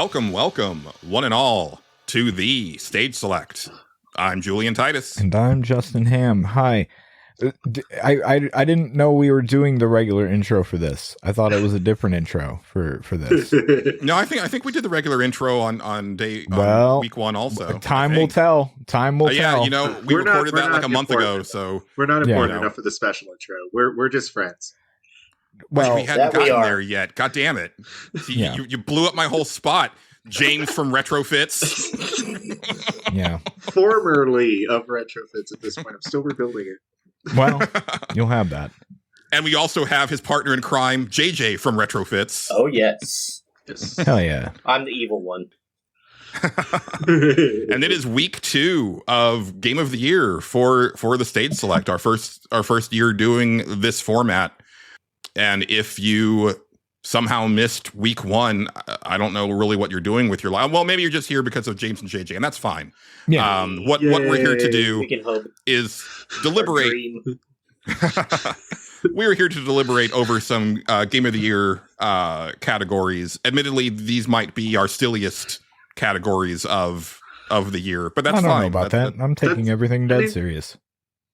Welcome, one and all, to the Stage Select. I'm Julian Titus. And I'm Justin Ham. Hi. I didn't know we were doing the regular intro for this. I thought it was a different intro for this. No, I think we did the regular intro on week one also. Time will tell. Yeah, we recorded that like a month ago, so we're not important enough for the special intro. We're just friends. Well, we hadn't gotten there yet. God damn it! See, you blew up my whole spot. James from RetroFits. Yeah. Formerly of RetroFits at this point. I'm still rebuilding it. Well, you'll have that. And we also have his partner in crime, JJ from RetroFits. Oh, yes. Hell yeah. I'm the evil one. And it is week 2 of Game of the Year for the Stage Select, our first year doing this format. And if you somehow missed week 1, I don't know really what you're doing with your life. Well, maybe you're just here because of James and JJ, and that's fine. Yeah. What we're here to do hope. is deliberate. We are here to deliberate over some Game of the Year categories. Admittedly, these might be our silliest categories of the year, but that's fine. I don't know about that. I'm taking everything dead serious.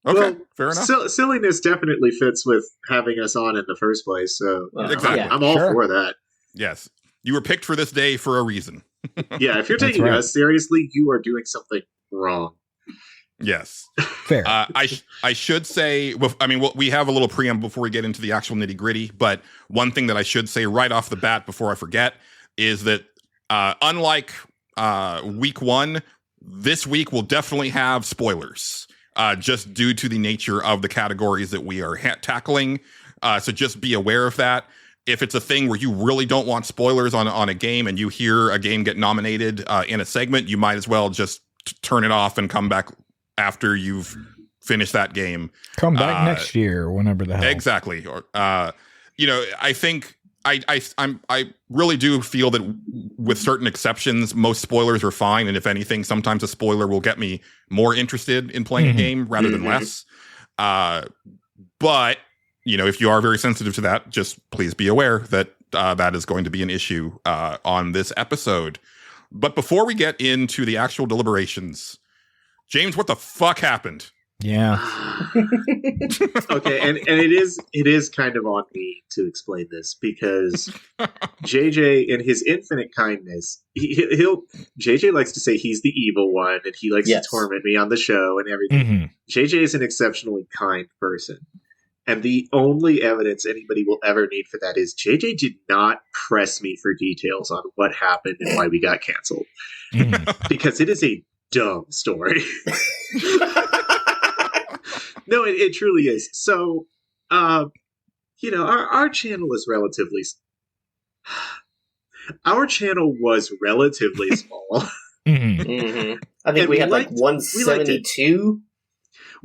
Okay, well, fair enough. Silliness definitely fits with having us on in the first place, so exactly. I'm all for that. Yes. You were picked for this day for a reason. Yeah, if you're taking us seriously, you are doing something wrong. Yes. Fair. I should say, we have a little preamble before we get into the actual nitty gritty, but one thing that I should say right off the bat before I forget is that unlike week 1, this week will definitely have spoilers. Just due to the nature of the categories that we are tackling. So just be aware of that. If it's a thing where you really don't want spoilers on a game and you hear a game get nominated in a segment, you might as well just turn it off and come back after you've finished that game. Come back next year, whenever the hell. Exactly. I think I really do feel that with certain exceptions, most spoilers are fine. And if anything, sometimes a spoiler will get me more interested in playing a game rather than less. But, if you are very sensitive to that, just please be aware that that is going to be an issue on this episode. But before we get into the actual deliberations, James, what the fuck happened? Yeah. Okay, and it is kind of on me to explain this because JJ, in his infinite kindness, JJ likes to say he's the evil one and he likes to torment me on the show and everything. Mm-hmm. JJ is an exceptionally kind person. And the only evidence anybody will ever need for that is JJ did not press me for details on what happened and why we got canceled. Because it is a dumb story. No, it truly is. So, our channel is relatively... Our channel was relatively small. Mm-hmm. I think we had 172.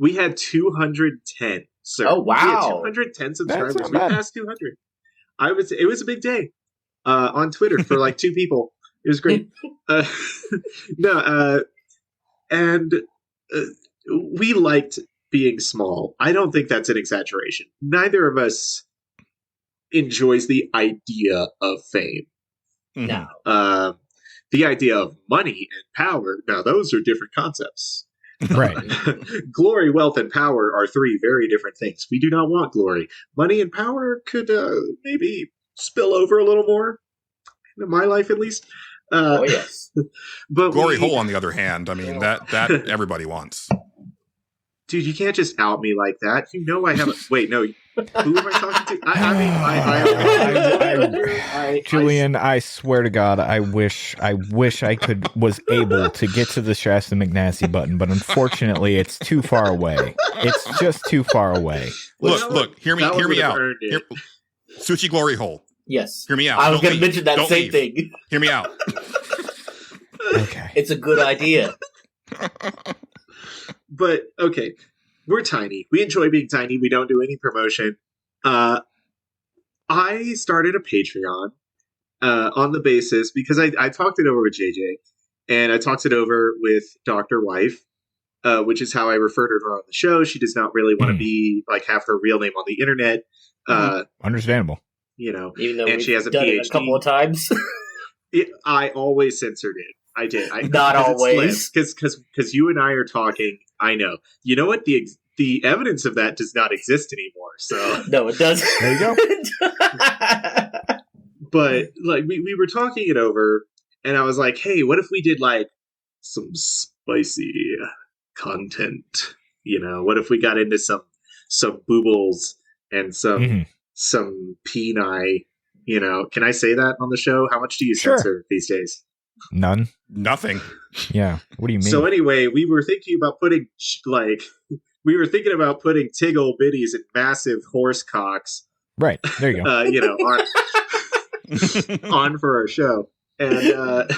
We had 210. So oh, wow. We had 210 subscribers. We passed 200. It was a big day on Twitter for 2 people. It was great. And we liked being small. I don't think that's an exaggeration. Neither of us enjoys the idea of fame. No. The idea of money and power, now those are different concepts. Right. Glory, wealth, and power are 3 very different things. We do not want glory. Money and power could maybe spill over a little more, in my life at least. Oh, yes. But glory hole, on the other hand, that everybody wants. Dude, you can't just out me like that. I haven't... Wait, no. Who am I talking to? Julian, I swear to God, I wish I was able to get to the Shasta McNasty button, but unfortunately, it's too far away. It's just too far away. Look, hear me out. Sushi glory hole. Yes. Hear me out. I was going to mention that same thing. Hear me out. Okay. It's a good idea. But, okay, we're tiny. We enjoy being tiny. We don't do any promotion. I started a Patreon on the basis, because I talked it over with JJ, and I talked it over with Dr. Wife, which is how I refer to her on the show. She does not really want to be, have her real name on the internet. Understandable. You know, even though and she has a done PhD. It a couple of times. I always censored it. I did. Not always, because you and I are talking. I know. You know what? The evidence of that does not exist anymore. So no, it doesn't. There you go. But like we were talking it over, and I was like, "Hey, what if we did like some spicy content? You know, what if we got into some boobles and some peni? You know, can I say that on the show? How much do you censor these days? None. Nothing. Yeah. What do you mean? So anyway, we were thinking about putting Tiggle bitties and massive horse cocks. Right. There you go. You know, on for our show. And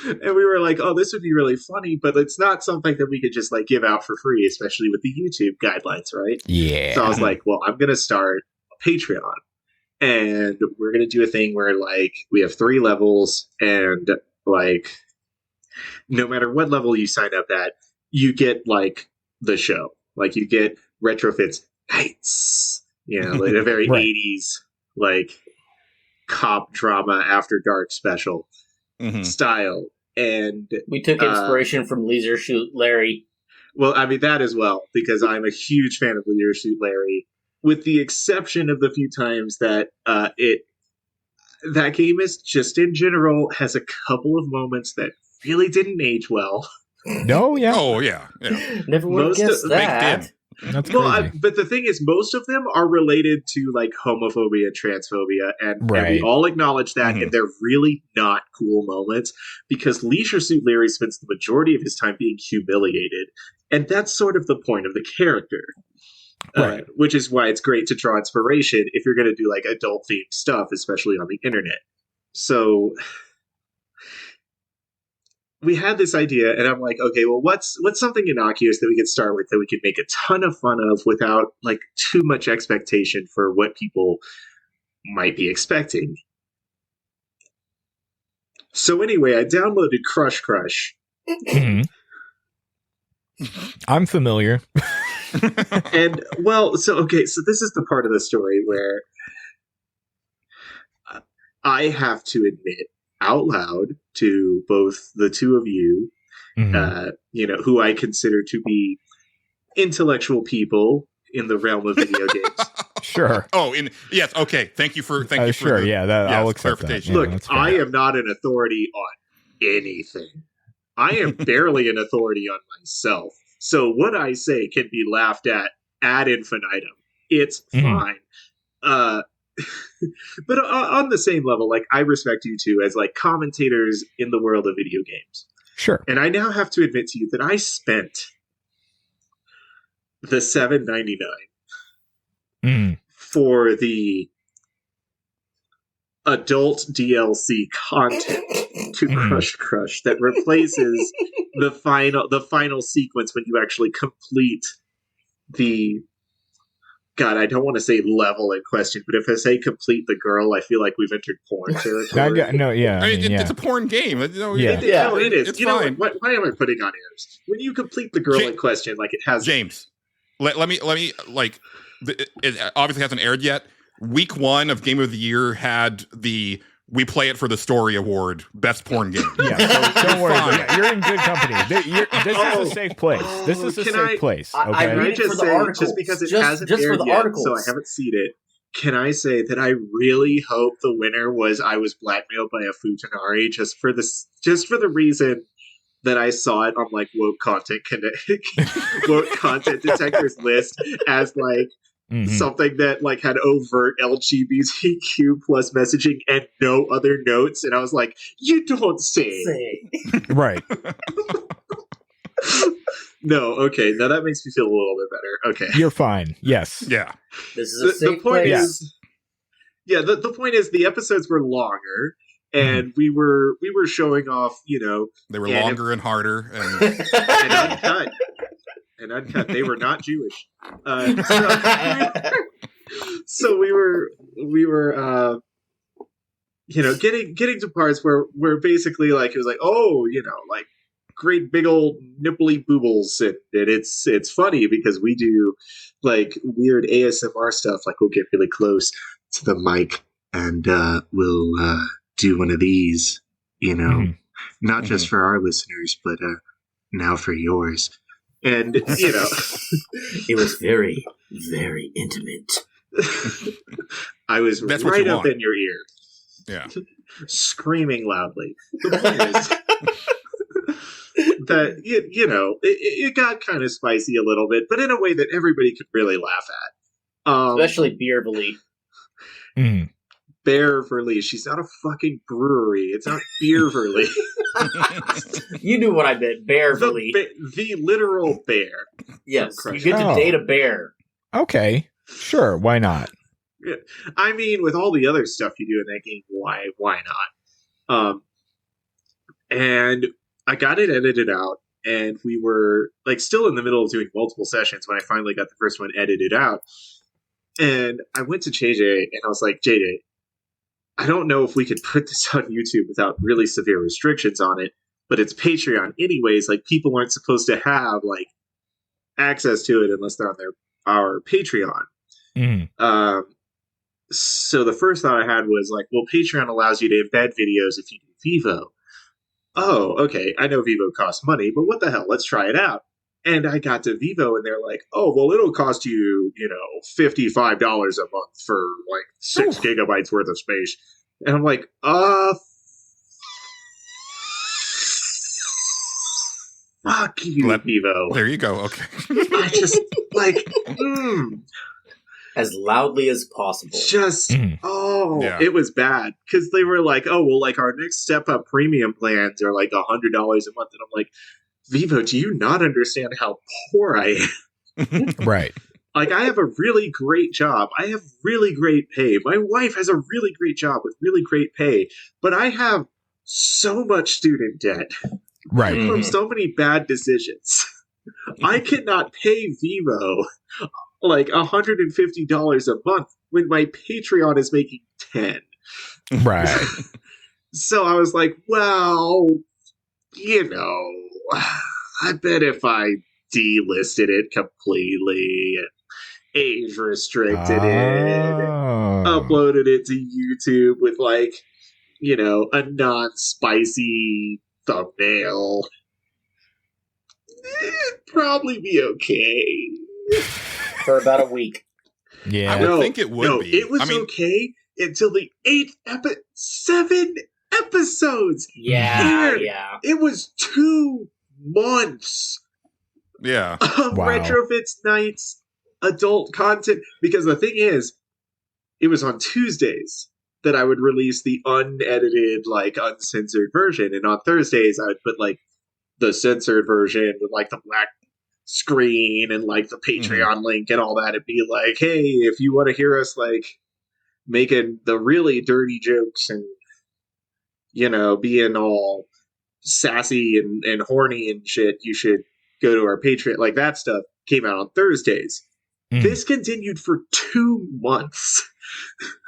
and we were like, oh, this would be really funny, but it's not something that we could just like give out for free, especially with the YouTube guidelines, right? Yeah. So I was like, well, I'm going to start a Patreon. And we're going to do a thing where like we have 3 levels, and like no matter what level you sign up at, you get like the show. Like you get RetroFits Nights, you know, like a very Right. 80s like cop drama after dark special style. And we took inspiration from Leisure Suit Larry. Well, I mean that as well, because I'm a huge fan of Leisure Suit Larry, with the exception of the few times that that game is just in general has a couple of moments that really didn't age well. No, yeah. Oh, yeah. Never would have guessed that. That's well, crazy. but the thing is, most of them are related to like homophobia and transphobia, and we all acknowledge that, and they're really not cool moments, because Leisure Suit Larry spends the majority of his time being humiliated, and that's sort of the point of the character. Right. Which is why it's great to draw inspiration if you're going to do like adult themed stuff, especially on the internet. So we had this idea, and I'm like, okay, well, what's something innocuous that we could start with that we could make a ton of fun of without like too much expectation for what people might be expecting. So anyway, I downloaded Crush. I'm familiar. And well, so this is the part of the story where I have to admit out loud to both the two of you, you know, who I consider to be intellectual people in the realm of video games. Sure. Oh, yes. Okay. Thank you for sure. I'll accept that. Look, I am not an authority on anything. I am barely an authority on myself. So what I say can be laughed at ad infinitum. It's fine. But on the same level, like I respect you two as like commentators in the world of video games. Sure. And I now have to admit to you that I spent the $7.99 for the adult DLC content to Crush that replaces the final sequence when you actually complete the God, I don't want to say level in question, but if I say complete the girl, I feel like we've entered porn territory. It's a porn game. It is. It's you fine. Know, why am I putting on airs? When you complete the girl in question, like it has James. Let me like. It obviously hasn't aired yet. Week 1 of Game of the Year had the We Play It for the Story Award, Best Porn Game. Yeah, so don't worry about it. You're in good company. This is a safe place. This is a safe place. Okay? I read it just for the articles. Just because it hasn't aired yet, so I haven't seen it. Can I say that I really hope the winner was I was blackmailed by a Futanari just for the reason that I saw it on like woke content detector's list as like something that like had overt LGBTQ plus messaging and no other notes, and I was like, you don't say. Right. No, okay. Now that makes me feel a little bit better. Okay. You're fine. Yes. Yeah. This is a safe the point place. is, the point is the episodes were longer, and we were showing off, you know, they were longer and harder and uncut. And uncut. They were not Jewish. So we were you know, getting to parts where basically like it was like, oh, you know, like great big old nipply boobles, and it's funny because we do like weird ASMR stuff, like we'll get really close to the mic and we'll do one of these, not just for our listeners, but now for yours. And, it was very, very intimate. I was That's right up in your ear. Yeah. Screaming loudly. The point is that, it got kind of spicy a little bit, but in a way that everybody could really laugh at. Especially Beerville. Bearverly. She's not a fucking brewery. It's not Beerverly. You knew what I meant. Bearville. The literal bear. Yes. You get to date a bear. Okay. Sure. Why not? Yeah. I mean, with all the other stuff you do in that game, why not? And I got it edited out, and we were still in the middle of doing multiple sessions when I finally got the first one edited out. And I went to JJ and I was like, JJ, I don't know if we could put this on YouTube without really severe restrictions on it, but it's Patreon anyways. People aren't supposed to have access to it unless they're on our Patreon. So the first thought I had was well, Patreon allows you to embed videos if you do Vivo. Oh, okay. I know Vivo costs money, but what the hell? Let's try it out. And I got to Vivo, and they're like, "Oh, well, it'll cost you, $55 a month for 6 gigabytes worth of space." And I'm like, fuck you, Vivo. There you go. Okay. I just as loudly as possible. It was bad because they were like, "Oh, well, our next step up premium plans are $100 a month," and I'm like, Vivo, do you not understand how poor I am? Right. I have a really great job. I have really great pay. My wife has a really great job with really great pay. But I have so much student debt. Right. From so many bad decisions. I cannot pay Vivo $150 a month when my Patreon is making 10. Right. So I was like, well, I bet if I delisted it completely and age restricted it, and uploaded it to YouTube with a non-spicy thumbnail, it'd probably be okay. For about a week. Yeah. I would think it would be. It was okay until the 7 episodes. Yeah, aired. yeah. It was 2 months. Yeah. Of RetroFits nights, adult content. Because the thing is, it was on Tuesdays that I would release the unedited, uncensored version. And on Thursdays, I would put, the censored version with, the black screen and, the Patreon link and all that. It'd be like, hey, if you want to hear us, making the really dirty jokes and, being all sassy and horny and shit, you should go to our Patreon. That stuff came out on Thursdays. This continued for 2 months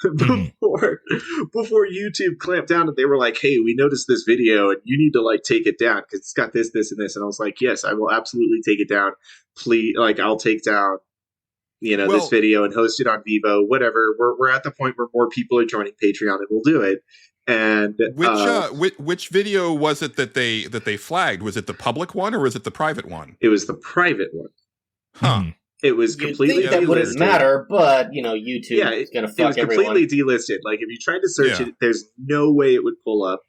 before YouTube clamped down, and they were like, hey, we noticed this video and you need to take it down because it's got this, this, and this. And I was like, yes, I will absolutely take it down. Please, I'll take down this video and host it on Vivo, whatever. We're at the point where more people are joining Patreon, and we'll do it. And which video was it that they flagged? Was it the public one or was it the private one? It was the private one. Huh. It was completely delisted. That wouldn't matter, but YouTube is going to fuck everyone. It was completely delisted. If you tried to search it, there's no way it would pull up.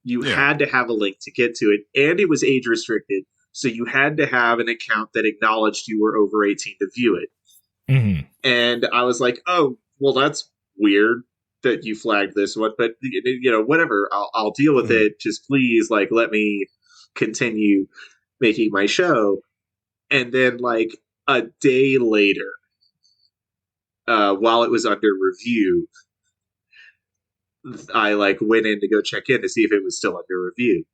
You had to have a link to get to it, and it was age restricted, so you had to have an account that acknowledged you were over 18 to view it. And I was like, oh, well, that's weird that you flagged this one, but whatever, I'll deal with it. Just please, let me continue making my show. And then, a day later, while it was under review, I went in to go check in to see if it was still under review.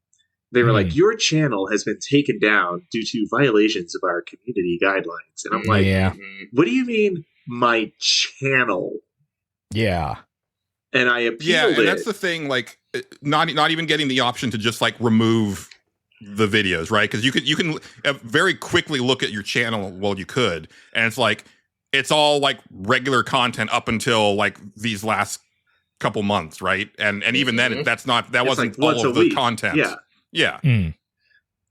They were like, your channel has been taken down due to violations of our community guidelines. And I'm like, what do you mean, my channel? Yeah. And I appealed it. And that's the thing, not even getting the option to just remove the videos, right? Because you can very quickly look at your channel. Well, you could, and it's all regular content up until these last couple months, right? And even then, that wasn't like all of the week. content. Yeah.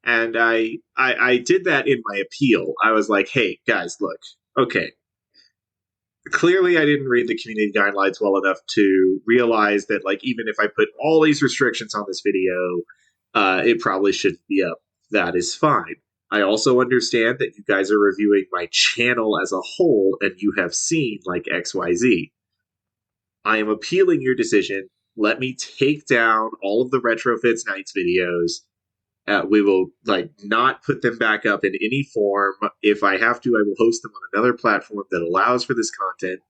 And I did that in my appeal. I was like, hey guys, look, okay. Clearly, I didn't read the community guidelines well enough to realize that, like, even if I put all these restrictions on this video, it probably shouldn't be up. That is fine. I also understand that you guys are reviewing my channel as a whole, and you have seen, like, XYZ. I am appealing your decision. Let me take down all of the RetroFits Nights videos. We will not put them back up in any form. If I have to, I will host them on another platform that allows for this content,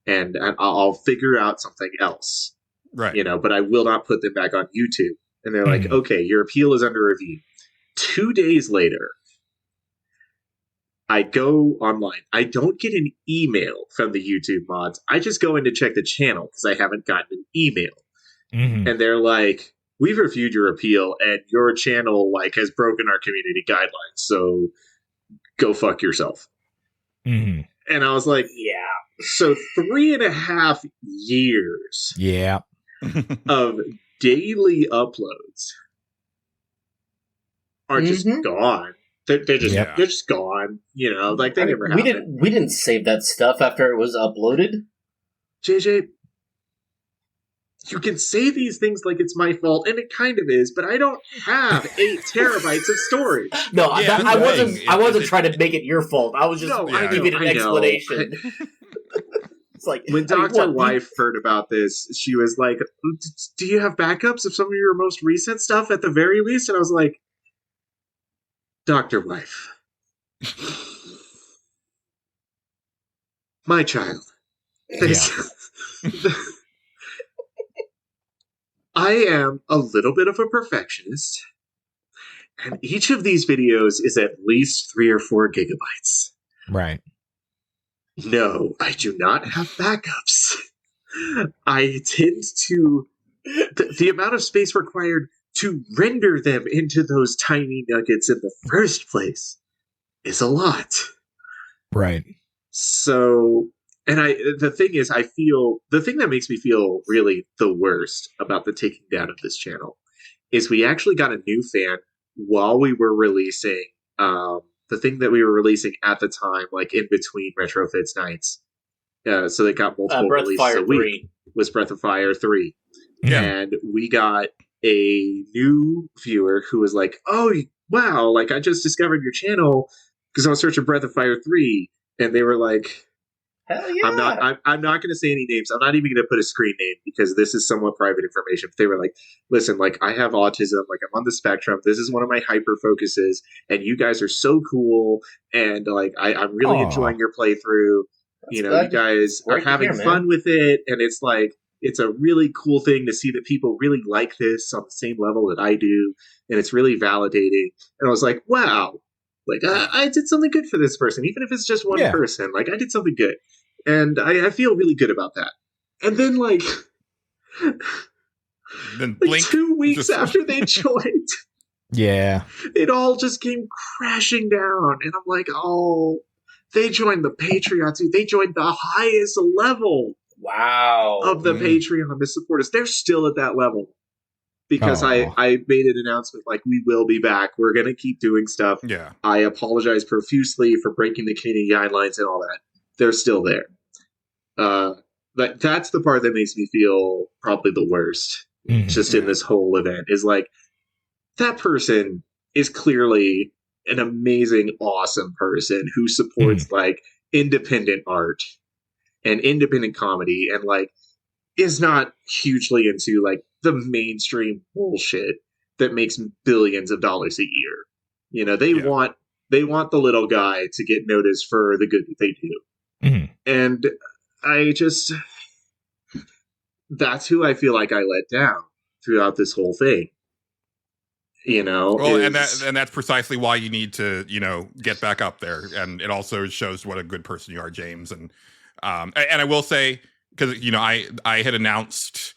and I'll figure out something else. Right. But I will not put them back on YouTube. And they're like, okay, your appeal is under review. 2 days later, I go online. I don't get an email from the YouTube mods. I just go in to check the channel because I haven't gotten an email. And they're like, we've reviewed your appeal, and your channel has broken our community guidelines. So go fuck yourself. And I was like, yeah. So 3.5 years of daily uploads are just gone. They're just gone. They never happened. We didn't save that stuff after it was uploaded. JJ, you can say these things like it's my fault, and it kind of is, but I don't have 8 terabytes of storage. No, I wasn't trying to make it your fault. I was just giving an explanation. It's like when Dr. Wife heard about this, she was like, do you have backups of some of your most recent stuff at the very least? And I was like, Dr. Wife, my child, I am a little bit of a perfectionist, and each of these videos is at least 3 or 4 gigabytes. Right. No, I do not have backups. I tend to... The amount of space required to render them into those tiny nuggets in the first place is a lot. Right. So... And the thing is, the thing that makes me feel really the worst about the taking down of this channel is we actually got a new fan while we were releasing the thing that we were releasing at the time, in between RetroFits Nights. So they got multiple releases a week. Was Breath of Fire 3. Yeah. And we got a new viewer who was like, oh, wow, I just discovered your channel because I was searching Breath of Fire 3. And they were like... Hell yeah. I'm not going to say any names. I'm not even going to put a screen name because this is somewhat private information. But they were like, listen, I have autism. I'm on the spectrum. This is one of my hyper focuses. And you guys are so cool. And I'm really enjoying your playthrough. You guys are having fun with it. And it's a really cool thing to see that people really like this on the same level that I do. And it's really validating. And I was like, wow. I did something good for this person, even if it's just one person. I did something good. And I feel really good about that. And then, then blink, 2 weeks after they joined, it all just came crashing down. And I'm like, oh, they joined the Patreon too. They joined the highest level of the Patreon to support us. They're still at that level. Because I made an announcement we will be back. We're going to keep doing stuff. Yeah. I apologize profusely for breaking the community guidelines and all that. They're still there. But that's the part that makes me feel probably the worst. Just in this whole event is that person is clearly an amazing, awesome person who supports independent art and independent comedy and is not hugely into the mainstream bullshit that makes billions of dollars a year. They want the little guy to get noticed for the good that they do. And that's who I feel like I let down throughout this whole thing. Well, and that's precisely why you need to, get back up there. And it also shows what a good person you are, James. And I will say, because, I had announced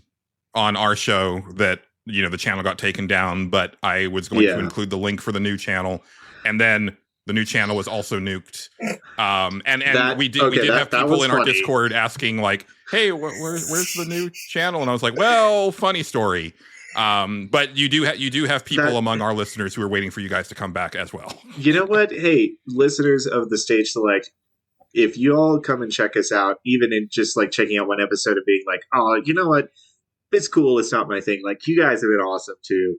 on our show that, the channel got taken down, but I was going to include the link for the new channel. And then the new channel was also nuked. We did have people in our Discord asking like, "Hey, where's the new channel?" And I was like, "Well, funny story." But you do have people among our listeners who are waiting for you guys to come back as well. You know what? Hey, listeners of the Stage Select, if you all come and check us out, even in just like checking out one episode and being like, "Oh, you know what? It's cool. It's not my thing." Like, you guys have been awesome too.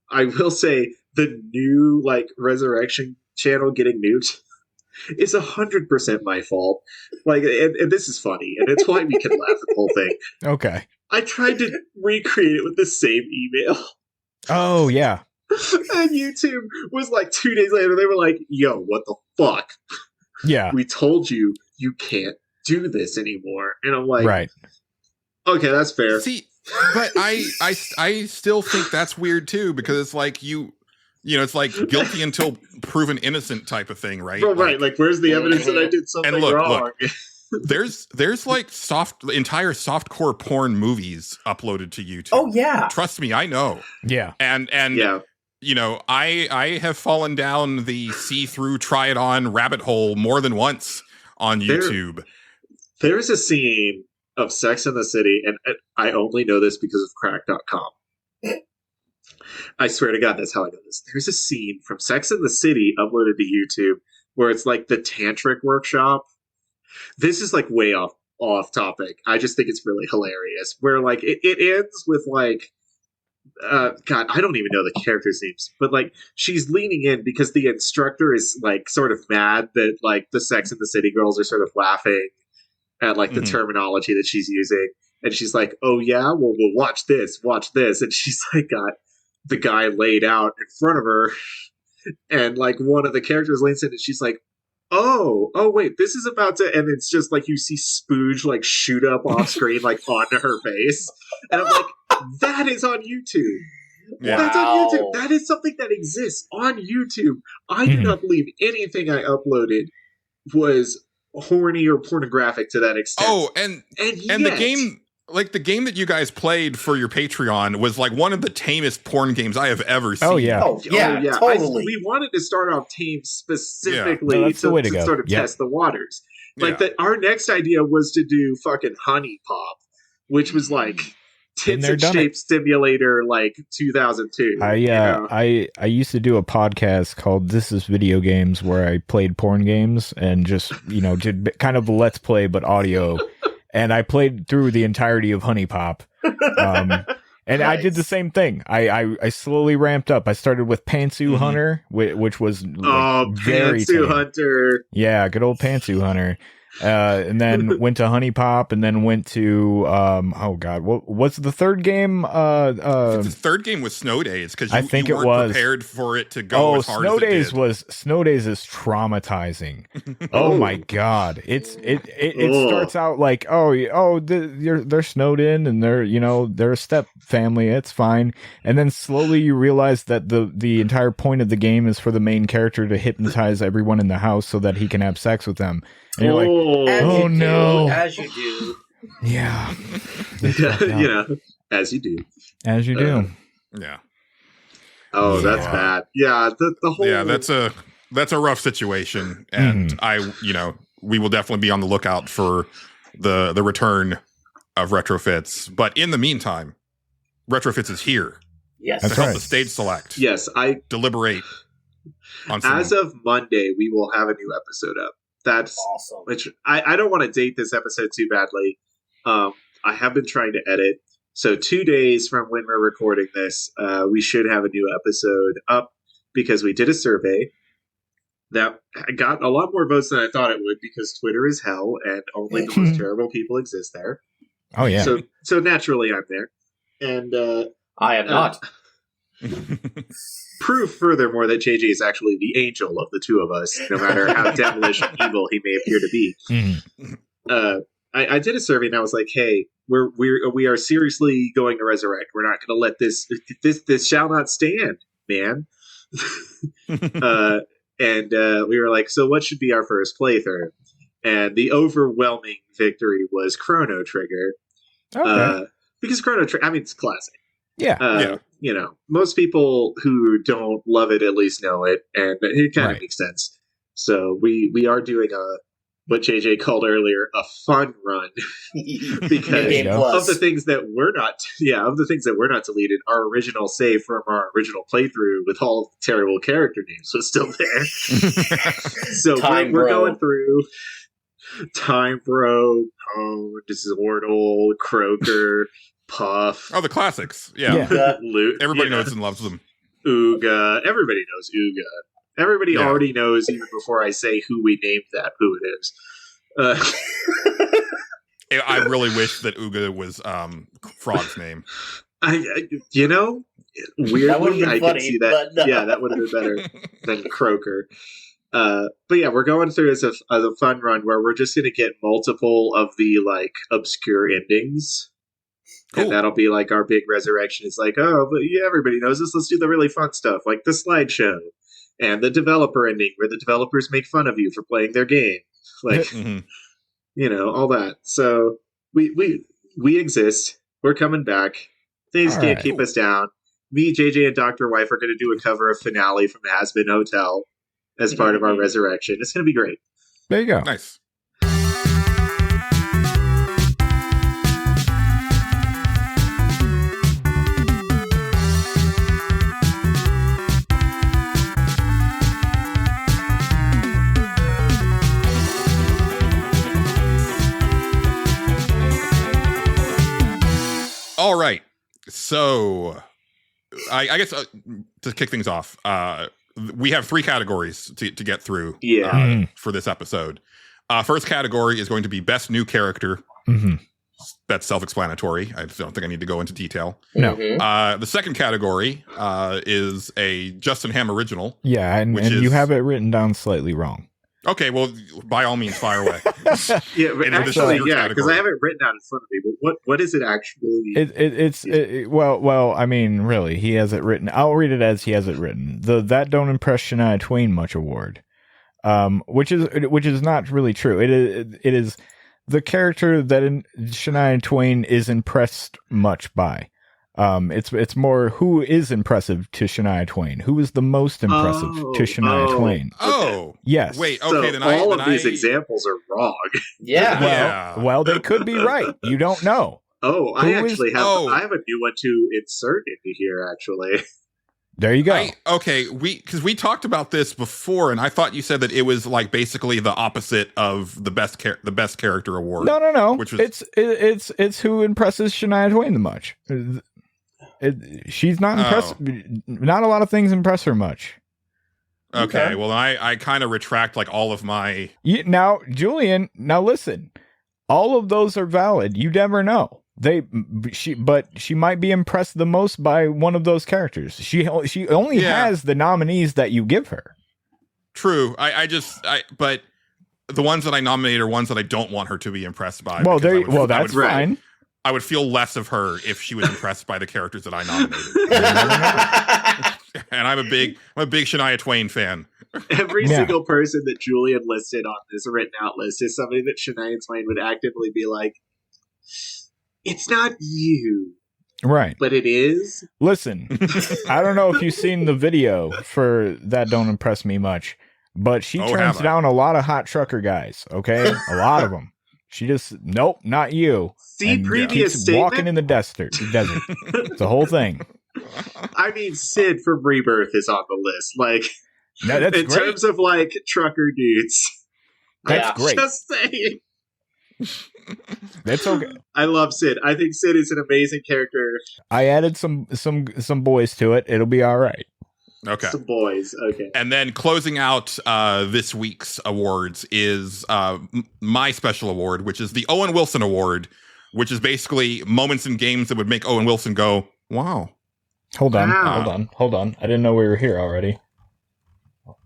I will say the new like Resurrection channel getting nuked is 100% my fault. Like, and this is funny, and it's why we can laugh at the whole thing. Okay. I tried to recreate it with the same email. Oh, yeah. And YouTube was like 2 days later, they were like, "Yo, what the fuck? Yeah. We told you can't do this anymore." And I'm like, right. Okay, that's fair. See, but I still think that's weird too, because it's like it's like guilty until proven innocent type of thing, right? Right. Like, where's the evidence that I did something wrong? Look, there's like entire softcore porn movies uploaded to YouTube. Oh yeah. Trust me, I know. Yeah. And yeah. I have fallen down the see-through try it on rabbit hole more than once on YouTube. There's a scene of Sex in the City, and I only know this because of crack.com. I swear to God, that's how I know this. There's a scene from Sex in the City uploaded to YouTube where it's like the tantric workshop. This is like way off topic. I just think it's really hilarious. Where like it ends with like, God, I don't even know the characters' names, but like she's leaning in because the instructor is like sort of mad that like the Sex in the City girls are sort of laughing at like the terminology that she's using. And she's like, "Oh yeah, well watch this. And she's like got the guy laid out in front of her, and like one of the characters leans in and she's like, oh wait, this is about to, and it's just like you see spooge like shoot up off screen like onto her face. And I'm like, that is on YouTube. Wow. That's on YouTube. That is something that exists on YouTube. I do not believe anything I uploaded was horny or pornographic to that extent. Oh, and the game that you guys played for your Patreon was like one of the tamest porn games I have ever seen. Oh yeah, totally. We wanted to start off tame specifically to sort of test the waters. Like our next idea was to do fucking Honey Pop, which was like tits and shape stimulator, like 2002. I used to do a podcast called This Is Video Games where I played porn games and just did kind of a let's play but audio. And I played through the entirety of Honey Pop. And nice. I did the same thing. I slowly ramped up. I started with Pantsu Hunter, which was very Pantsu tame. Hunter. Yeah, good old Pantsu Hunter. And then went to Honey Pop, and then went to what's the third game? The third game was Snow Days, because I think you weren't prepared for it to go as hard as it did. Snow Days is traumatizing. Oh my God! It starts out like they're snowed in and they're a step family. It's fine, and then slowly you realize that the entire point of the game is for the main character to hypnotize everyone in the house so that he can have sex with them. And you're like, no. As you do. Yeah. As you do. As you do. Yeah. Oh, that's bad. Yeah, the whole... Yeah, that's a rough situation. And we will definitely be on the lookout for the return of RetroFits. But in the meantime, RetroFits is here. Yes. To help the Stage Select. Yes, I deliberate on as of Monday, we will have a new episode up. That's awesome. Which I don't want to date this episode too badly. I have been trying to edit. So 2 days from when we're recording this, we should have a new episode up because we did a survey that got a lot more votes than I thought it would because Twitter is hell and only the most terrible people exist there. Oh, yeah. So naturally I'm there. And I am not. Proof, furthermore, that JJ is actually the angel of the two of us, no matter how devilish and evil he may appear to be. I did a survey and I was like, "Hey, we are seriously going to resurrect. We're not going to let this shall not stand, man." And we were like, "So what should be our first playthrough?" And the overwhelming victory was Chrono Trigger, because Chrono Trigger, I mean, it's classic. Yeah. Most people who don't love it at least know it, and it kind of makes sense. So we are doing what JJ called earlier a fun run because of the things that were not deleted, our original save from our original playthrough with all of the terrible character names was still there. So we're going through Time Bro, Pone, Zordle, Croaker, Puff. Oh, the classics. Yeah. Everybody knows and loves them. Ooga. Everybody knows Ooga. Everybody already knows, even before I say who we named that, who it is. I really wish that Ooga was Frog's name. Weirdly, I can see that. No. Yeah, that would have been better than Croaker. But yeah, we're going through as a fun run where we're just going to get multiple of the obscure endings. Cool. And that'll be our big resurrection. It's but everybody knows this. Let's do the really fun stuff, like the slideshow and the developer ending, where the developers make fun of you for playing their game, all that. So we exist. We're coming back. Things can't keep us down. Me, JJ, and Dr. Wife are going to do a cover of Finale from Has Been Hotel as part of our resurrection. It's going to be great. There you go. Nice. All right. So I guess to kick things off, we have 3 categories to get through for this episode. First category is going to be Best New Character. Mm-hmm. That's self-explanatory. I don't think I need to go into detail. No. The second category is a Justin Ham original. Yeah, and you have it written down slightly wrong. Okay, well, by all means, fire away. Because I have it written down in front of me. But what is it actually? I mean, really, he has it written. I'll read it as he has it written. The That Don't Impress Shania Twain Much award, which is not really true. It is the character that Shania Twain is impressed much by. It's more who is impressive to Shania Twain. Who is the most impressive to Shania Twain? Oh, yes. Wait, okay, so all of these examples are wrong. Yeah. Well, they could be right. You don't know. Oh, I have a new one to insert into here. Actually, there you go. Because we talked about this before, and I thought you said that it was basically the opposite of the best character award. No. Which was it's who impresses Shania Twain the much. She's not impressed. Not a lot of things impress her much. Okay. Well, I kind of retract all of my. Now, Julian. Now listen. All of those are valid. You never know. But she might be impressed the most by one of those characters. She only has the nominees that you give her. True. But the ones that I nominate are ones that I don't want her to be impressed by. That's fine. I would feel less of her if she was impressed by the characters that I nominated. And I'm a big Shania Twain fan. Every single person that Julian listed on this written out list is somebody that Shania Twain would actively be like, it's not you. Right. But it is. Listen, I don't know if you've seen the video for That Don't Impress Me Much, but she turns down a lot of hot trucker guys, okay? A lot of them. She just, nope, not you. See, previous statement? Walking in the desert. It's the whole thing. I mean, Sid from Rebirth is on the list. No, that's in great. terms of trucker dudes. That's great. Just saying. That's okay. I love Sid. I think Sid is an amazing character. I added some boys to it. It'll be all right. Okay. Some boys. Okay. And then closing out this week's awards is my special award, which is the Owen Wilson Award, which is basically moments in games that would make Owen Wilson go, wow. Hold on. I didn't know we were here already.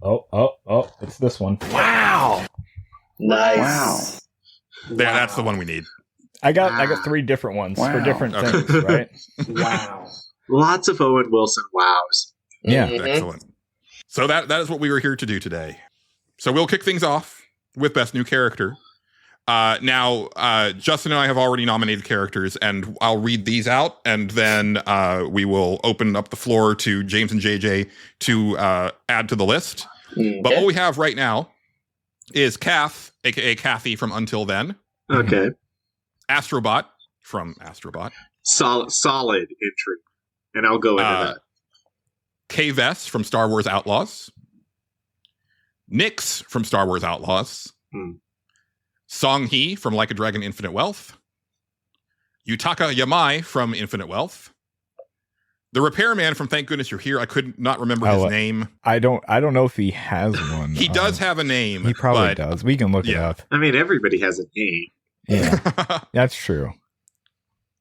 Oh, it's this one. Wow. Nice. Wow. There, that's the one we need. I got 3 different ones for different things, right? Wow. Lots of Owen Wilson wows. Yeah. Mm-hmm. Excellent. So that is what we were here to do today. So we'll kick things off with Best New Character. Now, Justin and I have already nominated characters, and I'll read these out, and then we will open up the floor to James and JJ to add to the list. Okay. But what we have right now is Kath, aka Kathy from Until Then. Okay. Astrobot from Astrobot. Solid entry. And I'll go into that. K-Vess from Star Wars Outlaws. Nyx from Star Wars Outlaws. Song Hee from Like a Dragon Infinite Wealth. Yutaka Yamai from Infinite Wealth. The Repairman from Thank Goodness You're Here. I could not remember his name. I don't know if he has one. He does have a name. He probably does. We can look it up. I mean, everybody has a name. Yeah, that's true.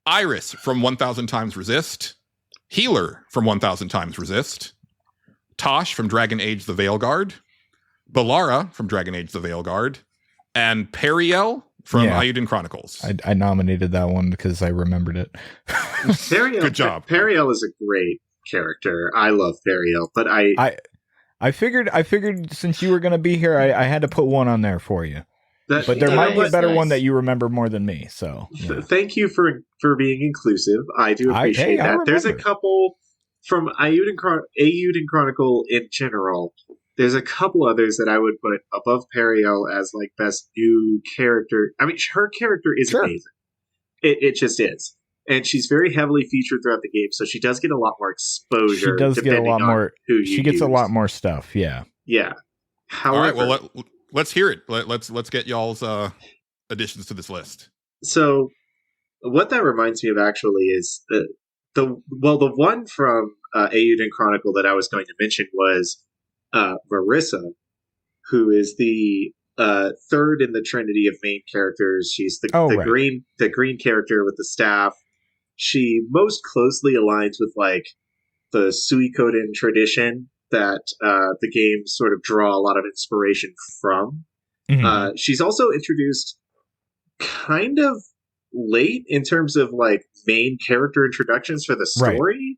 Iris from 1000 Times Resist. Healer from 1000 Times Resist. Tosh from Dragon Age The Veilguard. Balara from Dragon Age The Veilguard. And Periel from Ayuden Chronicles. I nominated that one because I remembered it. Good job. Periel is a great character. I love Periel, but I figured since you were going to be here, I had to put one on there for you. But there might be a better one that you remember more than me. So thank you for being inclusive. I do appreciate that. There's a couple from Ayuden Chronicle in general. There's a couple others that I would put above Periel as like best new character. I mean, her character is amazing. It just is. And she's very heavily featured throughout the game, so she does get a lot more exposure. She does get a lot more. She gets a lot more stuff. Yeah. Yeah. However, all right. Well, let's hear it. Let's get y'all's additions to this list. So, what that reminds me of actually is the one from Ayuden Chronicle that I was going to mention was Marissa, who is the third in the trinity of main characters. She's the green character with the staff. She most closely aligns with like the Suikoden tradition that the games sort of draw a lot of inspiration from. Mm-hmm. She's also introduced kind of late in terms of like main character introductions for the story,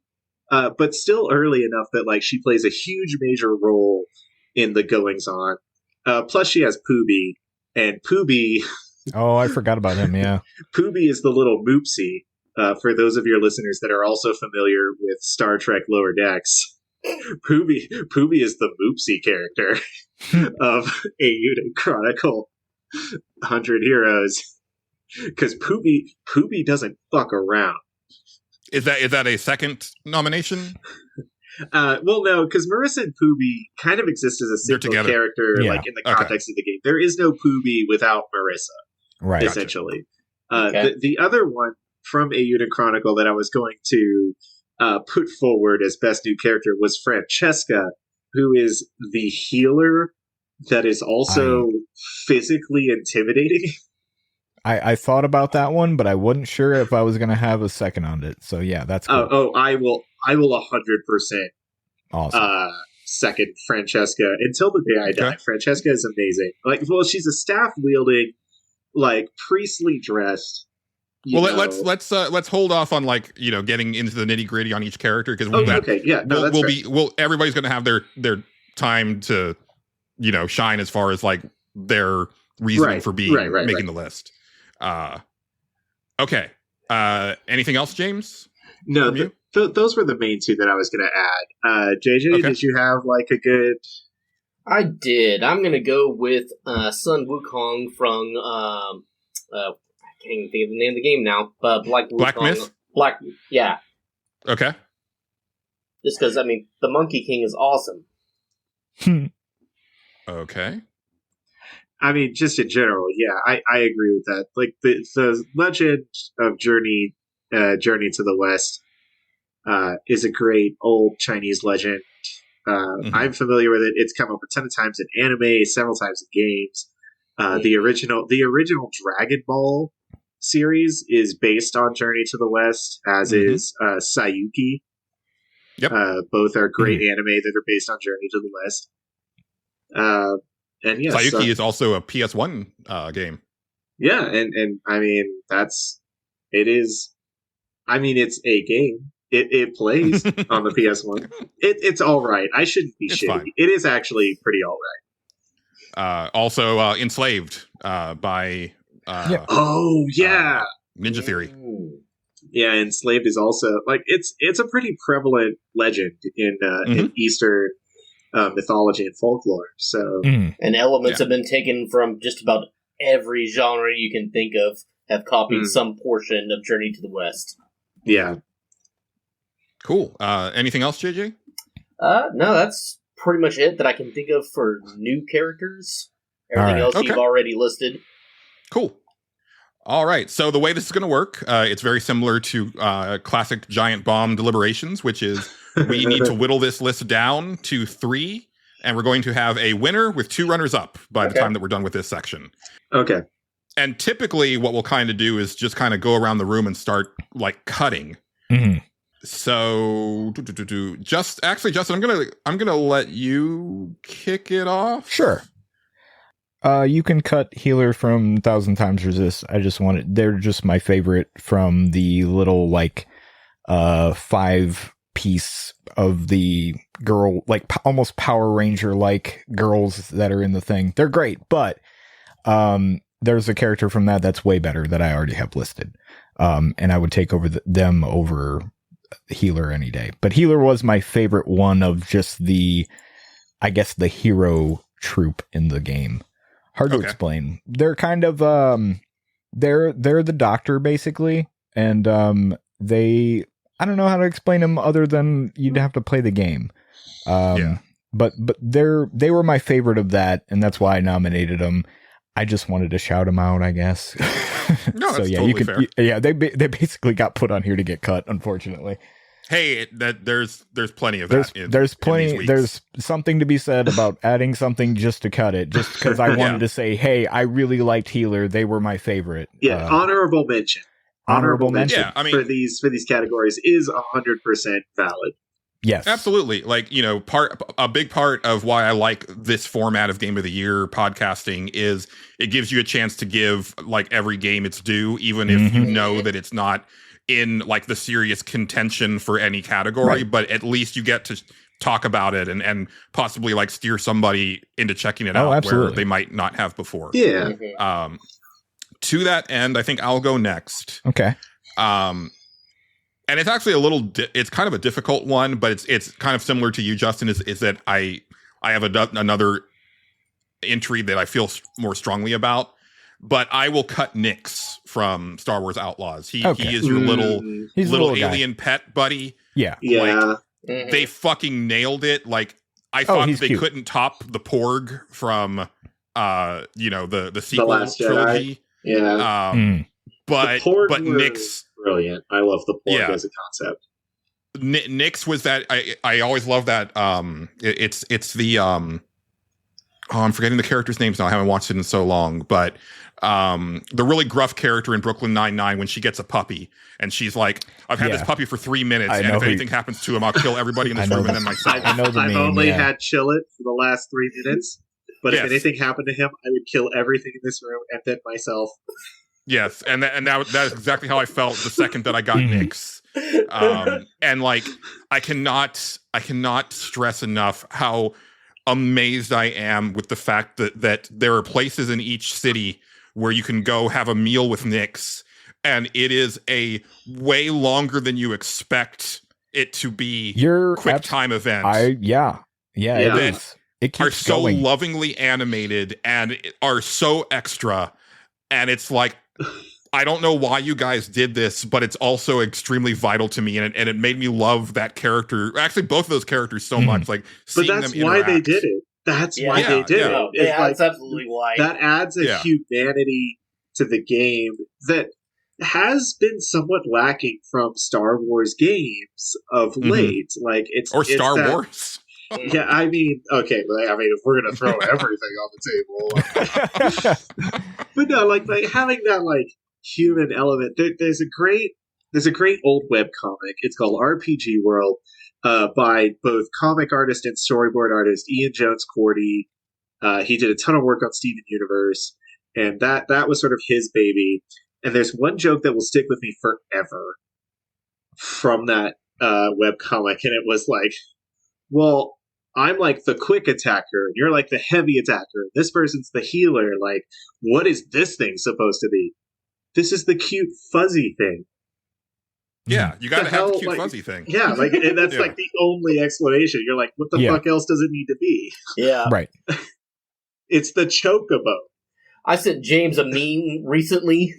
but still early enough that like she plays a huge major role in the goings on. Plus she has Pooby, and Pooby oh, I forgot about him. Yeah. Pooby is the little Moopsie, for those of your listeners that are also familiar with Star Trek Lower Decks. Pooby is the Moopsie character of Ayuden Chronicle 100 Heroes, because Pooby doesn't fuck around. Is that a second nomination? Well, no, because Marissa and Pooby kind of exist as a single character, like in the context of the game. There is no Pooby without Marissa, right? Essentially, the other one from Ayuden Chronicle that I was going to put forward as best new character was Francesca, who is the healer that is also physically intimidating. I thought about that one, but I wasn't sure if I was going to have a second on it. So yeah, that's cool. I will 100% awesome. Second Francesca until the day I die. Francesca is amazing. Like, well, she's a staff wielding, like priestly dressed. Well, let's hold off on like getting into the nitty gritty on each character because everybody's going to have their time to shine as far as like their reasoning for being making the list. Okay. Anything else, James? No, those were the main two that I was going to add. JJ, did you have like a good? I did. I'm going to go with Sun Wukong from I can't even think of the name of the game now, but Black Myth? Yeah. Okay. Just because, I mean, the Monkey King is awesome. Okay. I mean, just in general, yeah, I agree with that. Like, the legend of Journey to the West is a great old Chinese legend. I'm familiar with it. It's come up a ton of times in anime, several times in games. The original Dragon Ball series is based on Journey to the West, as is Sayuki. Yep. Both are great anime that are based on Journey to the West. And yes, Sayuki is also a PS1 game. Yeah, and I mean it's a game. It plays on the PS1. It's all right. I shouldn't be shitty. Fine. It is actually pretty all right. Also Enslaved by Ninja Theory. Yeah, Enslaved is also like it's a pretty prevalent legend in Eastern mythology and folklore. So, and elements have been taken from just about every genre you can think of. Have copied some portion of Journey to the West. Yeah. Cool. Anything else, JJ? No, that's pretty much it that I can think of for new characters. Everything else you've already listed. Cool. All right. So the way this is going to work, it's very similar to classic Giant Bomb deliberations, which is we need to whittle this list down to 3, and we're going to have a winner with 2 runners up by the time that we're done with this section. Okay. And typically what we'll kind of do is just kind of go around the room and start like cutting. So just actually, Justin, I'm gonna let you kick it off. Sure. You can cut Healer from 1,000 Times Resist. They're just my favorite from the little like 5-piece of the girl, like almost Power Ranger like girls that are in the thing. They're great, but there's a character from that's way better that I already have listed. And I would take over them over Healer any day. But Healer was my favorite one of just the hero troop in the game. Hard to explain. They're kind of they're the doctor basically, and I don't know how to explain them other than you'd have to play the game. But they were my favorite of that, and that's why I nominated them. I just wanted to shout them out, I guess. No, so that's yeah, totally fair. Yeah, they basically got put on here to get cut, unfortunately. Hey, there's plenty of that. There's plenty. There's something to be said about adding something just to cut it, just because I wanted to say, hey, I really liked Healer. They were my favorite. Yeah, honorable mention. Honorable mention. Yeah, I mean, for these categories is 100% valid. Yes, absolutely. Like, a big part of why I like this format of Game of the Year podcasting is it gives you a chance to give like every game its due, even if you know that it's not in like the serious contention for any category, but at least you get to talk about it and possibly like steer somebody into checking it out where they might not have before. Yeah. To that end, I think I'll go next. Okay. And it's actually it's kind of a difficult one, but it's kind of similar to you, Justin, is that I have another entry that I feel more strongly about, but I will cut Nyx from Star Wars Outlaws. He is your little alien pet buddy. Yeah. Yeah. Like, they fucking nailed it. Like, I thought they couldn't top the Porg from, the sequel trilogy. Yeah. But Nyx, brilliant. I love the Porg as a concept. Nyx was that I always love that. It's the I'm forgetting the character's names now. I haven't watched it in so long, but the really gruff character in Brooklyn Nine-Nine when she gets a puppy and she's like, I've had this puppy for 3 minutes, and if anything happens to him, I'll kill everybody in this room and then myself. I've only had Chillet for the last 3 minutes, but if anything happened to him, I would kill everything in this room and then myself. Yes, and that is exactly how I felt the second that I got Nyx. And like, I cannot stress enough how amazed I am with the fact that there are places in each city where you can go have a meal with Nyx, and it is a way longer than you expect it to be. Quick time event. It is. It keeps are so going. lovingly animated and are so extra, and it's like, I don't know why you guys did this, but it's also extremely vital to me, and it made me love that character. Actually, both of those characters so much. Like, seeing them interact. But that's why they did it. That's why they did it. Yeah, that's absolutely why. That adds a humanity to the game that has been somewhat lacking from Star Wars games of late. Like Star Wars. Yeah, I mean, okay, but if we're gonna throw everything on the table, but no, like having that like human element. There's a great old web comic. It's called RPG World, by both comic artist and storyboard artist Ian Jones Cordy. He did a ton of work on Steven Universe, and that was sort of his baby. And there's one joke that will stick with me forever from that web comic, and it was like, well, I'm like the quick attacker, and you're like the heavy attacker. This person's the healer. Like, what is this thing supposed to be? This is the cute fuzzy thing. Yeah, you got to have the cute like, fuzzy thing. Yeah, like that's like the only explanation. You're like, what the fuck else does it need to be? Yeah. Right. It's the chocobo. I sent James a meme recently.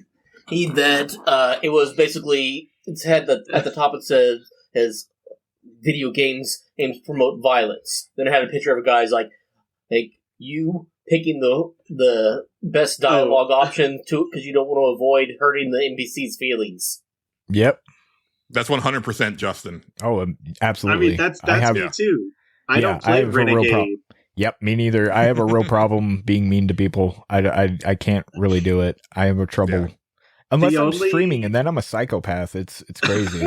It was basically, it's had at the top it says his video games aims to promote violence. Then it had a picture of a guy's like you picking the best dialogue option because you don't want to avoid hurting the NPC's feelings. Yep. That's 100% Justin. Oh, absolutely. I mean, that's me too. I don't play Renegade. Yep, me neither. I have a real problem being mean to people. I can't really do it. I have a trouble. Yeah. Unless I'm streaming, and then I'm a psychopath. It's crazy.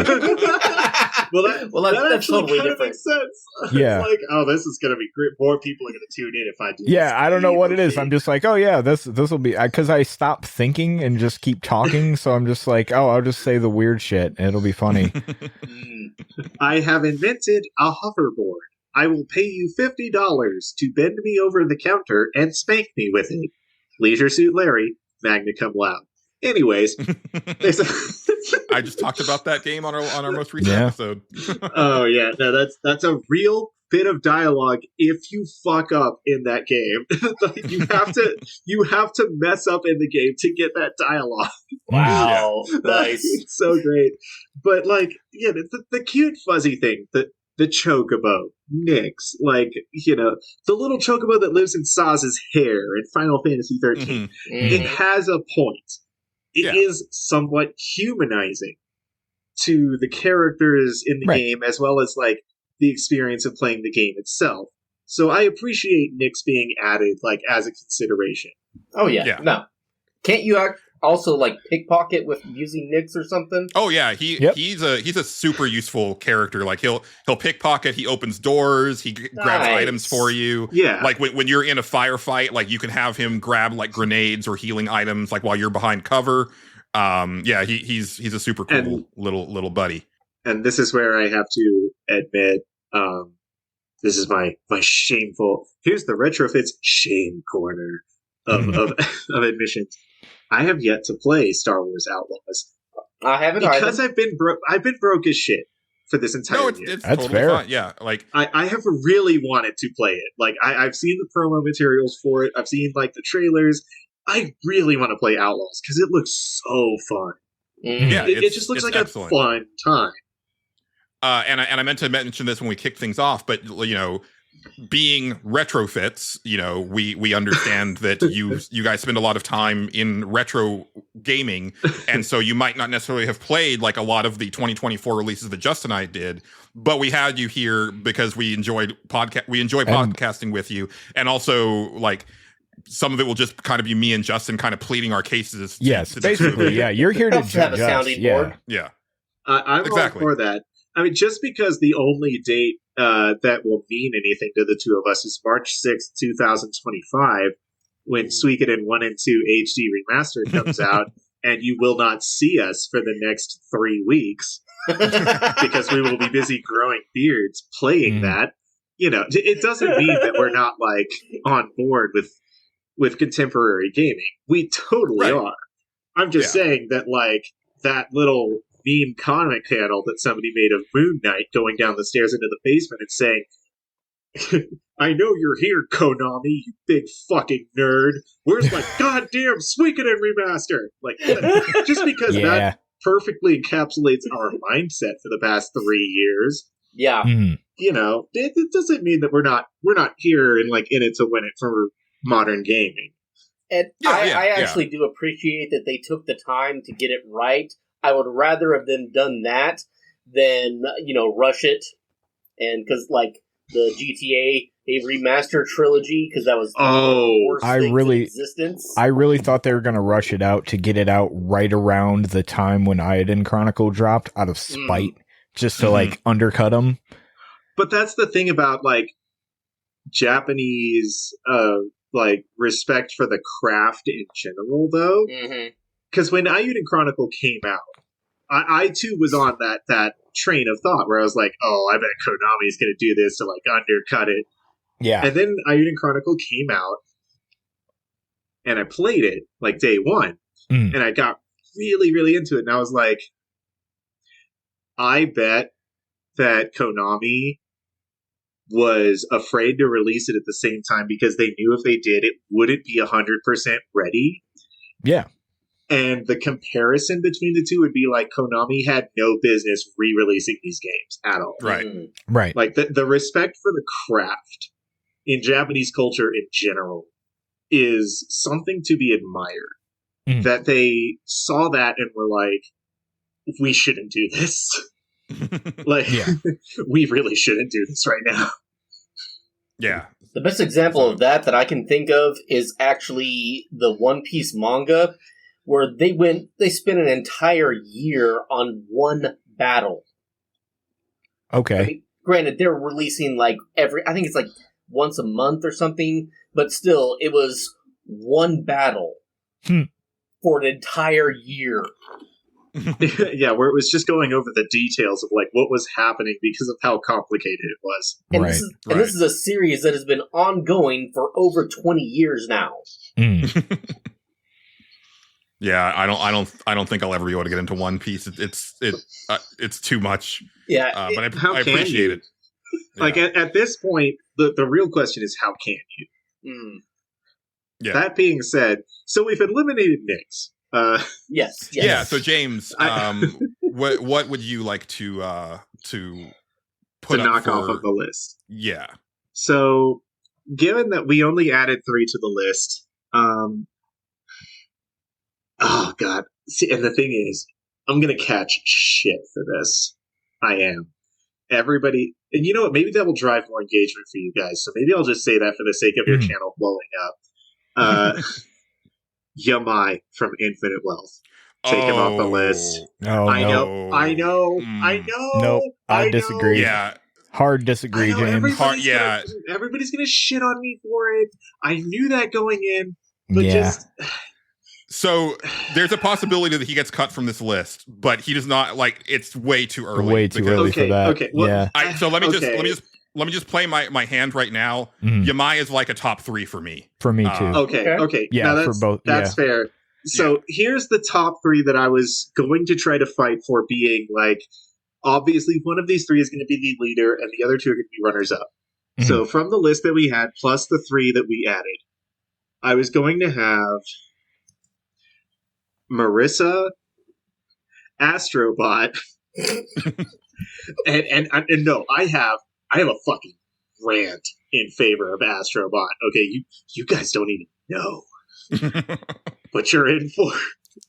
That's totally different. Makes sense. Yeah. It's like, oh, this is going to be great. More people are going to tune in if I do. Yeah, I don't know what it is. I'm just like, oh yeah, this will be, because I stop thinking and just keep talking. So I'm just like, oh, I'll just say the weird shit and it'll be funny. I have invented a hoverboard. I will pay you $50 to bend me over the counter and spank me with it. Leisure Suit Larry, magna cum laude. Anyways, I just talked about that game on our most recent episode. Oh yeah, no, that's a real bit of dialogue. If you fuck up in that game, you have to mess up in the game to get that dialogue. Wow, nice, it's so great. But like, yeah, the cute fuzzy thing, the chocobo, Nyx, like, you know, the little chocobo that lives in Saz's hair in Final Fantasy 13. It has a point. It is somewhat humanizing to the characters in the game, as well as like the experience of playing the game itself. So I appreciate Nyx being added like as a consideration. Oh yeah. No, can't you also like pickpocket with using Nyx or something? Oh yeah, he's a super useful character. Like he'll pickpocket, he opens doors, he grabs items for you. Yeah, like when you're in a firefight, like you can have him grab like grenades or healing items, like while you're behind cover. He's a super cool little buddy. And this is where I have to admit, this is my shameful. Here's the RetroFits shame corner of admissions. I have yet to play Star Wars Outlaws. I haven't because I've been broke as shit for this entire year. It's That's totally fair. Fine. Yeah, like I have really wanted to play it. Like I've seen the promo materials for it. I've seen like the trailers. I really want to play Outlaws because it looks so fun. Yeah, it just looks like excellent. A fun time. And I meant to mention this when we kicked things off, but you know, being RetroFits, you know, we understand that you guys spend a lot of time in retro gaming, and so you might not necessarily have played like a lot of the 2024 releases that Justin and I did, but we had you here because we enjoy podcasting with you, and also like some of it will just kind of be me and Justin kind of pleading our cases. Basically, yeah, you're here to have a sounding board. Yeah, I'm all for that. I mean, just because the only date that will mean anything to the two of us is March 6th, 2025, when Suikoden 1 and 2 HD Remastered comes out, and you will not see us for the next 3 weeks because we will be busy growing beards playing that. You know, it doesn't mean that we're not like on board with contemporary gaming. We totally are. I'm just saying that like that little meme comic panel that somebody made of Moon Knight going down the stairs into the basement and saying, I know you're here, Konami, you big fucking nerd. Where's my goddamn Suikoden remaster? Like, just because that perfectly encapsulates our mindset for the past 3 years. Yeah. You know, it doesn't mean that we're not here and like in it to win it for modern gaming. And I actually do appreciate that they took the time to get it right. I would rather have them done that than, you know, rush it. And because, like, the GTA, a remastered trilogy, because that was the worst thing in existence. I really thought they were going to rush it out to get it out right around the time when Iodine Chronicle dropped out of spite, just to, like, undercut them. But that's the thing about, like, Japanese, like, respect for the craft in general, though. Because when Iodine Chronicle came out, I too was on that train of thought where I was like, oh, I bet Konami's going to do this to like undercut it. Yeah. And then Iodine Chronicle came out, and I played it like day one, and I got really, really into it, and I was like, I bet that Konami was afraid to release it at the same time because they knew if they did, it wouldn't be 100% ready. Yeah. And the comparison between the two would be like Konami had no business re-releasing these games at all. Right. Right. Like the respect for the craft in Japanese culture in general is something to be admired. That they saw that and were like, we shouldn't do this. Like, we really shouldn't do this right now. Yeah. The best example of that I can think of is actually the One Piece manga, where they spent an entire year on one battle. Okay. I mean, granted, they're releasing like I think it's like once a month or something, but still, it was one battle for an entire year. Yeah, where it was just going over the details of like what was happening because of how complicated it was. And, right. This is a series that has been ongoing for over 20 years now. Yeah, I don't think I'll ever be able to get into One Piece. It's too much. Yeah, but I appreciate it. Like at this point, the real question is how can you? Yeah. That being said, so we've eliminated Nyx. Yes. Yeah. So James, what would you like to put up knock for, off of the list? Yeah. So, given that we only added 3 to the list, oh god. See, and the thing is, I'm gonna catch shit for this. I am. Everybody, and you know what? Maybe that will drive more engagement for you guys. So maybe I'll just say that for the sake of your channel blowing up. Yamai from Infinite Wealth. Take him off the list. Oh, I no. know. Nope. I disagree. Yeah. Hard disagree, James. Everybody's gonna shit on me for it. I knew that going in, but just. So there's a possibility that he gets cut from this list, but he does not. Like, it's way too early. Way too early for that. Okay. Well, yeah. So let me just play my hand right now. Yamai is like a top 3 for me. For me too. Okay. Yeah, now for both. That's fair. So here's the top 3 that I was going to try to fight for being like, obviously one of these 3 is going to be the leader and the other 2 are going to be runners up. So from the list that we had, plus the 3 that we added, I was going to have Marissa, Astrobot, and no, I have a fucking rant in favor of Astrobot. Okay, you guys don't even know what you're in for.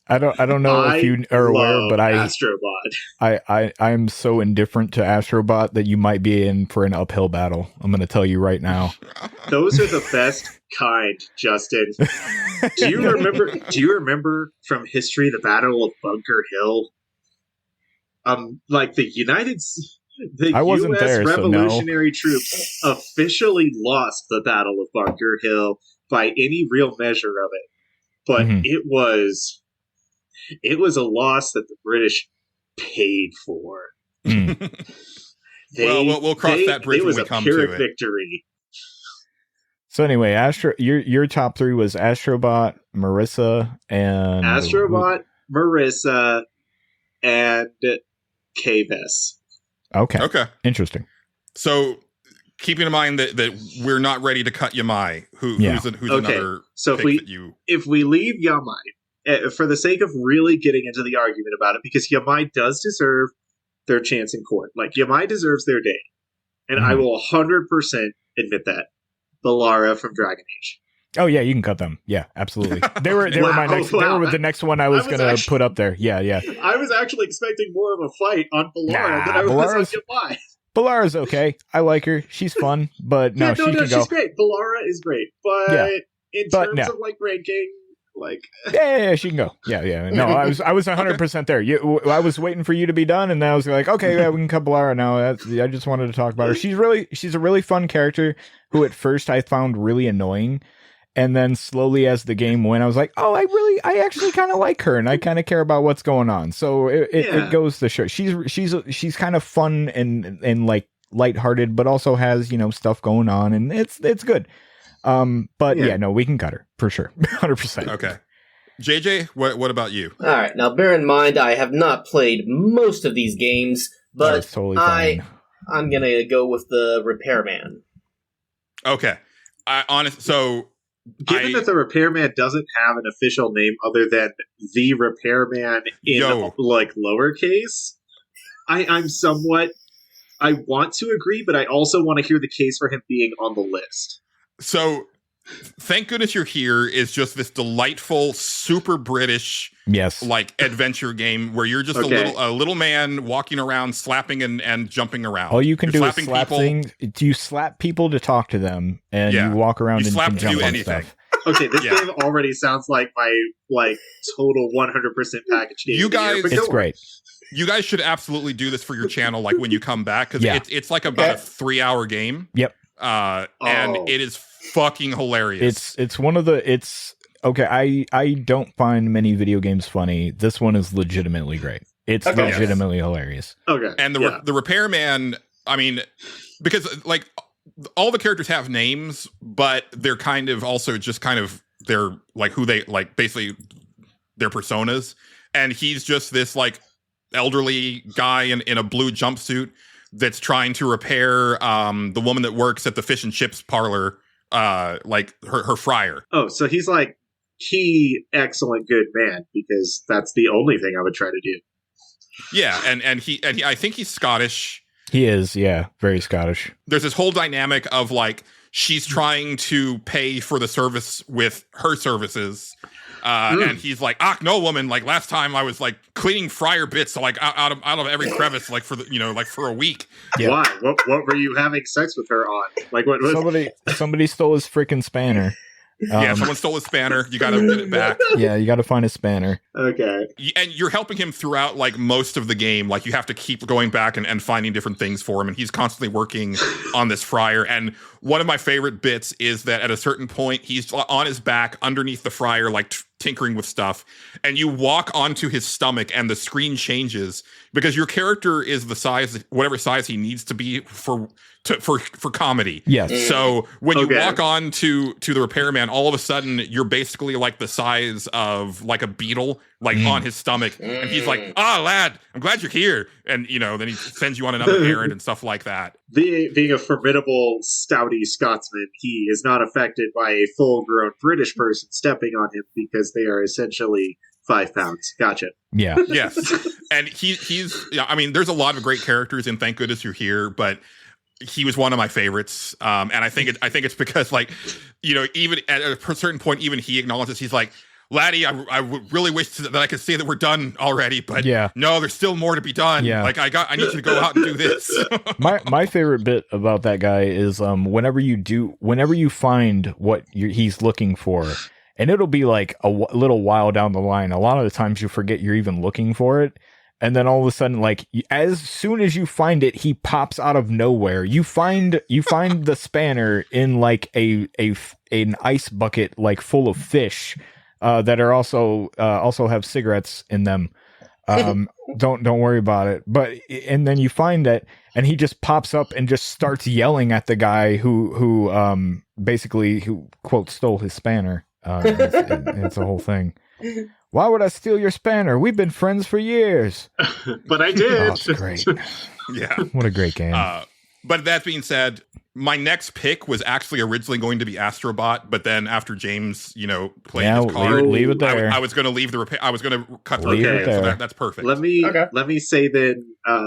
I don't know if you are aware, but I'm so indifferent to Astrobot that you might be in for an uphill battle. I'm going to tell you right now. Those are the best kind, Justin. Do you remember from history the Battle of Bunker Hill? Like the U.S. Revolutionary Troops officially lost the Battle of Bunker Hill by any real measure of it, but it was a loss that the British paid for. We'll cross that bridge when we come to it. It was a Pyrrhic victory. So anyway, your top 3 was Astrobot, Marissa, and Kves. Okay. Interesting. So keeping in mind that we're not ready to cut Yamai, who's another. So if we leave Yamai, for the sake of really getting into the argument about it, because Yamai does deserve their chance in court. Like, Yamai deserves their day. And I will 100% admit that. Balara from Dragon Age. Oh yeah, you can cut them. Yeah, absolutely. They were my next. They were the next one I was gonna put up there. Yeah. I was actually expecting more of a fight on Balara than I was on Yamai. Balara's okay. I like her. She's fun, but she can go. She's great. Balara is great, but in terms of like ranking, like yeah, she can go. Yeah. No, I was 100% there. I was waiting for you to be done, and then I was like, okay, yeah, we can cut Balara now. I just wanted to talk about her. She's a really fun character who at first I found really annoying, and then slowly as the game went, I was like, oh, I actually kind of like her, and I kind of care about what's going on. So it goes to show she's kind of fun and like lighthearted, but also has stuff going on, and it's good. But no, we can cut her for sure, 100%. Okay. JJ, what about you? All right, now bear in mind I have not played most of these games, but That's totally fine. I'm gonna go with the Repairman. Okay, Given that the Repairman doesn't have an official name other than the Repairman in like lowercase, I'm somewhat. I want to agree, but I also want to hear the case for him being on the list. So, Thank Goodness You're Here is just this delightful, super British, like adventure game where you're just a little man walking around, slapping and jumping around. All you can do is slap things. You slap people to talk to them, and you walk around and slap you can to jump do on anything. stuff. Okay, this game already sounds like my total 100% package game. You guys, it's great. You guys should absolutely do this for your channel, like when you come back, because it's like about a 3-hour game. Yep. And it is fucking hilarious. It's one of the I don't find many video games funny. This one is legitimately great. It's legitimately hilarious. Okay. And the Repairman, I mean, because like all the characters have names, but they're kind of also just kind of they're like who they like basically their personas. And he's just this like elderly guy in a blue jumpsuit that's trying to repair the woman that works at the fish and chips parlor, like her fryer. Oh, so he's like key excellent good man, because that's the only thing I would try to do. Yeah, and he I think he's Scottish. He is, yeah, very Scottish. There's this whole dynamic of like she's trying to pay for the service with her services. And he's like, no, woman, like last time I was like cleaning fryer bits, so like out of every crevice, like for like for a week. Yeah. Why? What were you having sex with her on? Like what? Somebody stole his freaking spanner. Someone stole his spanner. You got to get it back. Yeah, you got to find his spanner. Okay. And you're helping him throughout like most of the game. Like you have to keep going back and finding different things for him. And he's constantly working on this fryer. And one of my favorite bits is that at a certain point, he's on his back underneath the fryer, like tinkering with stuff. And you walk onto his stomach and the screen changes because your character is the size, whatever size he needs to be for comedy. Yes. So when you walk on to the Repairman, all of a sudden you're basically like the size of like a beetle, like on his stomach. And he's like, lad, I'm glad you're here. And then he sends you on another errand and stuff like that. Being a formidable, stouty Scotsman, he is not affected by a full-grown British person stepping on him because they are essentially 5 pounds. Gotcha. Yeah. Yes. And he's I mean, there's a lot of great characters in Thank Goodness You're Here, but he was one of my favorites, and I think it's because, like, even at a certain point, even he acknowledges, he's like, "Laddie, I really wish that I could say that we're done already, but no, there's still more to be done. Yeah. Like, I need you to go out and do this." my favorite bit about that guy is whenever you find what he's looking for, and it'll be like a little while down the line. A lot of the times you forget you're even looking for it. And then all of a sudden, like, as soon as you find it, he pops out of nowhere. You find the spanner in like an ice bucket, like full of fish, that are also have cigarettes in them. Don't worry about it. But and then you find it, and he just pops up and just starts yelling at the guy who basically quote stole his spanner. It's a whole thing. Why would I steal your spanner? We've been friends for years. But I did. Oh, it's great. Yeah. What a great game. But that being said, my next pick was actually originally going to be Astrobot, but then after James, played his card, leave it there. I was going to leave I was going to cut the repair, so that's perfect. Let me say then,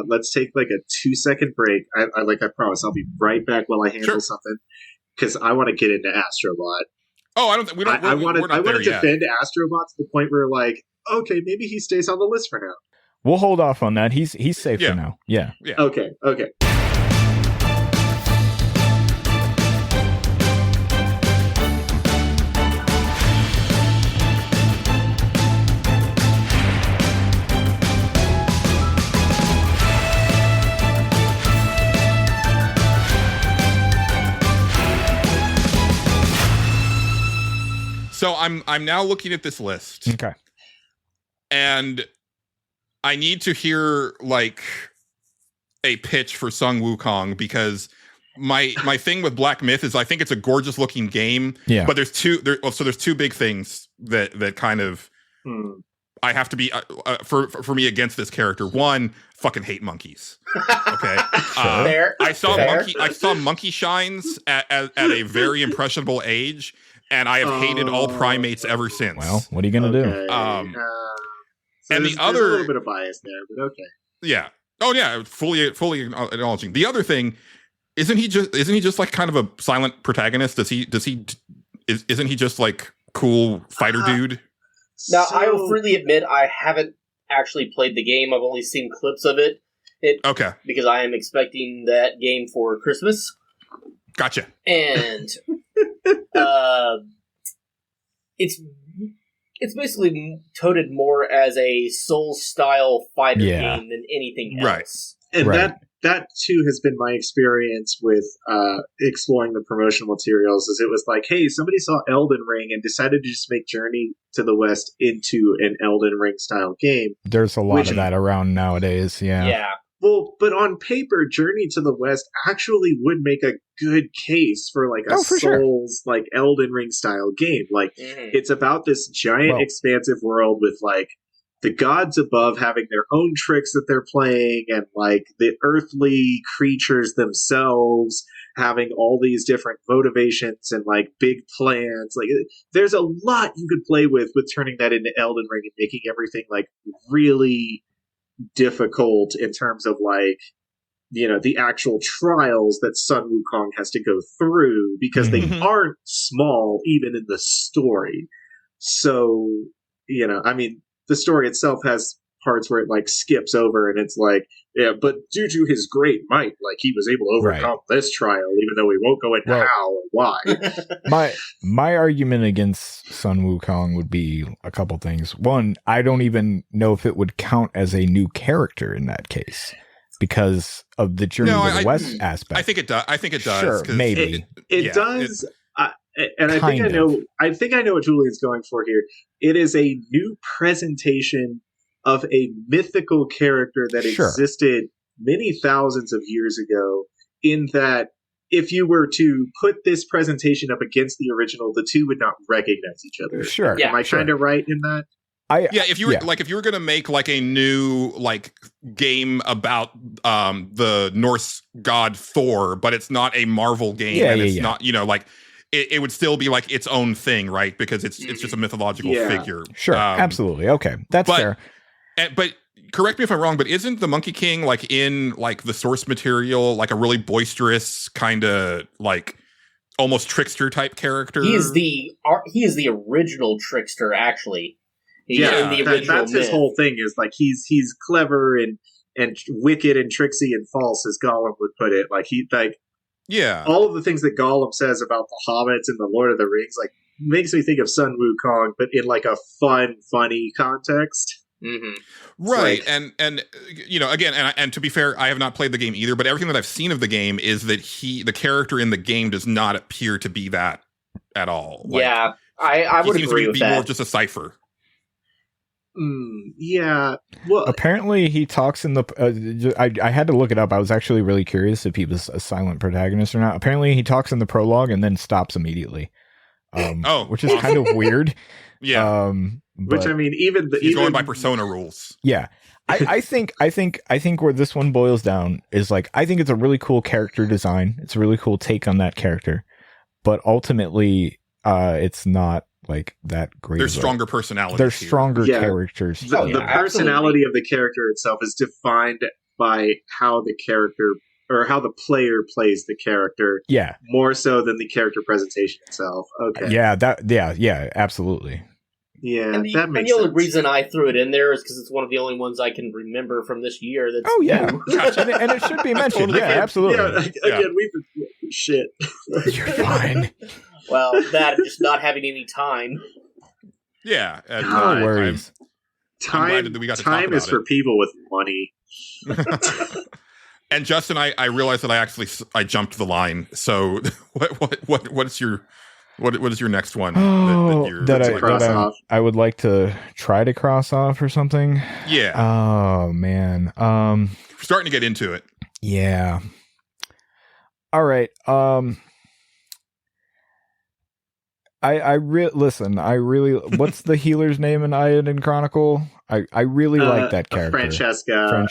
let's take like a 2-second break. I promise I'll be right back while I handle something, because I want to get into Astrobot. Oh, I want to defend Astrobot to the point where, like, okay, maybe he stays on the list for now. We'll hold off on that. He's safe for now. Yeah. Okay. So I'm now looking at this list. Okay. And I need to hear like a pitch for Sung Wukong, because my thing with Black Myth is I think it's a gorgeous looking game. Yeah. But there's two big things that kind of I have to be for me against this character. One, fucking hate monkeys. Okay, Fair. I saw Fair. monkey shines at a very impressionable age, and I have hated all primates ever since. Well, what are you gonna do? So and there's a little bit of bias there, but okay. Yeah. Oh yeah, fully acknowledging. The other thing, isn't he just like kind of a silent protagonist? Isn't he just like cool fighter dude? Now, I will freely admit I haven't actually played the game. I've only seen clips of it. Okay. Because I am expecting that game for Christmas. Gotcha. And it's basically touted more as a Soul-style fighter game than anything else. Right. And that too has been my experience with exploring the promotional materials. Is it was like, hey, somebody saw Elden Ring and decided to just make Journey to the West into an Elden Ring style game. There's a lot of that around nowadays. Yeah. Well, but on paper, Journey to the West actually would make a good case for like a Souls like Elden Ring style game. Like it's about this giant expansive world with like the gods above having their own tricks that they're playing, and like the earthly creatures themselves having all these different motivations and like big plans. Like there's a lot you could play with turning that into Elden Ring and making everything like really difficult in terms of like, you know, the actual trials that Sun Wukong has to go through, because they aren't small even in the story. So, you know, I mean, the story itself has parts where it like skips over and it's like, yeah, but due to his great might, like he was able to overcome this trial, even though we won't go into how or why. my argument against Sun Wukong would be a couple things. One, I don't even know if it would count as a new character in that case because of the Journey to the West aspect. I think it does. Sure, maybe it does. And I think I know what Julian's going for here. It is a new presentation of a mythical character that existed many thousands of years ago, in that if you were to put this presentation up against the original, the two would not recognize each other. Sure. Am I kind of right in that? If you were going to make like a new like game about the Norse god Thor, but it's not a Marvel game, and it's not, you know, like it would still be like its own thing, right? Because it's just a mythological figure. Sure, absolutely. Okay, that's fair. But correct me if I'm wrong, but isn't the Monkey King like in like the source material like a really boisterous kind of like almost trickster type character? He is the original trickster, actually. That's his whole thing. Is like he's clever and wicked and tricksy and false, as Gollum would put it. Like all of the things that Gollum says about the hobbits and the Lord of the Rings, like makes me think of Sun Wukong, but in like a fun, funny context. Right. Like, and you know, again, and to be fair, I have not played the game either, but everything that I've seen of the game is that the character in the game does not appear to be that at all. Like, I would agree with that. He seems to be more just a cipher. Yeah. Well, apparently he talks in the I had to look it up. I was actually really curious if he was a silent protagonist or not. Apparently he talks in the prologue and then stops immediately. Which is kind of weird. Yeah. Which, I mean, he's going by persona rules. Yeah. I think where this one boils down is like, I think it's a really cool character design. It's a really cool take on that character, but ultimately, it's not like that great. There's stronger personalities. There's stronger characters. The personality of the character itself is defined by how the character or how the player plays the character. Yeah. More so than the character presentation itself. Okay. Yeah, absolutely. Yeah, that makes sense. And the only reason I threw it in there is because it's one of the only ones I can remember from this year. That's Gotcha. and it should be mentioned. Yeah, absolutely. Again, we've been shit. You're fine. Well, that and just not having any time. Yeah, no worries. Time is for people with money. And Justin, I realized that I jumped the line. So what is your next one? That I would like to try to cross off or something. Yeah. Oh man. We're starting to get into it. Yeah. All right. Listen, what's the healer's name in Iodine Chronicle? I really like that character. Francesca.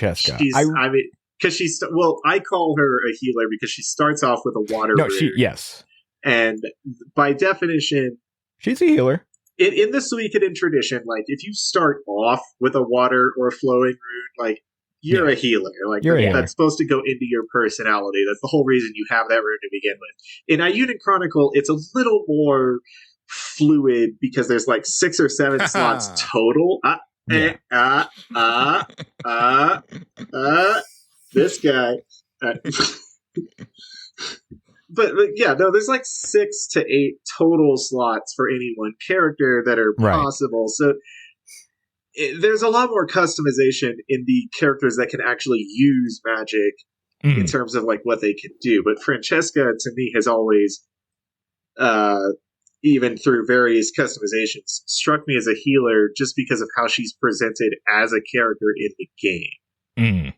Because I call her a healer because she starts off with a water rune. Yes. And by definition, she's a healer. In the Suikoden tradition, like, if you start off with a water or a flowing rune, like, you're a healer. Like, that's supposed to go into your personality. That's the whole reason you have that rune to begin with. In Iudin Chronicle, it's a little more fluid because there's like 6 or 7 slots total. This guy. But yeah, no, there's like 6 to 8 total slots for any one character that are possible. So there's a lot more customization in the characters that can actually use magic in terms of like what they can do. But Francesca, to me, has always, even through various customizations, struck me as a healer just because of how she's presented as a character in the game.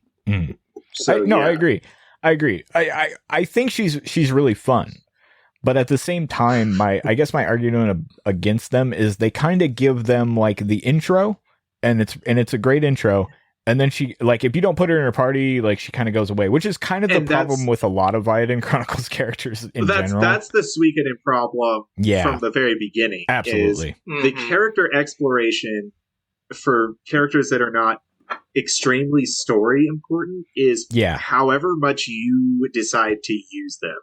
So, I agree. I think she's really fun, but at the same time, I guess my argument against them is they kind of give them like the intro, and it's a great intro, and then she, like, if you don't put her in her party, like, she kind of goes away, which is kind of the problem with a lot of Iodine Chronicles characters in general. That's the Suikoden problem from the very beginning. Absolutely, the character exploration for characters that are not extremely story important is however much you decide to use them.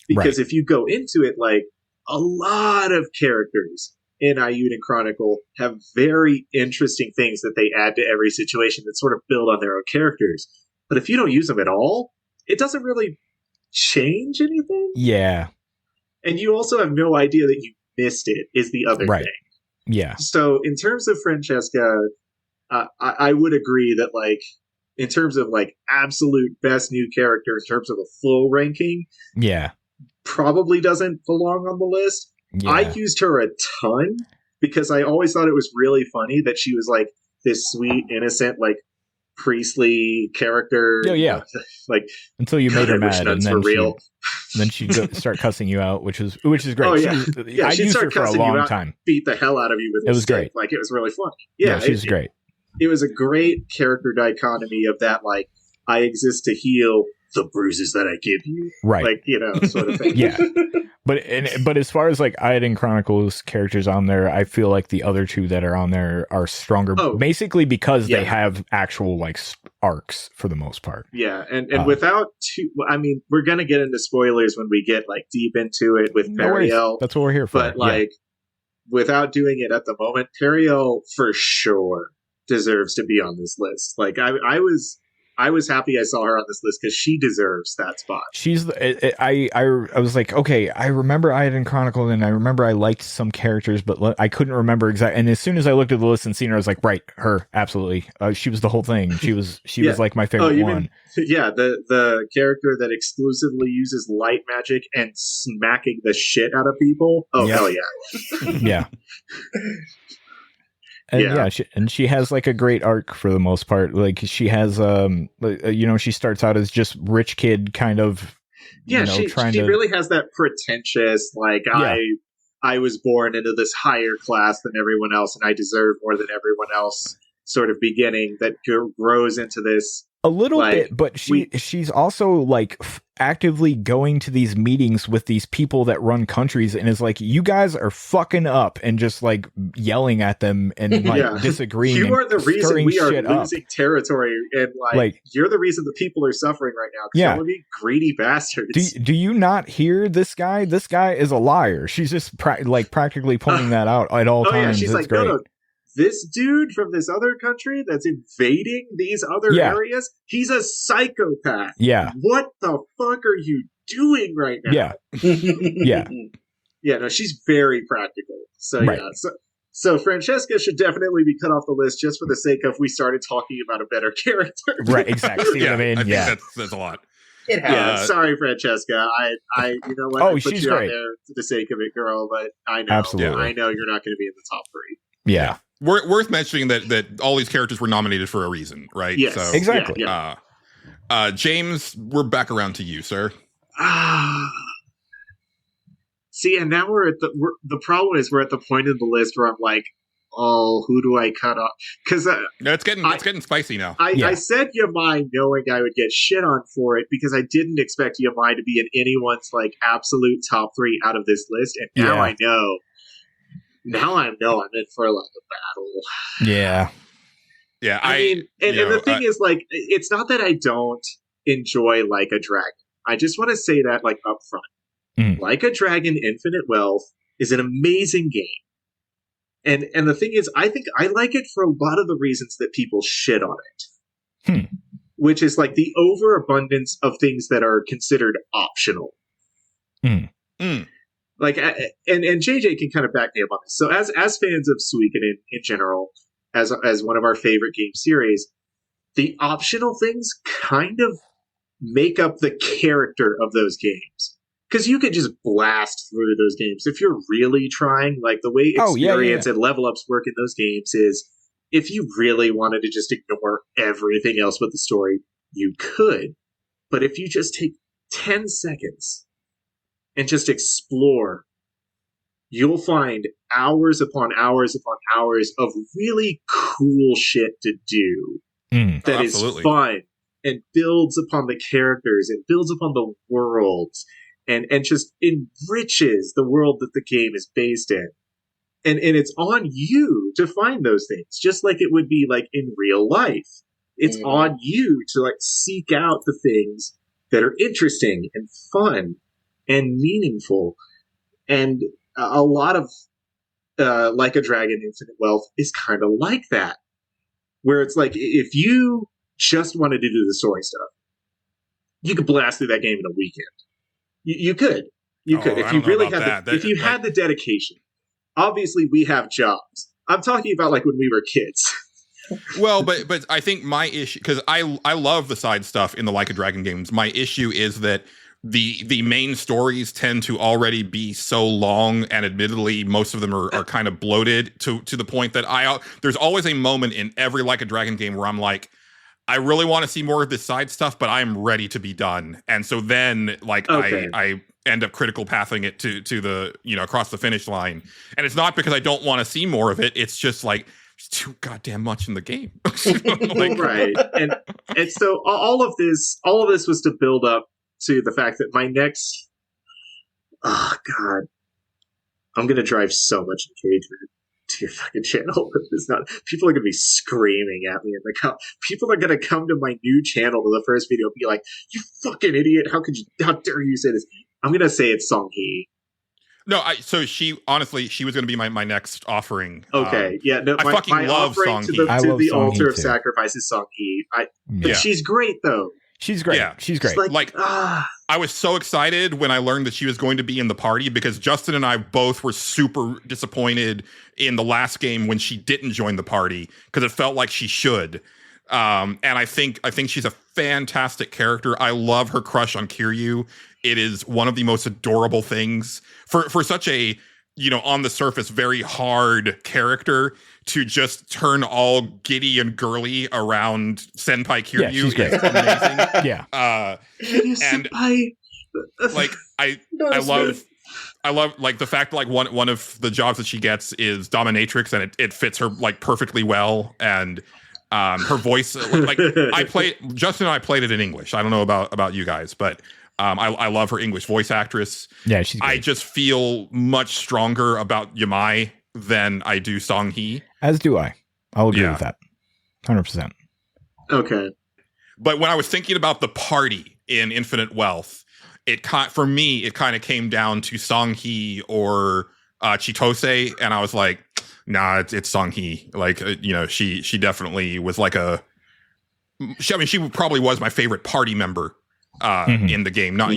Because if you go into it, like, a lot of characters in Iudin Chronicle have very interesting things that they add to every situation that sort of build on their own characters. But if you don't use them at all, it doesn't really change anything. Yeah. And you also have no idea that you missed it, is the other thing. Yeah. So in terms of Francesca, I would agree that, like, in terms of like absolute best new character in terms of a full ranking, probably doesn't belong on the list. I used her a ton because I always thought it was really funny that she was like this sweet, innocent, like, priestly character. Like, until you made her mad, and then she'd start cussing you out, which is great. Oh yeah, I used her for a long time. Beat the hell out of you with it was stick. Great. Like, it was really funny. Yeah, she was great. It was a great character dichotomy of that, like, I exist to heal the bruises that I give you, like, you know, sort of thing. But as far as like Iodine Chronicles characters on there, I feel like the other two that are on there are stronger, basically because they have actual like arcs for the most part. Yeah, and without I mean, we're gonna get into spoilers when we get like deep into it with Periel. That's what we're here for. But like, without doing it at the moment, Periel for sure deserves to be on this list. Like, I was happy I saw her on this list because she deserves that spot. I was like, okay, I remember Iodine Chronicle, and I remember I liked some characters, but I couldn't remember exactly. And as soon as I looked at the list and seen her, I was like, right, her, absolutely. She was the whole thing. She was like my favorite one. The character that exclusively uses light magic and smacking the shit out of people. Oh, hell yeah. Yeah. And she has like a great arc for the most part. Like, she has, she starts out as just rich kid kind of. Yeah, she really has that pretentious, like, I was born into this higher class than everyone else, and I deserve more than everyone else sort of beginning that grows into this. A little bit, but she's also like actively going to these meetings with these people that run countries and is like, you guys are fucking up, and just like yelling at them and like disagreeing. You are the reason we are losing territory, and like you're the reason the people are suffering right now. Because some of you greedy bastards. Do you not hear this guy? This guy is a liar. She's just practically pointing that out at all times. She's like, no. This dude from this other country that's invading these other areas, he's a psychopath. Yeah. What the fuck are you doing right now? Yeah. Yeah, no, she's very practical. So, So Francesca should definitely be cut off the list just for the sake of we started talking about a better character. Right, exactly. See what I mean? I think that's a lot. It has. Sorry, Francesca. I you know what? I put you out there for the sake of it, girl, but I know. Absolutely. I know you're not going to be in the top 3. Yeah. Worth mentioning that all these characters were nominated for a reason, right? Yes, so, exactly. James, we're back around to you, sir. See, and now the problem is we're at the point in the list where I'm like, oh, who do I cut off? Because No, it's getting spicy now. I said Yamai knowing I would get shit on for it because I didn't expect Yamai to be in anyone's like absolute top 3 out of this list, and now I know. Now I know I'm in for like a battle. Yeah. Yeah, I mean, and the thing is, like, it's not that I don't enjoy Like a Dragon. I just want to say that, like, up front. Like a Dragon Infinite Wealth is an amazing game. And the thing is, I think I like it for a lot of the reasons that people shit on it. Which is, like, the overabundance of things that are considered optional. Like, and JJ can kind of back me up on this. So as fans of Suikoden in general, as one of our favorite game series, the optional things kind of make up the character of those games. Because you could just blast through those games if you're really trying. Like, the way experience and level ups work in those games is, if you really wanted to just ignore everything else with the story, you could. But if you just take 10 seconds and just explore, you'll find hours upon hours upon hours of really cool shit to do that is fun and builds upon the characters and builds upon the worlds and just enriches the world that the game is based in. And it's on you to find those things, just like it would be like in real life. It's on you to like seek out the things that are interesting and fun and meaningful. And a lot of Like a Dragon Infinite Wealth is kind of like that, where it's like, if you just wanted to do the story stuff, you could blast through that game in a weekend. You could if you really had had the dedication. Obviously, we have jobs. I'm talking about like when we were kids. Well, but I think my issue, because I love the side stuff in the Like a Dragon games. My issue is that the main stories tend to already be so long, and admittedly, most of them are kind of bloated to the point that there's always a moment in every Like a Dragon game where I'm like, I really want to see more of this side stuff, but I'm ready to be done. And so then, like, I end up critical pathing it to the, across the finish line. And it's not because I don't want to see more of it. It's just like, it's too goddamn much in the game. Like, right. And so all of this was to build up to the fact that my next, oh God, I'm going to drive so much engagement to your fucking channel. It's not, people are going to be screaming at me in the comments. People are going to come to my new channel to the first video and be like, you fucking idiot. How dare you say this? I'm going to say it's Songhee. No, so she was going to be my next offering. Okay, I fucking love Songhee. To the altar of sacrifice is Songhee. But she's great, though. She's great. Yeah. She's great. I was so excited when I learned that she was going to be in the party, because Justin and I both were super disappointed in the last game when she didn't join the party, because it felt like she should. And I think she's a fantastic character. I love her crush on Kiryu. It is one of the most adorable things for such a, on the surface, very hard character to just turn all giddy and girly around Senpai Kiryu. Yeah, she's great. Is amazing. Yeah. And like I love like the fact like one of the jobs that she gets is dominatrix, and it fits her like perfectly well. And her voice, like Justin and I played it in English. I don't know about you guys, but I love her English voice actress. Yeah, she's great. I just feel much stronger about Yamai than I do Songhee. As do I. I'll agree with that. 100%. Okay. But when I was thinking about the party in Infinite Wealth, for me, it kind of came down to Songhee or Chitose, and I was like, nah, it's Songhee. Like, she definitely was like she probably was my favorite party member in the game. Not,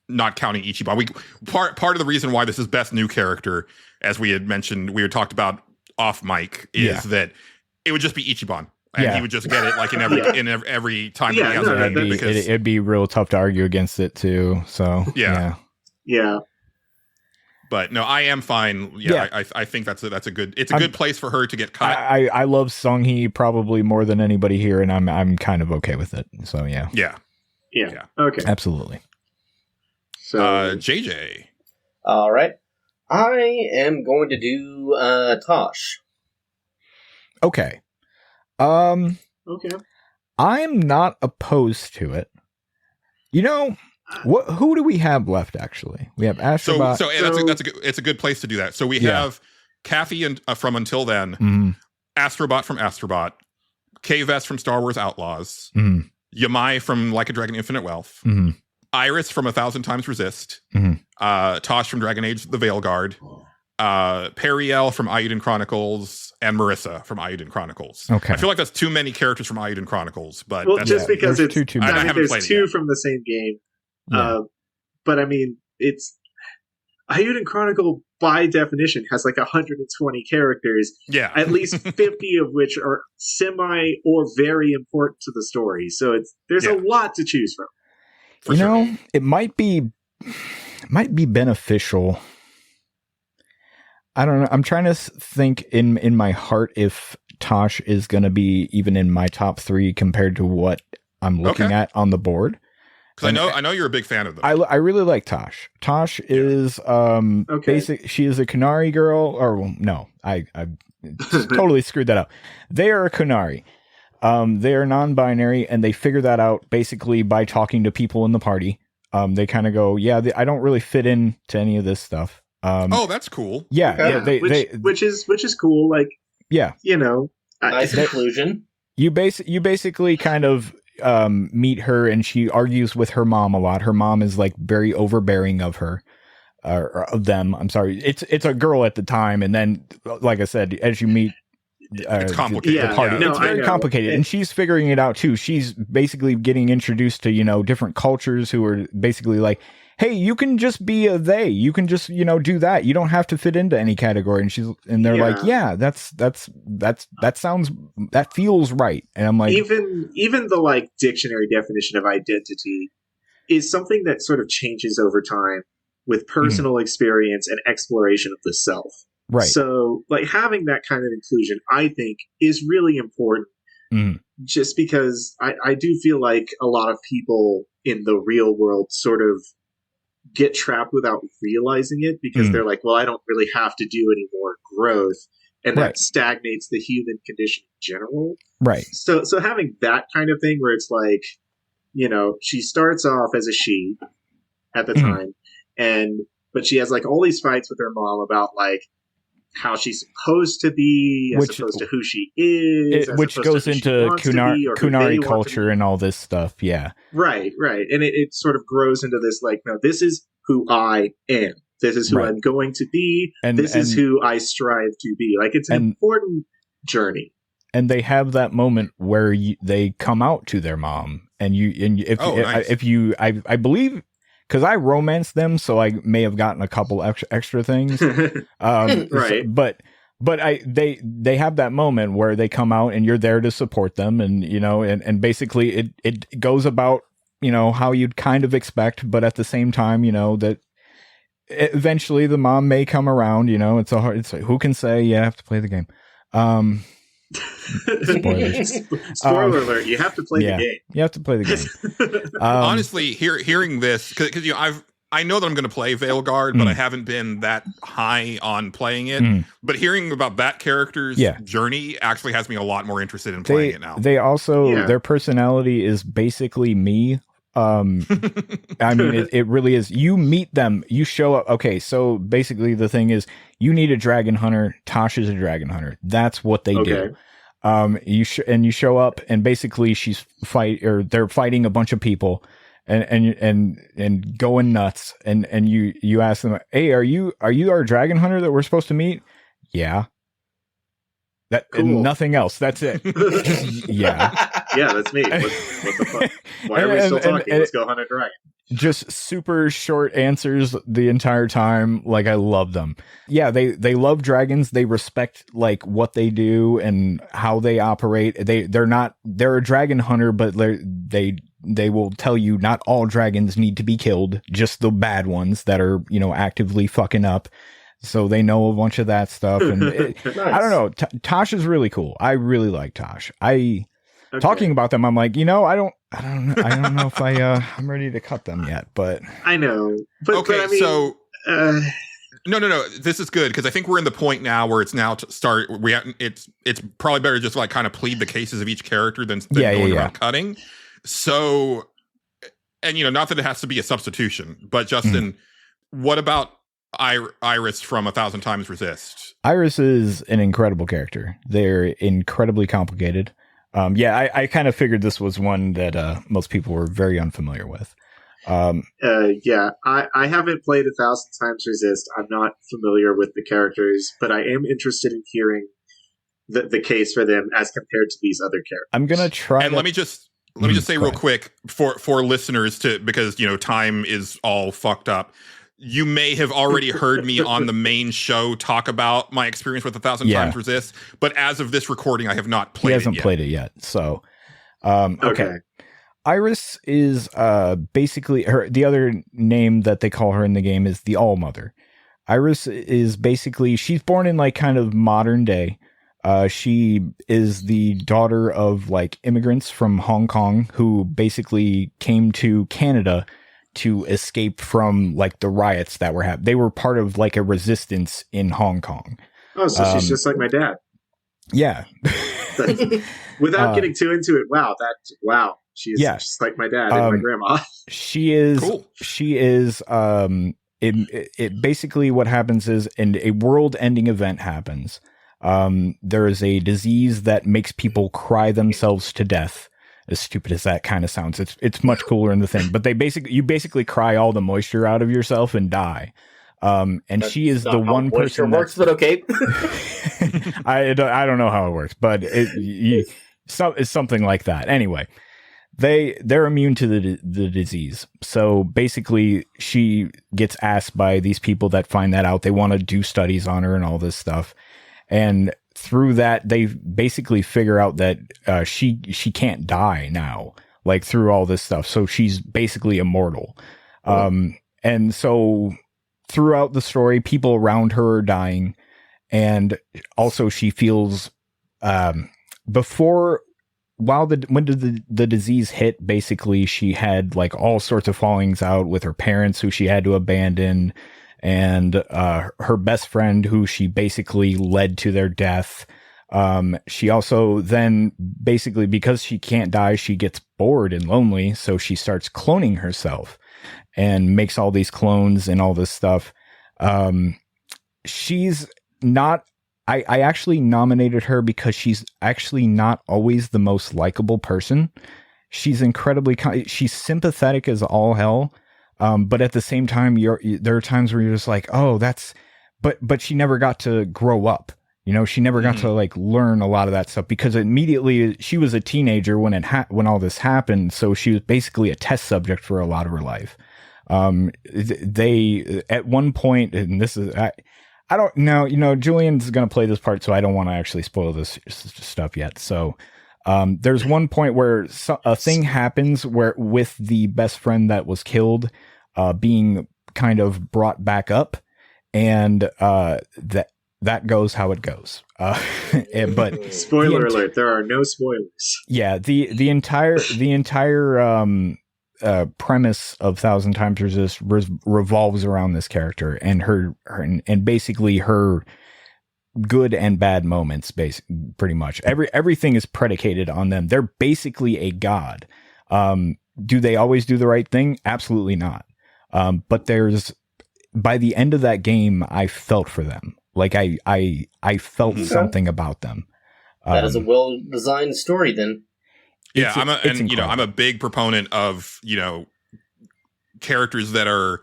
not counting Ichiban. Part of the reason why this is best new character, as we had mentioned, we had talked about off mic, is that it would just be Ichiban. And he would just get it like in every time that he has a game. It'd be real tough to argue against it too. So yeah. But no, I am fine. I think that's a good place for her to get cut. I love Songhee probably more than anybody here, and I'm kind of okay with it. So yeah. Okay. Absolutely. So JJ. All right. I am going to do Tosh. Okay. Okay. I'm not opposed to it. You know, who do we have left? Actually, we have Astrobot. So it's a good place to do that. So we have Kathy from Until Then, Astrobot from Astrobot, K-Vest from Star Wars Outlaws, Yamai from Like a Dragon Infinite Wealth, Iris from 1,000 Times Resist, Tosh from Dragon Age The Veilguard, Periel from Ayuden Chronicles, and Marissa from Ayuden Chronicles. Okay. I feel like that's too many characters from Ayuden Chronicles, but well, just because there's it's too I many. mean, there's two from the same game. Yeah. But I mean, it's Ayuden Chronicle by definition has like 120 characters. Yeah. At least 50 of which are semi or very important to the story. So there's a lot to choose from. For sure. It might be beneficial. I don't know. I'm trying to think in my heart if Tosh is going to be even in my top 3 compared to what I'm looking at on the board. Because I know you're a big fan of them. I really like Tosh. Tosh is basic. She is a Kunari girl, or well, no, I totally screwed that up. They are a Kunari. They are non-binary, and they figure that out basically by talking to people in the party. They kind of go, I don't really fit into any of this stuff. That's cool. Yeah, which is cool. Like, you know, nice conclusion. You basically kind of meet her, and she argues with her mom a lot. Her mom is like very overbearing of her, or of them. I'm sorry. It's a girl at the time, and then, like I said, as you meet. It's complicated. The party. No, it's very complicated, and she's figuring it out too. She's basically getting introduced to different cultures who are basically like, "Hey, you can just be a they. You can just do that. You don't have to fit into any category." And they're like, "Yeah, that feels right." And I'm like, even the like dictionary definition of identity is something that sort of changes over time with personal experience and exploration of the self. Right. So, like, having that kind of inclusion, I think, is really important. Just because I do feel like a lot of people in the real world sort of get trapped without realizing it because they're like, well, I don't really have to do any more growth. And that stagnates the human condition in general. Right. So having that kind of thing where it's like, she starts off as a she at the time, but she has like all these fights with her mom about like, how she's supposed to be as opposed to who she is, which goes into Kunari culture and all this stuff. Yeah. Right. And it sort of grows into this like, no, this is who I am. This is who I'm going to be. And this is who I strive to be. Like, it's an important journey. And they have that moment where they come out to their mom, and I believe. Because I romanced them, so I may have gotten a couple extra things. Right. But they have that moment where they come out and you're there to support them, and and basically it goes about how you'd kind of expect, but at the same time that eventually the mom may come around. It's who can say you have to play the game. Spoilers. Spoiler alert! You have to play the game. You have to play the game. Honestly, hearing this, because I know that I'm going to play Veilguard, but I haven't been that high on playing it. But hearing about that character's journey actually has me a lot more interested in playing it now. They also their personality is basically me. I mean, it really is. You meet them, you show up. Okay, so basically the thing is, you need a dragon hunter. Tosh is a dragon hunter. That's what they do. You show up, and basically they're fighting a bunch of people, and going nuts. And you ask them, "Hey, are you our dragon hunter that we're supposed to meet?" Yeah. That cool. And nothing else. That's it. Yeah, that's me. What the fuck? Why are we still talking? Let's go hunt a dragon. Just super short answers the entire time. Like, I love them. Yeah, they love dragons. They respect like what they do and how they operate. They're a dragon hunter, but they will tell you not all dragons need to be killed, just the bad ones that are actively fucking up. So they know a bunch of that stuff, and nice. I don't know. Tosh is really cool. I really like Tosh. Talking about them, I'm like, I don't know if I'm ready to cut them yet, but I know. But I mean, so No. This is good because I think we're in the point now where it's now to start. It's probably better just like kind of plead the cases of each character than going around cutting. So, and not that it has to be a substitution, but Justin, what about Iris from 1,000 Times Resist? Iris is an incredible character. They're incredibly complicated. I kind of figured this was one that most people were very unfamiliar with. I haven't played 1,000 Times Resist. I'm not familiar with the characters, but I am interested in hearing the case for them as compared to these other characters. I'm gonna try. And let me just say real quick for listeners because time is all fucked up. You may have already heard me on the main show talk about my experience with 1,000 Times Resist, but as of this recording, I have not played it yet. He hasn't played it yet, so okay. Iris is basically the other name that they call her in the game is the All-Mother. Iris is basically, she's born in like kind of modern day. She is the daughter of like immigrants from Hong Kong who basically came to Canada to escape from like the riots that were happening. They were part of like a resistance in Hong Kong. Oh, so she's just like my dad. Yeah. Without getting too into it, wow. She's just like my dad and my grandma. She is cool. She is it basically what happens is a world-ending event happens. There is a disease that makes people cry themselves to death. As stupid as that kind of sounds, it's much cooler in the thing. But you basically cry all the moisture out of yourself and die. And that's she is the one person works, but okay. I don't know how it works, but it's something like that. Anyway, they're immune to the disease. So basically, she gets asked by these people that find that out. They want to do studies on her and all this stuff, and through that, they basically figure out that she can't die now, like through all this stuff. So she's basically immortal. And so throughout the story, people around her are dying. And also she feels when the disease hit, basically she had like all sorts of fallings out with her parents who she had to abandon. And her best friend, who she basically led to their death. She also then basically, because she can't die, she gets bored and lonely, so she starts cloning herself and makes all these clones and all this stuff. She's not. I actually nominated her because she's actually not always the most likable person. She's incredibly. She's sympathetic as all hell. But at the same time, there are times where you're just like, oh, but she never got to grow up. She never got to like learn a lot of that stuff because immediately she was a teenager when all this happened. So she was basically a test subject for a lot of her life. They at one point, and this is, I don't know, Julian's going to play this part, so I don't want to actually spoil this stuff yet. So, there's one point where a thing happens where with the best friend that was killed, being kind of brought back up, and that goes how it goes. But spoiler alert: there are no spoilers. Yeah, the entire premise of 1,000 Times Resist revolves around this character and her and basically her good and bad moments, pretty much. Everything is predicated on them. They're basically a god. Do they always do the right thing? Absolutely not. But by the end of that game, I felt for them. Like I felt something about them. That is a well-designed story then. Yeah, I'm a big proponent of, characters that are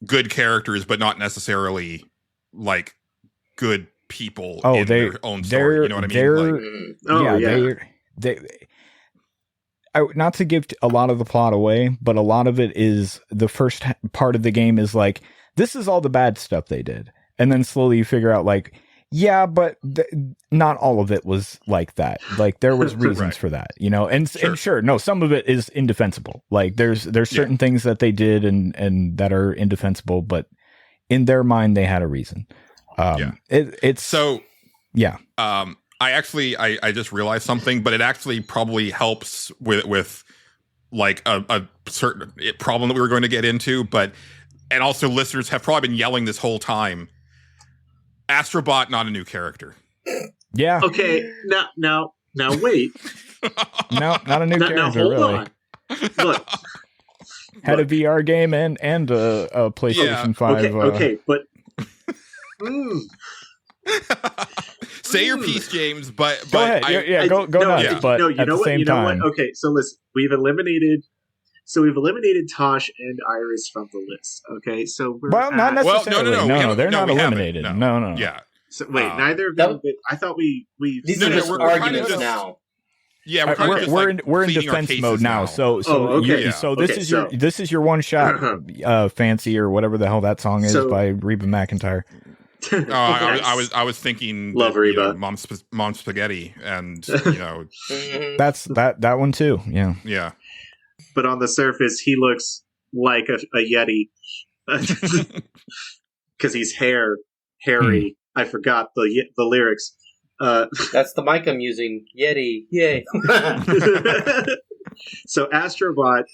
good characters, but not necessarily like good people in their own story. You know what I mean? Not to give a lot of the plot away, but a lot of it is the first part of the game is like, this is all the bad stuff they did. And then slowly you figure out like, yeah, but not all of it was like that. Like there was reasons for that, and sure, no, some of it is indefensible. Like there's certain things that they did and that are indefensible, but in their mind, they had a reason. It's so, yeah. I just realized something, but it actually probably helps with like a certain problem that we were going to get into. But and also listeners have probably been yelling this whole time. Astrobot, not a new character. Yeah. Okay, now wait. No, not a new Now character, hold really. on. Look, Had a look. VR game and a PlayStation Yeah. 5. Okay, but Say your piece, James, but Go ahead. Go nuts. yeah. But no, you at know the what? same You know time, what? Okay, so listen, we've eliminated Tosh and Iris from the list. Okay, so we're well, not at, Well, necessarily. no, we No, haven't- they're no, not we haven't. eliminated. No. No. Yeah. so, wait, Uh, neither of them. I thought we These No, are no, just we're kind of arguments just- now. Yeah, we're kind of just, like, we're in pleading our defense cases mode now. So okay. Yeah. so this Okay, is so- this is your one shot fancy or whatever the hell that song is So- by Reba McEntire. I was thinking Love that, Reba. Mom Spaghetti, and you know, Mhm. That's that one too. Yeah. yeah. But on the surface, he looks like a Yeti because he's hairy. I forgot the lyrics. That's the mic I'm using. Yeti. Yay. So Astrobot,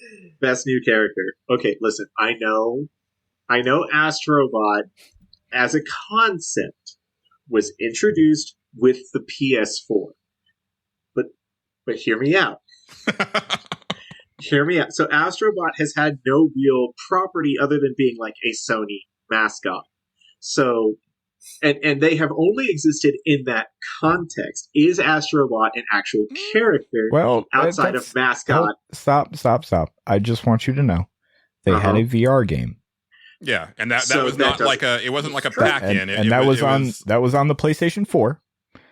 best new character. Okay, listen, I know Astrobot as a concept was introduced with the PS4. But hear me out. Hear me out. So Astrobot has had no real property other than being like a Sony mascot. So and they have only existed in that context. Is Astrobot an actual character Well, outside of mascot? Stop. I just want you to know they had a VR game. Yeah, and that So was that not like it wasn't like a Sure. pack-in. And that was on the PlayStation 4.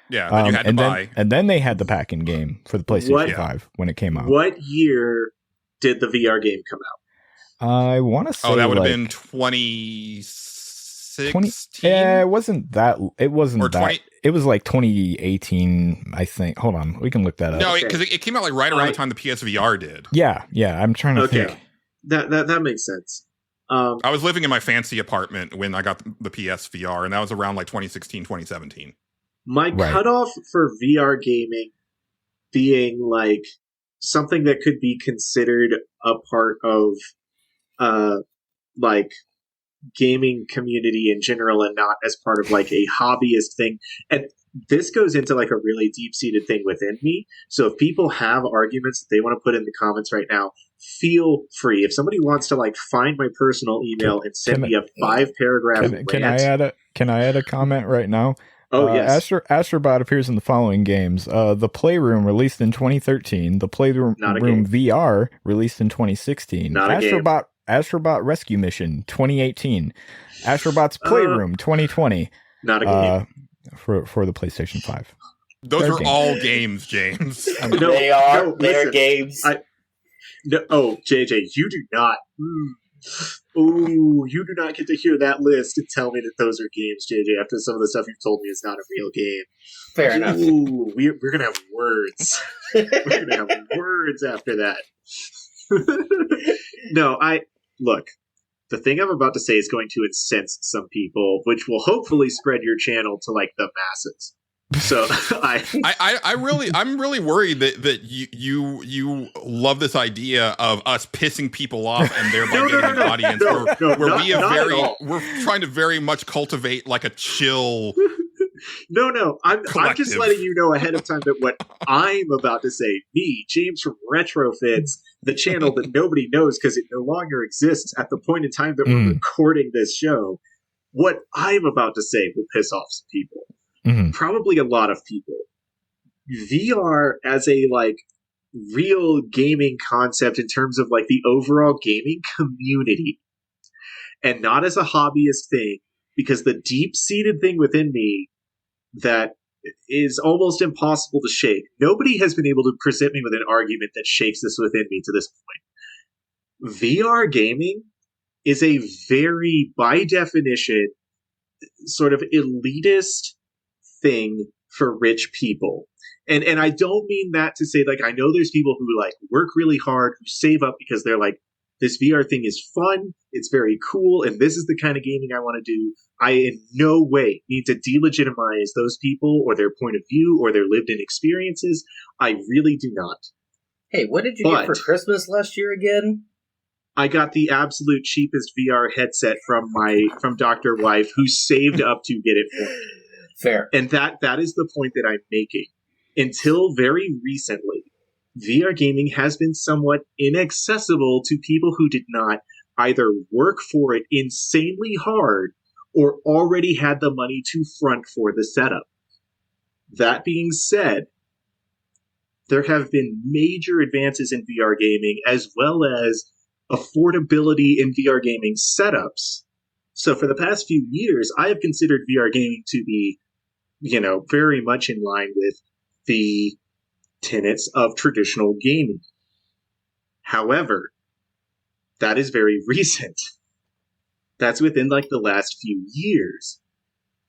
Yeah, that you had to buy. And then they had the pack-in game for the PlayStation What- 5 when it came out. What year did the VR game come out? I want to say Oh, that would have like been 2016. 20. Yeah, it wasn't that. It wasn't Or that. 20 It was like 2018, I think. Hold on, we can look that up. No, Okay. because it came out like right around the time the PSVR did. Yeah. I'm trying to Okay. think. That makes sense. I was living in my fancy apartment when I got the PSVR, and that was around like 2016, 2017. My Right. cutoff for VR gaming being like something that could be considered a part of like gaming community in general and not as part of like a hobbyist thing. And this goes into like a really deep-seated thing within me. So if people have arguments that they want to put in the comments right now, feel free. If somebody wants to like find my personal email and send me a 5-paragraph Can I rant. add a comment right now? Oh, yes. Astrobot appears in the following games: The Playroom, released in 2013; The Playroom Not a game. VR, released in 2016; Not a game. Astrobot Rescue Mission, 2018; Astrobot's Playroom, 2020. Not a game. For the PlayStation 5. Those They're are games. all games, James. No, they are. no, They are listen. games. No, JJ, you do not. Ooh, you do not get to hear that list and tell me that those are games, JJ, after some of the stuff you've told me is not a real game. Fair enough. Ooh, we're going to have words. We're going to have words after that. No, look, the thing I'm about to say is going to incense some people, which will hopefully spread your channel to like the masses. So I'm really worried that you love this idea of us pissing people off and thereby getting an audience where we have not at all. we're trying to very much cultivate like a chill. No, I'm just Collective. letting you know ahead of time that what I'm about to say, me, James from RetroFits, the channel that nobody knows because it no longer exists at the point in time that we're recording this show, what I'm about to say will piss off some people. Mhm. Probably a lot of people. VR as a like real gaming concept in terms of like the overall gaming community and not as a hobbyist thing, because the deep-seated thing within me that is almost impossible to shake. Nobody has been able to present me with an argument that shakes this within me to this point. VR gaming is a very, by definition, sort of elitist thing for rich people. And I don't mean that to say, like, I know there's people who like work really hard, who save up because they're like, this VR thing is fun, it's very cool, and this is the kind of gaming I want to do. I in no way need to delegitimize those people or their point of view or their lived-in experiences. I really do not. Hey, what did you get for Christmas last year again? I got the absolute cheapest VR headset from Dr. Wife, who saved up to get it for me. Fair. And that is the point that I'm making. Until very recently, VR gaming has been somewhat inaccessible to people who did not either work for it insanely hard or already had the money to front for the setup. That being said, there have been major advances in VR gaming as well as affordability in VR gaming setups. So for the past few years, I have considered VR gaming to be, very much in line with the tenets of traditional gaming. However, that is very recent. That's within the last few years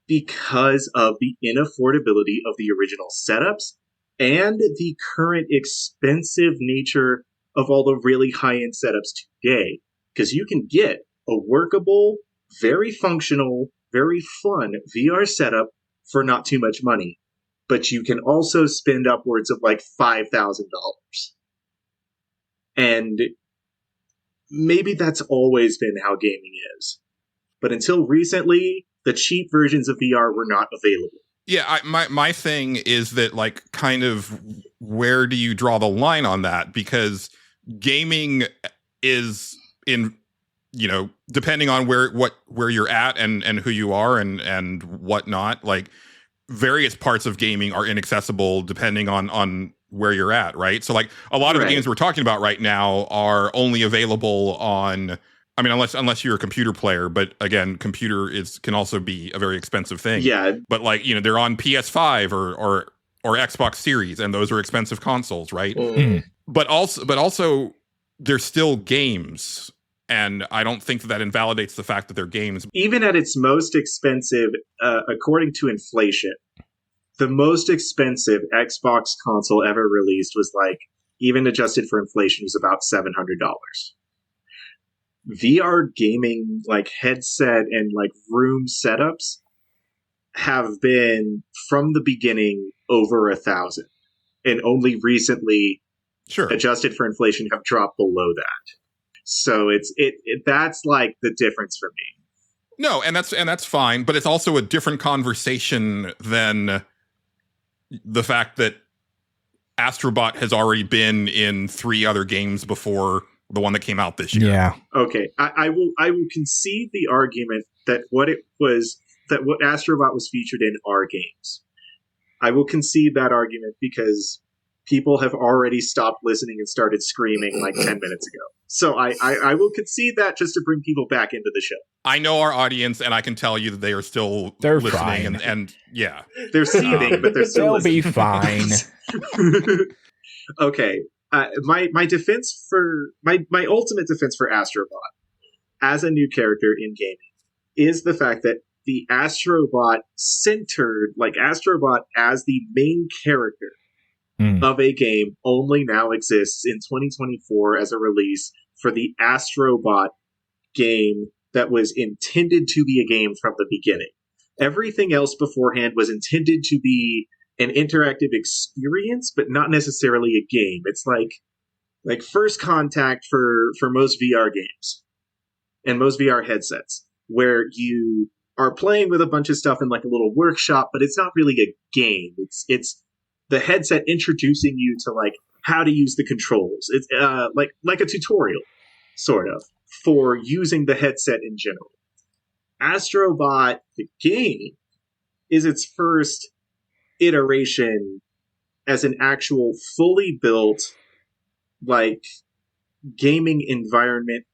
because of the inaffordability of the original setups and the current expensive nature of all the really high-end setups today. Because you can get a workable, very functional, very fun VR setup for not too much money. But you can also spend upwards of $5,000. And maybe that's always been how gaming is. But until recently, the cheap versions of VR were not available. Yeah, my thing is that kind of where do you draw the line on that? Because gaming is in, depending on where you're at and who you are and whatnot, various parts of gaming are inaccessible depending on where you're at, right? So a lot of the games we're talking about right now are only available on, unless you're a computer player, but again, computer can also be a very expensive thing. Yeah. But they're on PS5 or Xbox Series, and those are expensive consoles, right? Mm. But also they're still games. And I don't think that invalidates the fact that they're games. Even at its most expensive, according to inflation, the most expensive Xbox console ever released was even adjusted for inflation, was about $700. VR gaming, headset and room setups have been from the beginning over $1,000, and only recently, adjusted for inflation, have dropped below that. So that's the difference for me. No, and that's fine, but it's also a different conversation than the fact that Astrobot has already been in 3 other games before the one that came out this year. Yeah. Okay, I will concede the argument that what Astrobot was featured in are games. I will concede that argument because people have already stopped listening and started screaming 10 minutes ago. So I will concede that just to bring people back into the show. I know our audience, and I can tell you that they are still They're listening, fine. and yeah. They're seething, but they're still They'll listening. be fine. Okay. My defense for my ultimate defense for Astrobot as a new character in gaming is the fact that the Astrobot centered, Astrobot as the main character of a game only now exists in 2024 as a release for the Astrobot game that was intended to be a game from the beginning. Everything else beforehand was intended to be an interactive experience, but not necessarily a game. It's like First Contact for most VR games and most VR headsets, where you are playing with a bunch of stuff in a little workshop, but it's not really a game. It's the headset introducing you to how to use the controls. It's like a tutorial, sort of, for using the headset in general. Astrobot, the game, is its first iteration as an actual fully built gaming environment.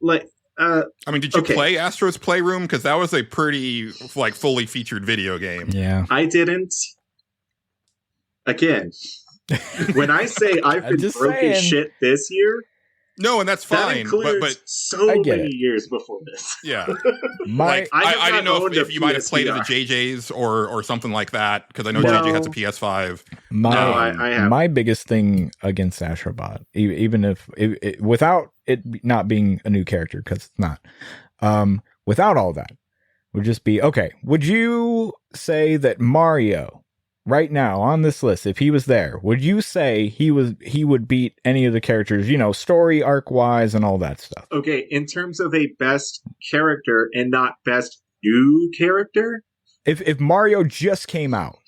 Did you play Astro's Playroom? Because that was a pretty fully featured video game. Yeah. I didn't. Again, when I say I've been broken shit this year, no, and that's fine. That includes but so many years before this. Yeah, I didn't know if you might have played it at JJ's or something like that, because I know JJ has a PS5. I have. My biggest thing against Astrobot, even if without it not being a new character, because it's not, without all that, would just be okay. Would you say that Mario right now on this list, if he was there, would you say he would beat any of the characters, story arc wise and all that stuff? Okay, in terms of a best character and not best new character? If Mario just came out.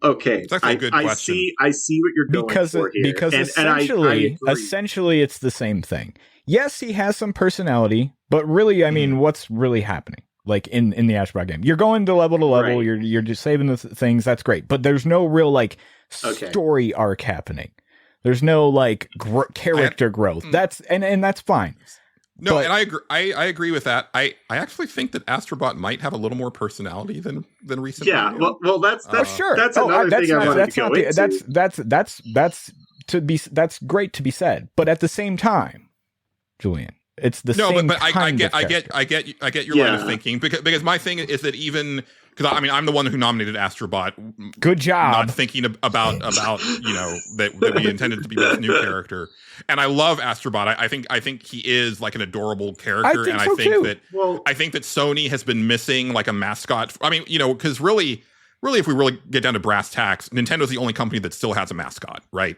Okay, That's actually a good question. I see what you're going for here. Because essentially it's the same thing. Yes, he has some personality, but really, I mean, what's really happening? Like in the Astrobot game, you're going to level, right. you're just saving the things. That's great, but there's no real story arc happening. There's no character growth. That's and that's fine. No, and I agree. I agree with that. I actually think that Astrobot might have a a little more personality than recent. Yeah, well, that's sure. That's another thing I wanted to go into. That's great to be said, but at the same time, Julian, it's the same. But I get your line of thinking because my thing is that even because I'm the one who nominated Astrobot. Good job. Not thinking about that we intended to be best new character, and I love Astrobot. I think he is like an adorable character, I think that Sony has been missing like a mascot. I mean, because really, if we really get down to brass tacks, Nintendo's the only company that still has a mascot, right?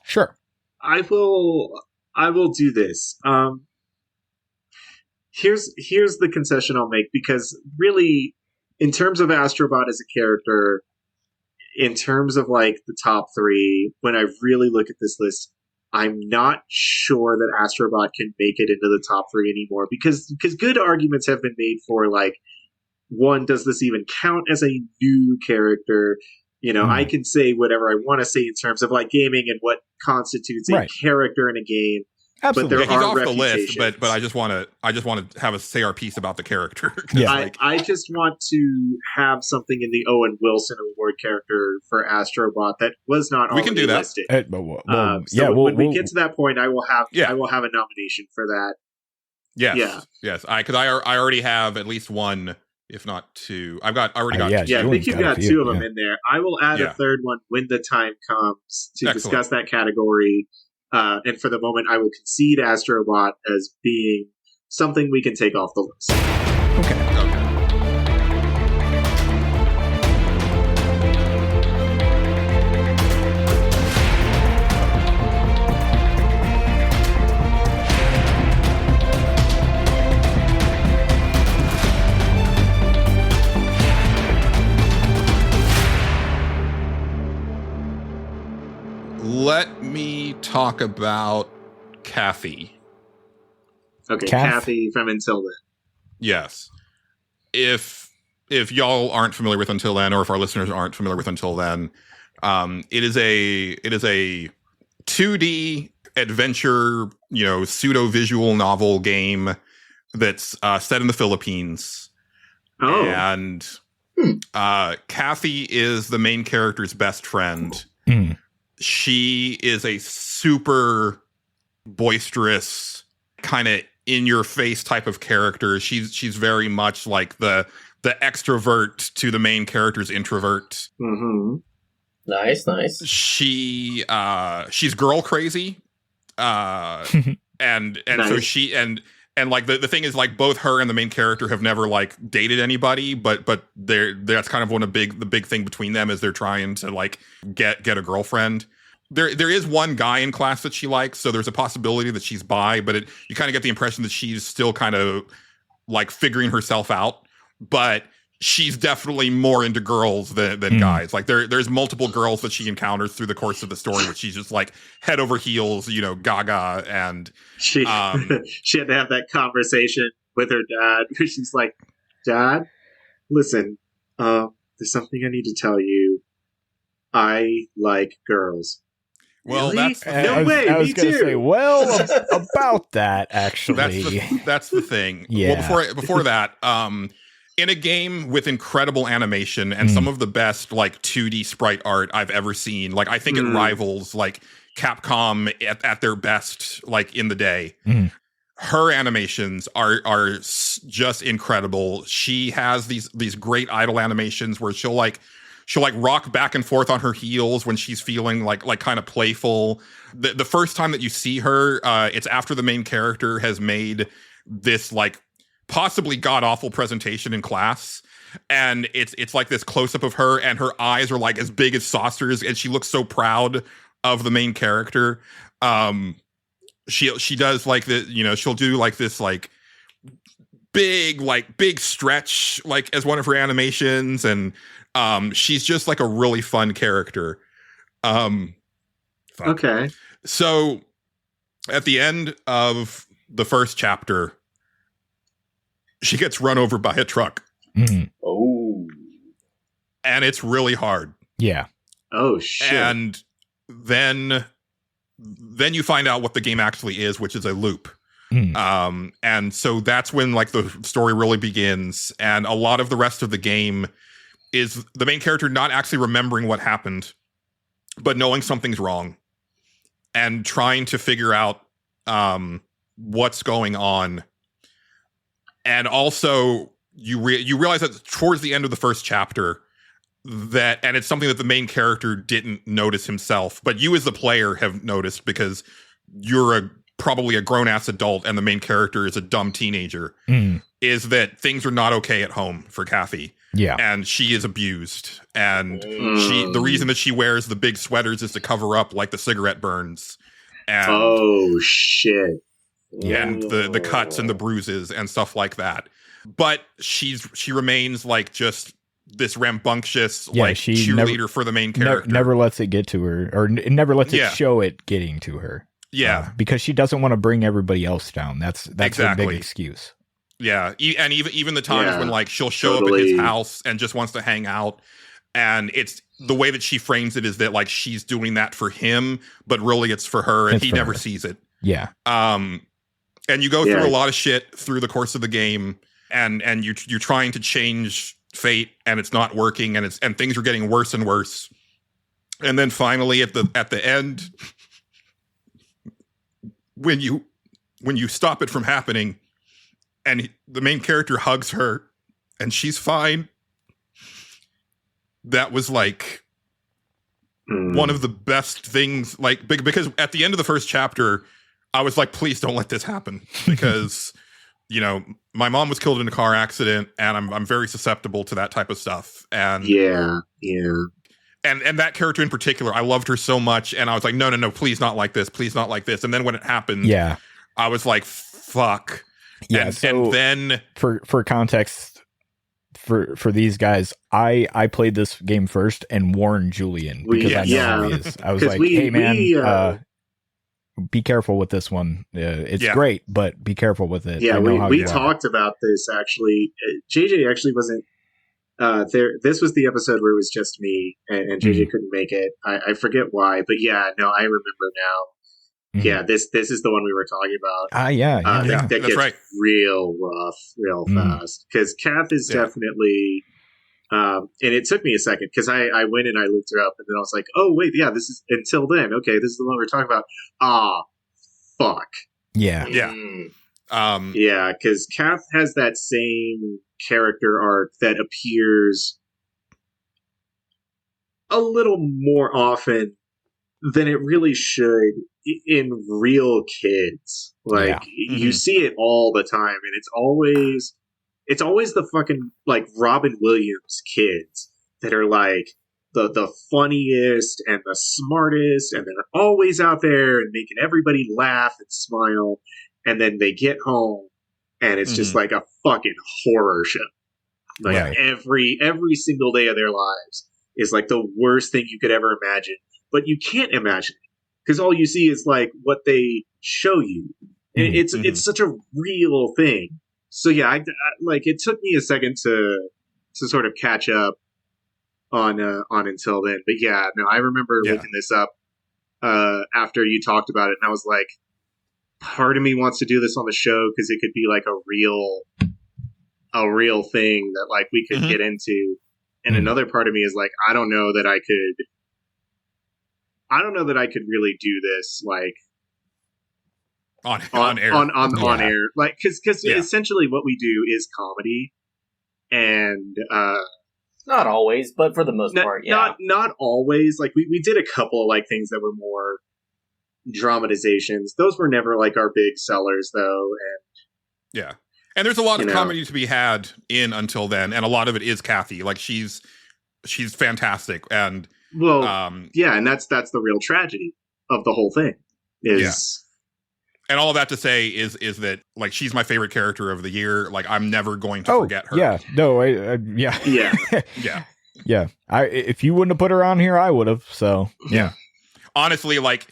Sure. I will do this. Here's the concession I'll make, because really, in terms of Astrobot as a character, in terms of like the top three, when I really look at this list, I'm not sure that Astrobot can make it into the top three anymore, because good arguments have been made for like, one, does this even count as a new character? I can say whatever I want to say in terms of like gaming and what constitutes a character in a game. Absolutely. But there he's are off the list, but I just want to have us say our piece about the character. I just want to have something in the Owen Wilson award character for Astrobot that was not already listed. We can do that. When we get to that point, I will have a nomination for that. Yes. Because I already have at least one, if not two. I already got two. Yeah, I think you've got two of them in there. I will add a third one when the time comes to discuss that category. And for the moment, I will concede Astrobot as being something we can take off the list. Okay. Let me talk about Kathy. Okay, Kathy from Until Then. Yes. If y'all aren't familiar with Until Then, or if our listeners aren't familiar with Until Then, it is a 2D adventure, pseudo visual novel game that's set in the Philippines. Oh. And Kathy is the main character's best friend. She is a super boisterous, kind of in your face type of character. She's very much like the extrovert to the main character's introvert. Mm-hmm. Nice. She's girl crazy. And nice. So she and like the thing is, like, both her and the main character have never like dated anybody, but that's kind of the big thing between them is they're trying to like get a girlfriend. There is one guy in class that she likes, so there's a possibility that she's bi, but you kind of get the impression that she's still kind of like figuring herself out. But she's definitely more into girls than guys. Like there's multiple girls that she encounters through the course of the story, which she's just like head over heels, gaga, and she she had to have that conversation with her dad. She's like, "Dad, listen, there's something I need to tell you. I like girls." Well, really? that's no way. I was going to say, about that actually. That's the thing. Yeah. Well, before that, in a game with incredible animation and some of the best like 2D sprite art I've ever seen, like I think it rivals like Capcom at their best, like in the day. Her animations are just incredible. She has these great idle animations where she'll rock back and forth on her heels when she's feeling like kind of playful. The first time that you see her, it's after the main character has made this like possibly god-awful presentation in class. And it's like this close-up of her, and her eyes are like as big as saucers, and she looks so proud of the main character. She does like the, you know, she'll do like this like big stretch like as one of her animations, and she's just like a really fun character. Okay. So at the end of the first chapter, she gets run over by a truck. Mhm. Oh. And it's really hard. Yeah. Oh shit. And then you find out what the game actually is, which is a loop. And so that's when like the story really begins. And a lot of the rest of the game is the main character not actually remembering what happened, but knowing something's wrong and trying to figure out what's going on. And also you realize that towards the end of the first chapter that, and it's something that the main character didn't notice himself, but you as the player have noticed because you're probably a grown-ass adult and the main character is a dumb teenager, is that things are not okay at home for Kathy. Yeah. And she is abused. And the reason that she wears the big sweaters is to cover up like the cigarette burns. And, oh shit. and the cuts and the bruises and stuff like that. But she remains like just this rambunctious like cheerleader for the main character. Never lets it get to her, or never lets it show it getting to her. Yeah, because she doesn't want to bring everybody else down. That's exactly her big excuse. Yeah, and even the times when like she'll show up at his house and just wants to hang out, and it's the way that she frames it is that like she's doing that for him, but really it's for her, and he never sees it. Yeah. And you go through a lot of shit through the course of the game, and you're trying to change fate, and it's not working, and things are getting worse and worse. And then finally at the end, when you stop it from happening, and the main character hugs her, and she's fine. That was like one of the best things, like, because at the end of the first chapter, I was like, please don't let this happen, because you know, my mom was killed in a car accident, and I'm very susceptible to that type of stuff. And and that character in particular, I loved her so much, and I was like, no, please not like this, please not like this. And then when it happened, I was like, fuck. Yeah. And then for context, for these guys, I played this game first and warned Julian because I know who he is. I was like, hey man, be careful with this one. It's great, but be careful with it. Yeah, we talked about this actually. JJ actually wasn't there. This was the episode where it was just me, and JJ couldn't make it. I forget why, but yeah, no, I remember now. Yeah, this is the one we were talking about. That gets real rough, real fast. Because Kath is definitely, and it took me a second because I went and I looked her up, and then I was like, oh wait, yeah, this is Until Then. Okay, this is the one we're talking about. Fuck. Yeah. Yeah, because Kath has that same character arc that appears a little more often than it really should in real kids. Like you see it all the time, and it's always the fucking like Robin Williams kids that are like the funniest and the smartest, and they're always out there and making everybody laugh and smile, and then they get home and it's just like a fucking horror show. Like every single day of their lives is like the worst thing you could ever imagine, but you can't imagine it because all you see is like what they show you, and it's such a real thing. So yeah, I like it took me a second to sort of catch up on Until Then, but yeah, no, I remember looking this up after you talked about it, and I was like, part of me wants to do this on the show because it could be like a real thing that like we could get into, and another part of me is like, I don't know that I could really do this like on air, on air, like because essentially what we do is comedy, and not always, but for the most part, not always. Like we did a couple of like things that were more dramatizations. Those were never like our big sellers, though. And And there's a lot of You know. comedy to be had in Until Then, and a lot of it is Kathy. Like she's fantastic, and Well, um, yeah, and that's the real tragedy of the whole thing. Is and all of that to say is that like she's my favorite character of the year. Like I'm never going to forget her. Yeah, no, yeah, yeah. Yeah. yeah. If you wouldn't have put her on here, I would have. So yeah. Honestly, like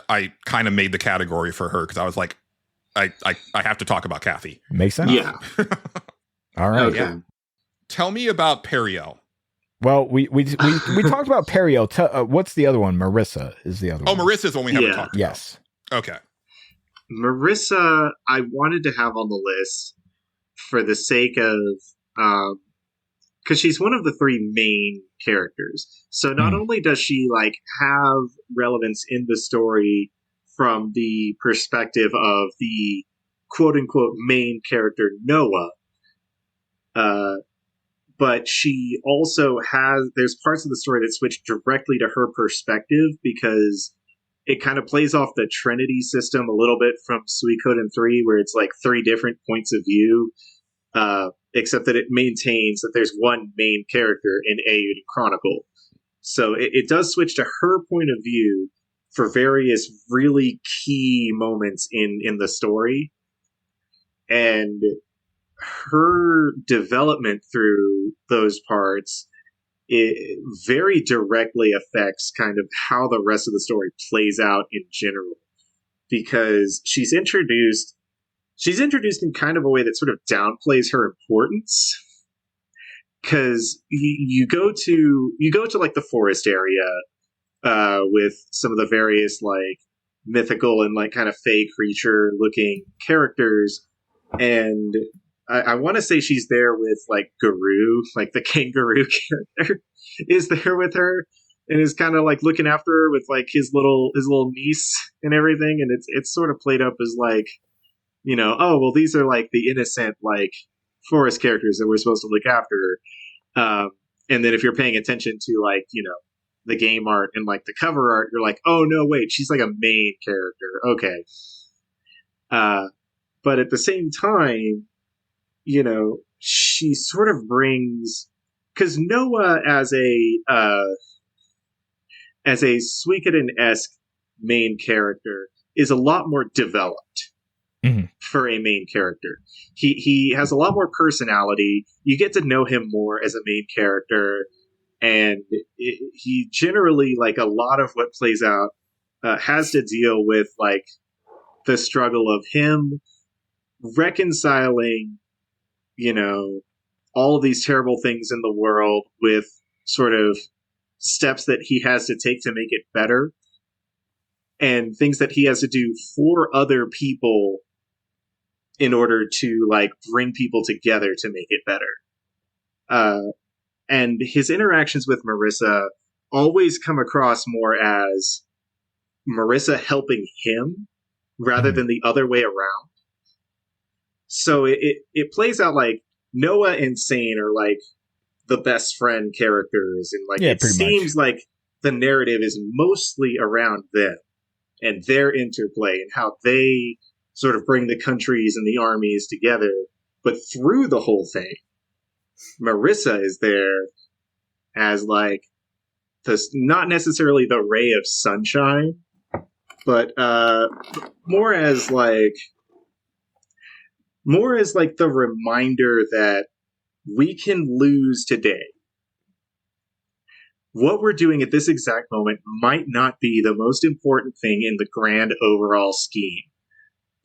I kind of made the category for her because I was like, I have to talk about Kathy. Makes sense. Yeah. All right. Okay. Yeah. Tell me about Periel. Well, we talked about Periel. What's the other one? Marissa is the other Oh, one. Marissa's one we haven't Yeah. talked about. Yes. Okay. Marissa, I wanted to have on the list for the sake of, because she's one of the three main characters. So not only does she like have relevance in the story from the perspective of the quote unquote main character Noah, but she also there's parts of the story that switch directly to her perspective because it kind of plays off the Trinity system a little bit from Suikoden 3, where it's like three different points of view, except that it maintains that there's one main character in Eiyuden Chronicle. So it does switch to her point of view for various really key moments in the story. And her development through those parts, it very directly affects kind of how the rest of the story plays out in general, because she's introduced in kind of a way that sort of downplays her importance, because you go to like the forest area with some of the various like mythical and like kind of fey creature looking characters, and I want to say she's there with like Guru, like the kangaroo character is there with her and is kind of like looking after her with like his little niece and everything. And it's sort of played up as like, you know, oh, well, these are like the innocent, like forest characters that we're supposed to look after. And then if you're paying attention to like, you know, the game art and like the cover art, you're like, oh no, wait, she's like a main character. Okay. But at the same time, you know, she sort of brings, because Noah as a Suikoden-esque main character is a lot more developed for a main character. He has a lot more personality. You get to know him more as a main character, and he generally, like a lot of what plays out, has to deal with like the struggle of him reconciling, you know, all of these terrible things in the world with sort of steps that he has to take to make it better, and things that he has to do for other people in order to like bring people together to make it better. And his interactions with Marissa always come across more as Marissa helping him rather than the other way around. So it plays out like Noah and Sane are like the best friend characters, and like it seems like the narrative is mostly around them and their interplay and how they sort of bring the countries and the armies together. But through the whole thing, Marissa is there as like not necessarily the ray of sunshine, but more as like the reminder that we can lose today. What we're doing at this exact moment might not be the most important thing in the grand overall scheme,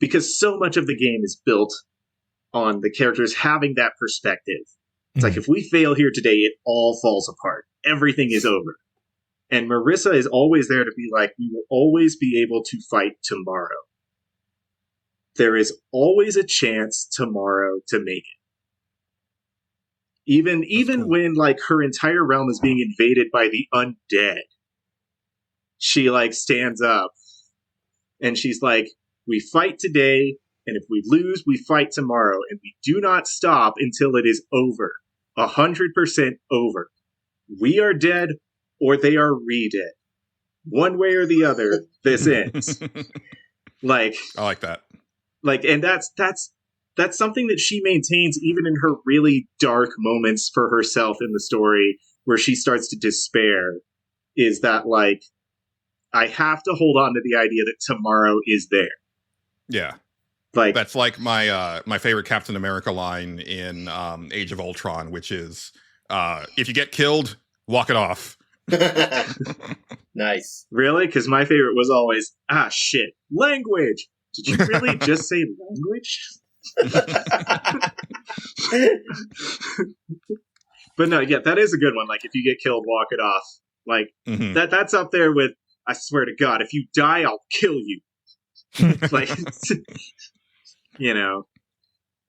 because so much of the game is built on the characters having that perspective. It's like, if we fail here today, it all falls apart. Everything is over. And Marissa is always there to be like, we will always be able to fight tomorrow. There is always a chance tomorrow to make it. Even when like her entire realm is being invaded by the undead, she like stands up and she's like, we fight today, and if we lose, we fight tomorrow, and we do not stop until it is over. 100% over. We are dead, or they are re-dead. One way or the other, this ends. Like, I like that. Like, and that's that's something that she maintains even in her really dark moments for herself in the story, where she starts to despair. Is that like, I have to hold on to the idea that tomorrow is there. Yeah. Like, that's like my my favorite Captain America line in Age of Ultron, which is if you get killed, walk it off. Nice. Really? Because my favorite was always, shit, language. Did you really just say language? But no, yeah, that is a good one. Like, if you get killed, walk it off. Like, that's up there with, I swear to God, if you die, I'll kill you. Like, you know,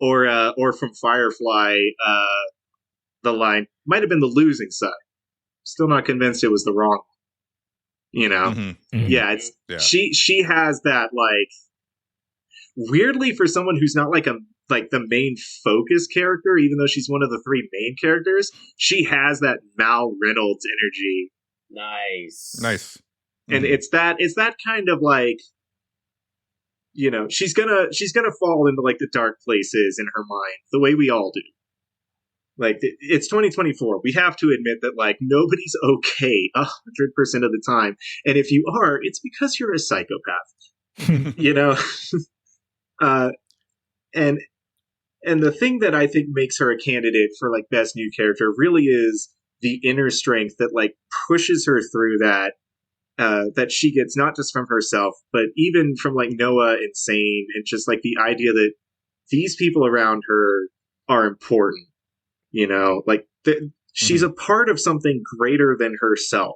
or from Firefly, the line might have been the losing side. Still not convinced it was the wrong. You know, yeah, it's she has that, like, weirdly, for someone who's not like the main focus character, even though she's one of the three main characters, she has that Mal Reynolds energy. Nice. And it's that kind of, like, you know, she's gonna fall into, like, the dark places in her mind, the way we all do. Like, it's 2024. We have to admit that, like, nobody's okay 100% of the time. And if you are, it's because you're a psychopath. You know? And the thing that I think makes her a candidate for, like, best new character really is the inner strength that, like, pushes her through that, that she gets not just from herself, but even from, like, Noah and Sane, and just, like, the idea that these people around her are important. You know, like, she's a part of something greater than herself.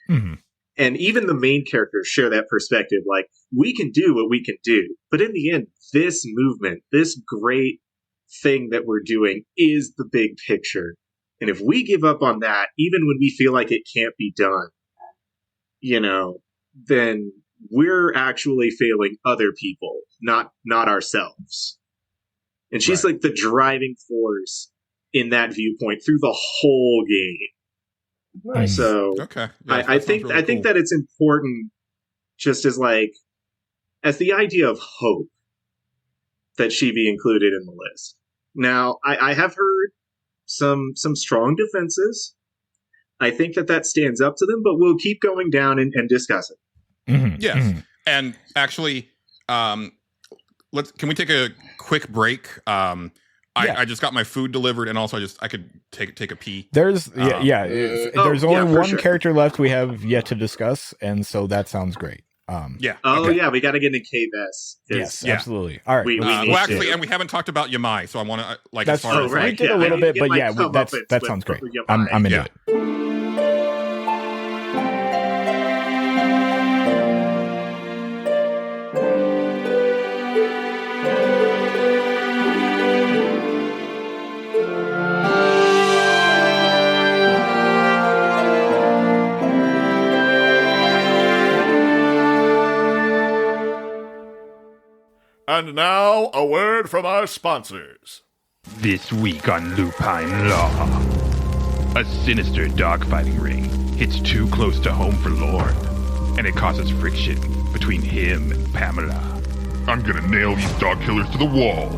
And even the main characters share that perspective. Like, we can do what we can do, but in the end, this movement, this great thing that we're doing, is the big picture. And if we give up on that, even when we feel like it can't be done, you know, then we're actually failing other people, not ourselves. And she's like the driving force in that viewpoint through the whole game. Nice. So okay, I think really cool. That it's important, just as, like, as the idea of hope, that she be included in the list. Now, I have heard some strong defenses. I think that stands up to them, but we'll keep going down and discuss it. Yes, and actually, can we take a quick break? I just got my food delivered, and also I could take a pee. There's there's only one character left we have yet to discuss, and so that sounds great. Yeah, we got to get into K-Bess. Yes, absolutely. All right. And we haven't talked about Yamai, so I want to, like, that's as far as we did a little bit, but yeah, that sounds great. I'm into it. And now, a word from our sponsors. This week on Lupine Law. A sinister dogfighting ring hits too close to home for Lorne, and it causes friction between him and Pamela. I'm gonna nail these dog killers to the wall.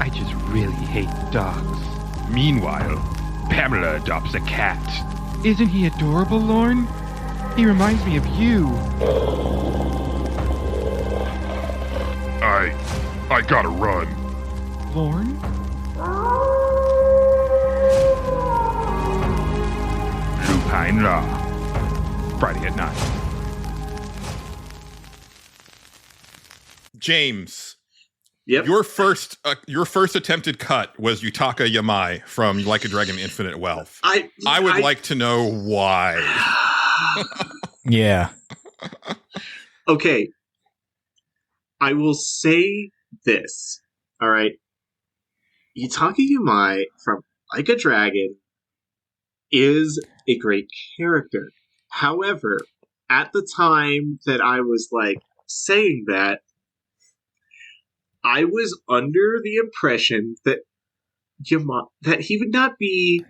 I just really hate dogs. Meanwhile, Pamela adopts a cat. Isn't he adorable, Lorne? He reminds me of you. I gotta run. Lorne? Lupine Law. Friday at 9. James. Yep. Your first attempted cut was Yutaka Yamai from Like a Dragon Infinite Wealth. I would like to know why. Yeah. Okay. I will say this. All right. Yutaka Yamai from Like a Dragon is a great character. However, at the time that I was, like, saying that, I was under the impression that that he would not be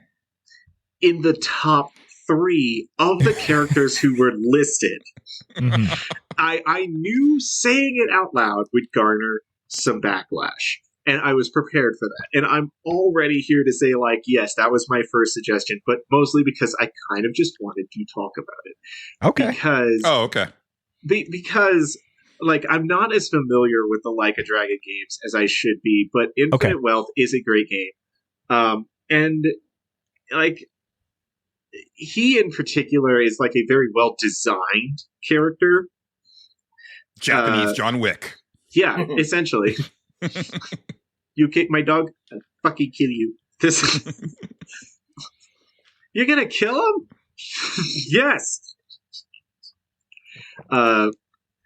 in the top 3 of the characters who were listed. I knew saying it out loud would garner some backlash. And I was prepared for that. And I'm already here to say, like, yes, that was my first suggestion, but mostly because I kind of just wanted to talk about it. Okay. Because like, I'm not as familiar with the Like a Dragon games as I should be, but Infinite Wealth is a great game. And like, he in particular is like a very well designed character. Japanese John Wick. Yeah, essentially. You kick my dog, I'll fucking kill you. You're gonna kill him? Yes.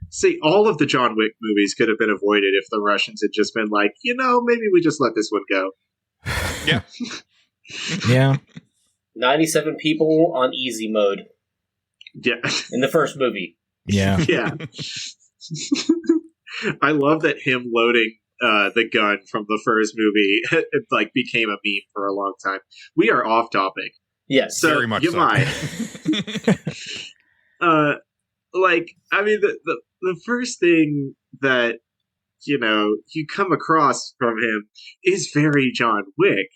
See, all of the John Wick movies could have been avoided if the Russians had just been like, maybe we just let this one go. Yeah. Yeah. 97 people on easy mode. Yeah. In the first movie. Yeah. Yeah. I love that him loading the gun from the first movie it like became a meme for a long time. We are off topic. Yes. So, very much Yamai. Like, I mean, the first thing that, you come across from him is very John Wick.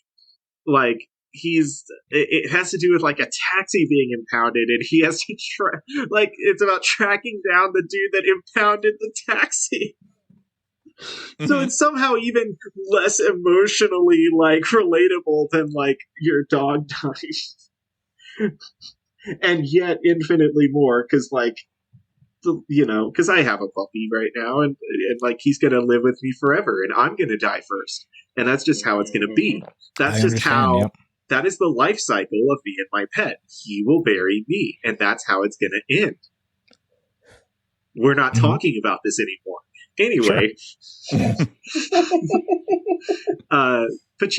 Like, it has to do with, like, a taxi being impounded, and he has to it's about tracking down the dude that impounded the taxi. So it's somehow even less emotionally, like, relatable than, like, your dog died. And yet infinitely more, because, like, because I have a puppy right now, and like, he's gonna live with me forever, and I'm gonna die first, and that's just how it's gonna be. That's just how. Yep. That is the life cycle of me and my pet. He will bury me, and that's how it's gonna end. We're not talking about this anymore. Anyway, sure. But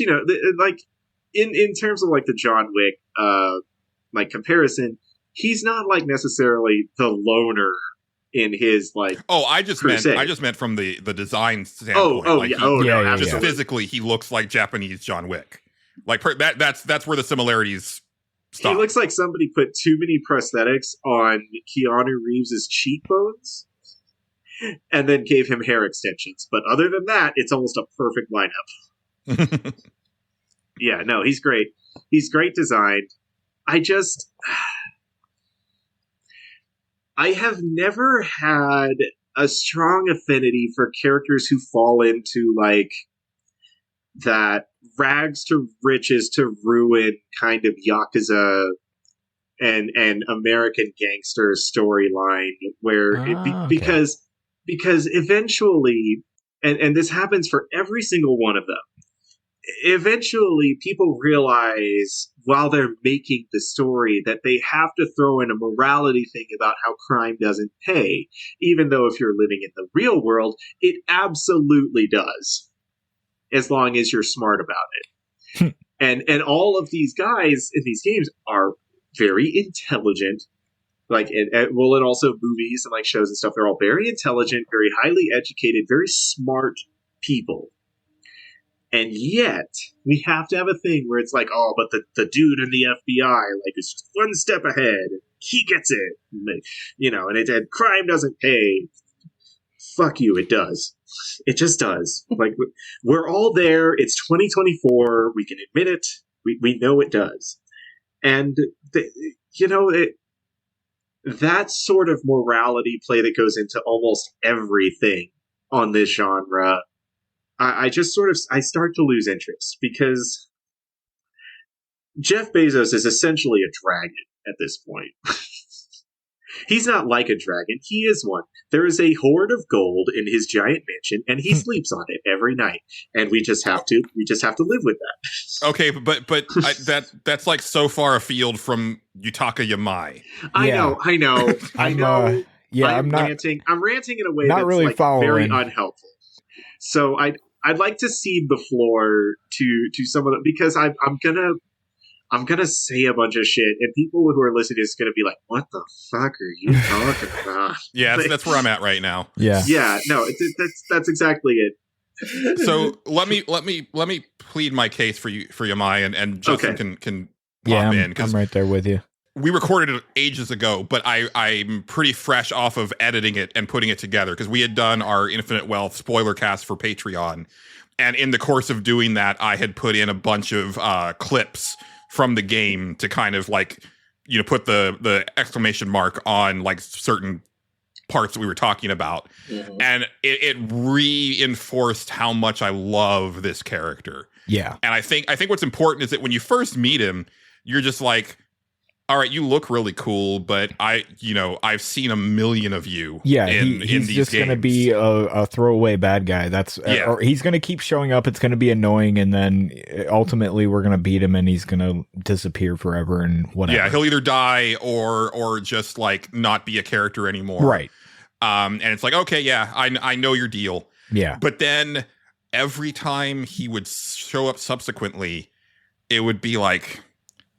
like in terms of like the John Wick like comparison, he's not like necessarily the loner in his like. Oh, I just meant from the design standpoint. Absolutely. Physically, he looks like Japanese John Wick. Like that's where the similarities stop. He looks like somebody put too many prosthetics on Keanu Reeves' cheekbones, and then gave him hair extensions. But other than that, it's almost a perfect lineup. Yeah, no, he's great. He's great designed. I have never had a strong affinity for characters who fall into like that rags to riches to ruin kind of Yakuza and American gangster storyline where because eventually, and this happens for every single one of them, eventually people realize while they're making the story that they have to throw in a morality thing about how crime doesn't pay, even though if you're living in the real world, it absolutely does, as long as you're smart about it. And all of these guys in these games are very intelligent. Like, and also movies and like shows and stuff, they're all very intelligent, very highly educated, very smart people. And yet, we have to have a thing where it's like, oh, but the dude in the FBI, like, is just one step ahead. He gets it. And crime doesn't pay. Fuck you, it does. It just does. Like, we're all there. It's 2024. We can admit it. We know it does. And, that sort of morality play that goes into almost everything on this genre, I start to lose interest, because Jeff Bezos is essentially a dragon at this point. He's not like a dragon. He is one. There is a hoard of gold in his giant mansion, and he sleeps on it every night. And we just have to live with that. Okay, but that's like so far afield from Yutaka Yamai. I know. I'm ranting. I'm ranting in a way not that's really like very unhelpful. So I'd like to cede the floor to some of them, because I'm gonna say a bunch of shit, and people who are listening is gonna be like, "What the fuck are you talking about?" Yeah, that's where I'm at right now. Yeah. No, that's exactly it. So let me plead my case for Yamai, and Justin can pop in, because I'm right there with you. We recorded it ages ago, but I'm pretty fresh off of editing it and putting it together, because we had done our Infinite Wealth spoiler cast for Patreon. And in the course of doing that, I had put in a bunch of clips from the game to kind of like, put the exclamation mark on like certain parts that we were talking about. Mhm. And it reinforced how much I love this character. Yeah. And I think what's important is that when you first meet him, you're just like, all right, you look really cool, but I've seen a million of you. Yeah, in he's these just going to games. be a throwaway bad guy. Or he's going to keep showing up. It's going to be annoying, and then ultimately we're going to beat him, and he's going to disappear forever and whatever. Yeah, he'll either die or just like not be a character anymore. Right. And it's like, okay, yeah, I know your deal. Yeah. But then every time he would show up subsequently, it would be like,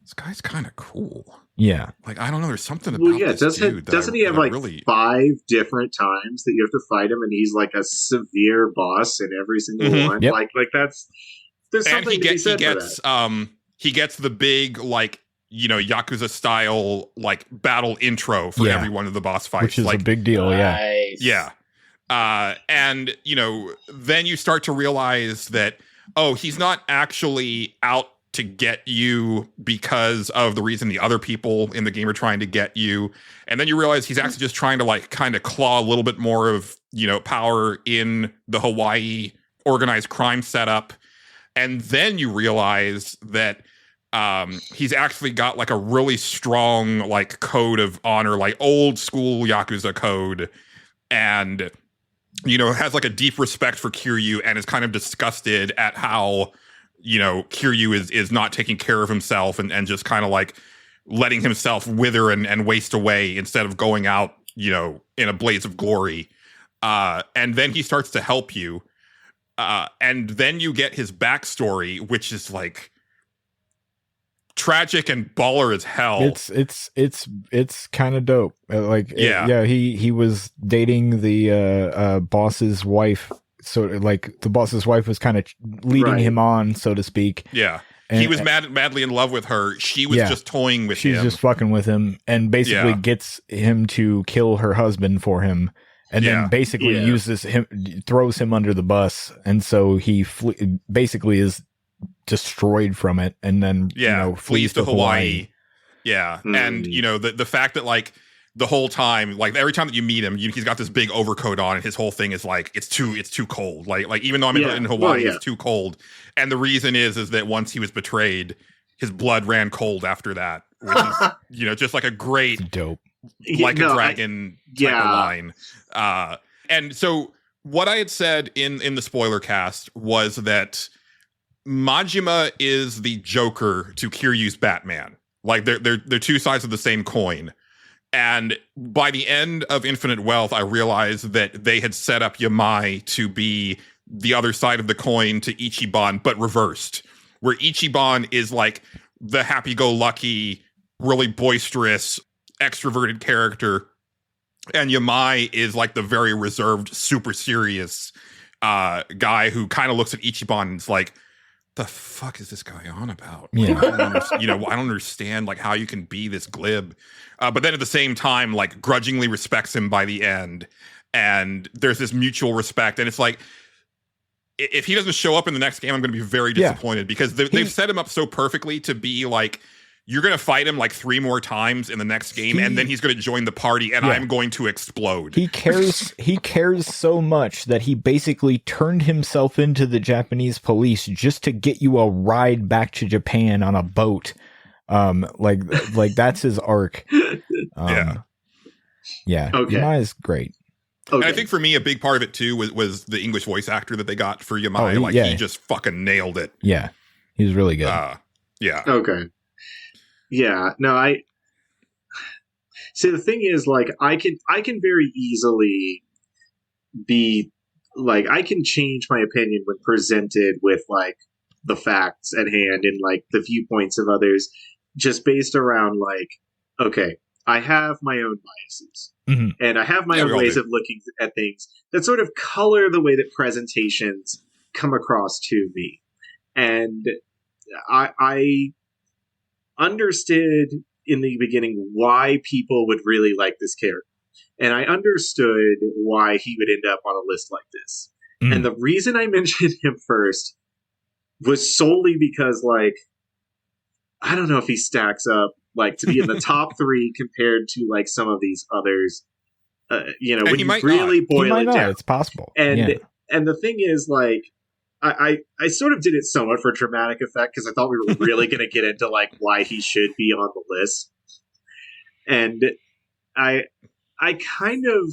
this guy's kind of cool. Yeah. Like, I don't know. There's something about this dude. Doesn't he have like really... 5 different times that you have to fight him, and he's like a severe boss in every single one? Yep. Like that's there's something to be said for that. He gets the big like Yakuza style like battle intro for every one of the boss fights, which is like, a big deal. Nice. Yeah. And then you start to realize that he's not actually out to get you because of the reason the other people in the game are trying to get you. And then you realize he's actually just trying to like kind of claw a little bit more of, power in the Hawaii organized crime setup. And then you realize that he's actually got like a really strong like code of honor, like old school Yakuza code, and has like a deep respect for Kiryu and is kind of disgusted at how Kiryu is not taking care of himself and just kind of like letting himself wither and waste away instead of going out, in a blaze of glory. And then he starts to help you. And then you get his backstory, which is like tragic and baller as hell. It's kind of dope. He was dating the boss's wife. So like the boss's wife was kind of leading him on, so to speak. Yeah. And, he was madly in love with her. She was just toying with him. She's just fucking with him and basically gets him to kill her husband for him. And then basically throws him under the bus. And so he basically is destroyed from it. And then, flees to Hawaii. Yeah. And, the fact that like, the whole time, like every time that you meet him, he's got this big overcoat on, and his whole thing is like it's too cold. Like even though I'm in Hawaii, it's too cold. And the reason is that once he was betrayed, his blood ran cold after that, which is just like a great dope, like a dragon type of line. And so what I had said in the spoiler cast was that Majima is the Joker to Kiryu's Batman. Like they're two sides of the same coin. And by the end of Infinite Wealth, I realized that they had set up Yamai to be the other side of the coin to Ichiban, but reversed. Where Ichiban is like the happy-go-lucky, really boisterous, extroverted character. And Yamai is like the very reserved, super serious guy who kind of looks at Ichiban and is like, the fuck is this guy on about? Like, Yeah. I don't understand like how you can be this glib. But then at the same time, like grudgingly respects him by the end. And there's this mutual respect. And it's like, if he doesn't show up in the next game, I'm going to be very disappointed because they've set him up so perfectly to be like, you're going to fight him like 3 more times in the next game, and then he's going to join the party, and I'm going to explode. He cares so much that he basically turned himself into the Japanese police just to get you a ride back to Japan on a boat. Like that's his arc. Okay. Yamai is great. Okay. And I think for me, a big part of it too was the English voice actor that they got for Yamai. He just fucking nailed it. Yeah, he was really good. Okay. Yeah. No, I see. The thing is, like, I can very easily be like, I can change my opinion when presented with like the facts at hand and like the viewpoints of others, just based around like, okay, I have my own biases. Mm-hmm. And I have my own ways of looking at things that sort of color the way that presentations come across to me. And I understood in the beginning why people would really like this character. And I understood why he would end up on a list like this. And the reason I mentioned him first was solely because, like, I don't know if he stacks up, like, to be in the top 3 compared to, like, some of these others. You know, And when he you might really not. boil He might it not. down. It's possible. And the thing is, like, I sort of did it somewhat for dramatic effect because I thought we were really going to get into, like, why he should be on the list. And I kind of,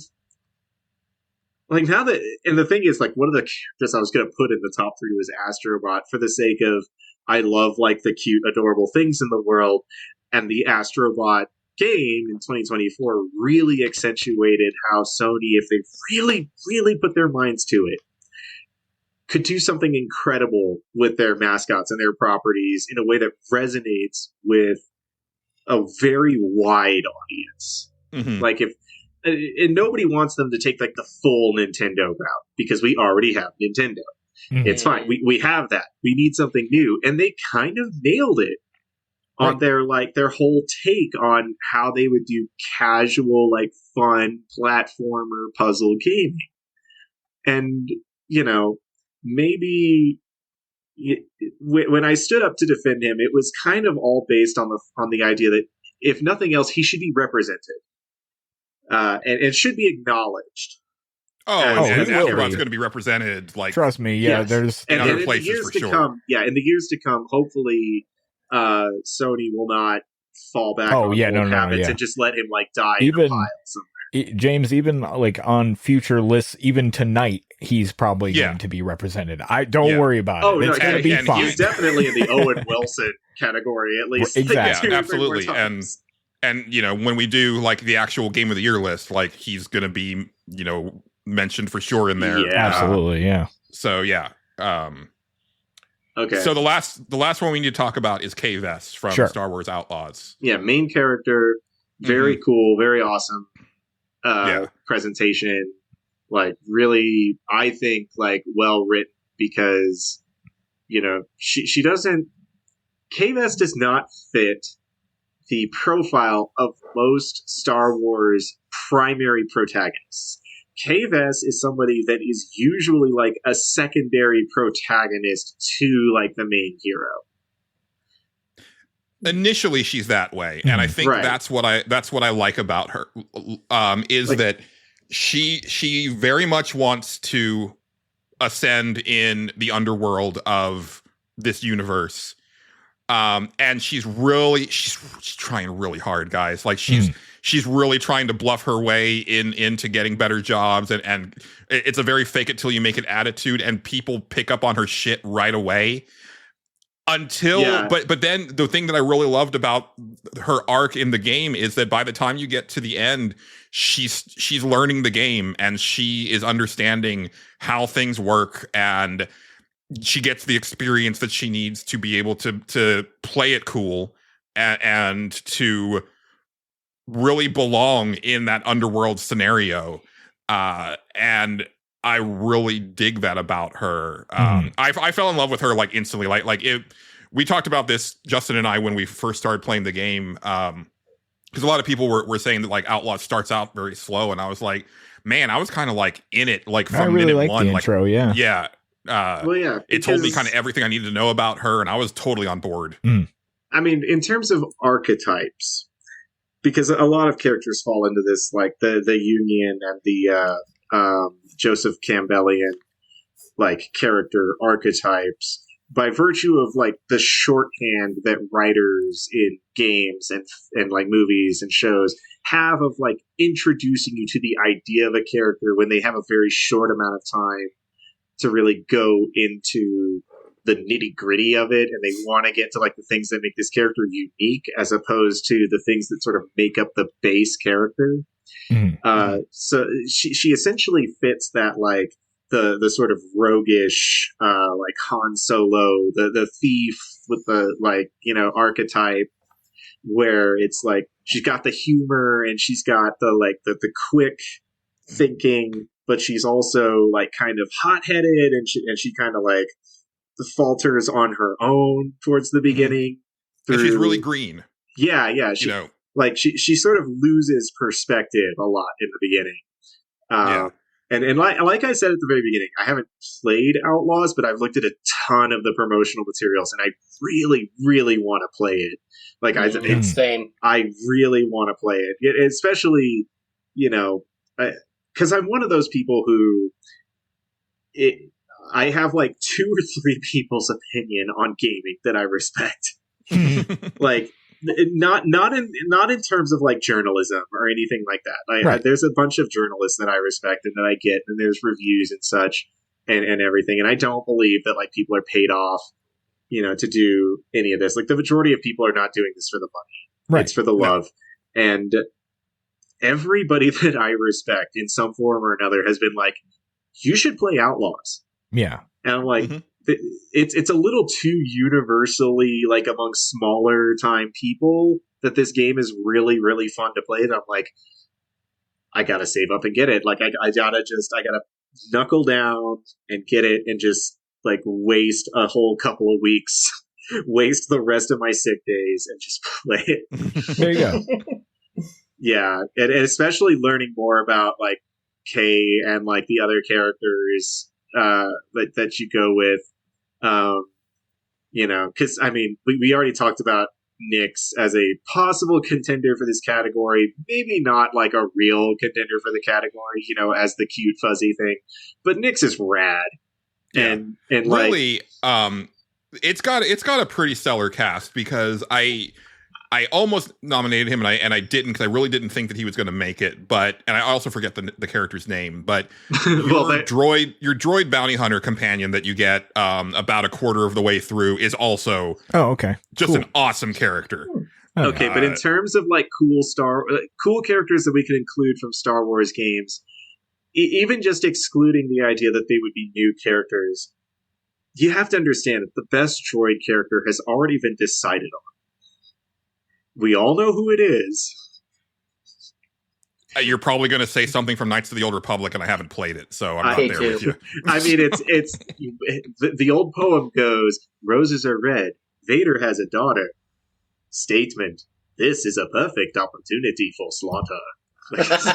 like, now that, and the thing is, like, one of the characters I was going to put in the top 3 was Astrobot for the sake of, I love, like, the cute, adorable things in the world, and the Astrobot game in 2024 really accentuated how Sony, if they really, really put their minds to it, could do something incredible with their mascots and their properties in a way that resonates with a very wide audience. Mhm. Like, if, and nobody wants them to take, like, the full Nintendo route, because we already have Nintendo. Mhm. It's fine. We have that. We need something new. And they kind of nailed it on their, like, their whole take on how they would do casual, like, fun platformer puzzle gaming. And, you know, maybe when I stood up to defend him, it was kind of all based on the idea that, if nothing else, he should be represented. And should be acknowledged. And he will Astrobot's be. going to be represented, like, Trust me. Yeah, Yes. there's in And other in places the years for to sure. come, in the years to come, hopefully, Sony will not fall back on old habits and just let him, like, die in a pile somewhere. James, even like on future lists, even tonight, he's probably going to be represented. I don't worry about it. It's going to be fine. He's definitely in the Owen Wilson category, at least. Exactly. Like, Absolutely. And you know, when we do, like, the actual Game of the Year list, like, he's going to be, you know, mentioned for sure in there. Yeah. Absolutely. Yeah. So yeah. Okay. So the last one we need to talk about is Kay Vess from Star Wars Outlaws. Yeah, main character, very cool, very awesome presentation. Like, really, I think, like, well written, because, you know, she doesn't, Kay Vess does not fit the profile of most Star Wars primary protagonists. Kay Vess is somebody that is usually, like, a secondary protagonist to, like, the main hero. Initially, she's that way, and I think that's what I like about her. Is like, that she very much wants to ascend in the underworld of this universe. And she's trying really hard, guys. Like, she's really trying to bluff her way into getting better jobs, and it's a very fake it till you make it attitude, and people pick up on her shit right away. But then the thing that I really loved about her arc in the game is that by the time you get to the end, she's learning the game, and she is understanding how things work, and she gets the experience that she needs to be able to play it cool and to really belong in that underworld scenario. And I really dig that about her. I fell in love with her, like, instantly. We talked about this, Justin and I, when we first started playing the game. Because a lot of people were saying that, like, Outlaw starts out very slow, and I was like, man, I was kind of, like, in it, like, from minute one. The intro, yeah. It told me because kind of everything I needed to know about her, and I was totally on board. I mean, in terms of archetypes, because a lot of characters fall into this, like the Union and the Joseph Campbellian, like, character archetypes, by virtue of, like, the shorthand that writers in games and like movies and shows have of, like, introducing you to the idea of a character when they have a very short amount of time to really go into the nitty gritty of it, and they want to get to, like, the things that make this character unique, as opposed to the things that sort of make up the base character. So she essentially fits that, like, the sort of roguish, like, Han Solo, the thief with the, like, you know, archetype, where it's like she's got the humor and she's got the, like, the quick thinking, but she's also, like, kind of hot-headed, and she kind of, like, falters on her own towards the beginning. And she's really green. Yeah. She, you know, like, she sort of loses perspective a lot in the beginning. And like I said at the very beginning, I haven't played Outlaws, but I've looked at a ton of the promotional materials, and I really, really want to play it. Like Same. I really want to play it, especially, because I'm one of those people who I have like 2 or 3 people's opinion on gaming that I respect. Like, not in terms of like journalism or anything like that. Right. There's a bunch of journalists that I respect and that I get, and there's reviews and such and everything. And I don't believe that like people are paid off, to do any of this. Like the majority of people are not doing this for the money. Right. It's for the love. And everybody that I respect in some form or another has been like, you should play Outlaws. Yeah. And I'm like, it's a little too universally, like, among smaller time people that this game is really, really fun to play. And I'm like, I gotta save up and get it. Like, I gotta knuckle down and get it and just, like, waste a whole couple of weeks, waste the rest of my sick days and just play it. There you go. Yeah. And especially learning more about, like, Kay and, like, the other characters that you go with. Because I mean, we already talked about Nyx as a possible contender for this category, maybe not like a real contender for the category, as the cute fuzzy thing, but Nyx is rad. Yeah. And really, it's got a pretty stellar cast, because I almost nominated him and I didn't, because I really didn't think that he was going to make it. And I also forget the character's name. But your droid bounty hunter companion that you get about a quarter of the way through is also just an awesome character. Okay, but in terms of like cool characters that we can include from Star Wars games, even just excluding the idea that they would be new characters, you have to understand that the best droid character has already been decided on. We all know who it is. You're probably going to say something from Knights of the Old Republic, and I haven't played it, so I'm not there with you. I mean, it's the old poem goes, "Roses are red. Vader has a daughter. Statement: This is a perfect opportunity for slaughter." It's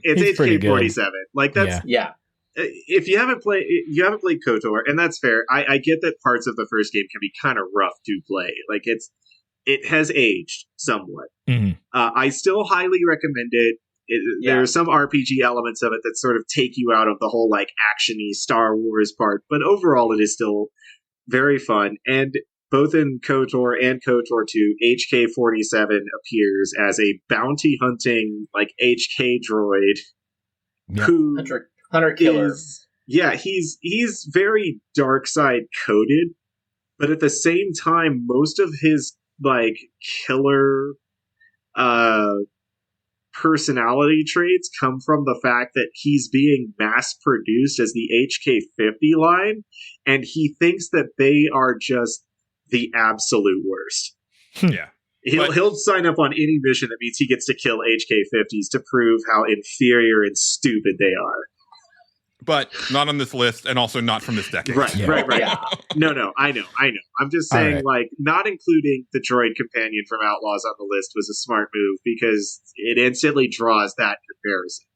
HK-47. Like that's If you haven't played KOTOR, and that's fair. I get that parts of the first game can be kind of rough to play. Like it has aged somewhat. Mm-hmm. I still highly recommend it. There are some RPG elements of it that sort of take you out of the whole like actiony Star Wars part, but overall it is still very fun. And both in KOTOR and KOTOR 2, HK-47 appears as a bounty hunting like HK droid who Hunter killer. He's very dark side coded, but at the same time, most of his like killer personality traits come from the fact that he's being mass produced as the HK-50 line, and he thinks that they are just the absolute worst. Yeah. He'll sign up on any mission that means he gets to kill HK-50s to prove how inferior and stupid they are. But not on this list, and also not from this decade. Right. Yeah. No, I know. I'm just saying, like, not including the droid companion from Outlaws on the list was a smart move, because it instantly draws that comparison.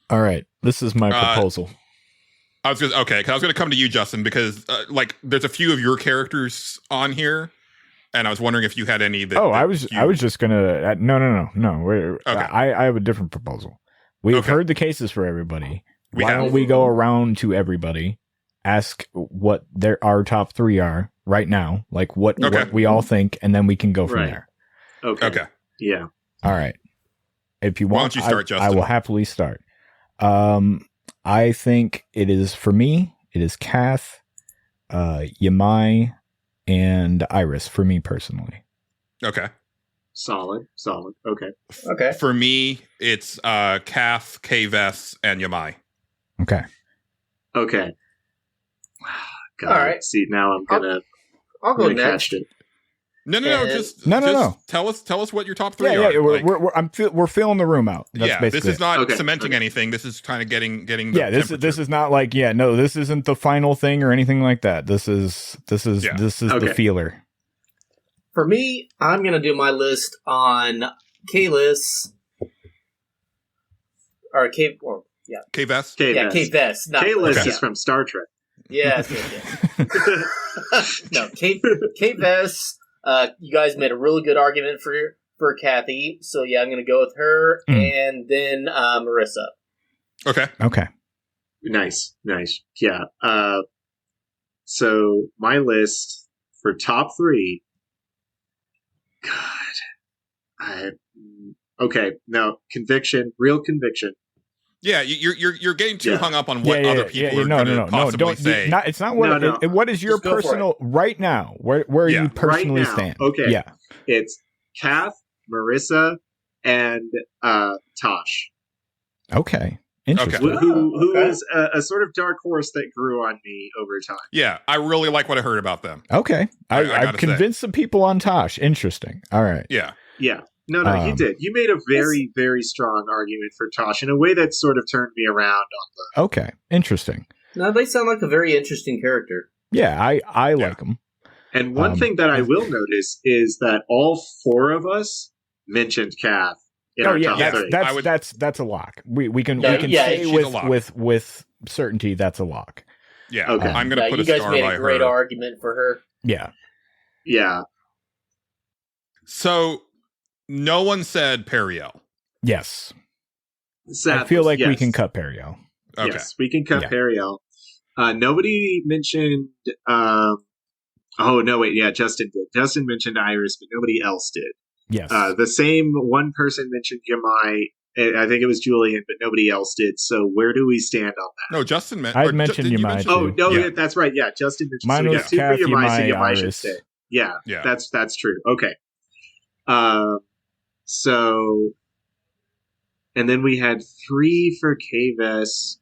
All right, this is my proposal. I was going to come to you, Justin, because there's a few of your characters on here, and I was wondering if you had any that. I was just gonna. No. Okay. I have a different proposal. We've heard the cases for everybody. Why don't we go around to everybody, ask what our top 3 are right now, like what we all think, and then we can go from there. Okay. Yeah. All right. If you want, why don't you start, Justin? I will happily start. I think it is, for me, it is Kath, Yamai, and Iris, for me personally. Okay. Solid. Okay. For me, it's Kath, K-Vess, and Yamai. Okay. God, all right. See, now I'm gonna. I'll go next. No. Just tell us what your top 3 are. Yeah. We're filling the room out. That's this is not cementing anything. This is kind of getting. This is not like this isn't the final thing or anything like that. This is the feeler. For me, I'm gonna do my list on Kalis or K-Vest? K-Vest. K-Vest. Not K-List Okay. is from Star Trek. Yes. No, K-Vest. You guys made a really good argument for Kathy, so yeah, I'm going to go with her, and then Marissa. Okay. Nice. Yeah. So my list for top 3. God. Okay. No, real conviction. Yeah, you're getting too Yeah. hung up on what other people are going to possibly say. It's not what. No. What is your Just go for personal right now? Where Yeah. you personally Right now, stand? okay. Yeah. It's Kath, Marissa, and Tosh. Okay. Interesting. Okay. Who Okay. is a sort of dark horse that grew on me over time. Yeah, I really like what I heard about them. Okay. I gotta I've convinced some people on Tosh. Interesting. All right. Yeah. Yeah. No, you did. You made a very, very strong argument for Tosh in a way that sort of turned me around on Okay. Interesting. Now they sound like a very interesting character. Yeah, I like them. And one thing that I will notice is that all 4 of us mentioned Kath in our top 3. That's a lock. We can Yeah, say she's a lock. with certainty that's a lock. Yeah. Okay. I'm going to put you a guys star made by a great her. argument for her. Yeah. Yeah. So no one said Periel. Yes. Sadly, I feel like we yes. can cut Periel. Okay. Yes, we can cut Yeah. Periel. Nobody mentioned. Oh no! Wait, yeah, Justin did. Justin mentioned Iris, but nobody else did. Yes. The same one person mentioned Yamai. I think it was Julian, but nobody else did. So where do we stand on that? No, Justin meant. I'd mentioned did you Yamai, mention- Oh no, Yeah. that's right. Yeah, Justin mentioned. Mine so we was got 2 Kath, for Yamai, so Yamai, Yamai should Iris. stay. Yeah, Yeah. that's true. Okay. So, and then we had 3 for Kves.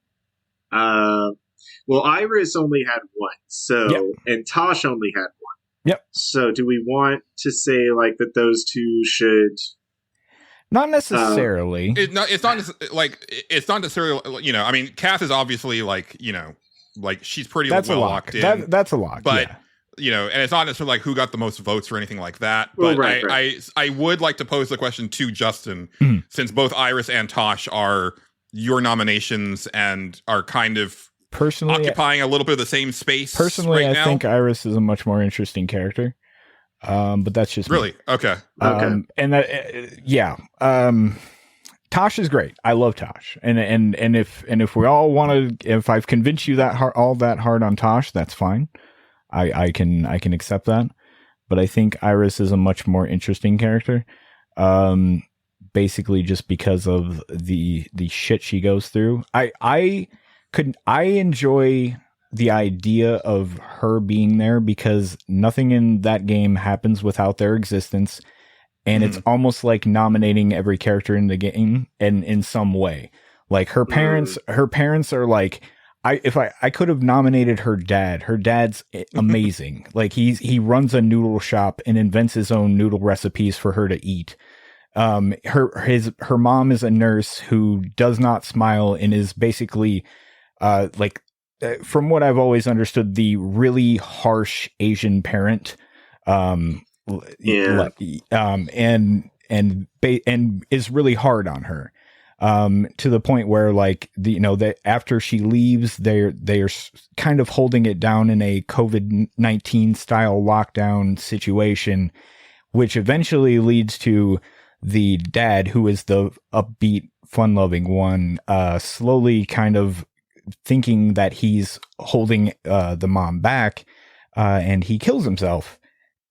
Well, Iris only had 1, so Yep. and Tosh only had 1. Yep. So, do we want to say like that those 2 should? Not necessarily. It's not necessarily. I mean, Kath is obviously like she's pretty That's well a lock. locked in. That's a lock. But yeah. and it's not necessarily like who got the most votes or anything like that. Well, But right. I would like to pose the question to Justin, Mhm. since both Iris and Tosh are your nominations and are kind of Personally, occupying a little bit of the same space. personally, right I now. think Iris is a much more interesting character. But that's just me. Really okay. And that Tosh is great. I love Tosh, and if we all want to, if I've convinced you that all that hard on Tosh, that's fine. I can accept that. But I think Iris is a much more interesting character. Basically just because of the shit she goes through. I enjoy the idea of her being there because nothing in that game happens without their existence. And it's almost like nominating every character in the game and in some way. Like her parents are like, I could have nominated her dad. Her dad's amazing. Like he runs a noodle shop and invents his own noodle recipes for her to eat. Her mom is a nurse who does not smile and is basically, from what I've always understood, the really harsh Asian parent. And is really hard on her. To the point where that after she leaves, they're kind of holding it down in a COVID-19 style lockdown situation, which eventually leads to the dad, who is the upbeat, fun-loving one, slowly kind of thinking that he's holding the mom back, and he kills himself.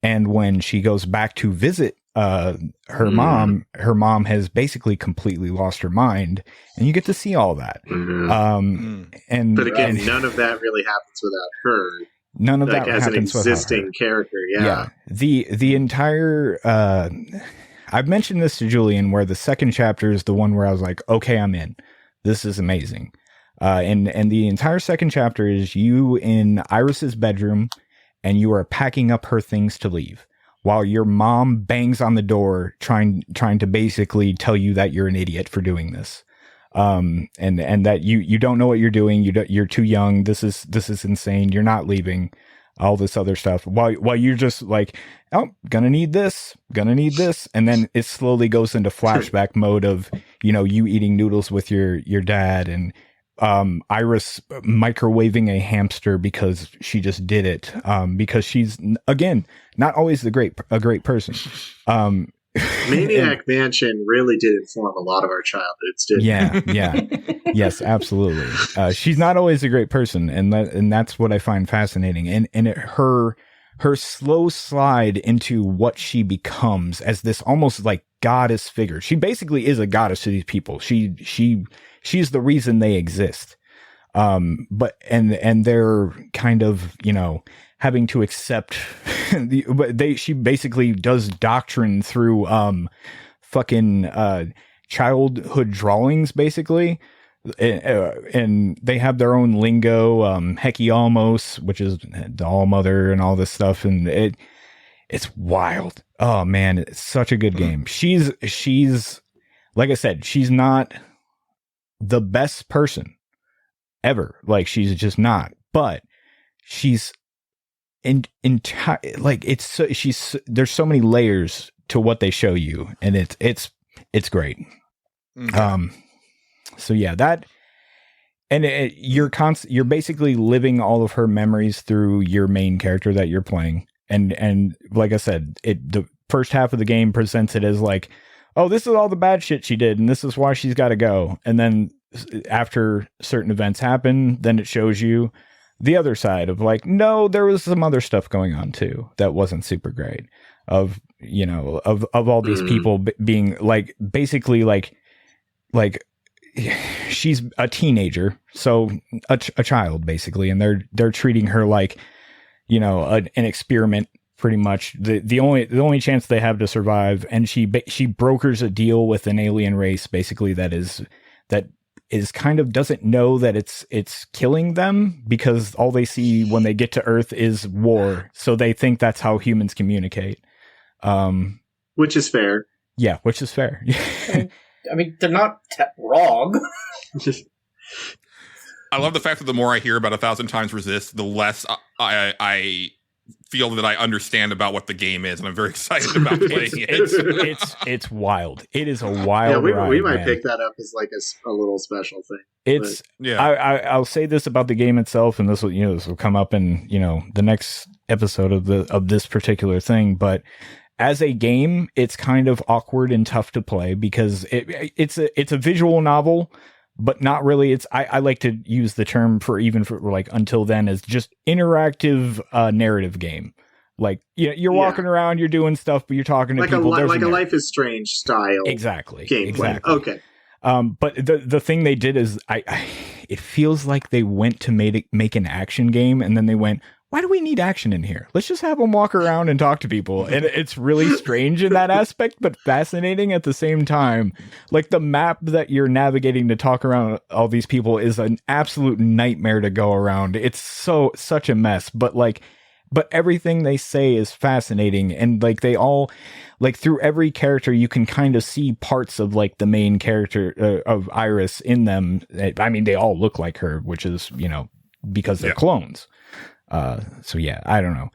And when she goes back to visit her mom has basically completely lost her mind, and you get to see all that. But again, none of that really happens without her. None of that as an happens without existing her. character. Yeah. The entire. I've mentioned this to Julian, where the second chapter is the one where I was like, okay, I'm in. This is amazing. And the entire second chapter is you in Iris's bedroom, and you are packing up her things to leave, while your mom bangs on the door trying to basically tell you that you're an idiot for doing this. And that you don't know what you're doing. You're too young. This is insane. You're not leaving. All this other stuff. While you're just like, oh, gonna need this. And then it slowly goes into flashback mode of you eating noodles with your dad, and Iris microwaving a hamster because she just did it, because she's, again, not always a great person. Maniac Mansion really did inform a lot of our childhoods, didn't it? Yeah. Yes, absolutely. She's not always a great person, and that's what I find fascinating. And her slow slide into what she becomes as this almost like goddess figure. She basically is a goddess to these people. She's the reason they exist. But they're kind of, having to accept she basically does doctrine through fucking childhood drawings, basically. And they have their own lingo, Hecky Almos, which is the All Mother and all this stuff, and it's wild. Oh man, it's such a good game. She's like I said, she's not the best person ever. Like, she's just not, but she's there's so many layers to what they show you, and it's great. Okay. So yeah, that, and you're basically living all of her memories through your main character that you're playing, and like I said, the first half of the game presents it as like, oh, this is all the bad shit she did, and this is why she's got to go, and then after certain events happen, then it shows you the other side of like, no, there was some other stuff going on too that wasn't super great, of all these people being like, basically like she's a teenager, so a child basically, and they're treating her like, an experiment pretty much. The only chance they have to survive, and she brokers a deal with an alien race basically that is kind of doesn't know that it's killing them, because all they see when they get to Earth is war, so they think that's how humans communicate. Which is fair. Yeah, which is fair. I mean, they're not wrong. I love the fact that the more I hear about 1,000 Times Resist, the less I feel that I understand about what the game is, and I'm very excited about playing it. It's wild. It is a wild ride. We might man. pick that up as like a little special thing. It's but, yeah. I'll say this about the game itself, and this will come up in the next episode of this particular thing, but as a game, it's kind of awkward and tough to play because it's a visual novel, but not really. I like to use the term for like until then as just interactive narrative game. Like you're walking around, you're doing stuff, but you're talking to like people. Like a Life is Strange style. Exactly. Gameplay. Okay. But the thing they did is it feels like they went to make an action game, and then they went, why do we need action in here? Let's just have them walk around and talk to people. And it's really strange in that aspect, but fascinating at the same time. Like, the map that you're navigating to talk around all these people is an absolute nightmare to go around. It's such a mess, but everything they say is fascinating. And like, they all, like, through every character, you can kind of see parts of like the main character of Iris in them. I mean, they all look like her, which is, because they're clones. So yeah, I don't know.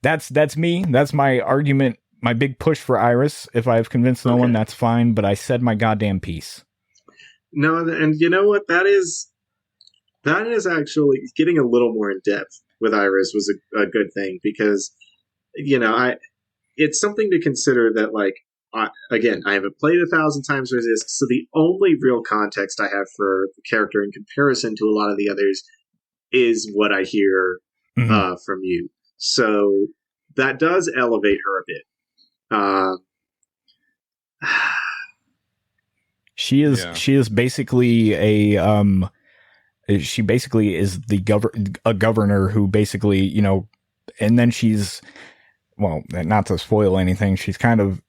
That's me. That's my argument. My big push for Iris. If I've convinced no one, that's fine. But I said my goddamn piece. No, and you know what? That is actually getting a little more in depth with Iris was a good thing, because it's something to consider that, like, again, I haven't played 1,000 Times Resist, so the only real context I have for the character in comparison to a lot of the others is what I hear from you. So that does elevate her a bit. She is basically she basically is a governor who basically, and then she's, well, not to spoil anything, she's kind of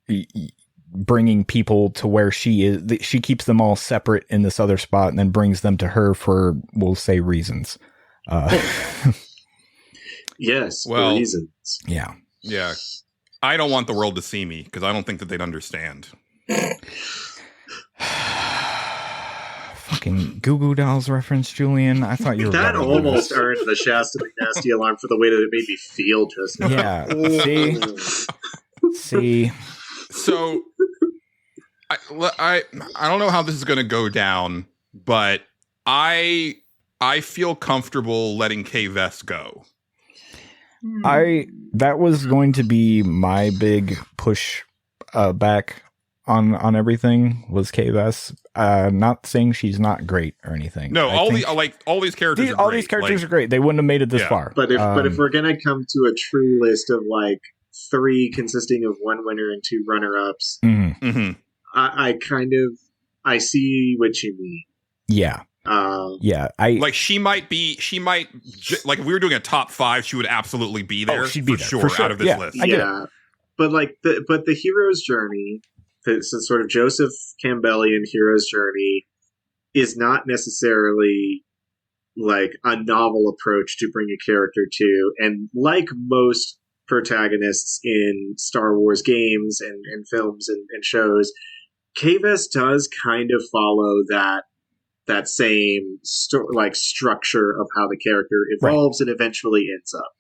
bringing people to where she is. She keeps them all separate in this other spot and then brings them to her for, we'll say, reasons. Yes, well, for reasons. Yeah. Yeah. I don't want the world to see me because I don't think that they'd understand. Fucking Goo Goo Dolls reference, Julian. I thought you were that almost earned the Shasta McNasty alarm for the way that it made me feel just now. Yeah. See. So I don't know how this is going to go down, but I feel comfortable letting K-Vest go. That was going to be my big push back on everything was K-Vest. Not saying she's not great or anything. No, all these characters. All these characters are great. They wouldn't have made it this far. But if we're gonna come to a true list of like 3 consisting of 1 winner and 2 runner-ups, I see what you mean. Yeah. Like she might like if we were doing a top 5, she would absolutely be there. She'd be for there, sure out of this list. I get it. But like the hero's journey, the sort of Joseph Campbellian hero's journey, is not necessarily like a novel approach to bring a character to. And like most protagonists in Star Wars games and films and shows, K-Vest does kind of follow that same structure of how the character evolves and eventually ends up.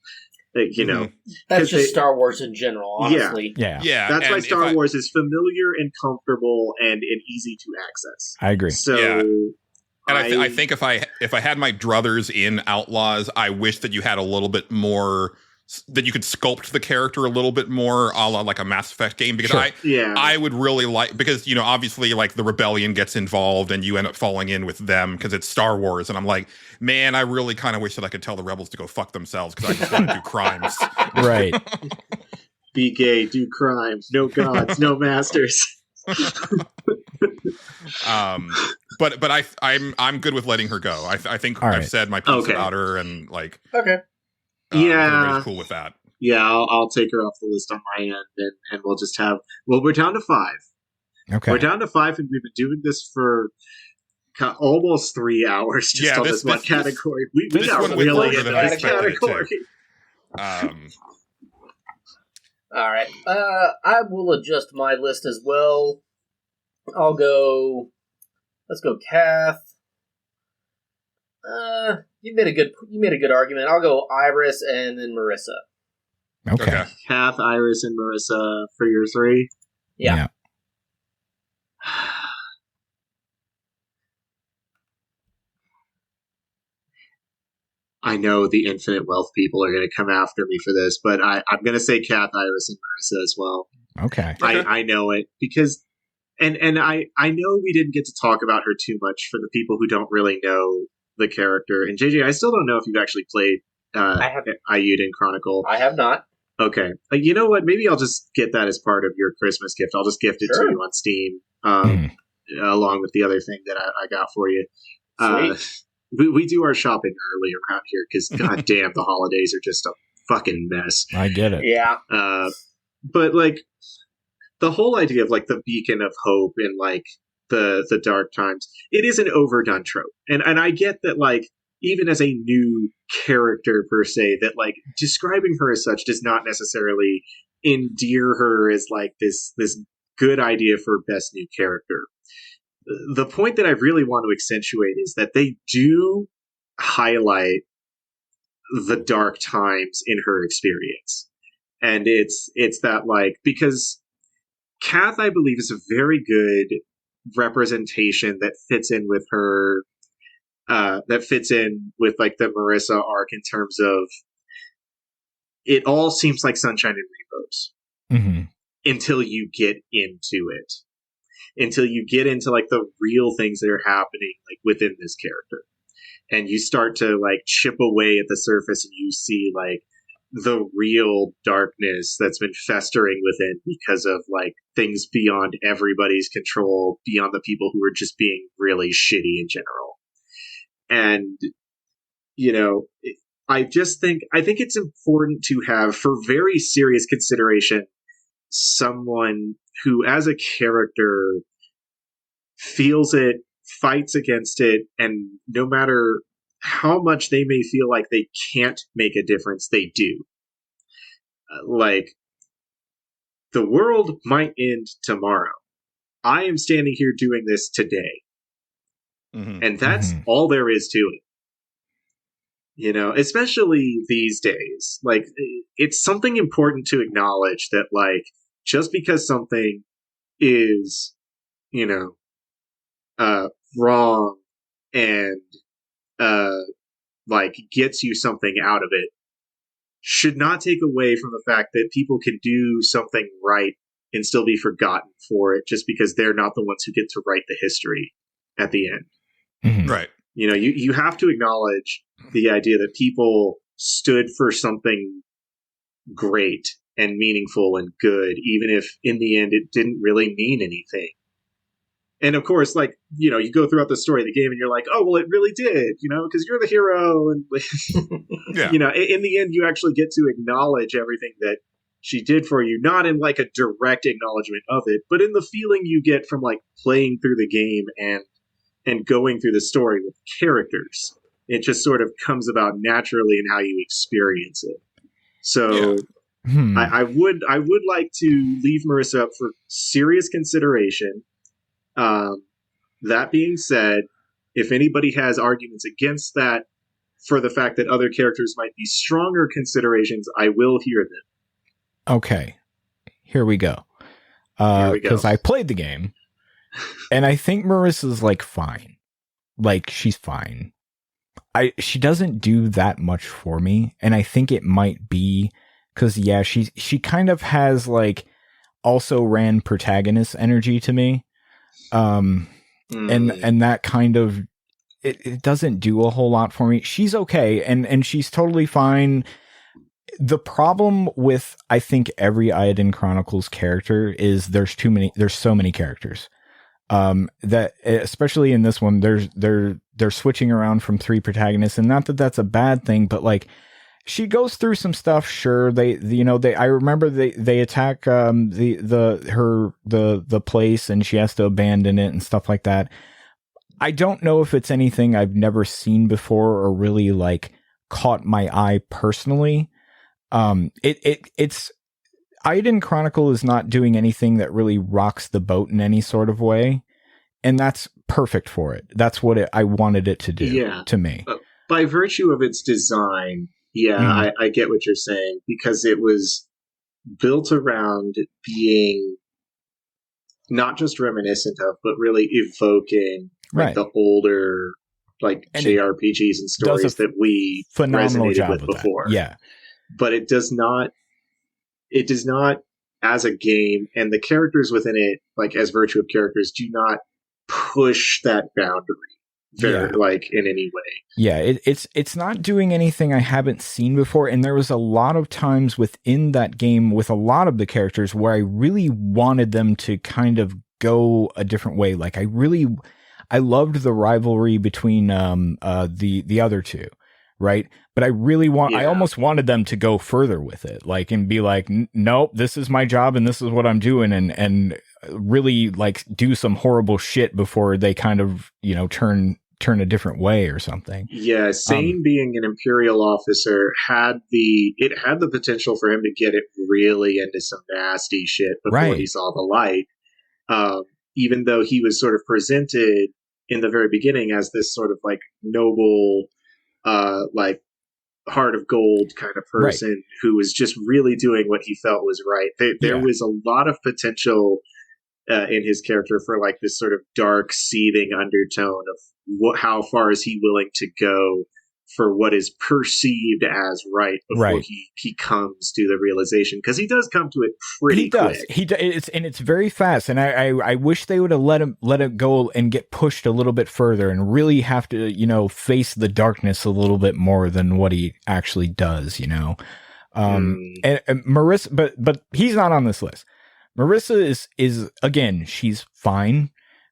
That's just Star Wars in general, honestly. Yeah. That's why Star Wars is familiar and comfortable and easy to access. I agree. So, and I think if I had my druthers in Outlaws, I wish that you had a little bit more, that you could sculpt the character a little bit more, a la like a Mass Effect game, because I would really like, because obviously like the rebellion gets involved and you end up falling in with them because it's Star Wars, and I'm like, man, I really kind of wish that I could tell the rebels to go fuck themselves because I just want to do crimes. Right. Be gay, do crimes, no gods, no masters. But I'm good with letting her go. I think I've said my piece about her, and like everybody's cool with that. Yeah, I'll take her off the list on my end, and we'll just have. Well, we're down to 5. Okay, we're down to 5, and we've been doing this for almost 3 hours just on this one category. We got really into this category. All right, I will adjust my list as well. I'll go. Let's go, Kath. You made a good argument. I'll go Iris and then Marissa. Okay. Kath, Iris, and Marissa for your 3. Yeah. I know the Infinite Wealth people are going to come after me for this, but I'm going to say Kath, Iris, and Marissa as well. Okay. I know it because, and I know we didn't get to talk about her too much for the people who don't really know the character. And JJ, I still don't know if you've actually played Ayuden Chronicle. I have not. Okay. You know what? Maybe I'll just get that as part of your Christmas gift. I'll just gift it to you on Steam, along with the other thing that I got for you. We do our shopping early around here because, goddamn, the holidays are just a fucking mess. I get it. Yeah. But, like, the whole idea of, like, the beacon of hope in, like, the dark times, it is an overdone trope. And I get that, like, even as a new character, per se, that, like, describing her as such does not necessarily endear her as, like, this good idea for best new character. The point that I really want to accentuate is that they do highlight the dark times in her experience. And it's that, like, because Kath, I believe, is a very good representation that fits in with her, that fits in with, like, the Marissa arc in terms of it all seems like sunshine and rainbows until you get into it. Until you get into, like, the real things that are happening, like, within this character. And you start to, like, chip away at the surface and you see, like, the real darkness that's been festering within because of, like, things beyond everybody's control, beyond the people who are just being really shitty in general. And, you know, I think it's important to have, for very serious consideration, someone who, as a character, feels it, fights against it, and no matter how much they may feel like they can't make a difference, they do. Like, the world might end tomorrow. I am standing here doing this today. And that's all there is to it. You know, especially these days. Like, it's something important to acknowledge that, like, just because something is you know, wrong and like gets you something out of it should not take away from the fact that people can do something right and still be forgotten for it just because they're not the ones who get to write the history at the end. Mhm. Right. You know, you have to acknowledge the idea that people stood for something great and meaningful and good, even if in the end it didn't really mean anything. And of course, like, you know, you go throughout the story of the game and you're like, oh, well, it really did, you know, because you're the hero. And, Yeah. you know, in the end, you actually get to acknowledge everything that she did for you, not in like a direct acknowledgement of it, but in the feeling you get from like playing through the game and going through the story with characters. It just sort of comes about naturally in how you experience it. So I would like to leave Marissa up for serious consideration. That being said, if anybody has arguments against that for the fact that other characters might be stronger considerations, I will hear them. Okay, here we go. Because I played the game, and I think Marissa's like fine. Like, she's fine. She doesn't do that much for me, and I think it might be because she kind of has like also ran protagonist energy to me. And that kind of it doesn't do a whole lot for me. She's okay, and she's totally fine. The problem with, I think, every Eiyuden Chronicles character is there's so many characters. That especially in this one, they're switching around from 3 protagonists, and not that that's a bad thing, but like she goes through some stuff. Sure, I remember they attack the place, and she has to abandon it and stuff like that. I don't know if it's anything I've never seen before or really like caught my eye personally. It's Eiyuden Chronicle is not doing anything that really rocks the boat in any sort of way, and that's perfect for it. That's what I wanted it to do to me. By virtue of its design, I get what you're saying, because it was built around being not just reminiscent of, but really evoking like the older like and JRPGs and stories that we resonated with before. That. Yeah. But it does not as a game, and the characters within it, like as virtue of characters, do not push that boundary like in any way. Yeah, it's not doing anything I haven't seen before, and there was a lot of times within that game with a lot of the characters where I really wanted them to kind of go a different way. Like I loved the rivalry between the other two, right? But I almost wanted them to go further with it, like, and be like, nope, this is my job and this is what I'm doing, and really like do some horrible shit before they kind of, turn a different way or something. Yeah, Sane being an Imperial officer had the potential for him to get it really into some nasty shit before he saw the light. Even though he was sort of presented in the very beginning as this sort of like noble, like heart of gold kind of person who was just really doing what he felt was right. There was a lot of potential in his character for like this sort of dark, seething undertone of how far is he willing to go for what is perceived as right before he comes to the realization, because he does come to it pretty quick. He does. It's very fast, and I wish they would have let it go and get pushed a little bit further and really have to face the darkness a little bit more than what he actually does. And Marissa, but he's not on this list. Marissa is again, she's fine.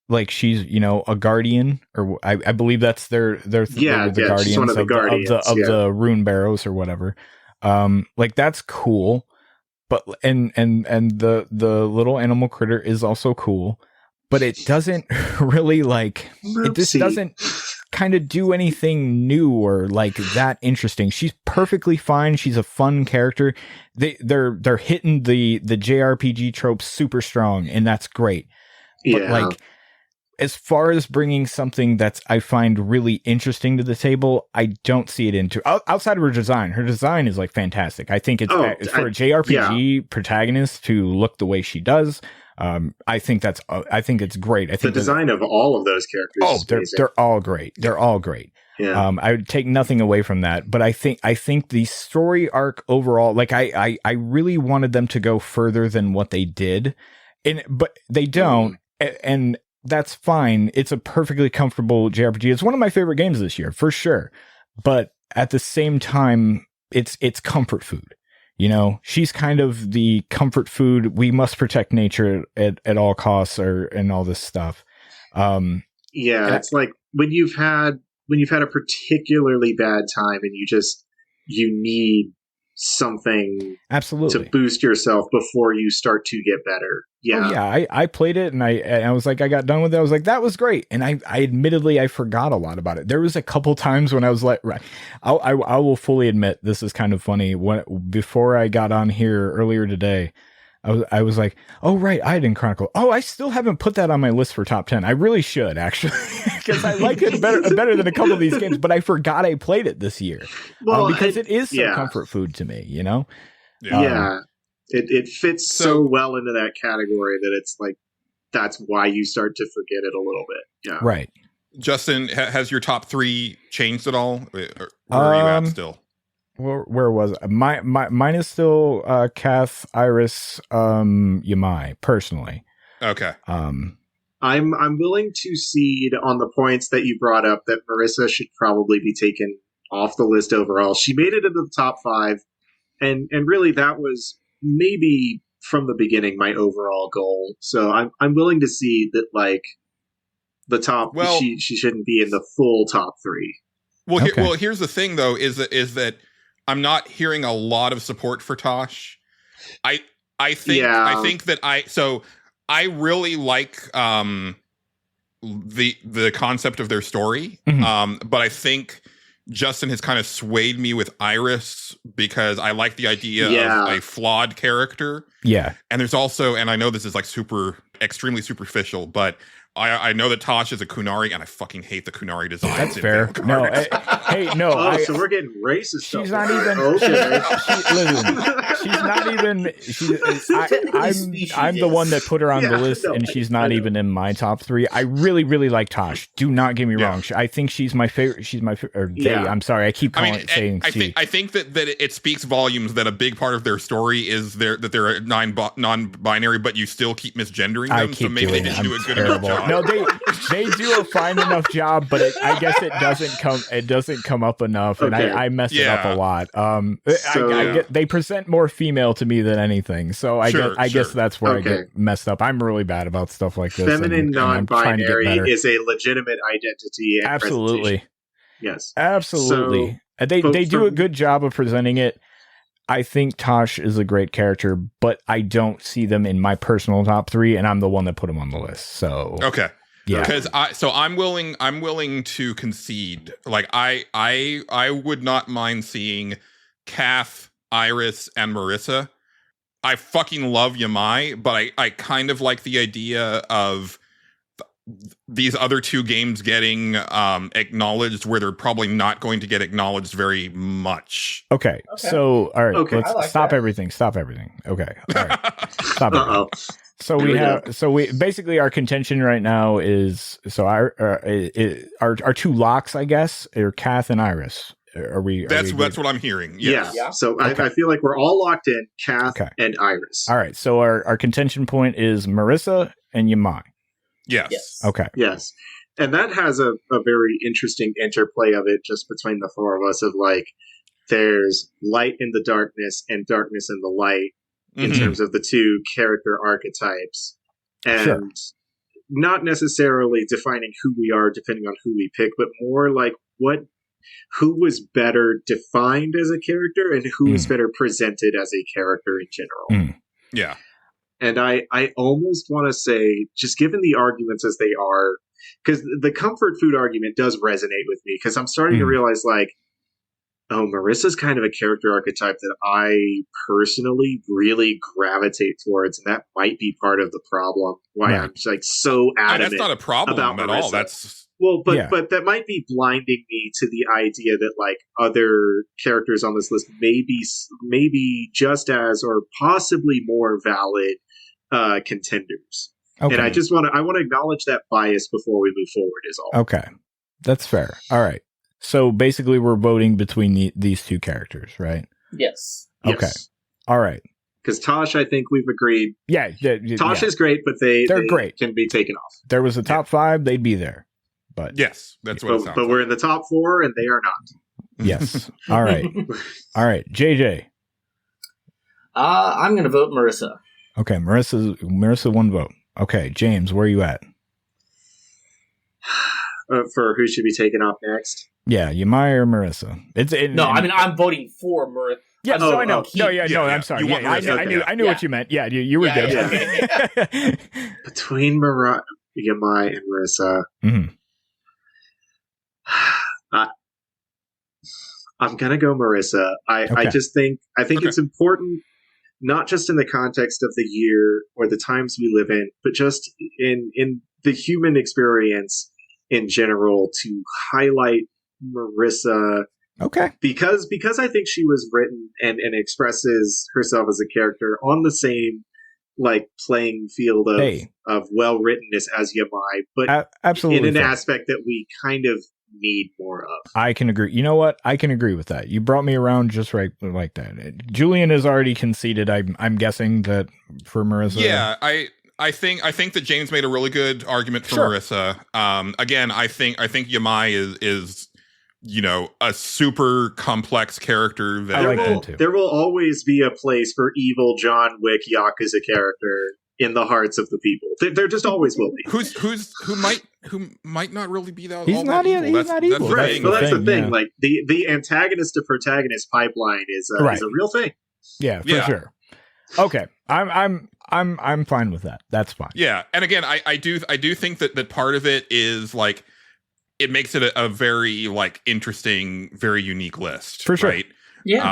Like she's, a guardian, or I believe that's they're the guardians, she's one of the guardians of the rune barrows or whatever. Like that's cool, but and the little animal critter is also cool, but it doesn't really like it just doesn't kind of do anything new or like that interesting. She's perfectly fine. She's a fun character. They're hitting the JRPG tropes super strong, and that's great. But like, as far as bringing something that's I find really interesting to the table, I don't see it into outside of her design. Her design is like fantastic. I think it's for a JRPG protagonist to look the way she does. I think it's great. I think the design of all of those characters. Oh, is amazing. they're all great. They're all great. Yeah. I would take nothing away from that, but I think the story arc overall, like I really wanted them to go further than what they did, but they don't, and that's fine. It's a perfectly comfortable JRPG. It's one of my favorite games this year for sure, but at the same time, it's comfort food. You know, she's kind of the comfort food. We must protect nature at all costs, and all this stuff. It's like when you've had a particularly bad time and you need something absolutely to boost yourself before you start to get better. Yeah. Oh, yeah. I played it and I was like, I got done with it. I was like, that was great. And I admittedly, I forgot a lot about it. There was a couple times when I was like, I will fully admit this is kind of funny. Before I got on here earlier today, I was like, oh, right, Iden Chronicle. Oh, I still haven't put that on my list for top 10. I really should, actually, because I like it better than a couple of these games, but I forgot I played it this year. Well, because it is some comfort food to me, you know? It fits so well into that category that it's like, that's why you start to forget it a little bit. Yeah. Right. Justin, has your top 3 changed at all? Where are you at still? Where was it? Mine is still Kath, Iris, Yamai, personally. Okay. I'm willing to cede on the points that you brought up that Marissa should probably be taken off the list overall. She made it into the top 5, and really that was maybe from the beginning my overall goal. So I'm willing to see that, like, the top. Well, she shouldn't be in the full top 3. Well, here's the thing though: is that I'm not hearing a lot of support for Tosh. I think that I really like the concept of their story. Mm-hmm. But I think Justin has kind of swayed me with Iris because I like the idea of a flawed character. Yeah. And there's also, and I know this is like extremely superficial, but I know that Tosh is a Kunari, and I fucking hate the Kunari design. That's fair. No, hey, no. So we're getting racist. She's not even. Okay. She's not even. I'm the one that put her on the list, and she's not even in my top 3. I really, really like Tosh. Do not get me wrong. I think she's my favorite. She's my favorite. I'm sorry. I keep saying. I think that it speaks volumes that a big part of their story is that they're non-binary, but you still keep misgendering them. So maybe they didn't do a good enough job. No, they do a fine enough job, but I guess it doesn't come up enough, and I mess it up a lot. They present more female to me than anything, so I guess that's where I get messed up. I'm really bad about stuff like this. Feminine non-binary is a legitimate identity. And absolutely, yes, absolutely. So, they do a good job of presenting it. I think Tosh is a great character, but I don't see them in my personal top 3, and I'm the one that put them on the list. So okay, yeah. Because I'm willing to concede. Like I would not mind seeing Kath, Iris, and Marissa. I fucking love Yamai, but I kind of like the idea of these other 2 games getting acknowledged where they're probably not going to get acknowledged very much. Okay. So, all right, let's stop everything. Okay. All right. Stop it. So we basically, our contention right now is, our 2 locks, I guess, are Kath and Iris. That's what I'm hearing. Yes. Yeah. So I feel like we're all locked in, Kath and Iris. All right. So our contention point is Marissa and Yamai. Yes. Okay. Yes. And that has a very interesting interplay of it just between the 4 of us of like, there's light in the darkness and darkness in the light in terms of the 2 character archetypes. And not necessarily defining who we are depending on who we pick, but more like who was better defined as a character and who was better presented as a character in general. Yeah. And I almost want to say, just given the arguments as they are, because the comfort food argument does resonate with me, because I'm starting to realize, like, oh, Marissa's kind of a character archetype that I personally really gravitate towards, and that might be part of the problem. Why I'm like so adamant. That's not a problem about at Marissa. all. That's but that might be blinding me to the idea that like other characters on this list may be just as or possibly more valid contenders. Okay. And I want to acknowledge that bias before we move forward is all. Okay. That's fair. All right. So basically we're voting between these two characters, right? Yes. Okay. Yes. All right. Because Tosh, I think we've agreed. Yeah. Tosh yeah. is great, but they're great. Can be taken off. There was a top 5, they'd be there. But Yes, that's what it sounds But like. we're in the top 4, and they are not. yes. All right. All right. JJ. I'm going to vote Marissa. Okay. Marissa 1 vote. Okay. James, where are you at? For who should be taken off next? Yeah. Yamai or Marissa? I'm voting for Marissa. Yeah, so I know. Yeah, I'm sorry. You want Yeah, Marissa. I knew what you meant. Yeah, you were good. Yeah. Between Yamai and Marissa, Mhm. I'm gonna go Marissa. I Okay. just think Okay. it's important, not just in the context of the year or the times we live in, but just in the human experience in general, to highlight Marissa. Okay. Because I think she was written and expresses herself as a character on the same playing field of well writtenness as Yamai, but Absolutely. in an fair. aspect that we kind of need more of. I can agree. You know what? I can agree with that. You brought me around just right like that. Julian has already conceded. I'm guessing that for Marissa. Yeah, I think that James made a really good argument for Sure. Marissa. Again, I think Yamai is a super complex character that I like that too. There will always be a place for evil John Wick Yakuza character in the hearts of the people. There just always will be. who might not really be that. He's all not that evil. evil. He's not evil. the Right, thing. but that's the thing. yeah. Like the antagonist to protagonist pipeline is a real thing. Yeah, for Yeah. sure. Okay. I'm fine with that. That's fine. Yeah, and again, I do think that part of it is it makes it a very interesting, very unique list. For sure. Right? Yeah.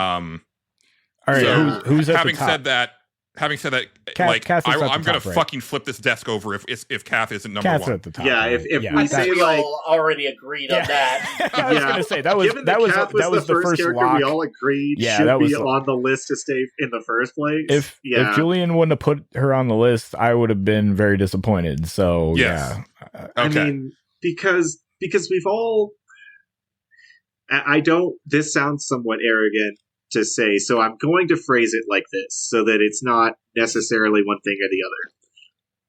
All right. So, who's at having the top? said that, Kath is at the I'm gonna top, right? fucking flip this desk over if Kath isn't number Kath's 1. at the top. Yeah, right? if Yeah, we I say think we all already agreed on that. I was gonna say that was given that was Kath the first character lock. we all agreed Yeah, should that was be the- on the list to stay in the first place. If Julian wouldn't have put her on the list, I would have been very disappointed. So Yes. yeah, I Okay. mean, because we've all. I don't. This sounds somewhat arrogant to say, so I'm going to phrase it like this, so that it's not necessarily one thing or the other.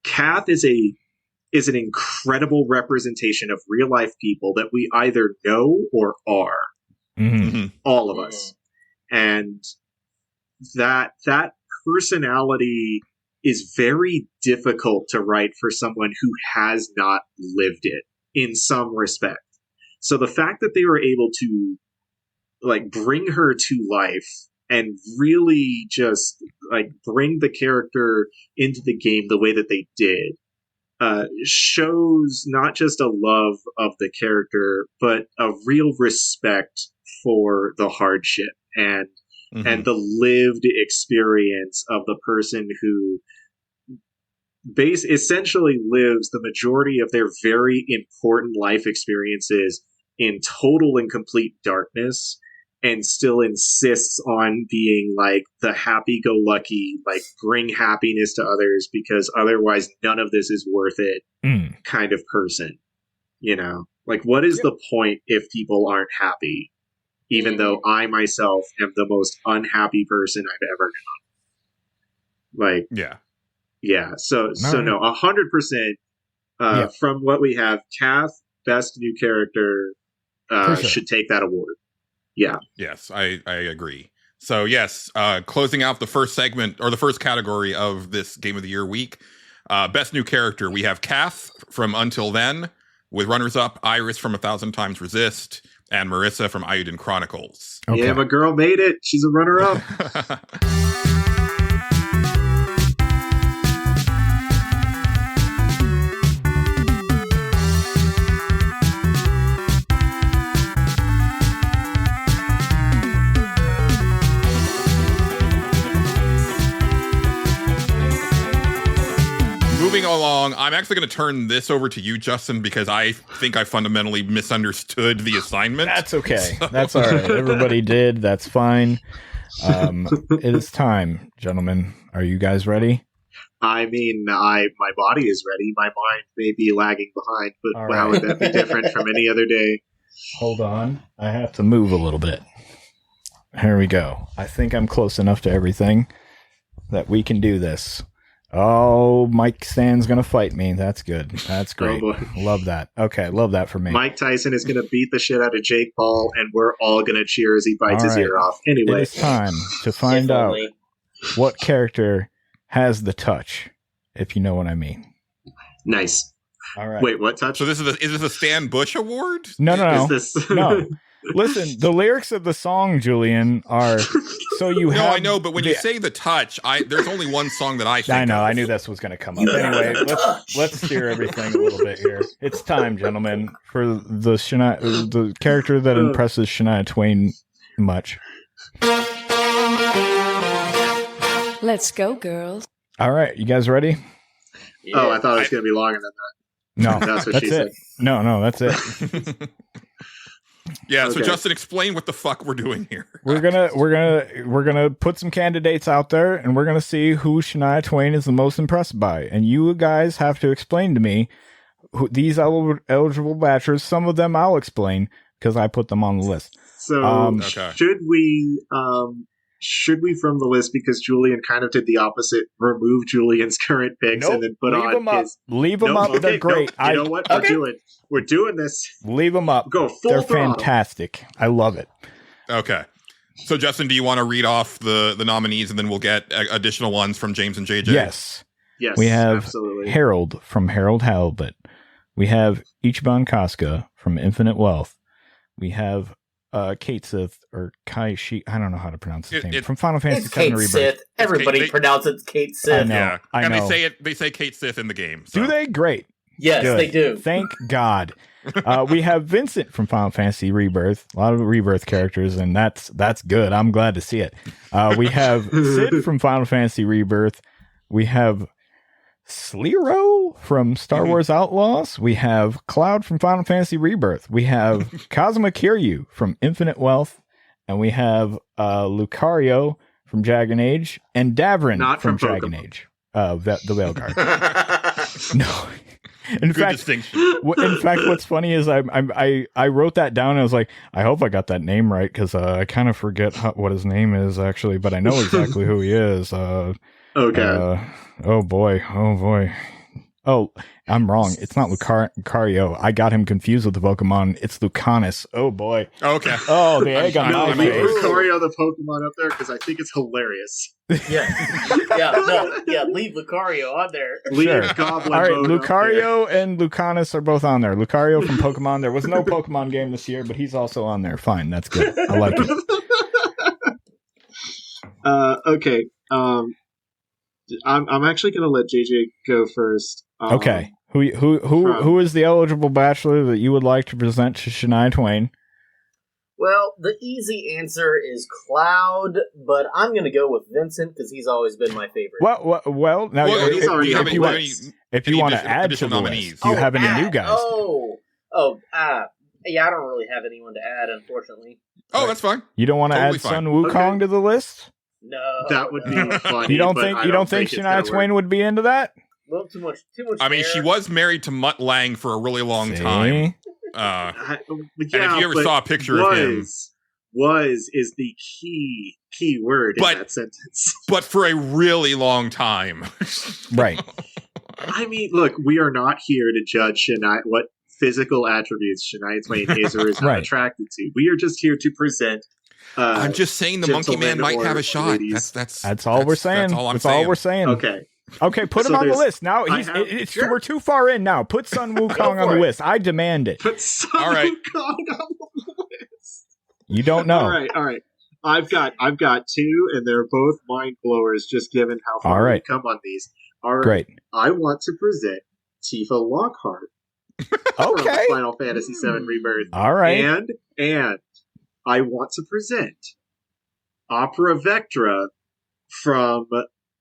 Kath is an incredible representation of real life people that we either know or are. Mhm. Mhm. All of us, and that personality is very difficult to write for someone who has not lived it in some respect. So the fact that they were able to bring her to life and really just bring the character into the game the way that they did shows not just a love of the character, but a real respect for the hardship and Mhm. the lived experience of the person who essentially lives the majority of their very important life experiences in total and complete darkness, and still insists on being the happy-go-lucky, bring happiness to others because otherwise none of this is worth it Mm. kind of person. What is the point if people aren't happy? Even though I myself am the most unhappy person I've ever known. Yeah. Yeah, so right. no, 100%. Yeah. From what we have, Kath, best new character, For sure. should take that award. Yeah, Yes, I agree. So yes, closing out the first segment or the first category of this Game of the Year week, best new character, we have Kath from Until Then, with runners up Iris from 1,000 Times Resist and Marissa from Ayuden Chronicles. Okay. yeah, my girl made it. She's a runner-up. Moving along, I'm actually going to turn this over to you, Justin, because I think I fundamentally misunderstood the assignment. That's okay. That's all right. Everybody did. That's fine. It is time, gentlemen. Are you guys ready? I mean, my body is ready. My mind may be lagging behind, but All how right. would that be different from any other day? Hold on. I have to move a little bit. Here we go. I think I'm close enough to everything that we can do this. Oh, Mike Stan's going to fight me. That's good. That's great. Oh, boy. Love that. Okay, love that for me. Mike Tyson is going to beat the shit out of Jake Paul, and we're all going to cheer as he bites All his right. ear off. It Anyway, is time to find If out only. what character has the touch, if you know what I mean. nice. All right. Wait, what touch? So is this a Stan Bush award? No. Is this? No. Listen, the lyrics of the song, Julian, are so you have. No, I know, but when you say the touch, there's only one song that I think I know. of. I knew this was going to come up. Anyway, let's steer everything a little bit here. It's time, gentlemen, for the character that impresses Shania Twain much. Let's go, girls. All right, you guys ready? Oh, I thought it was going to be longer than No, That's what that's she it. said. No, that's it. Yeah, so Okay. Justin, explain what the fuck we're doing here. We're gonna put some candidates out there, and we're gonna see who Shania Twain is the most impressed by. And you guys have to explain to me these eligible bachelors. Some of them I'll explain because I put them on the list. So Okay. should we from the list, because Julian kind of did the opposite, remove Julian's current picks and then put leave on them up. his. Leave them up. They're great. You know what? We're doing this. Leave them up. Go full They're throttle. fantastic. I love it. Okay. So, Justin, do you want to read off the nominees and then we'll get additional ones from James and JJ? Yes. Yes, We have absolutely. Harold from Harold Halibut. We have Ichiban Casca from Infinite Wealth. We have Kate Sith or Kai Shi. I don't know how to pronounce his name. From Final Fantasy It's VII Kate Rebirth. Sith. Everybody Kate- pronounces Kate I Sith. know. Yeah. And know. they say Kate Sith in the game. So. Do they? Great. Yes, Good. they do. Thank God. We have Vincent from Final Fantasy Rebirth. A lot of Rebirth characters, and that's good. I'm glad to see it. We have Sid from Final Fantasy Rebirth. We have Slero from Star Wars Outlaws. We have Cloud from Final Fantasy Rebirth. We have Kazuma Kiryu from Infinite Wealth. And we have Lucario from Dragon Age and Davrin Not from from Dragon Pokemon. Age. The whale card. No. In Good fact, distinction. what's funny is I wrote that down. And I was like, I hope I got that name right because I kind of forget what his name is actually, but I know exactly who he is. Okay. Oh boy. Oh, I'm wrong. It's not Lucario. I got him confused with the Pokemon. It's Lucanus. Oh boy. Okay. Oh, the egg on No, my leave face. Lucario the Pokemon up there because I think it's hilarious. Leave Lucario on there. Leave Sure. Goblin All right, Mode up Lucario and Lucanus are both on there. Lucario from Pokemon. There was no Pokemon game this year, but he's also on there. Fine, that's good. I like it. Okay. I'm actually going to let JJ go first. Okay. Who is the eligible bachelor that you would like to present to Shania Twain? Well, the easy answer is Cloud, but I'm going to go with Vincent because he's always been my favorite. Well, now Well, he's already if you want, any to add to additional the nominees? list, do you have any new guys? Yeah, I don't really have anyone to add, unfortunately. Oh, that's fine. You don't want to Totally add fine. Sun Wukong to the list? No, That would be funny. You don't but think I think it's Shania gonna Twain work. would be into that? well, too much. I mean, she was married to Mutt Lang for a really long time. See? And if you ever saw a picture of him. is the key word But- in that sentence. But for a really long time. Right. I mean, look, we are not here to judge what physical attributes Shania Twain is or is not Right. attracted to. We are just here to present. I'm just saying the Monkey Man gentlemen might have or a shot. ladies. That's all we're saying. That's all I'm That's saying. all we're saying. Okay. Okay, put So him on the there's- list. Now Sure. we're too far in now. Put Sun Wukong on for the it. list. I demand it. Put some All right. on the list. You don't know. All right. I've got two, and they're both mind blowers. Just given how far All right. we've come on these. All right. Great. I want to present Tifa Lockhart Okay. from Final Fantasy VII Rebirth, All right. and I want to present Opera Vectra from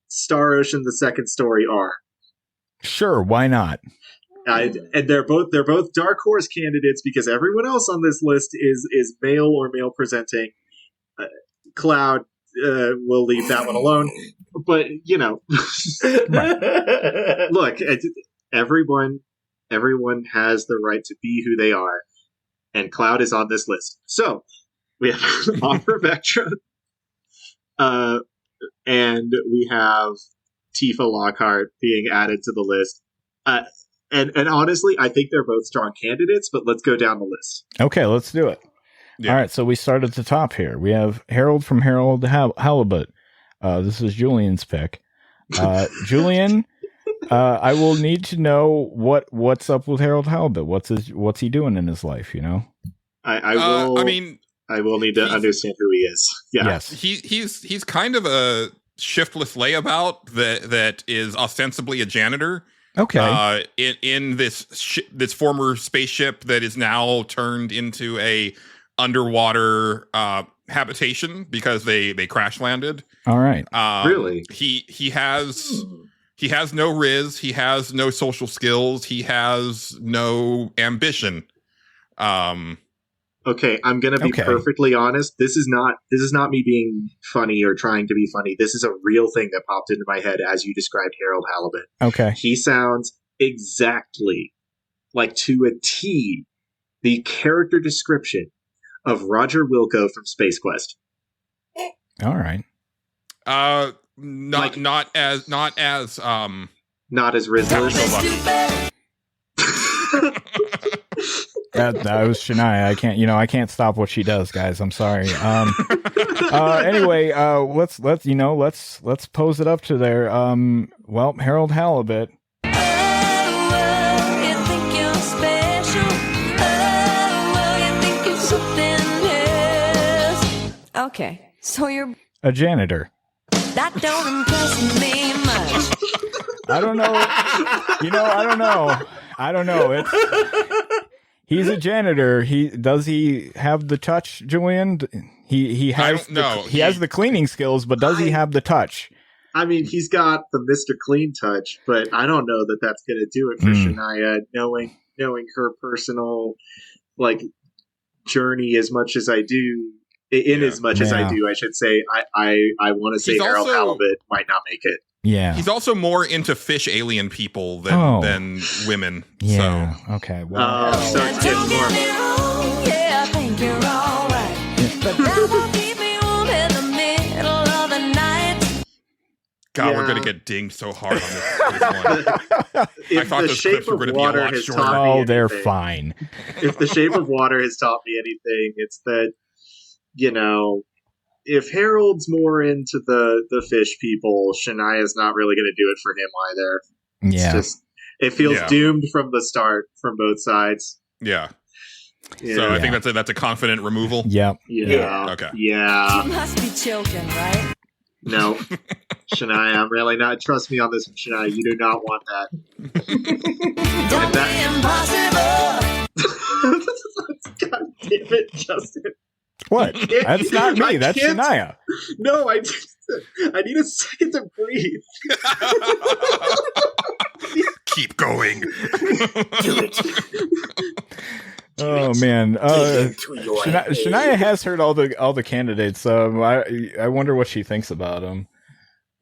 Star Ocean: The Second Story R. Sure, why not? And they're both dark horse candidates because everyone else on this list is male or male presenting. Cloud, we'll leave that one alone. But look, everyone has the right to be who they are, and Cloud is on this list. So we have Opera Vectra, and we have Tifa Lockhart being added to the list. And honestly, I think they're both strong candidates, but let's go down the list. Okay, let's do it. Yeah. All right, so we start at the top here. We have Harold from Harold Halibut. This is Julian's pick. Julian, I will need to know what's up with Harold Halibut. What's he doing in his life? I will. I will need to understand who he is. Yeah. Yes. He's kind of a shiftless layabout that is ostensibly a janitor. Okay. In this former spaceship that is now turned into a underwater habitation because they crash landed. All right. Really? He has no riz. He has no social skills. He has no ambition. Okay, I'm gonna be perfectly honest. This is not me being funny or trying to be funny. This is a real thing that popped into my head as you described Harold Halibut. Okay. He sounds exactly like, to a T, the character description of Roger Wilco from Space Quest. All right. Not as Rizzler. That was Shania. I can't stop what she does, guys. I'm sorry. Anyway, let's pose it up to there. Harold Halibut. Okay, so you're a janitor. That don't impress me much. I don't know. I don't know. He's a janitor. Does he have the touch, Julian? He has he has the cleaning skills, but does he have the touch? I mean, he's got the Mr. Clean touch, but I don't know that that's going to do it for Shania, knowing her personal journey as much as I do. As much as I do, I should say. I want to say Harold Halibut might not make it. Yeah, he's also more into fish alien people than women. Yeah. So. Okay. Well, I think you're all right, but that won't keep me warm in the middle of the night. God, we're gonna get dinged so hard on this one. I thought those clips were gonna be a lot shorter. Oh, they're fine. If The Shape of Water has taught me anything, it's that if Harold's more into the fish people, Shania's not really going to do it for him either. Yeah. It feels doomed from the start from both sides. Yeah. So I think that's a confident removal. Yep. Yeah. Okay. Yeah. You must be joking, right? No. Shania, I'm really not. Trust me on this one, Shania. You do not want that. Don't be impossible. God damn it, Justin. What? That's not me. That's Shania. No, I need a second to breathe. Keep going. Do it. Oh man, Shania has heard all the candidates. I wonder what she thinks about them.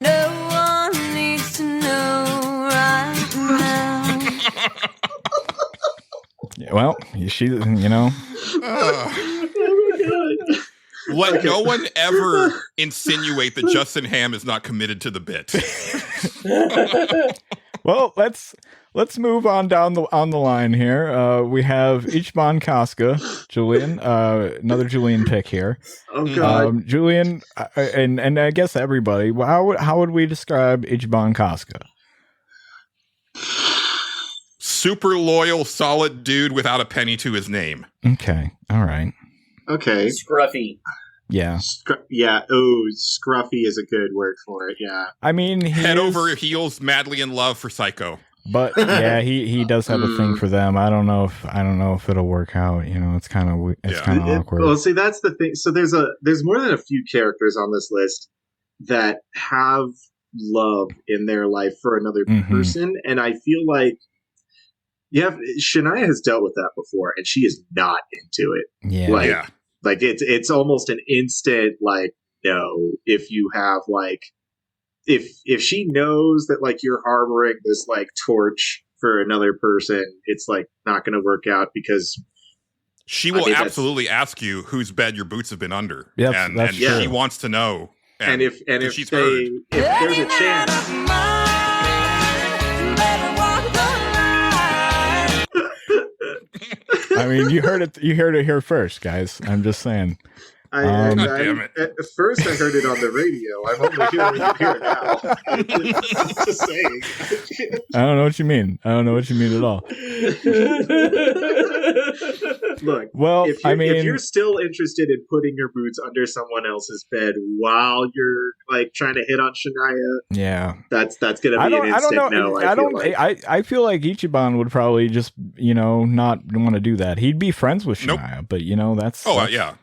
No one needs to know right now. Well, she, Let no one ever insinuate that Justin Ham is not committed to the bit. Well, let's move on down the line here. We have Ichiban Casca, Julian, another Julian pick here. Oh God, Julian, and I guess everybody. How would we describe Ichiban Casca? Super loyal, solid dude without a penny to his name. Okay, all right. Okay, scruffy. Yeah. Scruffy is a good word for it. Yeah. I mean, head over heels, madly in love for Psycho. But yeah, he does have a thing for them. I don't know if it'll work out. It's kind of awkward. Well, see, that's the thing. So there's more than a few characters on this list that have love in their life for another person, and I feel like Shania has dealt with that before, and she is not into it. Yeah. Like it's almost an instant know if you have like if she knows that like you're harboring this like torch for another person, it's like not going to work out because she will absolutely ask you whose bed your boots have been under. Yep, and that's true. she wants to know. And if she's they heard. if there's a chance. I mean, you heard it here first, guys. I'm just saying. God damn it. At first, I heard it on the radio. I'm only hearing it here now. Just saying. I don't know what you mean. I don't know what you mean at all. Look, well, if you're still interested in putting your boots under someone else's bed while you're like trying to hit on Shania, yeah, that's gonna be an instant no. I feel like Ichiban would probably just not want to do that. He'd be friends with Shania, but that's yeah.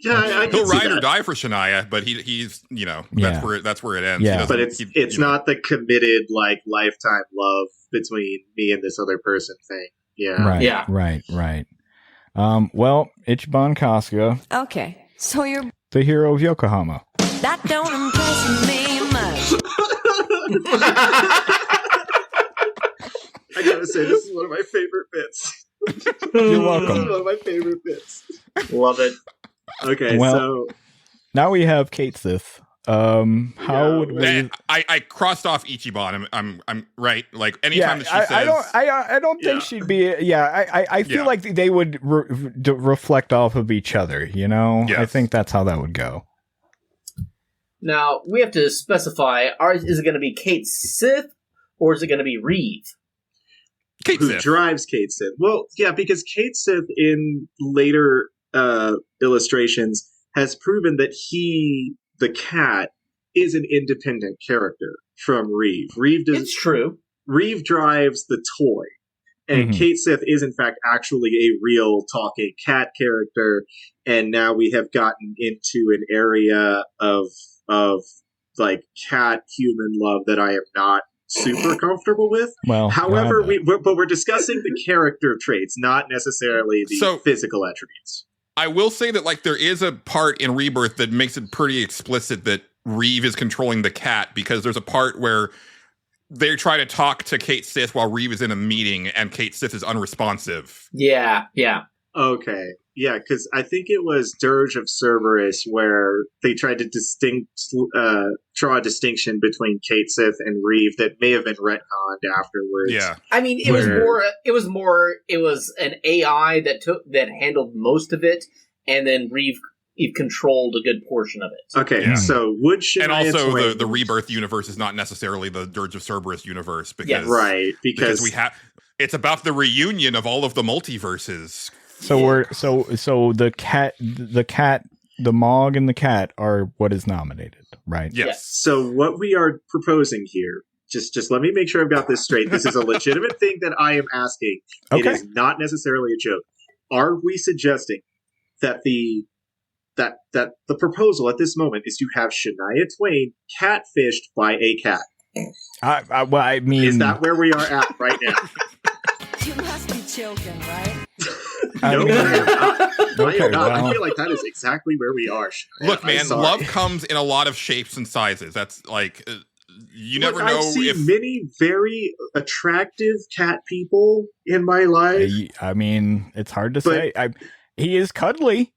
Yeah, I he'll see ride that. or die for Shania, but he's that's where it ends. Yeah. But it's not the committed like lifetime love between me and this other person thing. Yeah, right, Yeah. right. Well, Ichiban Kasuga, Okay, so you're the hero of Yokohama. that don't impress me much. I gotta say this is one of my favorite bits. You're welcome. This is one of my favorite bits. Love it. Okay, Well, so Now we have Kate Sith. How would we? I crossed off Ichiban. I'm right. Like anytime that she says, I don't think she'd be. Yeah, I feel like they would reflect off of each other. Yes. I think that's how that would go. Now, we have to specify, is it going to be Kate Sith, or is it going to be Reeve? Kate who Sith drives Kate Sith? Well, yeah, because Kate Sith in later illustrations has proven that he, the cat, is an independent character from Reeve. It's true. Reeve drives the toy, and Kate Sith is in fact actually a real talking cat character. And now we have gotten into an area of like cat human love that I am not super comfortable with. Well, however, we're discussing the character traits, not necessarily the physical attributes. I will say that like there is a part in Rebirth that makes it pretty explicit that Reeve is controlling the cat, because there's a part where they try to talk to Kate Sith while Reeve is in a meeting and Kate Sith is unresponsive. Yeah. Okay. Yeah, because I think it was Dirge of Cerberus where they tried to draw a distinction between Kate Sith and Reeve that may have been retconned afterwards. Yeah. I mean, it was an AI that handled most of it, and then Reeve controlled a good portion of it. Okay, so would Shania and also Twain... the Rebirth universe is not necessarily the Dirge of Cerberus universe, because because we have it's about the reunion of all of the multiverses. So the cat, the Mog, and the cat are what is nominated, right? Yes. So what we are proposing here, just let me make sure I've got this straight. This is a legitimate thing that I am asking. Okay. It is not necessarily a joke. Are we suggesting that the proposal at this moment is to have Shania Twain catfished by a cat? I mean, is that where we are at right now? You must be joking, right? No, I am not. Well. I feel like that is exactly where we are. Shania. Look, man, love comes in a lot of shapes and sizes. That's like you never know. I've seen many very attractive cat people in my life. I mean, it's hard to say. He is cuddly.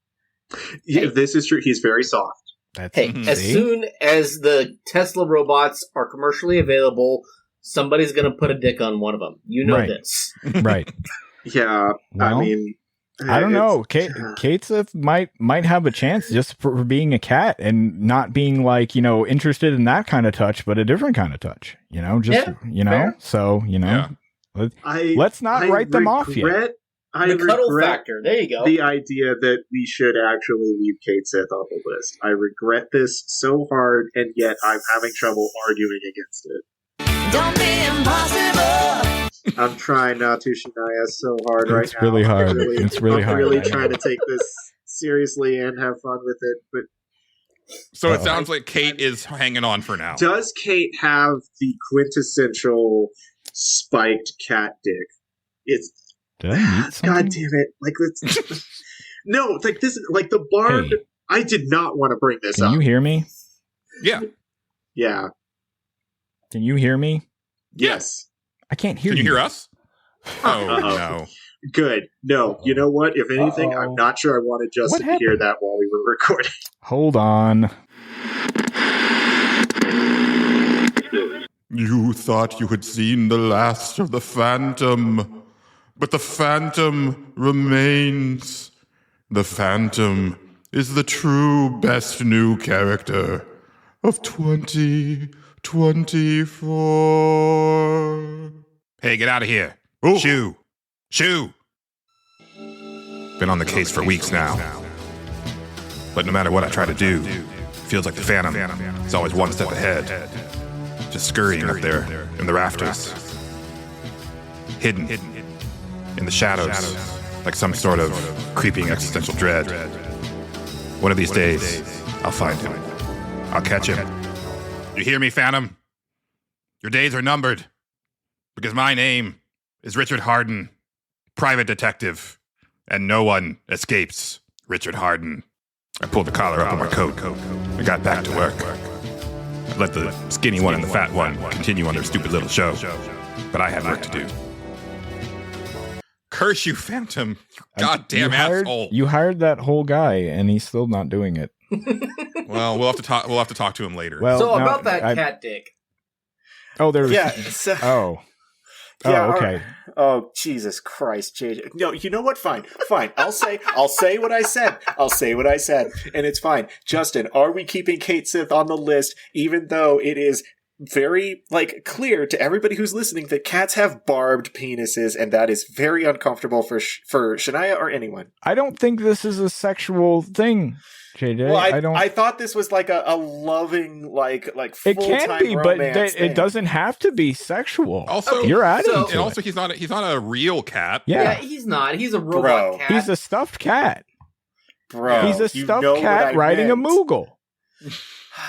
Yeah, this is true. He's very soft. As soon as the Tesla robots are commercially available, somebody's going to put a dick on one of them. You know this. Right. Yeah, well, I mean... I don't know. Kate Sith might have a chance just for being a cat and not being like, interested in that kind of touch, but a different kind of touch, fair. So, let's not write them off yet. The cuddle factor. There you go. The idea that we should actually leave Kate Sith on the list. I regret this so hard, and yet I'm having trouble arguing against it. Don't be impossible. I'm trying not to, Shania, so hard right now. It's really hard. It's really hard. I'm really trying to take this seriously and have fun with it. But so it sounds like Kate is hanging on for now. Does Kate have the quintessential spiked cat dick? It's Did I need something? God damn it! Like no, like this, like the barbed. Hey. I did not want to bring this Can up. you hear me? Yeah. Yeah. Can you hear me? Yes. I can't hear Can you hear us? Oh, Uh-oh. no. Good. No. You know what? If anything, I'm not sure I wanted Justin to hear happened? that while we were recording. Hold on. You thought you had seen the last of the Phantom, but the Phantom remains. The Phantom is the true best new character of 2024. Hey, get out of here. Oh. Shoo. Been on the case for weeks now. But no matter what I try to do, it feels like the Phantom is always one step ahead. Just scurrying up there in the rafters. Hidden in the shadows, like some sort of creeping existential dread. One of these days, I'll find him. I'll catch him. You hear me, Phantom? Your days are numbered. Because my name is Richard Harden, private detective, and no one escapes Richard Harden. I pulled the collar up on my coat. I got back to work. I let the skinny one and the fat one continue on their stupid little show. But I had work to do. Curse you, Phantom! You goddamn asshole! You hired that whole guy, and he's still not doing it. Well, we'll have to talk. We'll have to talk to him later. Well, So no, about that cat dick. Oh, there was. Yeah. So, Oh. Yeah, Oh, okay. oh, Jesus Christ, JJ. No, you know what? Fine. I'll say what I said. And it's fine. Justin, are we keeping Kate Sith on the list, even though it is very, clear to everybody who's listening that cats have barbed penises, and that is very uncomfortable for Shania or anyone. I don't think this is a sexual thing, JJ. Well, I don't. I thought this was like a loving, like It full-time can be, but romance thing. it doesn't have to be sexual. Also, you're adding so- to and it. also, he's not a real cat. Yeah, He's not. He's a robot Bro. cat. he's a stuffed cat. Bro, He's a you stuffed know what cat I riding a meant. Moogle.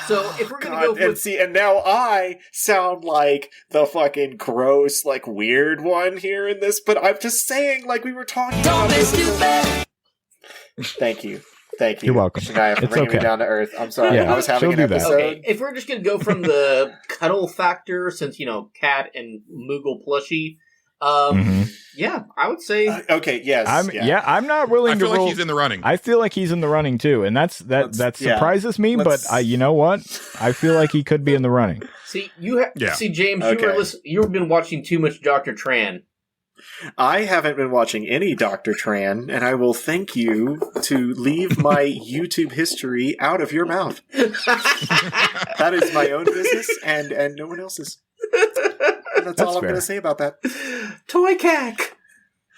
So if we're gonna God, go and with see, and now I sound like the fucking gross, weird one here in this, but I'm just saying, we were talking Don't about be this. stupid. Thank you. You're welcome. Shania, for It's bringing me okay. down to earth. I'm sorry. Yeah, I was having she'll an do that. episode. okay, if we're just gonna go from the cuddle factor, since cat and Moogle plushie, Mhm. yeah, I would say Okay, yes. I'm not willing I feel to like roll. he's in the running. I feel like he's in the running too, and that Let's- yeah. surprises me. Let's- But you know what? I feel like he could be in the running. see Yeah. see James, Okay. you've been watching too much Dr. Tran. I haven't been watching any Dr. Tran, and I will thank you to leave my YouTube history out of your mouth. That is my own business, and no one else's. And that's all I'm fair. going to say about that. Toy cack.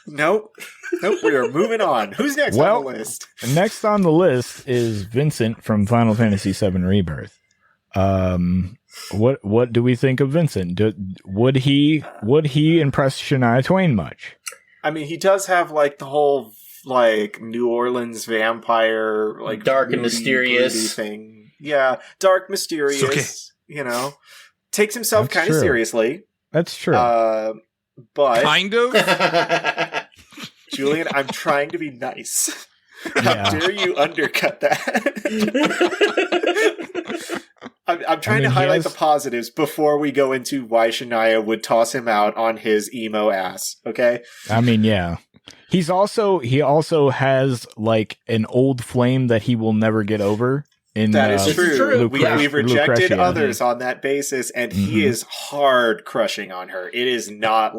Nope. We are moving on. Who's next on the list? Next on the list is Vincent from Final Fantasy VII Rebirth. What do we think of Vincent? Would he impress Shania Twain much? I mean, he does have the whole New Orleans vampire Dark and moody, mysterious broody thing. Yeah, dark, mysterious. It's okay. Takes himself That's kind of true. seriously. That's true. But Kind of. Julian, I'm trying to be nice. Yeah. How dare you undercut that? I'm trying to he highlight has- the positives before we go into why Shania would toss him out on his emo ass. Okay. I mean, yeah. He also has an old flame that he will never get over. That is true. We've rejected Lucretia. others on that basis, and he is hard crushing on her. It is not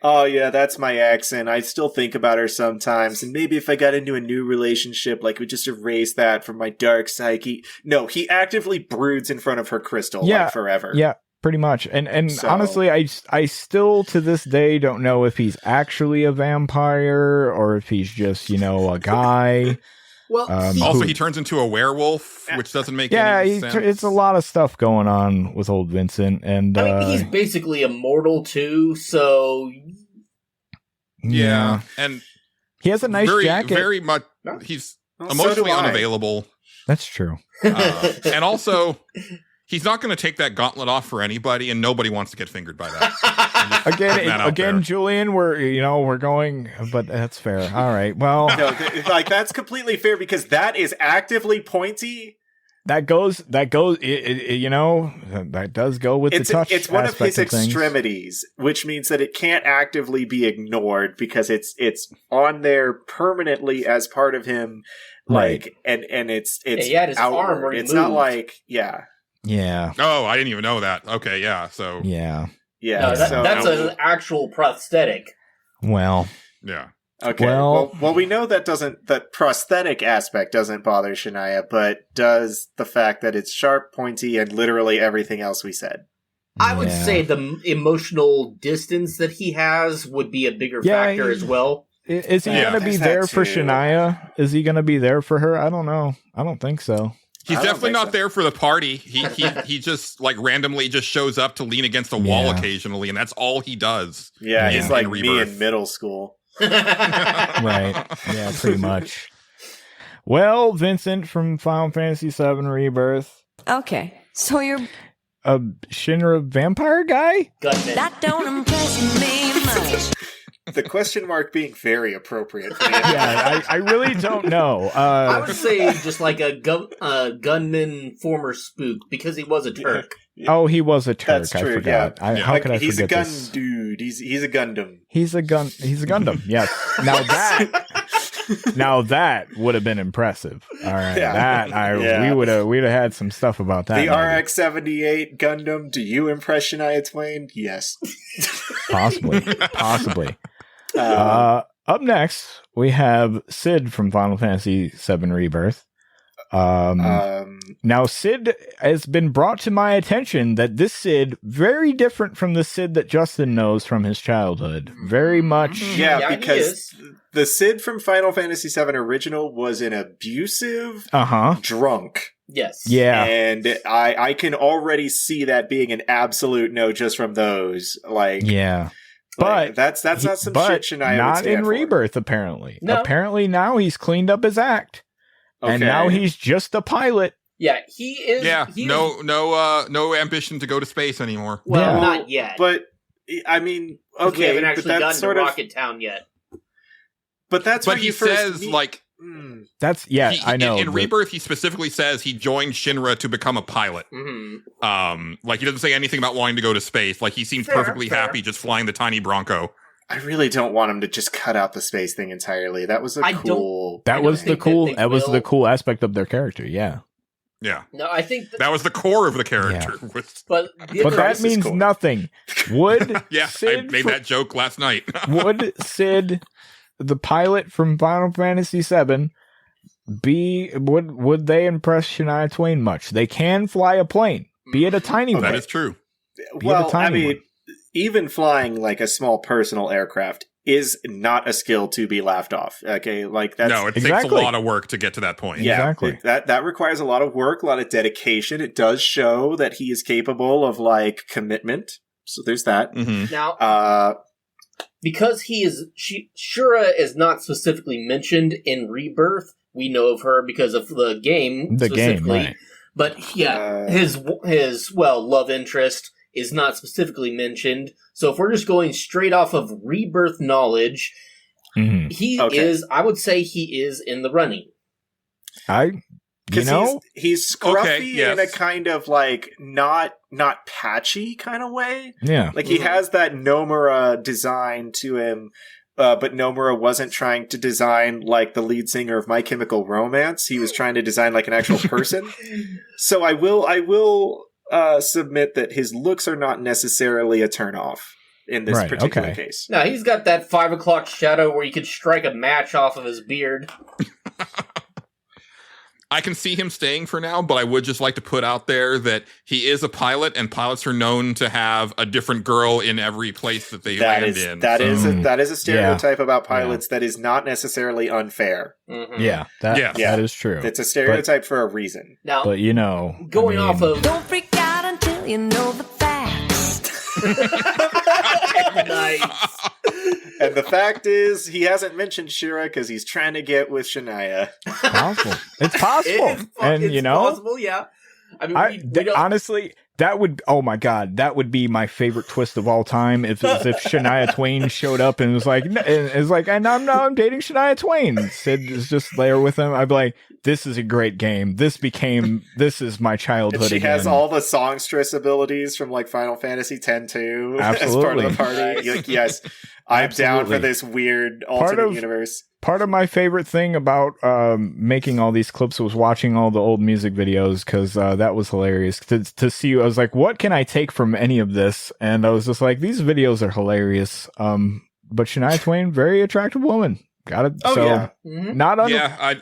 oh yeah, that's my ex, and I still think about her sometimes, and maybe if I got into a new relationship, we just erase that from my dark psyche. No, he actively broods in front of her crystal forever. Yeah, pretty much. And So- honestly, I still to this day don't know if he's actually a vampire or if he's just, a guy. Well, see, Also, he turns into a werewolf, which doesn't make any sense. It's a lot of stuff going on with old Vincent, and I mean, he's basically immortal too, so Yeah, and he has a nice jacket. Very much. He's Well, emotionally so do I. unavailable, That's true. and also he's not going to take that gauntlet off for anybody, and nobody wants to get fingered by that. Again, Julian, we're going, but that's fair. All right. Well, No, that's completely fair because that is actively pointy. that does go with the touch. It's one of aspect his things. extremities, which means that it can't actively be ignored because it's on there permanently as part of him. Like, and it's he had his arm outward. removed. It's not like Yeah. Oh, I didn't even know that. Okay, yeah. So Yeah. No, that's an actual prosthetic. Well. yeah. Okay. Well, we know that prosthetic aspect doesn't bother Shania, but does the fact that it's sharp, pointy, and literally everything else we said. I would say the emotional distance that he has would be a bigger factor as well. Is he going to be there for Shania? Is he going to be there for her? I don't know. I don't think so. He's definitely not there for the party. He just like randomly just shows up to lean against a wall occasionally, and that's all he does. Yeah, he's like in me in middle school. Right. Yeah, pretty much. Well, Vincent from Final Fantasy VII Rebirth. Okay, so you're... A Shinra vampire guy? That don't impress me much. The question mark being very appropriate. For Yeah, I really don't know. I would say just like a gunman former spook because he was a Turk. Oh, he was a Turk. That's true, I forgot. yeah. How could I he's forget a gun this? dude. He's a Gundam. He's a Gundam. Yes. Now that would have been impressive. All right. Yeah. We'd have had some stuff about that. The maybe. RX-78 Gundam. Do you impress Shania Twain? Yes. Possibly. Up next, we have Sid from Final Fantasy VII Rebirth. Now, Sid has been brought to my attention that this Sid, very different from the Sid that Justin knows from his childhood. Very much. Yeah, because the Sid from Final Fantasy VII Original was an abusive drunk. Yes. Yeah. And I can already see that being an absolute no just from those. Like, yeah. But that's not some shit Shania not would stand in for. Rebirth, apparently. No. Apparently now he's cleaned up his act. Okay. And now he's just a pilot. Yeah, he is. Yeah, he no ambition to go to space anymore. Well, Yeah. not yet. But I mean, we okay, haven't but actually that's gotten to sort of. Rocket Town yet. But that's But where he you first says meet- like That's I know. In Rebirth, he specifically says he joined Shinra to become a pilot. Mm-hmm. Like he doesn't say anything about wanting to go to space. Like he seems perfectly happy just flying the tiny Bronco. I really don't want him to just cut out the space thing entirely. That was cool. That was the cool aspect of their character. Yeah. Yeah. No, I think that was the core of the character. Yeah. But that means nothing. Would I made that joke last night. Would Sid, the pilot from Final Fantasy VII, would they impress Shania Twain much? They can fly a plane, be it a tiny one. That is true. Well, I mean, even flying like a small personal aircraft is not a skill to be laughed off. Okay, like that's no, it takes a lot of work to get to that point. Yeah, exactly. That requires a lot of work, a lot of dedication. It does show that he is capable of like commitment. So there's that. Mm-hmm. Now, because Shura is not specifically mentioned in Rebirth. We know of her because of the game specifically. Right. But yeah, his love interest is not specifically mentioned. So if we're just going straight off of Rebirth knowledge, he is, I would say he is in the running. He's scruffy in a kind of like not patchy kind of way. Yeah. Like he has that Nomura design to him, but Nomura wasn't trying to design like the lead singer of My Chemical Romance. He was trying to design like an actual person. So I will submit that his looks are not necessarily a turnoff in this particular case. Now he's got that 5 o'clock shadow where you could strike a match off of his beard. I can see him staying for now, but I would just like to put out there that he is a pilot, and pilots are known to have a different girl in every place that they land in. That is a stereotype about pilots that is not necessarily unfair. Mm-hmm. Yeah, that is true. It's a stereotype for a reason. Now, but off of don't freak out until you know the facts. Nice. And the fact is, he hasn't mentioned Shira because he's trying to get with Shania. It's possible. And it's possible, yeah. I mean, honestly, That would, oh my God, that would be my favorite twist of all time. If Shania Twain showed up and was like, and I'm dating Shania Twain. Sid is just there with him. I'd be like, this is a great game. This is my childhood. And she again. has all the songstress abilities from like Final Fantasy X too. Absolutely. As part of the party. You're like, yes, I'm down for this weird alternate universe. Part of my favorite thing about making all these clips was watching all the old music videos, because that was hilarious to see. I was like, what can I take from any of this? And I was just like, these videos are hilarious. But Shania Twain, very attractive woman. Got it. Oh, so yeah. Not under- Yeah,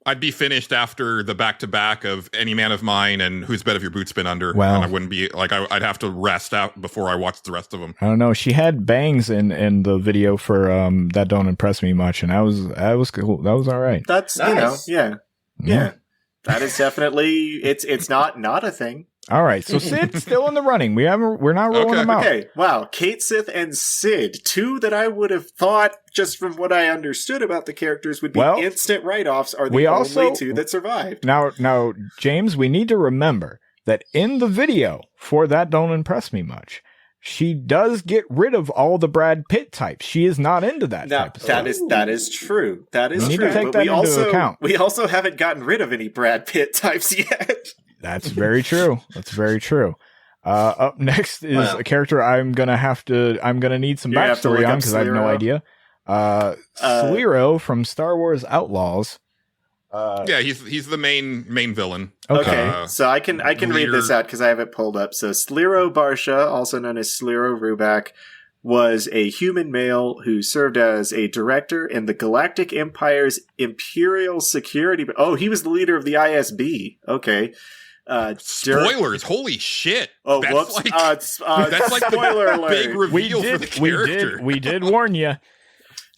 I'd be finished after the back-to-back of Any Man of Mine and Whose Bed Have Your Boots Been Under. Well, and I wouldn't be like, I'd have to rest out before I watched the rest of them. I don't know. She had bangs in the video for That Don't Impress Me Much, and that was cool. That was all right. That's Nice. yeah. That is definitely it's not a thing. All right, so Sid's still in the running. We're not rolling Okay. him out. Okay, wow. Kate Sith and Sid, two that I would have thought, just from what I understood about the characters, would be Well, instant write-offs, are we the also- only two that survived. Now, James, we need to remember that in the video for That Don't Impress Me Much, she does get rid of all the Brad Pitt types. She is not into that Now, type of stuff. that is true. That is We need true. to take but that we into also account. we also haven't gotten rid of any Brad Pitt types yet. That's very true. That's very true. Up next is a character I'm gonna need some You're gonna have to backstory look on up because I have no Sliro. idea. Sliro from Star Wars Outlaws. Yeah, he's the main villain. Okay, so I can read leader- this out because I have it pulled up. So Sliro Barsha, also known as Sliro Rubak, was a human male who served as a director in the Galactic Empire's Imperial Security. Oh, he was the leader of the ISB. Okay. Spoilers! Holy shit! Oh, That's whoops! like- That's like spoiler alert. big reveal for the character. We did warn you.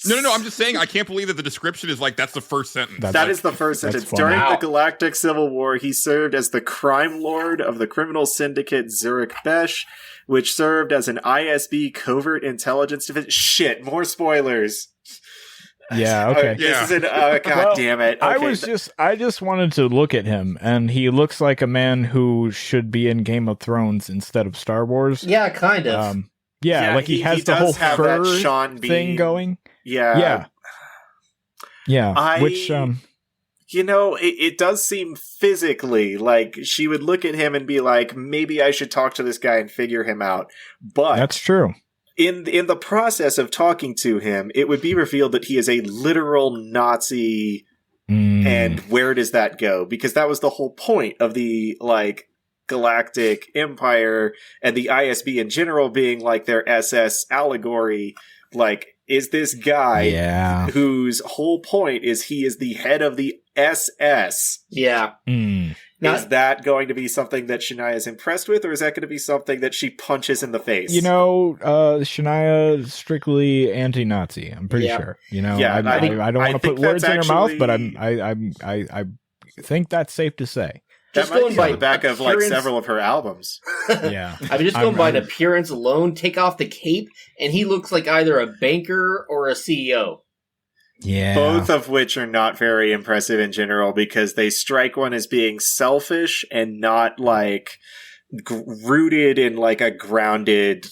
No. I'm just saying. I can't believe that the description is like that's the first sentence. That is the first That's sentence. funny. During Wow. the Galactic Civil War, he served as the crime lord of the criminal syndicate Zurich Besh, which served as an ISB covert intelligence division. Shit, more spoilers. Yeah. Okay. Yeah. This is God Well, damn it. Okay. I just wanted to look at him, and he looks like a man who should be in Game of Thrones instead of Star Wars. Yeah, kind of. Yeah, like he has the does whole have fur that Sean thing Bean. going. Yeah. Yeah. Which You know, it does seem physically like she would look at him and be like, maybe I should talk to this guy and figure him out. But that's true. in the process of talking to him, it would be revealed that he is a literal Nazi. And where does that go? Because that was the whole point of the Galactic Empire and the ISB in general being like their SS allegory. Like, is this guy whose whole point is he is the head of the SS? Yeah. Is that going to be something that Shania is impressed with, or is that going to be something that she punches in the face? You know, Shania is strictly anti-Nazi. I'm pretty sure. You know, Yeah, I don't want to put words in her mouth, but actually- I think that's safe to say. That Just might going be by on the back of appearance- several of her albums. Yeah. I mean, just going by an appearance alone, take off the cape, and he looks like either a banker or a CEO. Yeah. Both of which are not very impressive in general because they strike one as being selfish and not rooted in a grounded,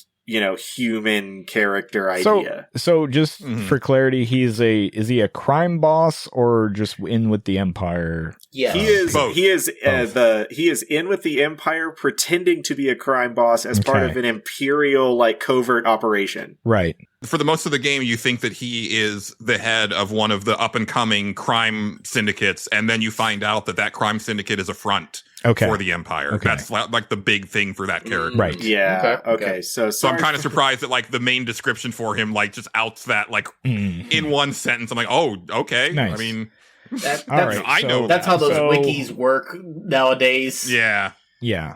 human character idea. So just for clarity, is he a crime boss or just in with the Empire? Yeah. He is Both. he is in with the Empire pretending to be a crime boss as part Okay. of an imperial covert operation. Right. For the most of the game, you think that he is the head of one of the up-and-coming crime syndicates, and then you find out that crime syndicate is a front for the Empire. Okay. That's like the big thing for that character. Right. Yeah. Okay. Okay. So So I'm kind of surprised that the main description for him just outs that in one sentence. I'm like, oh, okay. Nice. I mean, That, All that's, right. I know that's how those So- wikis work nowadays. yeah. Yeah.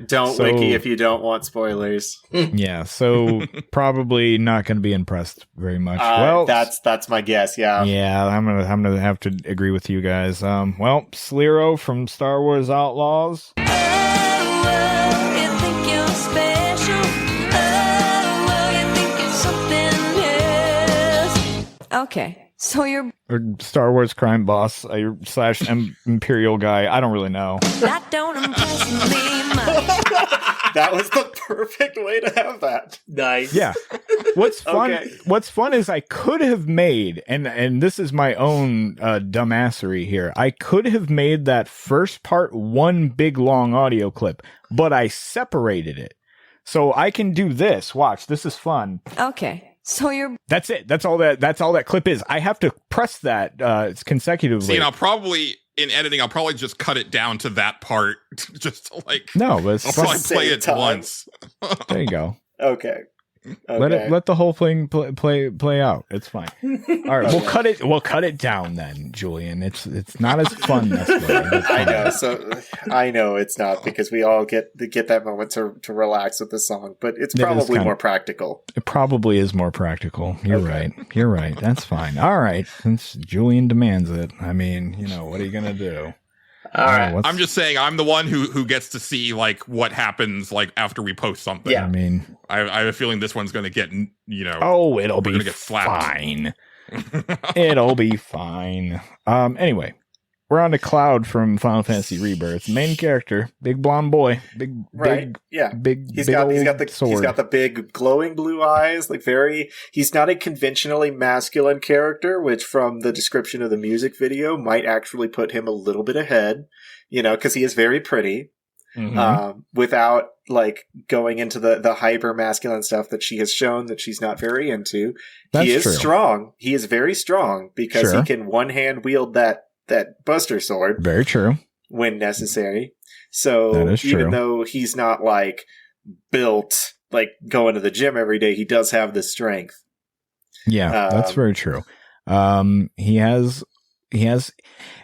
don't So- wiki if you don't want spoilers. Yeah. So probably not going to be impressed very much. Well, That's my guess. Yeah. yeah, I'm gonna have to agree with you guys. Well, Sliro from Star Wars Outlaws. Oh, you think you're special. Oh, you think you're something else. Okay, So you're Or Star Wars crime boss slash Imperial guy. I don't really know. that don't impress me much. That was the perfect way to have that. Nice. Yeah. What's fun? Okay. What's fun is I could have made, and this is my own dumbassery here. I could have made that first part one big long audio clip, but I separated it, so I can do this. Watch, this is fun. Okay. So you're That's it. That's all that clip is. I have to press that consecutively. See, and I'll probably in editing, I'll probably just cut it down to that part, just to like. No, but it's I'll fun. probably play it Same time. once. There you go. Okay. Let the whole thing play out. It's fine. All right, we'll cut it down then, Julian. It's not as fun this way. It's I fine. know. So I know it's not, because we all get that moment to relax with the song, but it's It is probably kinda- more practical. It probably is more practical. You're right. You're right. That's fine. All right, since Julian demands it, I mean, what are you gonna do? All right. what's- I'm just saying, I'm the one who gets to see like what happens like after we post something. Yeah. I mean, I have a feeling this one's going to get oh, it'll we're be gonna get slapped. fine. It'll be fine. Anyway, we're on to Cloud from Final Fantasy Rebirth. Main character, big blonde boy, Right? Yeah. big. He's big got old the sword. big glowing blue eyes, like he's not a conventionally masculine character, which from the description of the music video might actually put him a little bit ahead, because he is very pretty. Mhm. Without like going into the hyper masculine stuff that she has shown that she's not very into. That's he is true. strong. He is very strong because Sure. he can one hand wield that Buster Sword Very true. when necessary. So That is even true. though he's not like built like going to the gym every day, he does have the strength. Yeah, that's very true. He has.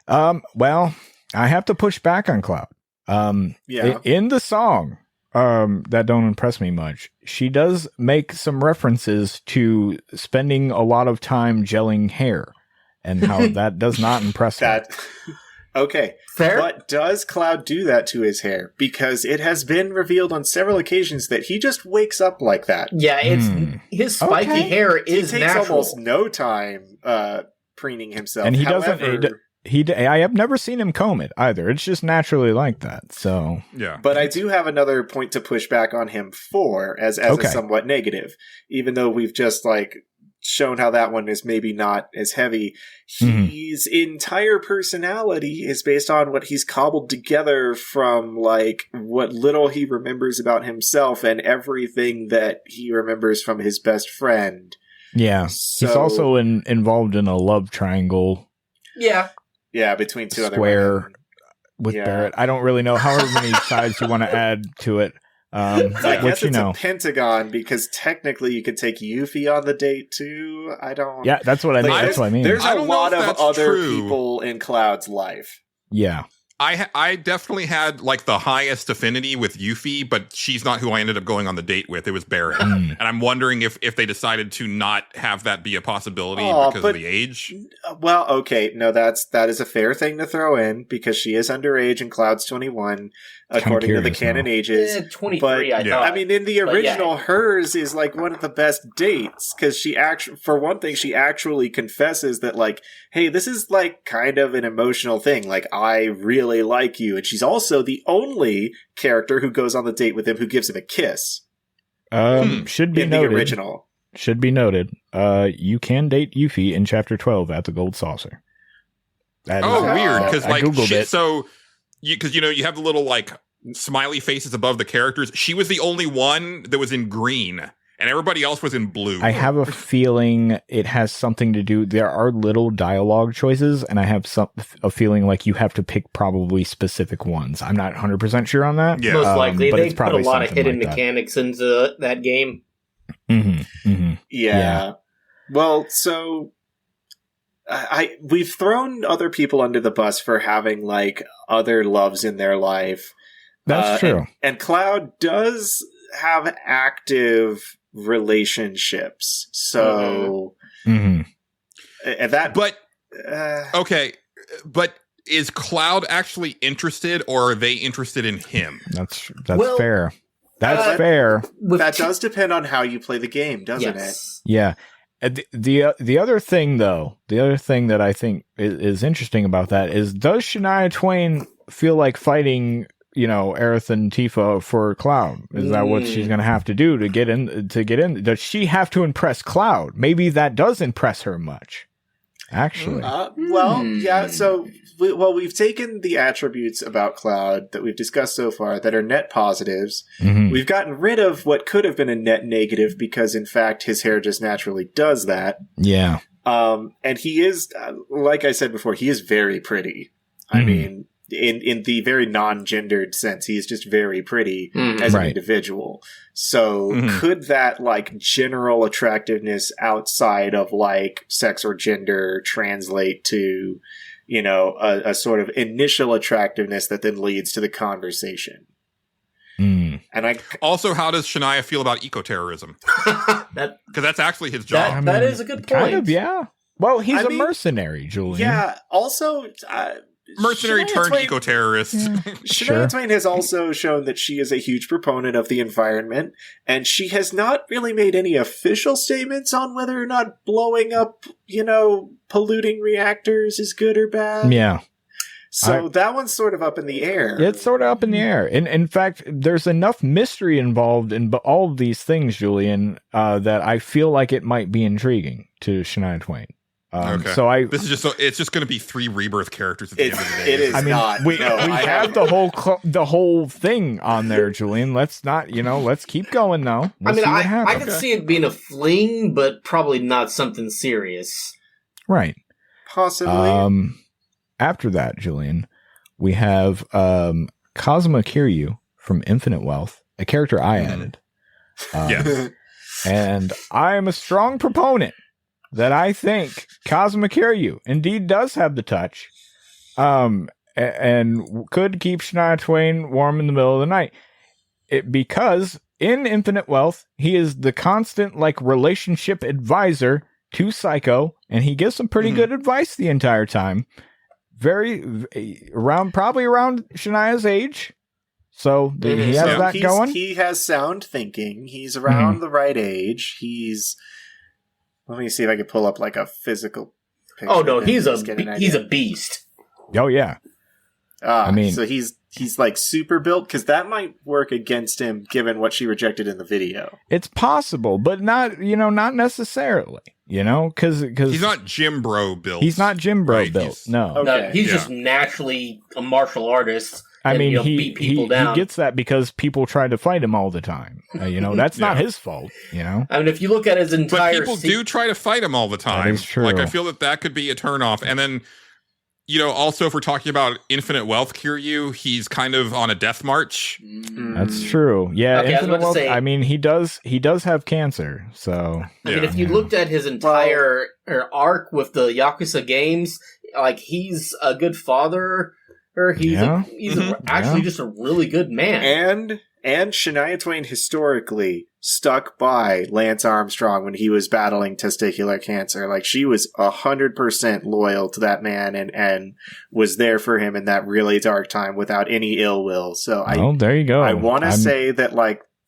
Well, I have to push back on Cloud. Yeah. In the song, that don't impress me much. She does make some references to spending a lot of time gelling hair, and how that does not impress me. That okay. Fair. But does Cloud do that to his hair? Because it has been revealed on several occasions that he just wakes up like that. Yeah, it's his spiky Okay. hair He is takes natural. almost no time preening himself. And he However, doesn't. I have never seen him comb it either. It's just naturally like that. So Yeah. But I do have another point to push back on him for as Okay. a somewhat negative, even though we've just like shown how that one is maybe not as heavy. Mhm. His entire personality is based on what he's cobbled together from like what little he remembers about himself and everything that he remembers from his best friend. yeah, So- he's also involved in a love triangle Yeah. Yeah, between two other square women. with Yeah. Barrett. I don't really know however many sides you want to add to it. I guess Which it's a pentagon because technically you could take Yuffie on the date too. I don't. Yeah, that's what I mean. Like, That's what I mean. There's I a don't know lot if of that's other true. people in Cloud's life. Yeah. I definitely had like the highest affinity with Yuffie, but she's not who I ended up going on the date with. It was Barrett. And I'm wondering if they decided to not have that be a possibility Aw, because but- of the age. Well, okay, no, that is a fair thing to throw in because she is underage and Cloud's 21, according to the curious canon now. ages. 23, But, I yeah. thought. I mean, in the But yeah. original, hers is like one of the best dates because she for one thing, she actually confesses that like, hey, this is like kind of an emotional thing. Like, I really like you, and she's also the only character who goes on the date with him who gives him a kiss Should be in the noted. original. Should be noted. You can date Yuffie in chapter 12 at the Gold Saucer. That is- Oh, weird. Because I like, googled it. so because you have the little like smiley faces above the characters. She was the only one that was in green, and everybody else was in blue. I have a feeling it has something to do. There are little dialogue choices, and I have a feeling like you have to pick probably specific ones. I'm not 100% sure on that. Yeah. Most likely. but They it's put a probably lot of something hidden like that. mechanics into that game. Yeah. Yeah. Well, so we've thrown other people under the bus for having like other loves in their life. That's true. And Cloud does have active relationships. So and that But okay, but is Cloud actually interested, or are they interested in him? That's Well, fair. That's uh, fair. With that does depend on how you play the game, doesn't yes. Yeah. The other thing, though, that I think is interesting about that is, does Shania Twain feel like fighting, Aerith and Tifa for Cloud? Is that what she's going to have to do to get in? Does she have to impress Cloud? Maybe that does impress her much, actually. Yeah. So, we've taken the attributes about Cloud that we've discussed so far that are net positives. Mhm. We've gotten rid of what could have been a net negative because, in fact, his hair just naturally does that. Yeah. And he is, like I said before, he is very pretty. I mean, in the very non-gendered sense, he is just very pretty as an individual. So could that general attractiveness outside of sex or gender translate to, a sort of initial attractiveness that then leads to the conversation? And also, how does Shania feel about eco-terrorism? Because that's actually his job. That is a good point. Kind of, yeah. Well, he's a mercenary, Julian. Yeah. Also, mercenary Shania turned Twain- eco-terrorist. Shania Twain has also shown that she is a huge proponent of the environment, and she has not really made any official statements on whether or not blowing up, polluting reactors is good or bad. Yeah. So that one's sort of up in the air. It's sort of up in the air. In fact, there's enough mystery involved in all of these things, Julian, that I feel like it might be intriguing to Shania Twain. Okay. So this is it's just going to be 3 Rebirth characters at the end of the day. It is not. We have the whole thing on there, Julian. Let's not, let's keep going though. I could see it being a fling, but probably not something serious. Right. Possibly. After that, Julian, we have Kazuma Kiryu from Infinite Wealth, a character I added. Yes. And I am a strong proponent that I think Kazuma Kiryu indeed does have the touch, and could keep Shania Twain warm in the middle of the night. Because in Infinite Wealth, he is the constant relationship advisor to Psycho, and he gives some pretty good advice the entire time. Probably around Shania's age. So he has that going. He has sound thinking. He's around the right age. Let me see if I can pull up a physical picture. Oh no, he's a beast. Oh yeah. So he's super built, because that might work against him given what she rejected in the video. It's possible, but not necessarily. Because he's not Jim Bro built. He's not Jim Bro built. No. Okay. No, he's just naturally a martial artist. I mean, beat people down. He gets that because people try to fight him all the time. That's not his fault. I mean, if you look at his entire, but people do try to fight him all the time. That is true. I feel that could be a turnoff. And then, also if we're talking about Infinite Wealth Kiryu, he's kind of on a death march. That's true. Yeah, okay, Infinite Wealth. I mean, he does have cancer. So I mean, if you looked at his entire arc with the Yakuza games, he's a good father. He's actually just a really good man. And Shania Twain historically stuck by Lance Armstrong when he was battling testicular cancer. She was 100% loyal to that man and was there for him in that really dark time without any ill will. So there you go. I want to say that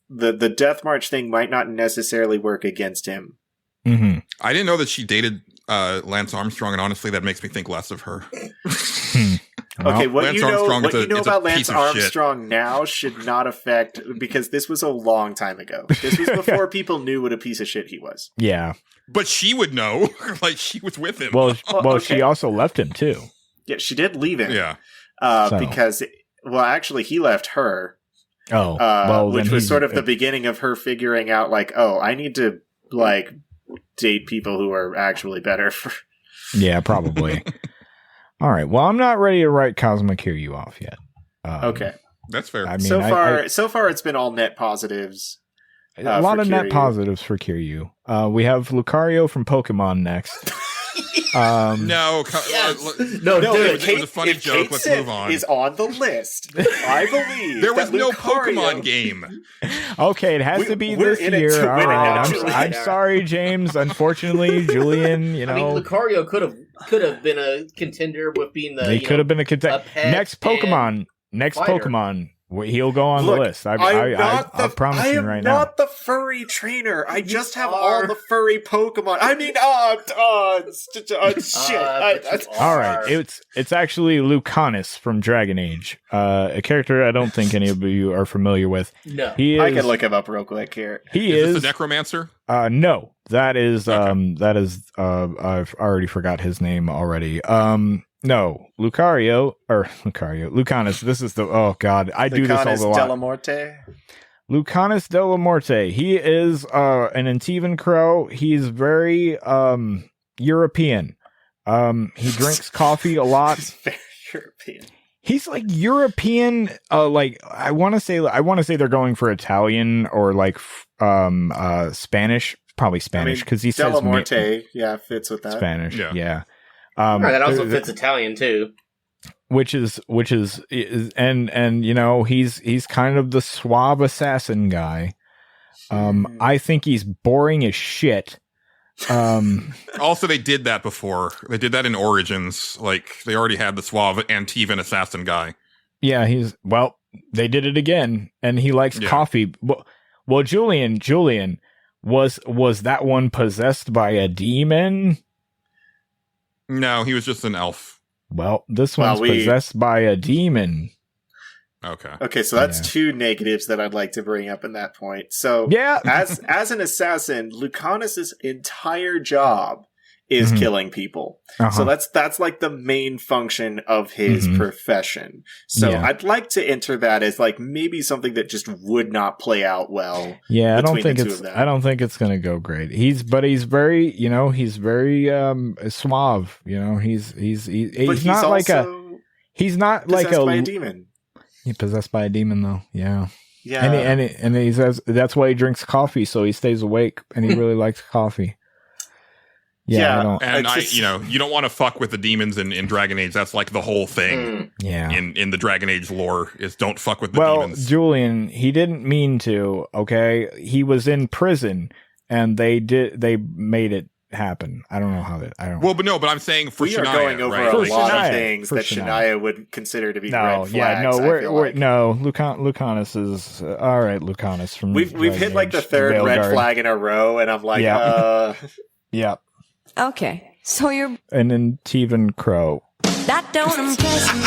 the Death March thing might not necessarily work against him. Mm-hmm. I didn't know that she dated Lance Armstrong, and honestly, that makes me think less of her. Okay, what Lance you know Armstrong about Lance Armstrong now should not affect, because this was a long time ago. This was before people knew what a piece of shit he was. Yeah. But she would know. She was with him. Well, she also left him too. Yeah, she did leave him. Yeah. Because, actually, he left her. Which was sort of the beginning of her figuring out, I need to, date people who are actually better. Yeah, probably. All right. Well, I'm not ready to write Kazuma Kiryu off yet. Okay. That's fair. I mean, so far, it's been all net positives. A lot of net positives for Kiryu. We have Lucario from Pokemon next. No, dude, it was a funny joke. Let's move on. Is on the list. I believe there was no Pokemon game. Okay, it has to be this year. All right, I'm sorry, James. Unfortunately, Julian, I mean, Lucario could have been a contender with being the. They could have been a contender. Next Pokemon He'll go on the list. I promise you right now. I am not the furry trainer. I just have all the furry Pokemon. I mean, shit. All right, it's actually Lucanus from Dragon Age, a character I don't think any of you are familiar with. No, I can look him up real quick here. Is this the Necromancer? No, that is Okay. I've already forgot his name already. No, Lucario. Lucanus. This is the, oh god, I do this all the lot. Lucanus de la Morte. He is an Antivan crow. He's very European. He drinks coffee a lot. He's very European. He's like European. Like I want to say they're going for Italian or like Spanish. Probably Spanish because he says de la Morte. Yeah, fits with that. Spanish. Yeah. That also fits Italian too. Which is and you know he's kind of the suave assassin guy. I think he's boring as shit. Also, they did that before. They did that in Origins. Like they already had the suave Antivan assassin guy. Yeah, they did it again, and he likes coffee. Well, Julian, was that one possessed by a demon? No, he was just an elf. Well, this one's possessed by a demon. Okay, so that's two negatives that I'd like to bring up in that point. So, as an assassin, Lucanus's entire job is killing people. So that's like the main function of his profession. So I'd like to enter that as like maybe something that just would not play out well. Yeah, I don't think it's going to go great. He's very, he's very suave, he's not like he's not like by a demon. He's possessed by a demon though. Yeah. Yeah. And he says that's why he drinks coffee, so he stays awake, and he really likes coffee. Yeah, you don't want to fuck with the demons in Dragon Age. That's like the whole thing. Yeah, in the Dragon Age lore is don't fuck with the demons. Well, Julian, he didn't mean to. Okay, he was in prison, and they made it happen. I don't know how that. I don't. Well, but I'm saying for Shania, are going over right? a lot of things that Shania would consider to be red flags. Lucanus is all right. Lucanus from we've hit like the third red flag in a row, and I'm like, yeah. Okay, so you're an Antivan crow. That don't impress me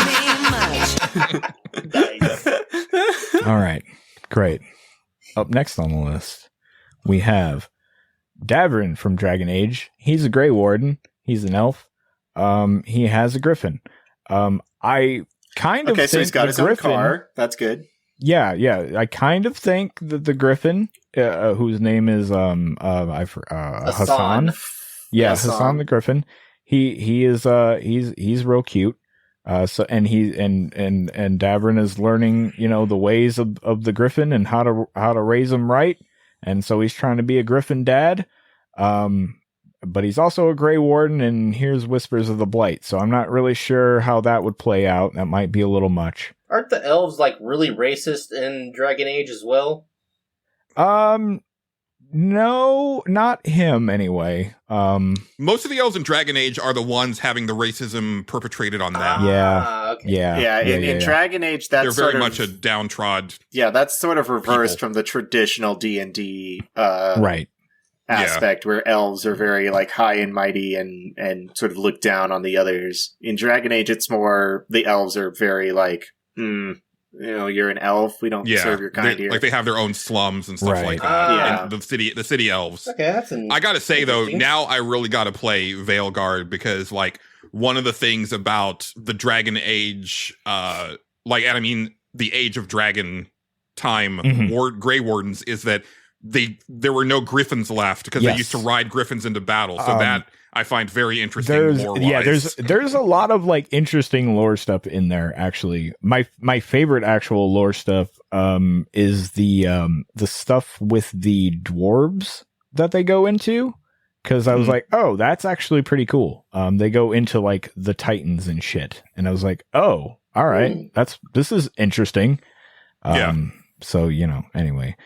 much. All right, great. Up next on the list, we have Davrin from Dragon Age. He's a Grey Warden. He's an elf. He has a griffin. I kind of think so he's got his griffin, own car. That's good. Yeah. I kind of think that the griffin, whose name is Hassan. Yeah, Hassan the Griffin. He is he's real cute. And Davrin is learning, the ways of the Griffin and how to raise them right. And so he's trying to be a Griffin dad. But he's also a Grey Warden and hears whispers of the Blight. So I'm not really sure how that would play out. That might be a little much. Aren't the elves like really racist in Dragon Age as well? No, not him anyway. Most of the elves in Dragon Age are the ones having the racism perpetrated on them. In Dragon Age, that's they're very much a downtrodden. Yeah, that's sort of reversed from the traditional D&D aspect, where elves are very like high and mighty and sort of look down on the others. In Dragon Age, it's more the elves are very like, you're an elf. We don't serve your kind here. Like they have their own slums and stuff like that. And the city elves. Okay, I gotta say though, now I really gotta play Veilguard because like one of the things about the Dragon Age, the Age of Dragon time Grey Wardens is that there were no griffins left because they used to ride griffins into battle. So that I find very interesting. There's a lot of like interesting lore stuff in there. Actually, my favorite actual lore stuff is the stuff with the dwarves that they go into, because I was like, oh, that's actually pretty cool. They go into like the Titans and shit, and I was like, oh, all right, this is interesting. So anyway,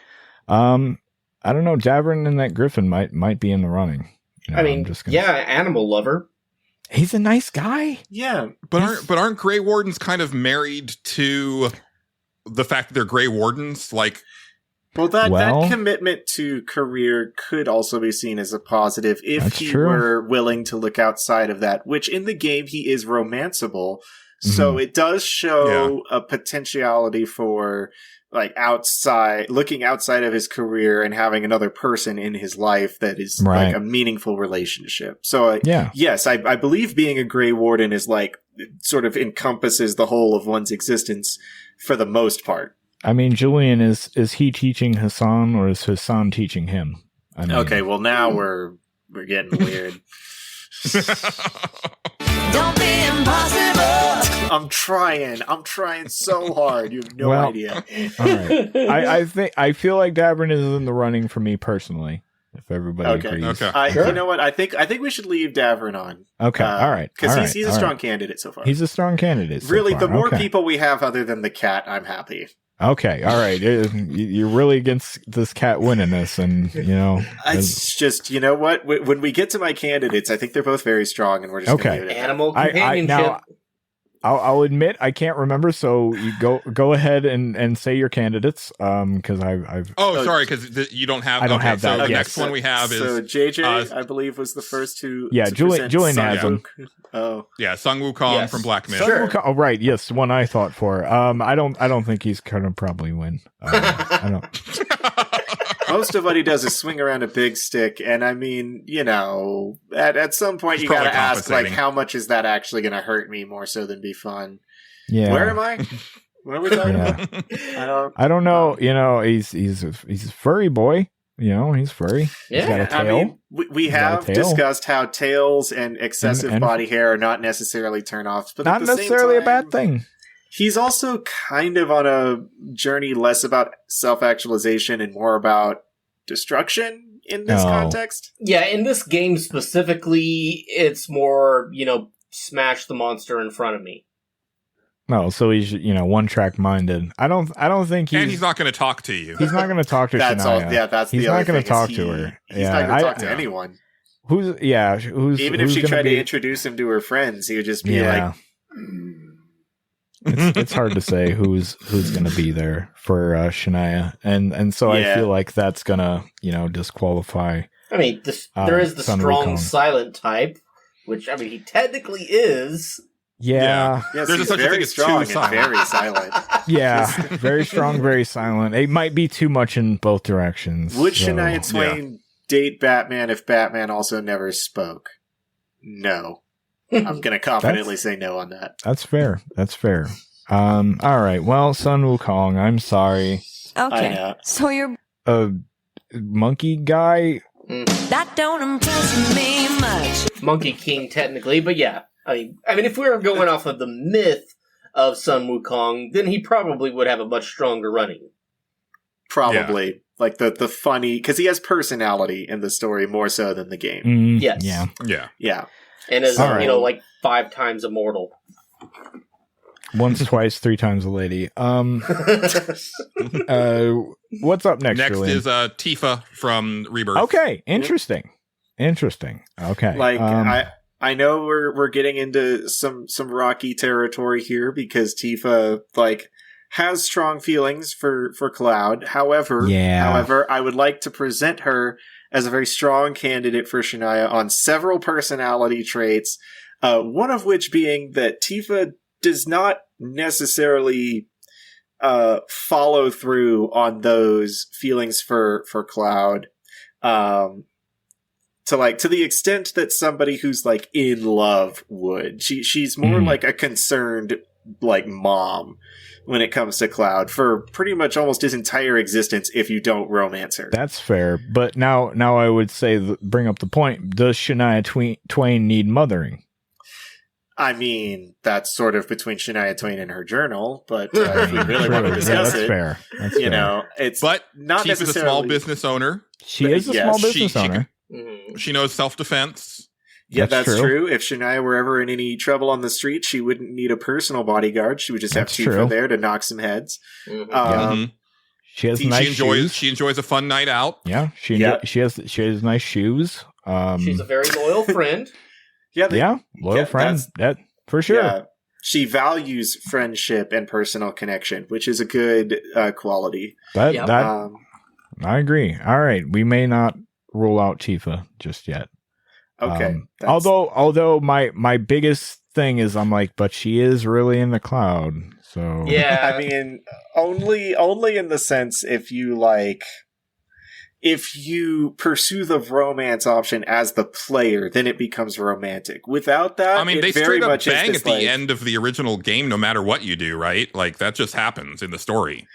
I don't know. Davrin and that Griffin might be in the running. Animal lover. He's a nice guy. Yeah, but aren't Grey Wardens kind of married to the fact that they're Grey Wardens, like, Well, that commitment to career could also be seen as a positive if he were willing to look outside of that, which in the game he is romanceable. So it does show a potentiality for like looking outside of his career and having another person in his life that is like a meaningful relationship. So yes, I believe being a Grey Warden is like sort of encompasses the whole of one's existence for the most part. I mean, Julian, is he teaching Hassan or is Hassan teaching him? I mean, okay, well now we're getting weird. Don't be impossible. I'm trying so hard. You have no idea. All right. I feel like Davern is in the running for me personally. If everybody agrees. Okay. You know what? I think we should leave Davern on. Okay. All right. Because he's a strong candidate so far. He's a strong candidate. Really, so far. the more people we have other than the cat, I'm happy. Okay, all right. You're really against this cat winning this, and it's just you know what? When we get to my candidates, I think they're both very strong, and we're just gonna leave it. Animal companionship. I'll admit I can't remember, so you go ahead and say your candidates, because I've. Oh, sorry, because you don't have. I don't have that. So the next one we have is JJ. I believe was the first to. Yeah, Julian has them. Oh yeah, Sung Wukong from Black Myth. Oh right, yes, one I thought for. I don't think he's gonna probably win. I don't. Most of what he does is swing around a big stick, and I mean, at some point you gotta ask, like, how much is that actually gonna hurt me more so than be fun? Yeah. Where am I? What are we talking about? I don't know. He's a furry boy. He's furry. Yeah. He's got a tail. I mean, we have discussed how tails and excessive body hair are not necessarily turn-offs, but not at the necessarily same time, a bad thing. He's also kind of on a journey less about self-actualization and more about destruction in this context. Yeah, in this game specifically, it's more, smash the monster in front of me. No, so he's one-track minded. I don't think he's. And he's not going to talk to you. He's not going to talk to Shania. He's not going to talk to her. He's not going to talk to anyone. Even if she tried to introduce him to her friends, he would just be like. It's hard to say who's going to be there for Shania, and so I feel like that's going to disqualify. I mean, there is the strong silent type, which he technically is. Yeah. Yes, there's such a thing as strong and very silent. Yeah, very strong, very silent. It might be too much in both directions. Would Shania Twain date Batman if Batman also never spoke? No. I'm going to confidently say no on that. That's fair. All right. Well, Sun Wukong, I'm sorry. Okay. So you're a monkey guy? That don't impress me much. Monkey King, technically, but yeah. I mean, if we were going off of the myth of Sun Wukong, then he probably would have a much stronger running. Probably. Yeah. Like the funny, because he has personality in the story more so than the game. Yes. Yeah. And is, like 5 times immortal. Once, twice, 3 times a lady. What's up next? Next Julian? is Tifa from Rebirth. Okay, interesting. Okay, like I know we're getting into some rocky territory here because Tifa has strong feelings for Cloud. However, I would like to present her as a very strong candidate for Shania on several personality traits. One of which being that Tifa does not necessarily follow through on those feelings for Cloud. To the extent that somebody who's in love would. She's more like a concerned mom when it comes to Cloud for pretty much almost his entire existence if you don't romance her. That's fair. But now I would say bring up the point, does Shania Twain need mothering? I mean, that's sort of between Shania Twain and her journal, but if we really want to discuss that's fair. That's fair. It's not Tifa's necessarily a small business owner. She is a small business owner. She knows self-defense. Yeah, that's true. If Shania were ever in any trouble on the street, she wouldn't need a personal bodyguard. She would just have Tifa there to knock some heads. She has nice shoes. She enjoys a fun night out. Yeah, she has nice shoes. She's a very loyal friend. Loyal friend. That for sure. Yeah. she values friendship and personal connection, which is a good quality. Yep. I agree. All right, we may not rule out Tifa just yet. Okay. Although my biggest thing is I'm like, but she is really in the cloud. So Yeah. I mean, only in the sense if you pursue the romance option as the player, then it becomes romantic. Without that, I mean, they very straight up much bang is at the end of the original game, no matter what you do, right? Like that just happens in the story.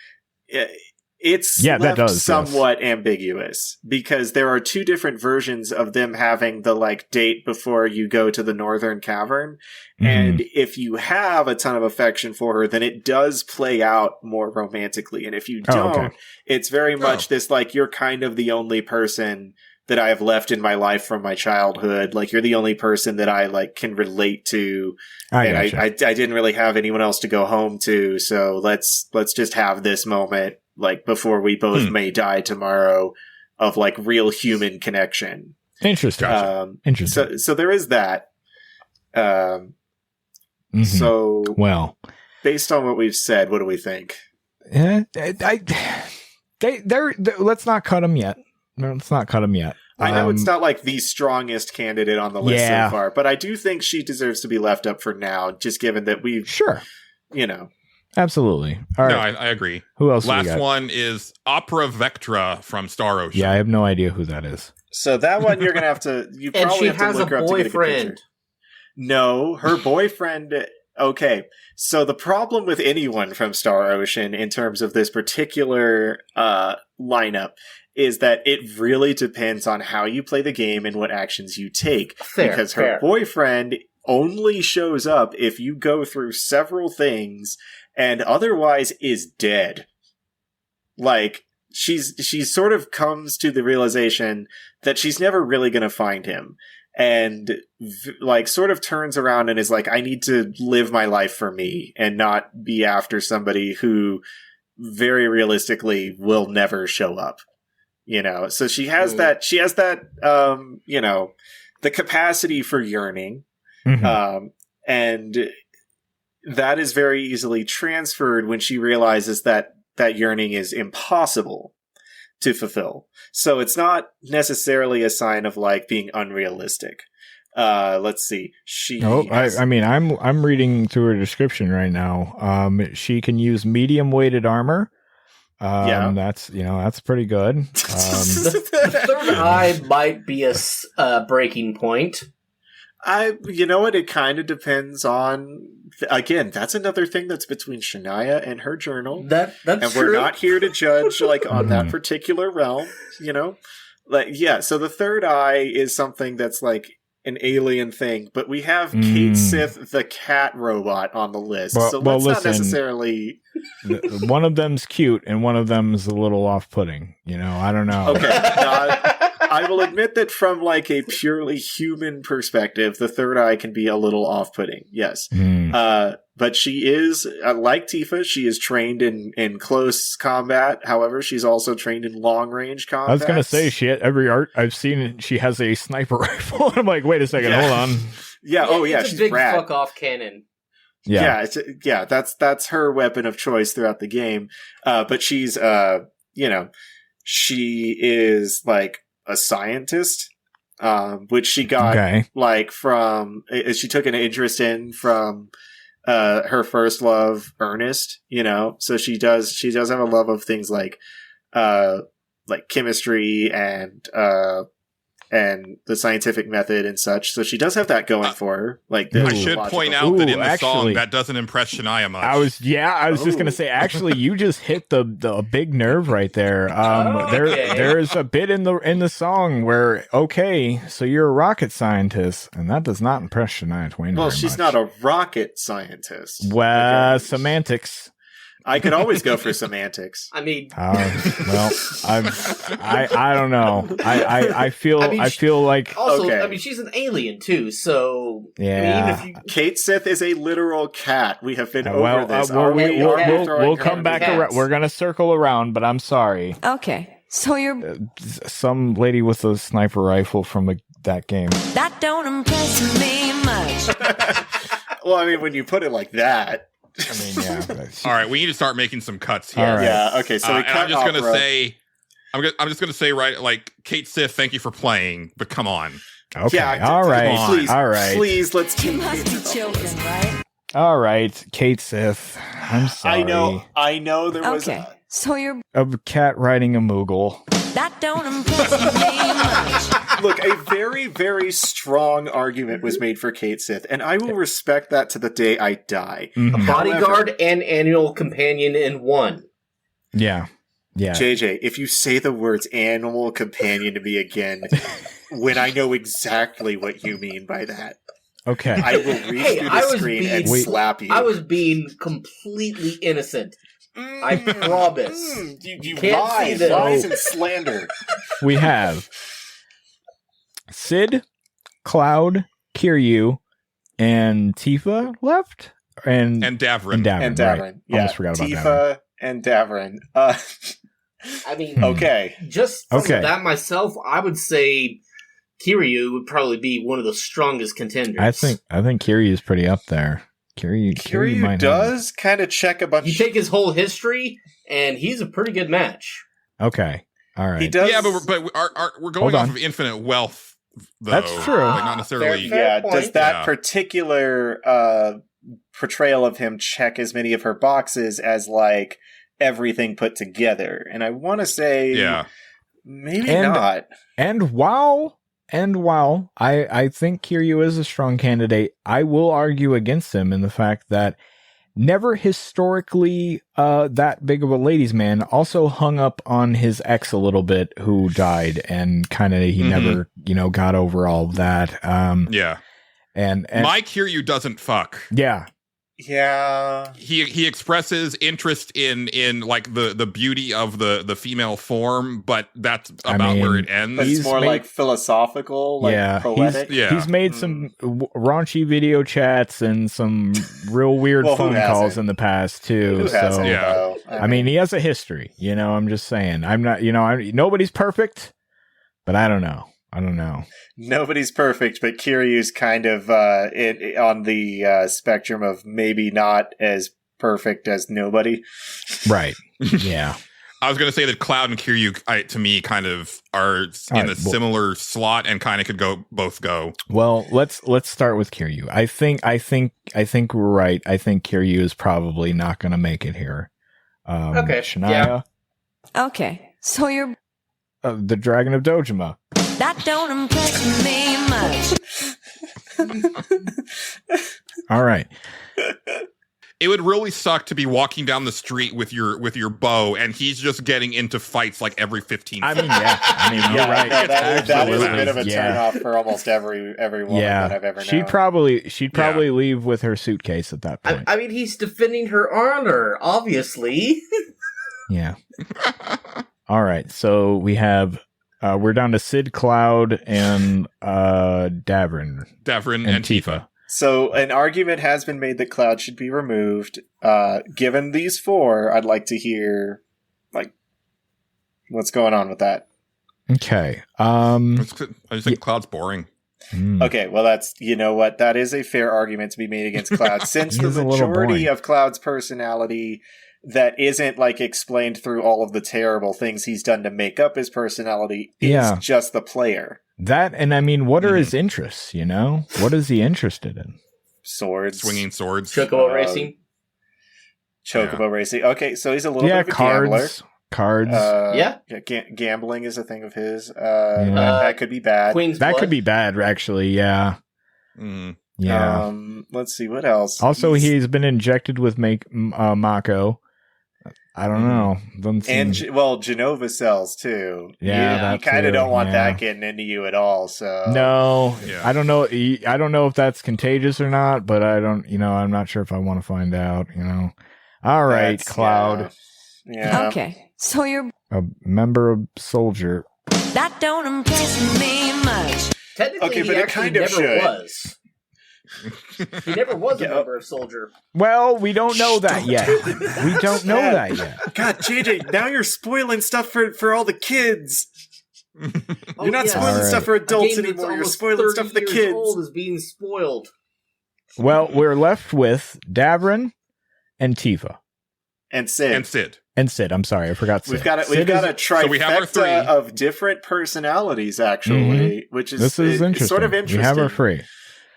It's left somewhat ambiguous because there are two different versions of them having the like date before you go to the Northern Cavern. Mhm. And if you have a ton of affection for her, then it does play out more romantically. And if you don't, it's very much this like, you're kind of the only person that I have left in my life from my childhood. Like you're the only person that I like can relate to. I didn't really have anyone else to go home to. So let's just have this moment. Like before we both may die tomorrow, of like real human connection. Interesting. Interesting. So there is that. Mhm. So well, based on what we've said, what do we think? Yeah, let's not cut them yet. No, let's not cut them yet. I know it's not like the strongest candidate on the list so far, but I do think she deserves to be left up for now, just given that we've Absolutely. All right. No, I agree. Who else? Last one is Opera Vectra from Star Ocean. Yeah, I have no idea who that is. So that one you're gonna have to. You and probably she have to has look a her up to get a good picture. boyfriend. No, her boyfriend. Okay, so the problem with anyone from Star Ocean in terms of this particular lineup is that it really depends on how you play the game and what actions you take. Because her boyfriend only shows up if you go through several things and otherwise is dead. Like, she sort of comes to the realization that she's never really going to find him. And like sort of turns around and is like, I need to live my life for me and not be after somebody who very realistically will never show up. You know, so she has that, you know, the capacity for yearning. Mm-hmm. And that is very easily transferred when she realizes that that yearning is impossible to fulfill. So it's not necessarily a sign of like being unrealistic. Let's see. I mean, I'm reading through her description right now. She can use medium weighted armor. That's pretty good. The third eye might be a breaking point. You know what? It kind of depends on. Again, that's another thing that's between Shania and her journal. That's and true. We're not here to judge like on that particular realm. You know, like So the third eye is something that's like an alien thing, but we have Kate Sith, the cat robot, on the list. So let's not necessarily. One of them's cute, and one of them's a little off-putting. You know, I don't know. Okay, I will admit that from like a purely human perspective, the third eye can be a little off-putting. Yes, but she is like Tifa. She is trained in close combat. However, she's also trained in long-range combat. I was gonna say she had every art I've seen. She has a sniper rifle. I'm like, wait a second, hold on. It's she's a big rad. fuck off cannon. That's her weapon of choice throughout the game. But she's she is like a scientist, which she got like from she took an interest in from her first love, Ernest. You know, so she does have a love of things like chemistry and the scientific method and such. So she does have that going for her. Like, I should point out that in the song that doesn't impress Shania much. I was just gonna say, actually, you just hit the big nerve right there. There is a bit in the song where so you're a rocket scientist, and that does not impress Shania Twain. Well, very she's much. not a rocket scientist. Well, semantics. I could always go for semantics. I mean, I don't know. I feel like also. I mean, she's an alien too. So yeah. I mean, Kate Sith is a literal cat. We have been over this. We'll come back around. We're gonna circle around, but I'm sorry. Okay, so you're some lady with a sniper rifle from that game. That don't impress me much. Well, I mean, when you put it like that. I mean, yeah. All right, we need to start making some cuts here. All right. Yeah, okay, so we and cut I'm just opera. gonna say, I'm just gonna say, right, like Kate Sith, thank you for playing, but come on. Okay. Yeah, all right. Please, all right. Please, let's You keep must be joking, right? All right. Kate Sith. I'm sorry. I know there was Okay, so you're A cat riding a Moogle. that don't impress me much. Look, a very, very strong argument was made for Kate Sith, and I will respect that to the day I die. Mhm. Bodyguard and annual companion in one. Yeah. Yeah. JJ, if you say the words animal companion to me again, when I know exactly what you mean by that, Okay. I will reach Hey, through I the was screen and being- slap you. I was being completely innocent. I promise. You Can't lie, see this. lies and slander. We have Sid, Cloud, Kiryu, and Tifa left, and Davrin. and Davrin. And Davrin. Right. Yeah, Almost forgot about Davrin. Tifa and Davrin. I mean, Okay. just from Okay. that myself, I would say Kiryu would probably be one of the strongest contenders. I think Kiryu is pretty up there. Kiryu Kiryu might does kind of check a bunch. You take his whole history, and he's a pretty good match. have. Okay. All right. He does. Yeah, but we're going Hold off on. of infinite wealth, though. That's true. Like, not necessarily. Fair Yeah. point. Does that Yeah. particular portrayal of him check as many of her boxes as like everything put together? And I want to say, Yeah. maybe And- not. And while I think Kiryu is a strong candidate, I will argue against him in the fact that never historically that big of a ladies' man, also hung up on his ex a little bit who died, and kind of he Mhm. never got over all of that. Yeah. And My Kiryu doesn't fuck. yeah. Yeah. He expresses interest in like the beauty of the female form, but that's I about mean, where it ends. But He's it's more made- like philosophical, like yeah, poetic. He's made some raunchy video chats and some real weird Well, who phone calls hasn't? in the past too. Who so hasn't, Yeah. though? I mean, he has a history. I'm just saying. I'm not. Nobody's perfect, but I don't know. nobody's perfect, but Kiryu's kind of on the spectrum of maybe not as perfect as nobody. Right? Yeah. I was going to say that Cloud and Kiryu, to me, kind of are in All right, a well- similar slot and kind of could both go. Well, let's start with Kiryu. I think we're right. I think Kiryu is probably not going to make it here. Okay, Shania, Okay, so you're the Dragon of Dojima. that don't impress me much. All right. It would really suck to be walking down the street with your bow, and he's just getting into fights like every 15 I feet. mean, yeah. I mean, you're right. no, that is a Absolutely. bit of a Yeah. turnoff for almost every woman that I've ever known. She'd probably leave with her suitcase at that point. I mean, he's defending her honor, obviously. Yeah. All right. So we have we're down to Sid, Cloud, and Davrin Davrin and and Tifa. So an argument has been made that Cloud should be removed. Given these four, I'd like to hear like what's going on with that. Okay. I just think Cloud's boring. Okay, well that's that is a fair argument to be made against Cloud since He the is a little majority boring. of Cloud's personality that isn't like explained through all of the terrible things he's done to make up his personality is just the player. That, and I mean, what are his interests? What is he interested in? Swords, Swinging swords. Chocobo racing. Chocobo racing. Okay, so he's a little bit of a gambler. Cards. Gambling is a thing of his. Yeah. That could be bad. Queen's that Blood. could be bad, actually. Yeah. Mm. Yeah. Let's see what else. Also, he's been injected with Mako. I don't know. Doesn't seem- And Genova cells too. Yeah, you that kind of too, don't want yeah. that getting into you at all. So No, Yeah. I don't know. I don't know if that's contagious or not, but I don't. I'm not sure if I want to find out. All right, That's- Cloud, Yeah. Okay, so you're a member of Soldier. that don't impress me much. Technically, Okay, he but it actually kind of never should. was. He never was a Yeah. member of Soldier. Well, we don't know that yet. We don't know Yeah. that yet. God, JJ, now you're spoiling stuff for all the kids. You're not spoiling Alright. stuff for A adults game that's anymore. You're almost spoiling 30 stuff for the years kids. old is being spoiled. Well, we're left with Davrin and Tifa. And Sid. And Sid. I'm sorry, I forgot Sid. We've got a trifecta So we have our three. of different personalities, actually, which is, This is interesting. sort of interesting. We have our three.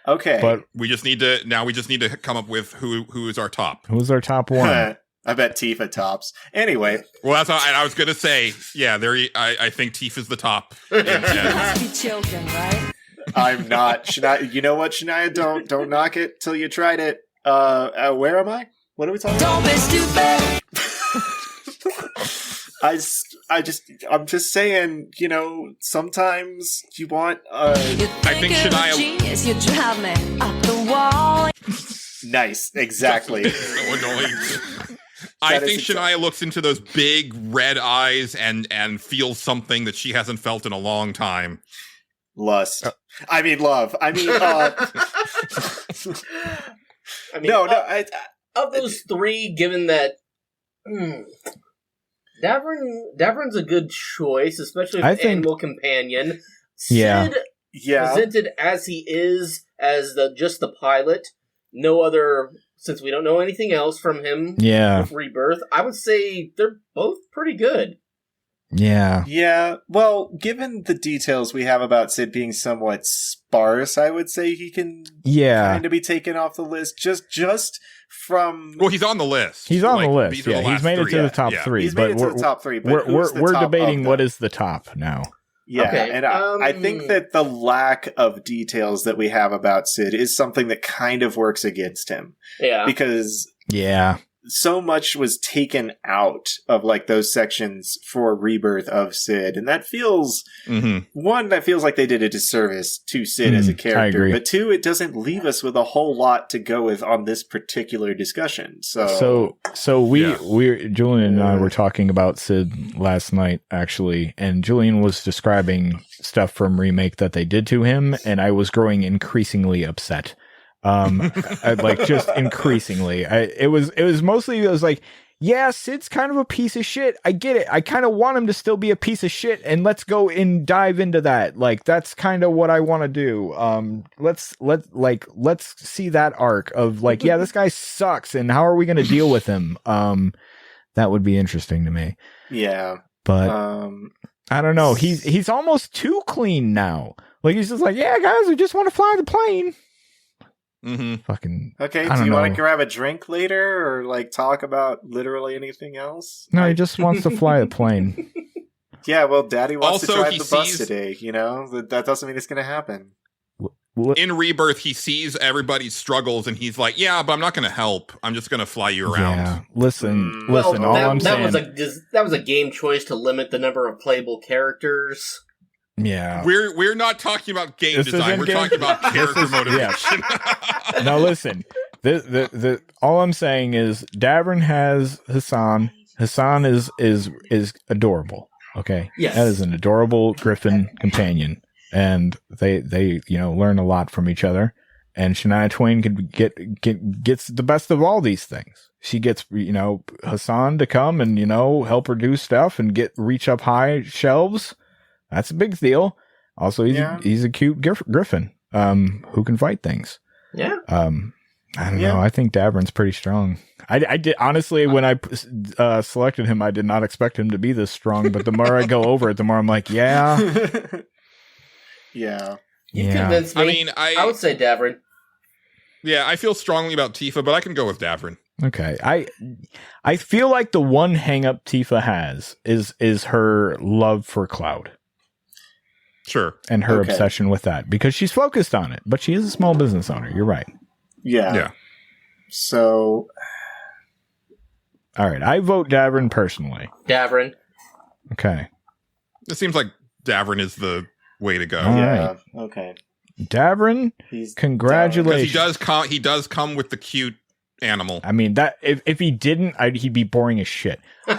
Okay. But We just need to come up with who is our top. who's our top one? I bet Tifa tops. Anyway. Well, that's what I was gonna say. Yeah, I think Tifa's the top. You must be joking, right? I'm not. Shania, you know what, Shania? Don't knock it till you tried it. Where am I? What are we talking about? Don't be stupid. I'm just saying, sometimes you want You I think you're a Shania- genius. You drive me up the wall. nice, exactly. So annoying. I That is think Shania looks into those big red eyes and feels something that she hasn't felt in a long time. Lust. I mean, love. I mean, I mean, no. Of those three, given that Davrin's a good choice, especially as an animal companion. Yeah. Sid, Yeah. presented as he is, as just the pilot, no other, since we don't know anything else from him Yeah. with Rebirth, I would say they're both pretty good. Yeah. Yeah, well, given the details we have about Sid being somewhat sparse, I would say he can kind of be taken off the list just from... Well, he's on the list. He's on the Like, list. these are the Yeah, he's last made it three. to the top Yeah. three. He's but made it to the top three, but who's the we're top debating of what them? is the top now. Yeah, Okay, and I think that the lack of details that we have about Sid is something that kind of works against him. Yeah. Because Yeah. so much was taken out of like those sections for Rebirth of Sid, and that feels one, that feels like they did a disservice to Sid as a character, agree. but two, it doesn't leave us with a whole lot to go with on this particular discussion. So we Julian and I were talking about Sid last night, actually, and Julian was describing stuff from Remake that they did to him, and I was growing increasingly upset. Like just increasingly. It was mostly, it was like, yeah, Sid's kind of a piece of shit. I get it. I kind of want him to still be a piece of shit, and let's go and dive into that. Like, that's kind of what I want to do. Let's see that arc of like, yeah, this guy sucks, and how are we going to deal with him? That would be interesting to me. Yeah. But I don't know. He's almost too clean now. Like, he's just like, yeah, guys, we just want to fly the plane. Fucking okay. I Do you don't want to know. grab a drink later, or like talk about literally anything else? No, he just wants to fly the plane. Yeah, well, Daddy wants to Also, drive he the bus sees- today. That doesn't mean it's going to happen. In Rebirth, he sees everybody's struggles, and he's like, "Yeah, but I'm not going to help. I'm just going to fly you around." Yeah, listen. Well, All I'm saying. that was a game choice to limit the number of playable characters. Yeah, We're not talking about game This design. isn't We're game- talking about character motivation. Now listen. The all I'm saying is Davrin has Hassan. Hassan is adorable. Okay, Yes. that is an adorable Griffin companion, and they learn a lot from each other. And Shania Twain gets the best of all these things. She gets Hassan to come and help her do stuff and reach up high shelves. That's a big deal. Also, he's a cute Griffin who can fight things. Yeah. I don't know. I think Davrin's pretty strong. I did honestly when I selected him, I did not expect him to be this strong. But the more I go over it, the more I'm like, yeah. Yeah. You convinced me. I mean, I would say Davrin. Yeah, I feel strongly about Tifa, but I can go with Davrin. Okay. I feel like the one hang up Tifa has is her love for Cloud. Sure. And her obsession with that, because she's focused on it, but she is a small business owner. You're right. Yeah. Yeah. So, all right. I vote Davrin personally. Davrin. Okay. It seems like Davrin is the way to go. All right. Okay. Davrin, congratulations. Because he does come with the cute animal. I mean, that if he didn't, he'd be boring as shit. But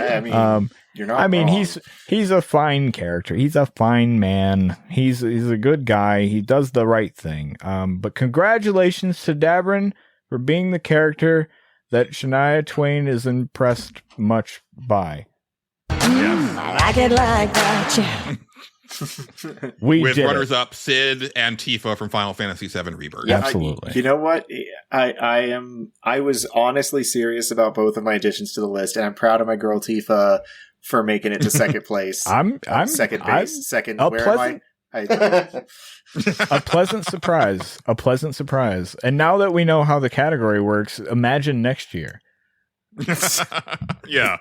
I mean, you're not. I mean, wrong. he's a fine character. He's a fine man. He's a good guy. He does the right thing. But congratulations to Davrin for being the character that Shania Twain is impressed much by. I like it like that, yeah. We with did runners up Sid and Tifa from Final Fantasy VII Rebirth. Yeah. Absolutely. You know what? I was honestly serious about both of my additions to the list, and I'm proud of my girl Tifa for making it to second place. I'm second base. Second. a Where pleasant- am I? a pleasant surprise. A pleasant surprise. And now that we know how the category works, imagine next year. Yeah.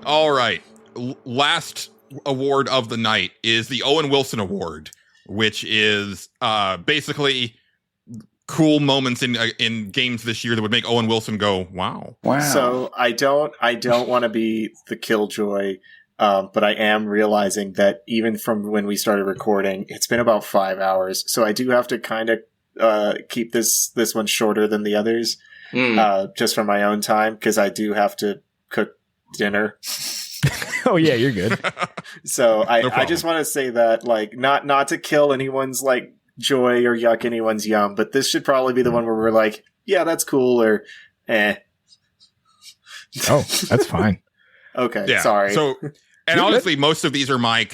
All right. Last award of the night is the Owen Wilson Award, which is basically cool moments in games this year that would make Owen Wilson go, wow. So I don't want to be the killjoy, but I am realizing that even from when we started recording, it's been about 5 hours. So I do have to kind of keep this one shorter than the others, just for my own time, because I do have to cook dinner. Oh yeah, you're good. So No I problem. just want to say that, like, not to kill anyone's like joy or yuck anyone's yum, but this should probably be the one where we're like, yeah, that's cool, or eh. Oh, that's fine. Okay, Yeah. sorry. So, and You're honestly, most of these are my.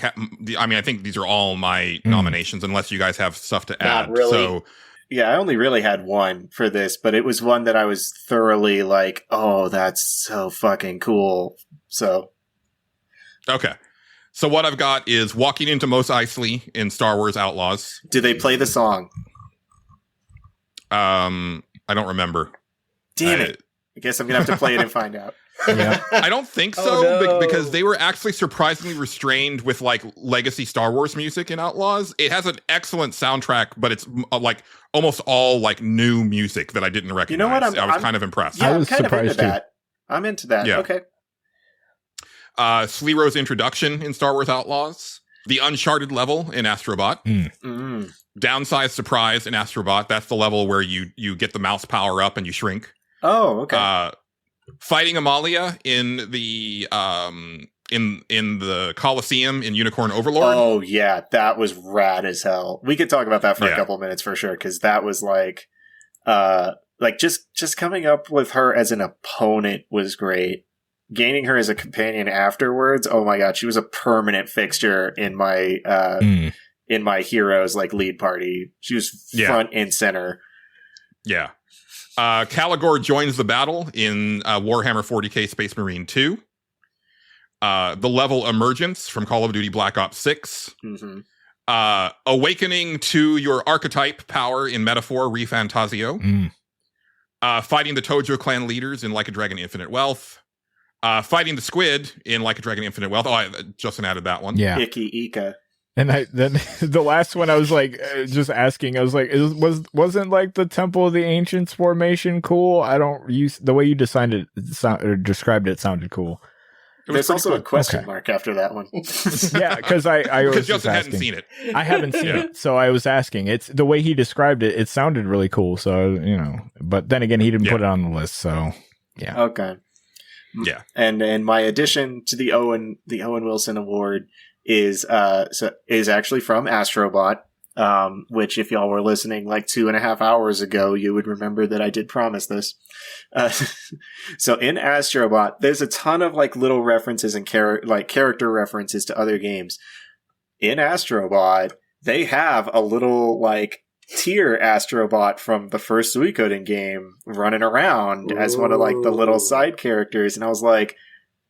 I mean, I think these are all my nominations, unless you guys have stuff to add. Not really. So, Yeah, I only really had one for this, but it was one that I was thoroughly like, oh, that's so fucking cool. So, okay. So what I've got is walking into Mos Eisley in Star Wars Outlaws. do they play the song? I don't remember. Damn it. I guess I'm going to have to play it and find out. Yeah. I don't think so Oh, no. because they were actually surprisingly restrained with like legacy Star Wars music in Outlaws. It has an excellent soundtrack, but it's like almost all like new music that I didn't recognize. You know what? I was kind of impressed. Yeah, I I'm was kind of into surprised, too. that. I'm into that. Yeah. Okay. Sleero's introduction in Star Wars Outlaws, the Uncharted level in Astrobot, Mm. downsized surprise in Astrobot. That's the level where you get the mouse power up and you shrink. Oh, okay. Fighting Amalia in the in the Coliseum in Unicorn Overlord. Oh, yeah. That was rad as hell. We could talk about that for Yeah. a couple minutes for sure, because that was like just coming up with her as an opponent was great. Gaining her as a companion afterwards, oh my god, she was a permanent fixture in my in my heroes like lead party. She was Yeah. front and center. Yeah. Caligor joins the battle in Warhammer 40k Space Marine 2. The level Emergence from Call of Duty Black Ops 6. Mm-hmm. Awakening to your archetype power in Metaphor Refantasio. Fighting the Tojo clan leaders in Like a Dragon Infinite Wealth. Fighting the Squid in Like a Dragon Infinite Wealth. Oh, Justin added that one. Yeah. Icky Ika. And then the last one, I was like, just asking. I was like, wasn't like the Temple of the Ancients formation cool? I don't use the way you described it sounded cool. It was There's pretty also cool. a question Okay. mark after that one. Yeah, because I was Because just Justin hadn't asking. seen it. I haven't seen Yeah. it, so I was asking. It's the way he described it. It sounded really cool. So but then again, he didn't Yeah. put it on the list. So yeah. Okay. Yeah. And my addition to the Owen Wilson Award is actually from Astrobot, which if y'all were listening like 2.5 hours ago, you would remember that I did promise this. So in Astrobot, there's a ton of like little references and character references to other games. In Astrobot, they have a little like tier Astrobot from the first Suikoden game running around as one of like the little side characters, and I was like,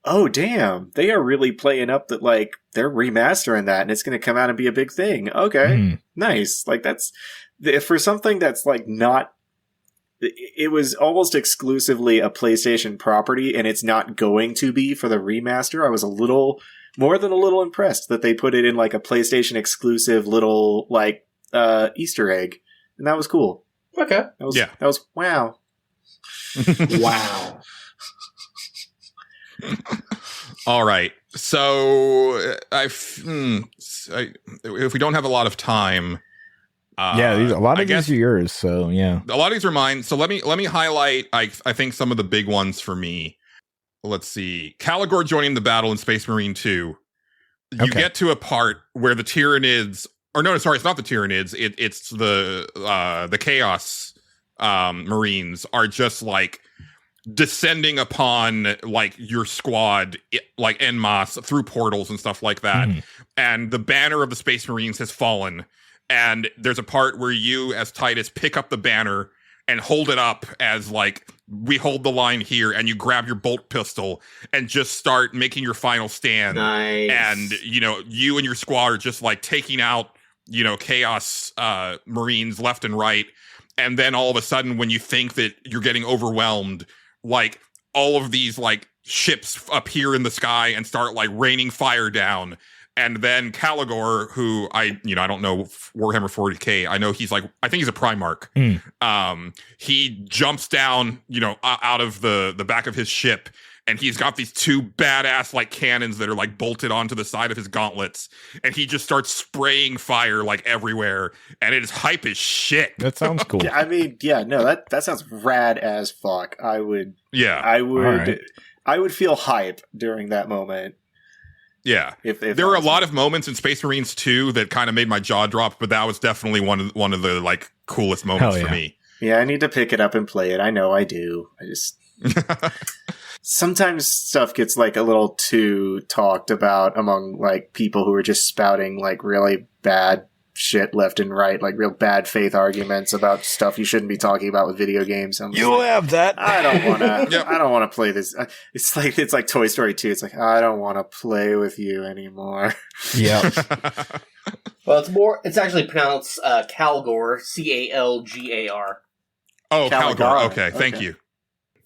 oh damn, they are really playing up that like they're remastering that and it's going to come out and be a big thing. Okay, nice. Like that's for something that's like not. It was almost exclusively a PlayStation property, and it's not going to be for the remaster. I was more than a little impressed that they put it in like a PlayStation exclusive little like Easter egg, and that was cool. Okay. That was wow. Wow. All right. So if we don't have a lot of time, A lot of these are yours, so yeah. A lot of these are mine. So let me highlight. I think some of the big ones for me. Let's see. Caligor joining the battle in Space Marine 2. You get to a part where the Tyranids, or no, sorry, it's not the Tyranids. It's the Chaos Marines are just like descending upon like your squad, like en masse through portals and stuff like that. And the banner of the Space Marines has fallen. And there's a part where you, as Titus, pick up the banner and hold it up as like, we hold the line here, and you grab your bolt pistol and just start making your final stand. Nice. And, you and your squad are just like taking out, Chaos Marines left and right. And then all of a sudden, when you think that you're getting overwhelmed, like all of these like ships appear in the sky and start like raining fire down. And then Caligor, who I don't know Warhammer 40K. I know he's like, I think he's a Primarch. He jumps down, out of the back of his ship, and he's got these two badass like cannons that are like bolted onto the side of his gauntlets, and he just starts spraying fire like everywhere, and it is hype as shit. That sounds cool. Yeah, I mean, no, that sounds rad as fuck. I would feel hype during that moment. Yeah, if there were a lot of moments in Space Marines 2 that kind of made my jaw drop, but that was definitely one of the like coolest moments for me. Yeah, I need to pick it up and play it. I know I do. I just sometimes stuff gets like a little too talked about among like people who are just spouting like really bad shit left and right, like real bad faith arguments about stuff you shouldn't be talking about with video games. Have that. I don't want to. I don't want to play this. It's like Toy Story 2. It's like, I don't want to play with you anymore. Yeah. Well, it's actually pronounced Calgor, Calgar. Oh, Calgar. Okay, thank you.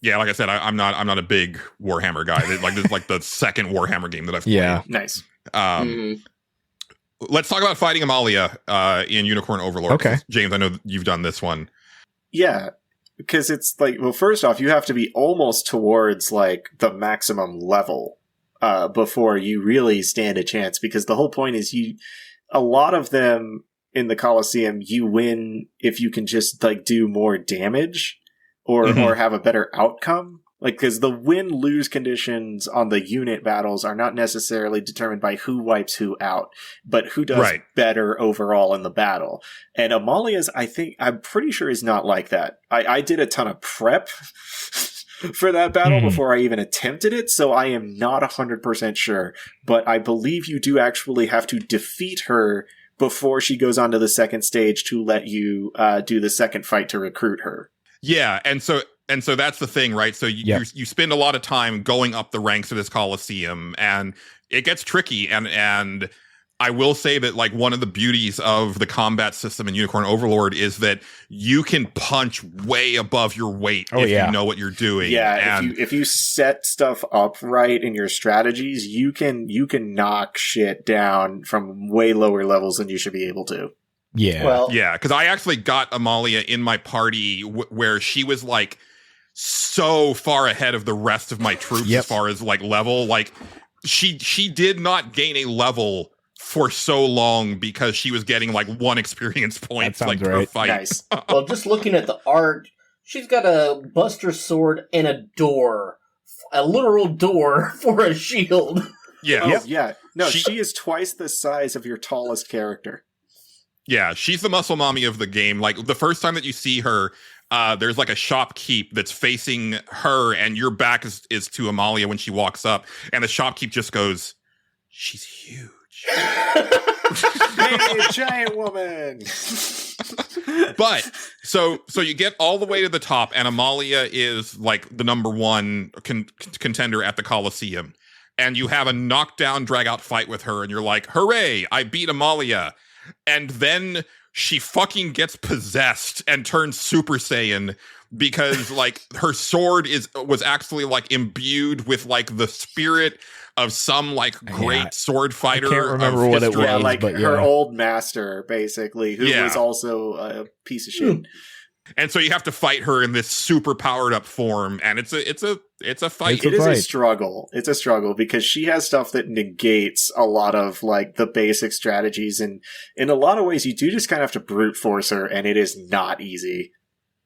Yeah, like I said, I'm not a big Warhammer guy. This is like the second Warhammer game that I've played. Yeah, nice. Let's talk about fighting Amalia in Unicorn Overlord. Okay. James, I know you've done this one. Yeah, because it's like, well, first off, you have to be almost towards like the maximum level before you really stand a chance, because the whole point is a lot of them in the Colosseum, you win if you can just like do more damage or have a better outcome. Like, because the win-lose conditions on the unit battles are not necessarily determined by who wipes who out, but who does better overall in the battle. And Amalia's, I'm pretty sure is not like that. I did a ton of prep for that battle before I even attempted it, so I am not 100% sure. But I believe you do actually have to defeat her before she goes on to the second stage to let you do the second fight to recruit her. Yeah, and so that's the thing, right? So you spend a lot of time going up the ranks of this Colosseum, and it gets tricky. And I will say that like one of the beauties of the combat system in Unicorn Overlord is that you can punch way above your weight if you know what you're doing. Yeah, and if you set stuff up right in your strategies, you can knock shit down from way lower levels than you should be able to. Yeah. Well, yeah, because I actually got Amalia in my party where she was like so far ahead of the rest of my troops as far as like level. Like she did not gain a level for so long because she was getting like one experience point like per fight. Nice. Well, just looking at the art, she's got a Buster sword and a door, a literal door for a shield. Yeah. Oh, yeah. No, she is twice the size of your tallest character. Yeah, she's the muscle mommy of the game. Like the first time that you see her, there's like a shopkeep that's facing her, and your back is to Amalia when she walks up, and the shopkeep just goes, "She's huge." Hey, giant woman. But so you get all the way to the top, and Amalia is like the number one contender at the Colosseum, and you have a knockdown, drag out fight with her, and you're like, "Hooray! I beat Amalia!" And then she fucking gets possessed and turns Super Saiyan because like her sword was actually like imbued with like the spirit of some like great sword fighter. I can't remember what it was. Yeah, like her old master, basically, who was also a piece of shit. And so you have to fight her in this super powered up form, and it's a fight. It is a struggle. It's a struggle because she has stuff that negates a lot of like the basic strategies, and in a lot of ways, you do just kind of have to brute force her, and it is not easy.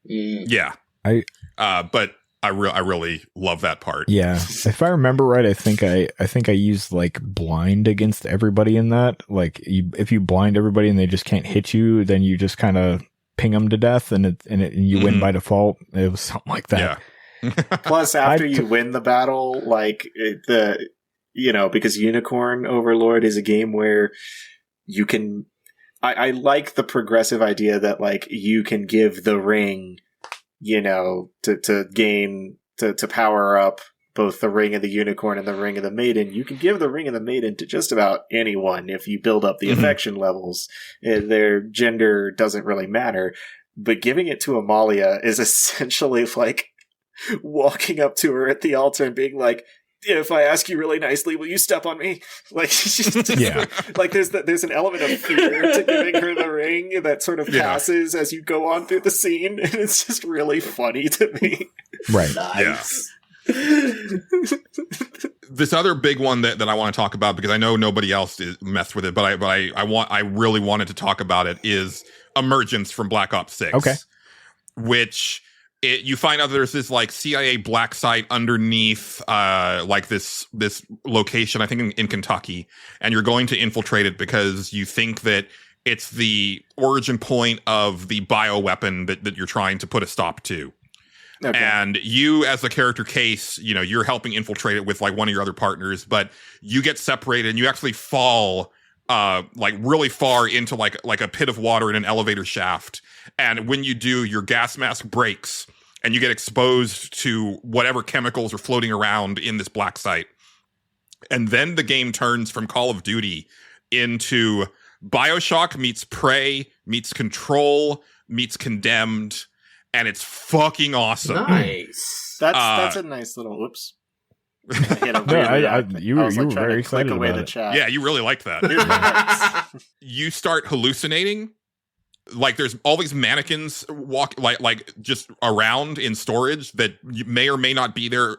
Yeah, but I really love that part. Yeah, if I remember right, I think I used like blind against everybody in that. Like, if you blind everybody and they just can't hit you, then you just kind of ping them to death, and you win by default. It was something like that. Yeah. Plus, after you win the battle, like because Unicorn Overlord is a game where you can. I like the progressive idea that like you can give the ring, to gain to power up both the Ring of the Unicorn and the Ring of the Maiden. You can give the Ring of the Maiden to just about anyone if you build up the affection levels. Their gender doesn't really matter. But giving it to Amalia is essentially like walking up to her at the altar and being like, if I ask you really nicely, will you step on me? Like, like there's an element of fear to giving her the ring that sort of passes as you go on through the scene, and it's just really funny to me. Right. Nice. This other big one that I want to talk about, because I know nobody else messed with it, but I really wanted to talk about it, is Emergence from Black Ops 6. Okay. Which you find out there's this like CIA black site underneath like this location, I think in Kentucky, and you're going to infiltrate it because you think that it's the origin point of the bioweapon that you're trying to put a stop to. Okay. And you, as the character Case, you're helping infiltrate it with like one of your other partners, but you get separated and you actually fall like really far into like a pit of water in an elevator shaft. And when you do, your gas mask breaks and you get exposed to whatever chemicals are floating around in this black site. And then the game turns from Call of Duty into BioShock meets Prey meets Control meets Condemned. And it's fucking awesome. Nice. That's a nice little whoops. You were very excited about it. Yeah, you really liked that. You start hallucinating. Like there's all these mannequins walk like just around in storage that may or may not be there.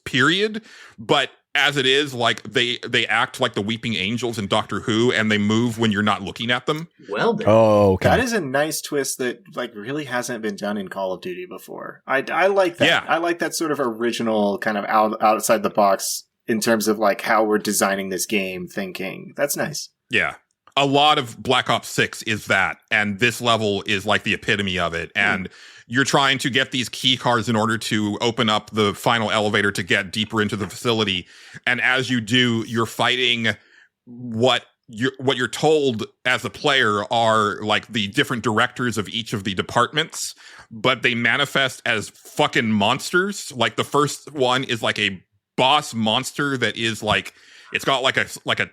Period. But as it is, like they act like the weeping angels in Doctor Who, and they move when you're not looking at them. Well done. Oh, okay. That is a nice twist that like really hasn't been done in Call of Duty before. I like that. Yeah. I like that sort of original kind of outside the box in terms of like how we're designing this game thinking. That's nice. Yeah. A lot of Black Ops 6 is that, and this level is like the epitome of it. And you're trying to get these key cards in order to open up the final elevator to get deeper into the facility. And as you do, you're fighting what you're told as a player are like the different directors of each of the departments, but they manifest as fucking monsters. Like the first one is like a boss monster that is like, it's got like a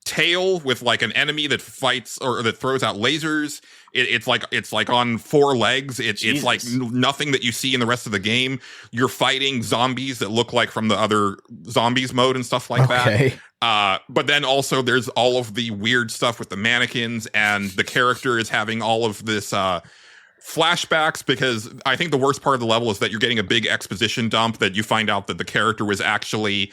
tail with like an enemy that fights or that throws out lasers. It's like on four legs. It's like nothing that you see in the rest of the game. You're fighting zombies that look like from the other zombies mode and stuff like that. But then also there's all of the weird stuff with the mannequins, and the character is having all of this flashbacks, because I think the worst part of the level is that you're getting a big exposition dump that you find out that the character was actually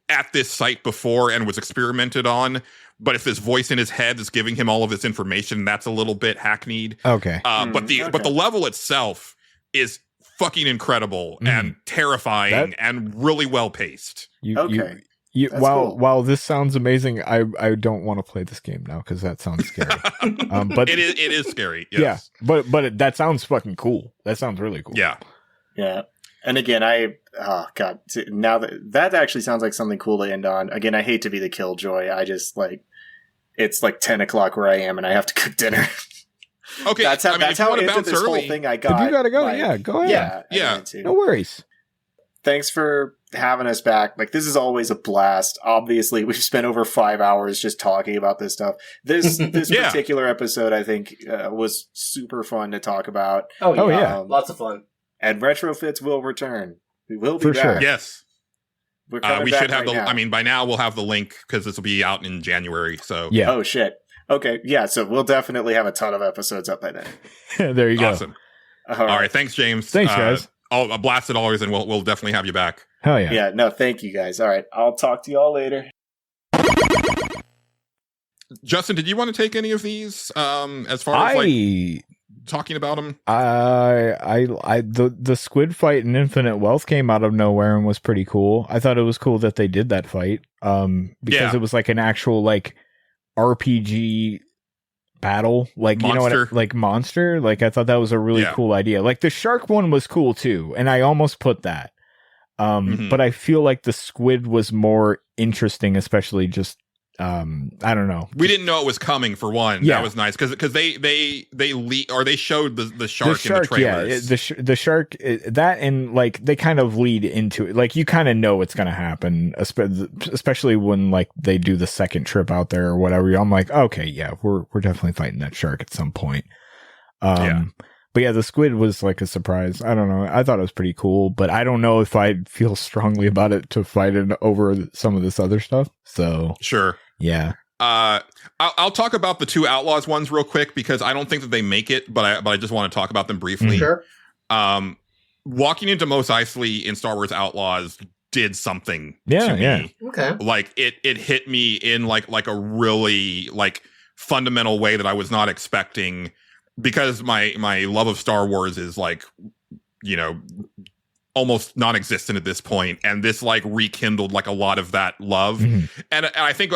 at this site before and was experimented on, but if this voice in his head is giving him all of this information, that's a little bit hackneyed. Okay. But the level itself is fucking incredible and terrifying and really well paced. While this sounds amazing, I don't want to play this game now because that sounds scary. But it is scary. Yes. Yeah, but that sounds fucking cool. That sounds really cool. Yeah. Yeah. And again, now that actually sounds like something cool to end on. Again, I hate to be the killjoy. I just like, it's like 10 o'clock where I am and I have to cook dinner. Okay. That's how into this whole thing I got. If you gotta go, like, go ahead. Yeah. No worries. Thanks for having us back. Like, this is always a blast. Obviously, we've spent over 5 hours just talking about this stuff. This particular episode, I think, was super fun to talk about. Oh yeah. Lots of fun. And RetroFits will return. We will be for back. Sure. Yes. We should have by now we'll have the link because this will be out in January. So yeah. Oh shit. Okay, yeah, so we'll definitely have a ton of episodes up by then. There you go. Awesome. All All right. Thanks, James. Thanks, guys. I'll blast it always, and we'll definitely have you back. Hell yeah. Yeah, no, thank you guys. All right, I'll talk to you all later. Justin, did you want to take any of these? As far as like talking about them, the squid fight in Infinite Wealth came out of nowhere and was pretty cool. I thought it was cool that they did that fight. Because it was like an actual like RPG battle, like monster. You know what, like monster. Like I thought that was a really cool idea. Like the shark one was cool too, and I almost put that. But I feel like the squid was more interesting, especially just I don't know. We didn't know it was coming for one. Yeah. That was nice because they showed the shark in the trailers. Yeah, the shark that and like they kind of lead into it. Like you kind of know what's going to happen, especially when like they do the second trip out there or whatever. I'm like, okay, yeah, we're definitely fighting that shark at some point. But yeah, the squid was like a surprise. I don't know. I thought it was pretty cool, but I don't know if I'd feel strongly about it to fight it over some of this other stuff. So sure. Yeah. I'll talk about the two Outlaws ones real quick because I don't think that they make it, but I just want to talk about them briefly. Sure. Walking into Mos Eisley in Star Wars Outlaws did something to me. Okay. Like it hit me in like a really like fundamental way that I was not expecting, because my love of Star Wars is like, you know, almost non-existent at this point, and this like rekindled like a lot of that love. And I think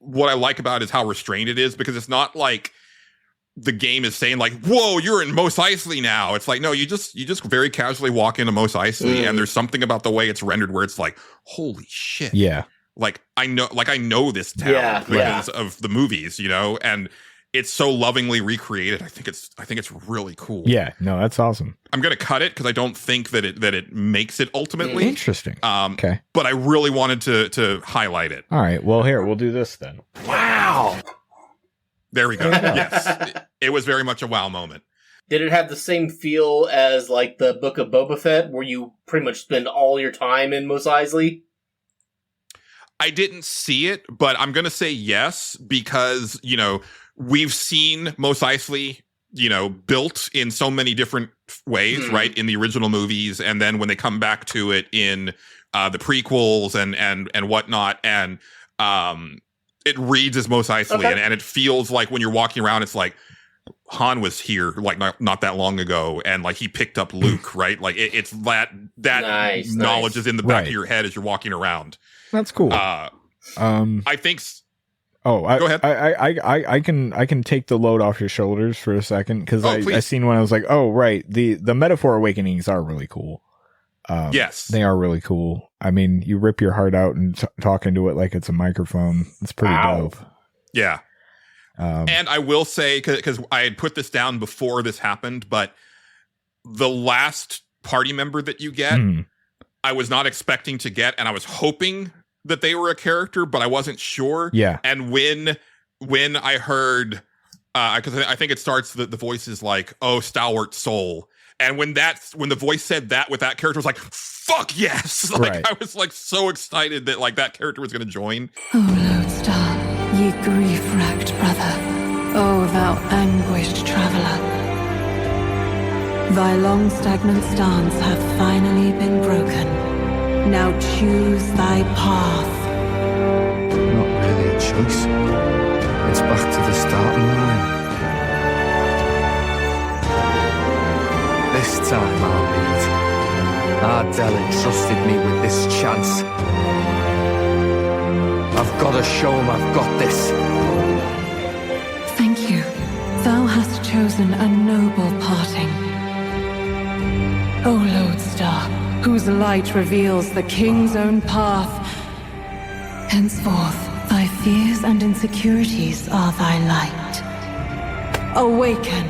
what I like about it is how restrained it is, because it's not like the game is saying like, whoa, you're in Mos Eisley now. It's like, no, you just very casually walk into Mos Eisley, and there's something about the way it's rendered where it's like, holy shit. Yeah. Like I know this town because of the movies, you know, and it's so lovingly recreated. I think it's really cool. Yeah, no, that's awesome. I'm gonna cut it because I don't think that it makes it ultimately. Interesting. Okay. But I really wanted to highlight it. All right. Well, here, we'll do this then. Wow. There we go. Yes. It was very much a wow moment. Did it have the same feel as like the Book of Boba Fett, where you pretty much spend all your time in Mos Eisley? I didn't see it, but I'm gonna say yes, because, you know, we've seen Mos Eisley, you know, built in so many different ways, right? In the original movies, and then when they come back to it in the prequels and whatnot, and it reads as Mos Eisley, and it feels like when you're walking around, it's like Han was here like not that long ago, and like he picked up Luke, right? Like it's that knowledge is in the back of your head as you're walking around. That's cool. I think. Go ahead. I can take the load off your shoulders for a second, because I seen when I was like, oh right, the metaphor awakenings are really cool. Yes, they are really cool. I mean, you rip your heart out and talk into it like it's a microphone. It's pretty dope. Yeah. And I will say, because I had put this down before this happened, but the last party member that you get, I was not expecting to get, and I was hoping that they were a character, but I wasn't sure. Yeah. And when I heard, because I think it starts, the voice is like, "Oh, stalwart soul," and when the voice said that with that character, I was like, "Fuck yes!" Like I was like so excited that like that character was going to join. O lodestar, ye grief-racked brother, O thou anguished traveller, thy long stagnant stance hath finally been broken. Now choose thy path. Not really a choice. It's back to the starting line. This time I'll lead. Ardell entrusted me with this chance. I've got to show him I've got this. Thank you. Thou hast chosen a noble parting. O lodestar, whose light reveals the king's own path. Henceforth, thy fears and insecurities are thy light. Awaken.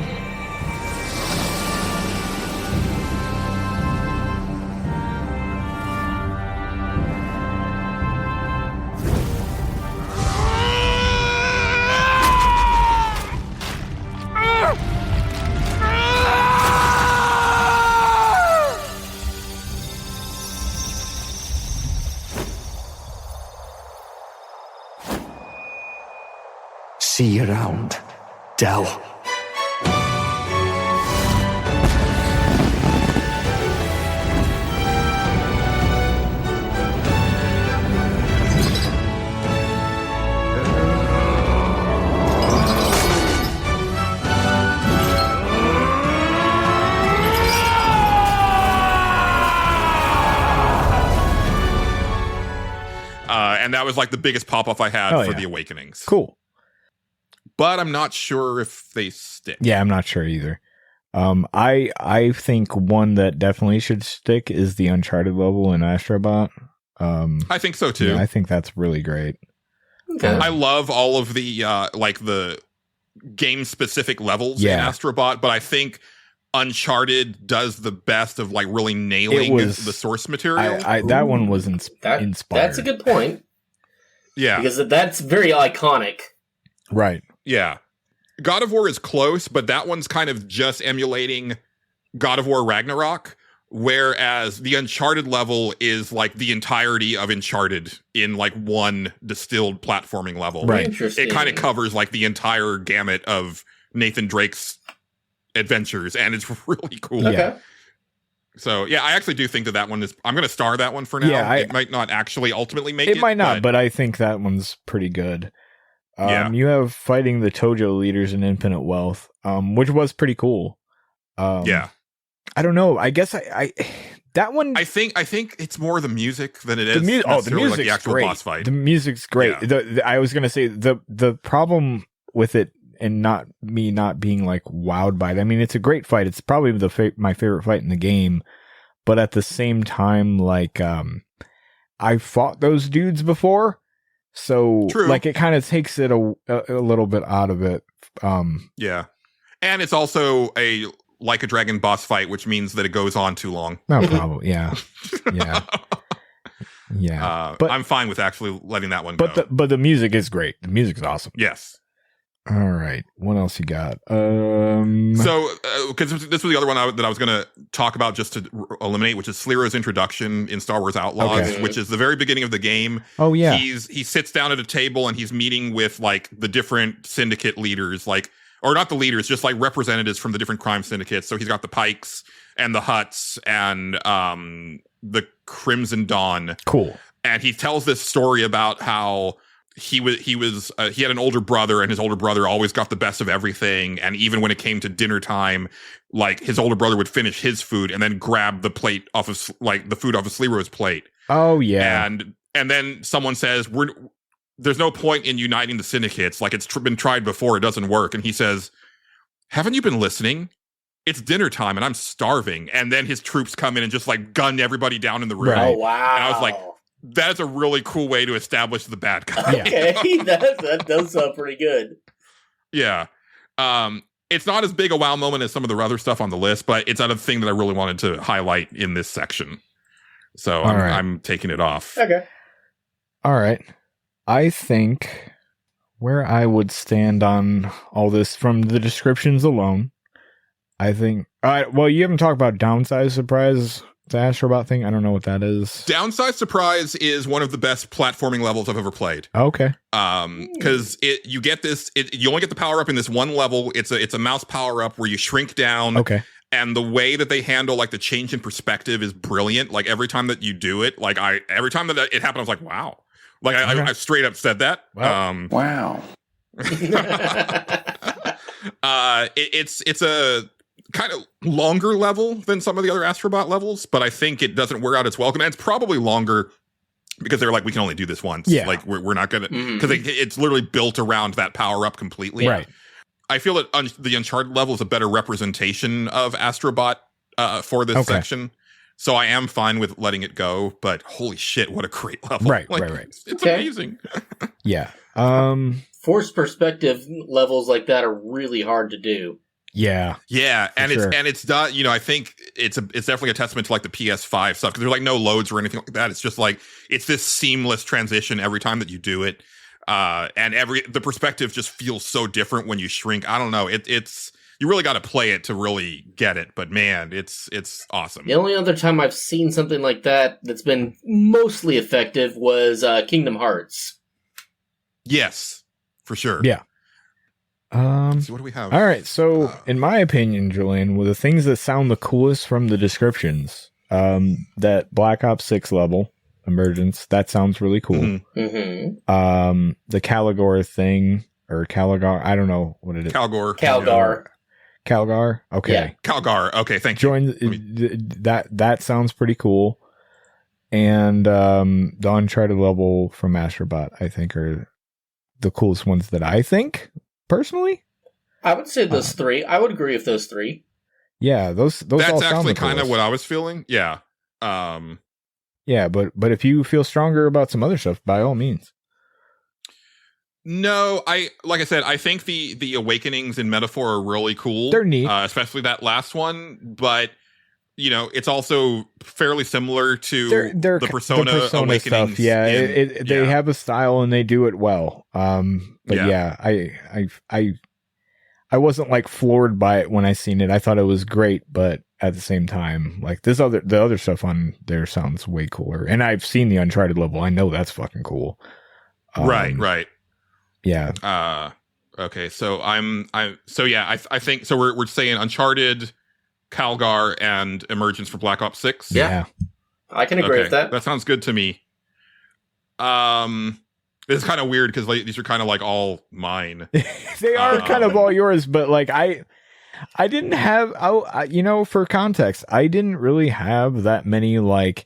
See you around, Del. And that was like the biggest pop-off I had for the Awakenings. Cool. But I'm not sure if they stick. Yeah, I'm not sure either. I think one that definitely should stick is the Uncharted level in Astrobot. I think so too. Yeah, I think that's really great. Okay. I love all of the like the game-specific levels in Astrobot, but I think Uncharted does the best of like really nailing the source material. That one was inspired. That's a good point. Yeah. Because that's very iconic. Right. Yeah. God of War is close, but that one's kind of just emulating God of War Ragnarok, whereas the Uncharted level is like the entirety of Uncharted in like one distilled platforming level. Right. Interesting. It kind of covers like the entire gamut of Nathan Drake's adventures, and it's really cool. Okay. So yeah, I actually do think that one is. I'm going to star that one for now. Yeah, it might not actually ultimately make it. It might not, but I think that one's pretty good. Yeah. You have fighting the Tojo leaders in Infinite Wealth, which was pretty cool. Yeah. I don't know. I guess I that one. I think it's more the music than it is. The music's like the actual great. boss fight. The music's great. Yeah. I was gonna say the problem with it, and not being like wowed by it. I mean, it's a great fight. It's probably my favorite fight in the game, but at the same time, like I fought those dudes before, so True. like it kind of takes it a little bit out of it. Yeah, and it's also a like a dragon boss fight, which means that it goes on too long. No, probably, yeah. But I'm fine with actually letting that one go. But the music is great. The music's awesome. Yes. All right. What else you got? So, because this was the other one that I was going to talk about just to eliminate, which is Sleero's introduction in Star Wars Outlaws, which is the very beginning of the game. Oh, yeah. He sits down at a table and he's meeting with like the different syndicate leaders, like, or not the leaders, just like representatives from the different crime syndicates. So he's got the Pikes and the Hutts and the Crimson Dawn. Cool. And he tells this story about how he had an older brother, and his older brother always got the best of everything. And even when it came to dinner time, like his older brother would finish his food and then grab the plate off of like the food off of Sleero's plate. Oh yeah. And then someone says, there's no point in uniting the syndicates. Like it's been tried before. It doesn't work. And he says, haven't you been listening? It's dinner time and I'm starving. And then his troops come in and just like gun everybody down in the room. Right. Oh, wow. And I was like, that's a really cool way to establish the bad guy. Yeah. Okay, that does sound pretty good. Yeah. It's not as big a wow moment as some of the other stuff on the list, but it's another thing that I really wanted to highlight in this section. So I'm taking it off. Okay. All right. I think where I would stand on all this from the descriptions alone, I think. All right. Well, you haven't talked about Downside Surprise, the Astrobot thing. I don't know what that is. Downside Surprise is one of the best platforming levels I've ever played. Okay. Because you get this, you only get the power up in this one level. It's a mouse power up where you shrink down. Okay. And the way that they handle like the change in perspective is brilliant. Like every time that you do it, like every time that it happened, I was like, wow. Like I straight up said that. Wow. Wow. It's a kind of longer level than some of the other Astrobot levels, but I think it doesn't wear out its welcome. And it's probably longer because they're like, we can only do this once. Yeah. Like we're not gonna, because it's literally built around that power up completely. Right. I feel that the Uncharted level is a better representation of Astrobot for this section. So I am fine with letting it go, but holy shit, what a great level. Right. It's amazing. Yeah. Forced perspective levels like that are really hard to do. Yeah. Yeah, and sure. it's done, I think it's definitely a testament to like the PS5 stuff, because there's like no loads or anything like that. It's just like it's this seamless transition every time that you do it. And the perspective just feels so different when you shrink. I don't know. It's you really got to play it to really get it, but man, it's awesome. The only other time I've seen something like that that's been mostly effective was Kingdom Hearts. Yes, for sure. Yeah. Let's see, what do we have? All right. So, in my opinion, Julian, with the things that sound the coolest from the descriptions, that Black Ops 6 level emergence, that sounds really cool. Mm-hmm. The Caligor thing, or Caligar, I don't know what it is. Calgar. Calgar. Okay. Yeah. Calgar. Okay, thank you. That sounds pretty cool. And the Uncharted level from Astrobot, I think, are the coolest ones that I think, personally. I would say those three. I would agree with those three. Yeah, those That's all sound actually the kind of coolest. what I was feeling. Yeah. Yeah, but if you feel stronger about some other stuff, by all means. No, like I said, I think the awakenings in Metaphor are really cool. They're neat. Especially that last one, but it's also fairly similar to the Persona awakenings. Stuff. Yeah, they have a style and they do it well. But yeah, I wasn't like floored by it when I seen it. I thought it was great, but at the same time, like the other stuff on there sounds way cooler. And I've seen the Uncharted level. I know that's fucking cool. Right. Yeah. Okay. So I think so. We're saying Uncharted, Calgar, and Emergence for Black Ops 6. Yeah. I can agree with that. That sounds good to me. It's kind of weird because these are kind of like all mine. They are kind of all yours, but like I didn't have, for context, I didn't really have that many like,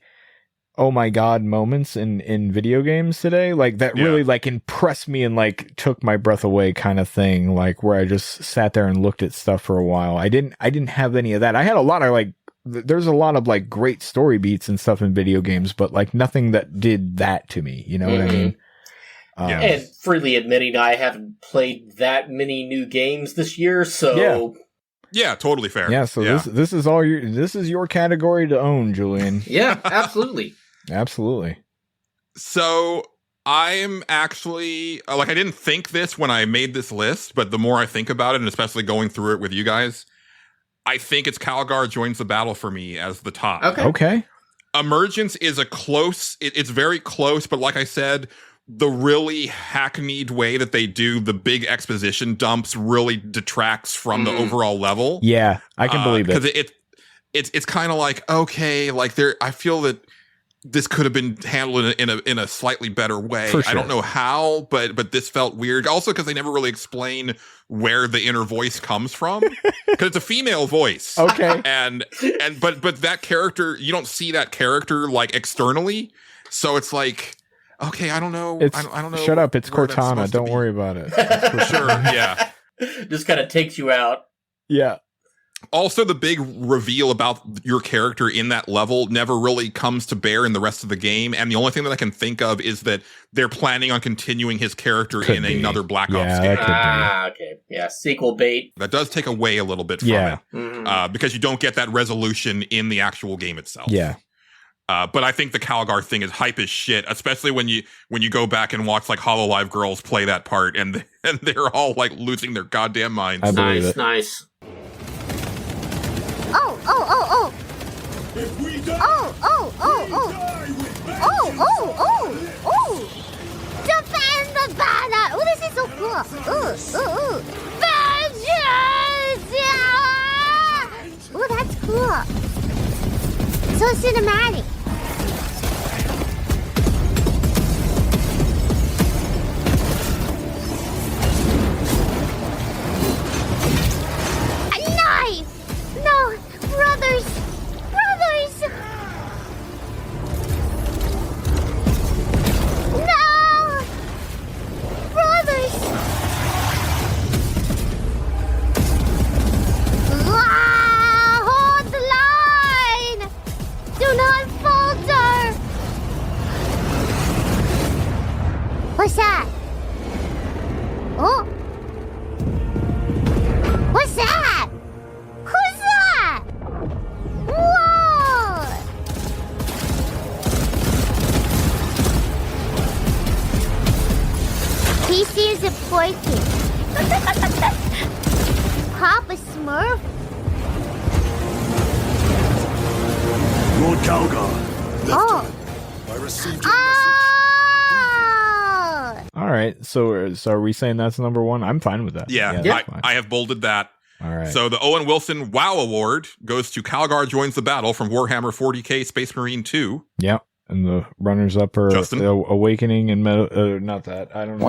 oh my god moments in video games today, like that really like impressed me and like took my breath away kind of thing, like where I just sat there and looked at stuff for a while. I didn't have any of that. I had a lot of like, there's a lot of like great story beats and stuff in video games, but like nothing that did that to me. You know what I mean? And freely admitting I haven't played that many new games this year, so yeah, totally fair. Yeah, so this is your category to own, Julian. Yeah, absolutely. Absolutely. So I'm actually I didn't think this when I made this list, but the more I think about it, and especially going through it with you guys, I think it's Calgar Joins the Battle for me as the top. Okay. Emergence is it's very close, but like I said, the really hackneyed way that they do the big exposition dumps really detracts from the overall level. Yeah, I can believe it. Because it's kind of like, okay, like I feel that this could have been handled in a slightly better way. For sure. I don't know how, but this felt weird. Also, because they never really explain where the inner voice comes from, because it's a female voice. Okay, but that character, you don't see that character like externally, so it's like, okay, I don't know. I don't know. Shut up! It's Cortana. Don't worry about it. For sure. Yeah. Just kind of takes you out. Yeah. Also, the big reveal about your character in that level never really comes to bear in the rest of the game. And the only thing that I can think of is that they're planning on continuing his character another Black Ops game. Okay. Yeah, sequel bait. That does take away a little bit from it. Because you don't get that resolution in the actual game itself. Yeah. But I think the Calgar thing is hype as shit, especially when you go back and watch like HoloLive girls play that part, and they're all like losing their goddamn minds. Nice. Oh! If we die, Oh! Defend the banner! Oh, this is so cool! Ooh! Vengeance! Yeah! Oh, that's cool. So cinematic. A knife! No! Brothers! No! Brothers! Hold the line! Do not falter! What's that? Oh? What's that? Who's that? Whoa! PC is important. Papa Smurf? Lord Calgar, Oh. I received your Oh! All right. So are we saying that's number one? I'm fine with that. Yeah, that's fine. I have bolded that. All right. So the Owen Wilson WoW Award goes to Calgar Joins the Battle from Warhammer 40k Space Marine 2. Yeah. And the runners up are Justin? Awakening and not that. I don't know.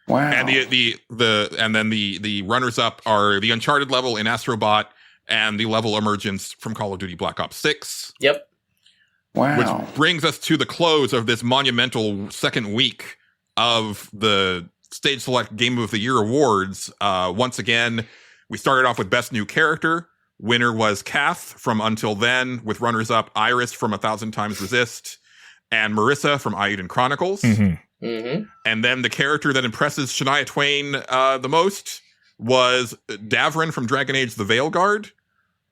Wow. And the runners up are the Uncharted level in Astrobot and the level Emergence from Call of Duty Black Ops 6. Yep. Wow. Which brings us to the close of this monumental second week of the Stage Select Game of the Year awards. Once again, we started off with Best New Character. Winner was Kath from Until Then, with runners-up Iris from 1,000 Times Resist and Marissa from Ayuden Chronicles. Mm-hmm. Mm-hmm. And then the character that impresses Shania Twain the most was Davrin from Dragon Age The Veilguard,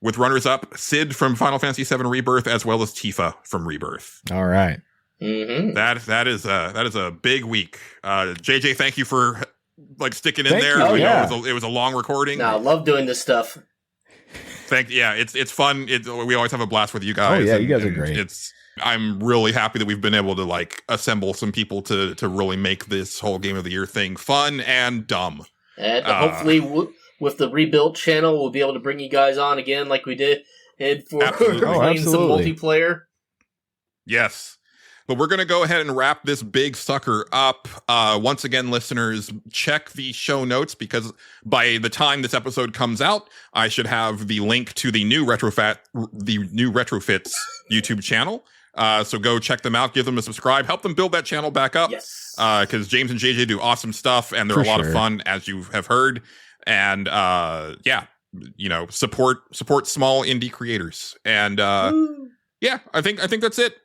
with runners-up Sid from Final Fantasy VII Rebirth, as well as Tifa from Rebirth. All right. Mm-hmm. That is a big week. JJ, thank you for sticking in Thank there. you. Oh, We yeah. know it was a long recording. No, I love doing this stuff. It's fun. We always have a blast with you guys. Oh yeah, you guys are great. I'm really happy that we've been able to assemble some people to really make this whole Game of the Year thing fun and dumb. And hopefully with the rebuilt channel, we'll be able to bring you guys on again like we did for playing some multiplayer. Yes. But we're going to go ahead and wrap this big sucker up. Once again, listeners, check the show notes, because by the time this episode comes out, I should have the link to the new RetroFits YouTube channel. So go check them out, give them a subscribe, help them build that channel back up. Yes. Because James and JJ do awesome stuff, and they're a lot of fun, as you have heard. And support small indie creators. And I think that's it.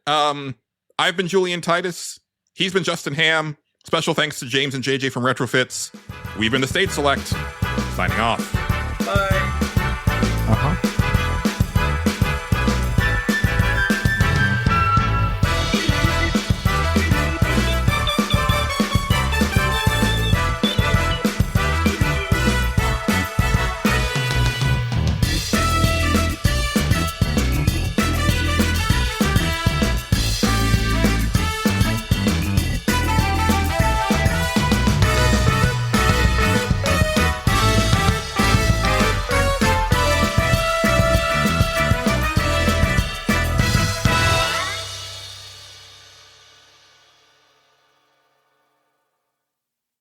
I've been Julian Titus. He's been Justin Ham. Special thanks to James and JJ from RetroFits. We've been the Stage Select. Signing off.